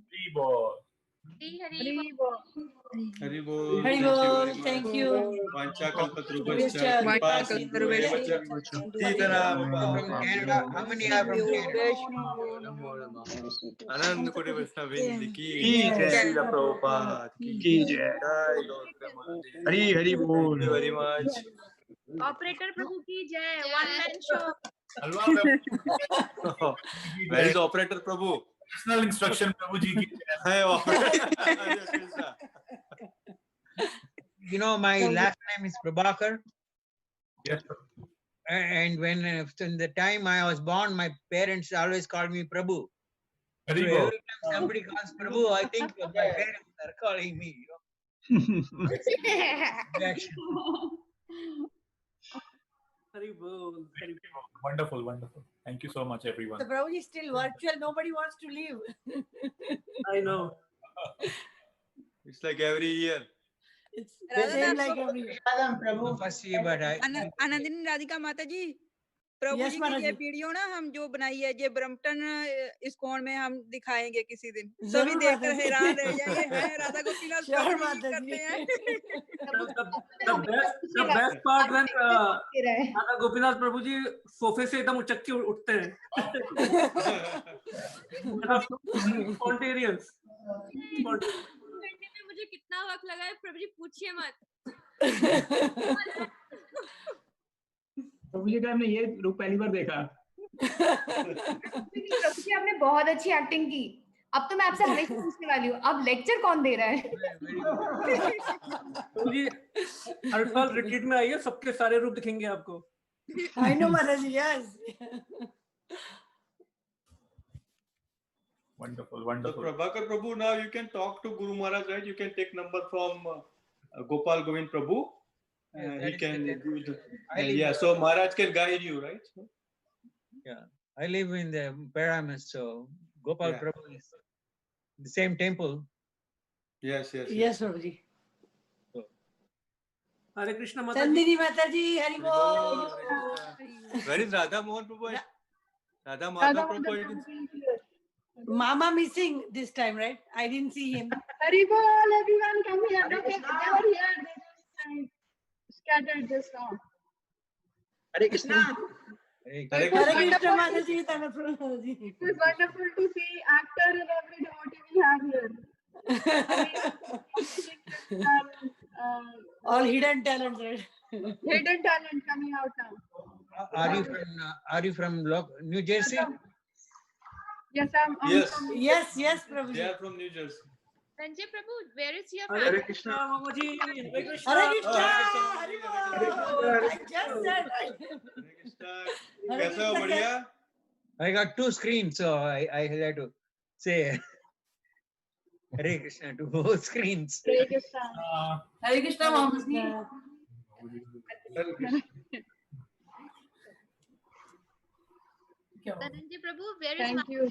Hari Bol. Hari Bol. Hari Thank you Bol. very Thank much. you. Vancha kalpatrubhascha Vancha kripa kalpatrubhascha sindhuveva Sitaram From Canada. How many are from Canada? Anand Koti Vaishnav Ki ki jai. Srila Prabhupada Ki jai. Jai Gaur Premanandi. Hari Hari Bol. Thank you very much. Operator Prabhu ki jai. One man show. Where is operator Prabhu? Personal instruction Prabhu ji ki jai. Hey, operator. Krishna. You know, my last name is Prabhakar. Yes. And when in the time I was born, my parents always called me Prabhu. So Hari every Bol. time somebody calls Prabhu, I think my parents are calling me. Reaction. Hari Bol. Hari Bol. Wonderful, wonderful. Thank you so much, everyone. The Prabhu is still virtual. Nobody wants to leave. I know. It's like every year. It's Radha same Dad, like every year. First year, but I. Anandini Radhika माता जी प्रभु Yes, जी की Maharaj ये ji. Video ना हम जो बनाई है ये Brampton ISKCON में हम दिखाएंगे किसी दिन सभी जरूर देखकर माता जी. हैरान रह जाएंगे हैं राधा गोपीनाथ Sure, प्रभु जी माता करते जी. हैं The best part when Radha Gopinath Prabhu ji सोफे से एकदम उचक के उठते हैं. Spontaneous. करने में मुझे कितना वक्त लगा है प्रभु जी पूछिए मत प्रभु जी का हमने ये रूप पहली बार देखा. प्रभु जी आपने बहुत अच्छी एक्टिंग की अब तो मैं आपसे हमेशा पूछने वाली हूँ अब लेक्चर कौन दे रहा है प्रभु जी हर साल रिट्रीट में आइए सबके सारे रूप दिखेंगे आपको. I know, Maharaj ji. Yes. Wonderful, So wonderful. Prabhakar Prabhu, now you can talk to Guru Maharaj, right? You can take number from Gopal Govind Prabhu. Yes, that He is can the give you the, I live- yeah, so Maharaj can guide you, right? Yeah, I live in the pyramids, so Gopal Yeah. Prabhu is the same temple. Yes, yes, Yes, Prabhu ji. Hare Krishna Mata ji. Chandini Mata ji. Hari Bol. Where is Radha Mohan Prabhu? Radha Madhav Prabhu. Mama missing this time, right? I didn't see him. Hari Bol, everyone come here. Look, they were here. They just scattered just now. Hare Krishna. Hare Hare Krishna Mata ji. Tana Prabhu ji. It was wonderful to see actor and every devotee we have here. All hidden talents, right? Hidden talent coming out now. Are you from New Jersey? Yes, I'm Yes. from Yes, yes, Prabhu They ji. are from New Jersey. Sanjay Prabhu, where is your Hare family? Krishna Mama ji. Hare Krishna. Hare Krishna. Hare Hari Bol. I just said. कैसा हो बढ़िया? I got two screens, so I had to say Hare Krishna to both screens. Hare Krishna. Hare Krishna, Mama ji. Sanjay Prabhu, where is Thank my you.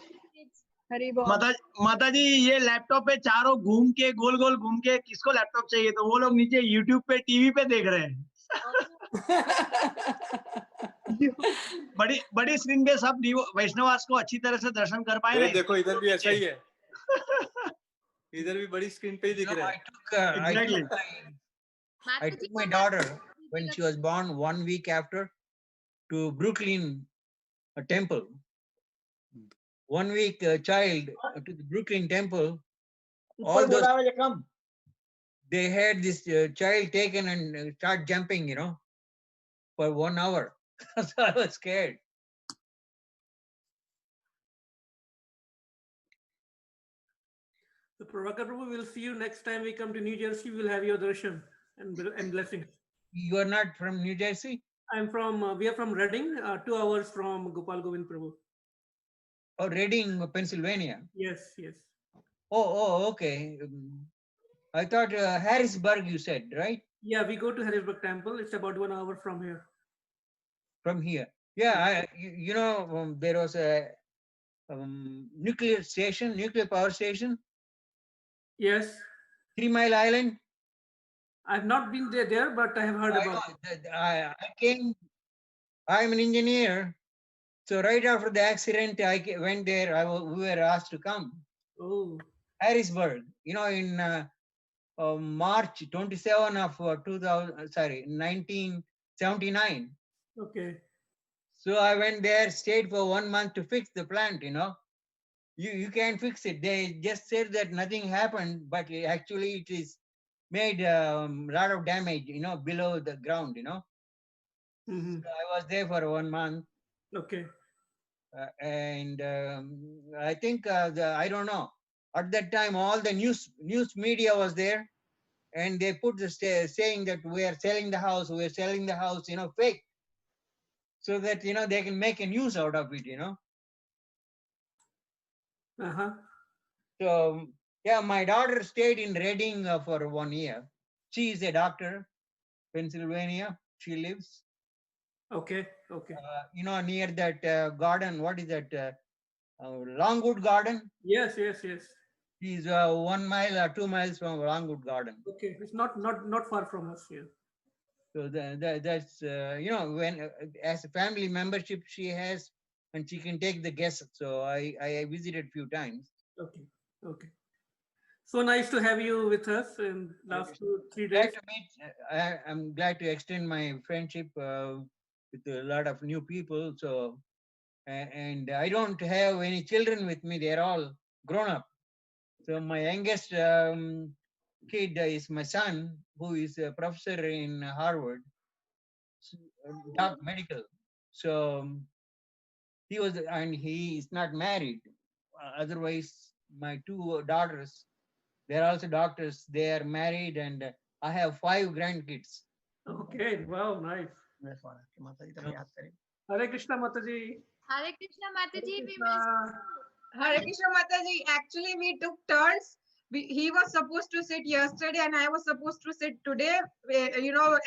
Hari Bol. माता जी ये laptop पे चारों घूम के गोल गोल घूम के किसको लैपटॉप चाहिए तो वो लोग नीचे YouTube पे टीवी पे देख रहे हैं. बड़ी बड़ी स्क्रीन पे सब वैष्णवास को अच्छी तरह से दर्शन कर पाए ये नहीं. देखो इधर भी ऐसा ही है. इधर भी बड़ी स्क्रीन पे ही दिख रहा है. I took my daughter when she was born 1 week after to Brooklyn temple. 1 week child to the Brooklyn temple. All those they had this child taken and start jumping, for 1 hour. So I was scared. So Prabhakar Prabhu, we'll see you next time we come to New Jersey. We'll have your darshan and blessings. You are not from New Jersey? I'm from, we are from Reading, 2 hours from Gopal Govind Prabhu. Oh, Reading, Pennsylvania. Yes, yes. Oh, okay. I thought Harrisburg, you said, right? Yeah, we go to Harrisburg Temple. It's about 1 hour from here. From here. Yeah, there was a nuclear power station. Yes. 3 Mile Island. I've not been there, but I have heard about it. I came, I'm an engineer. So right after the accident, I went there. We were asked to come. Oh. Harrisburg, in March 27 of 1979. Okay. So I went there, stayed for 1 month to fix the plant, You can't fix it. They just said that nothing happened, but actually it is made a lot of damage, below the ground, Mm-hmm. So I was there for 1 month. Okay. And I think, I don't know, at that time, all the news media was there. And they put the saying that we are selling the house, fake. So that, they can make a news out of it, Uh-huh. So, yeah, my daughter stayed in Reading for 1 year. She is a doctor, Pennsylvania. She lives. Okay. Okay. Near that garden. What is that? Longwood Garden. Yes. She's 1 mile or 2 miles from Longwood Garden. Okay. It's not far from us here. So that's when as a family membership she has, and she can take the guests. So I visited few times. Okay. So nice to have you with us in last 2-3 days. Glad to meet. I'm glad to extend my friendship with a lot of new people. So, and I don't have any children with me. They're all grown up. So my youngest kid is my son, who is a professor in Harvard, medical. So he is not married. Otherwise, my 2 daughters, they're also doctors. They are married, and I have 5 grandkids. Okay, wow, nice. Hare Krishna Mataji. Hare Krishna Mataji. Hare Krishna Mataji. Actually, we took turns. He was supposed to sit yesterday and I was supposed to sit today,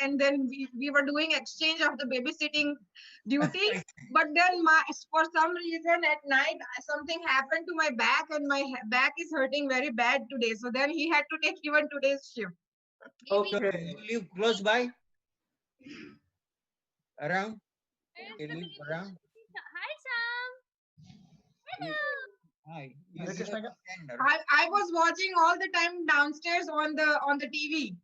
and then we were doing exchange of the babysitting duties. But then for some reason at night, something happened to my back and my back is hurting very bad today. So then he had to take even today's shift. Okay. You live close by? Around? You live around? Hi, Sam. Hello. Hi. I was watching all the time downstairs on the TV.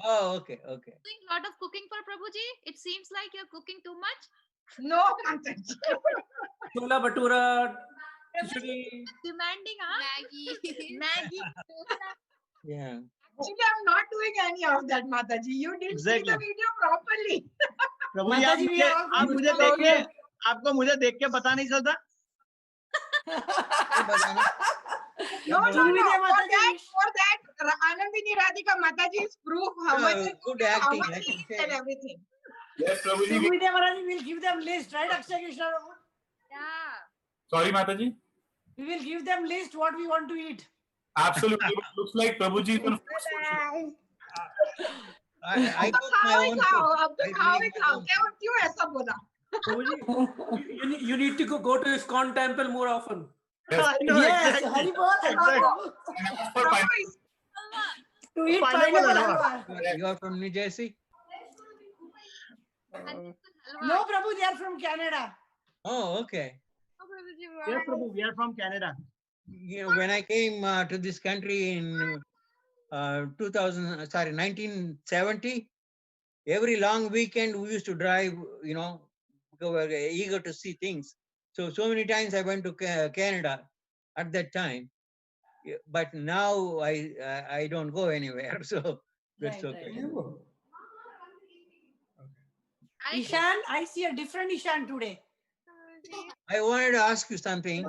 Oh, okay. Doing a lot of cooking for Prabhuji. It seems like you're cooking too much. No, Chola Bhatura, khichdi. Demanding, huh? Maggie. Yeah. Actually, I'm not doing any of that, Mataji. You didn't see the video properly. प्रभु जी आप मुझे देख के आपको मुझे देख के पता नहीं चलता? No. For that, Anandini Radhika Mataji's proof how much he eats and everything. Yes, Prabhuji. We'll give them list, right, Akshay Krishna? Yeah. Sorry, Mataji. We will give them list what we want to eat. Absolutely. It looks like Prabhuji is on I cook my own food. You need to go to ISKCON temple more often. Yes, exactly. To eat pineapple halwa. You are from New Jersey? No, Prabhu, they are from Canada. Oh, okay. Yes, Prabhu, we are from Canada. When I came to this country in 1970, every long weekend we used to drive, because we were eager to see things. So many times I went to Canada at that time, but now I don't go anywhere. So that's okay. Ishan, I see a different Ishan today. I wanted to ask you something.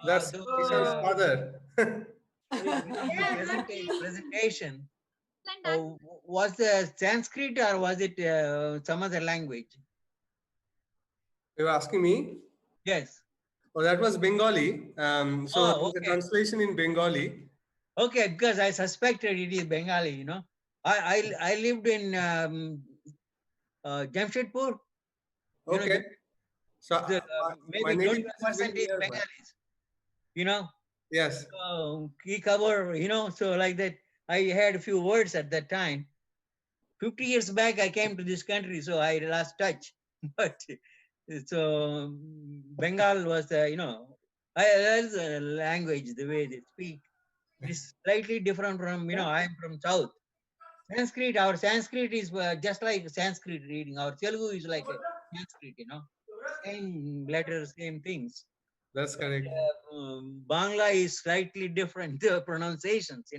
That's Ishan's father. Presentation. Was it Sanskrit or was it some other language? You were asking me? Yes. Oh, that was Bengali. The translation in Bengali. Okay, because I suspected it is Bengali. I lived in Jamshedpur. Okay. Maybe 20% is Bengalis. Yes. So he covered, so like that. I had a few words at that time. 50 years back, I came to this country, so I lost touch. But so Bengal was, that's a language, the way they speak. It's slightly different from, I am from South. Sanskrit, our Sanskrit is just like Sanskrit reading. Our Telugu is like a Sanskrit, same letters, same things. That's correct. Bangla is slightly different pronunciations,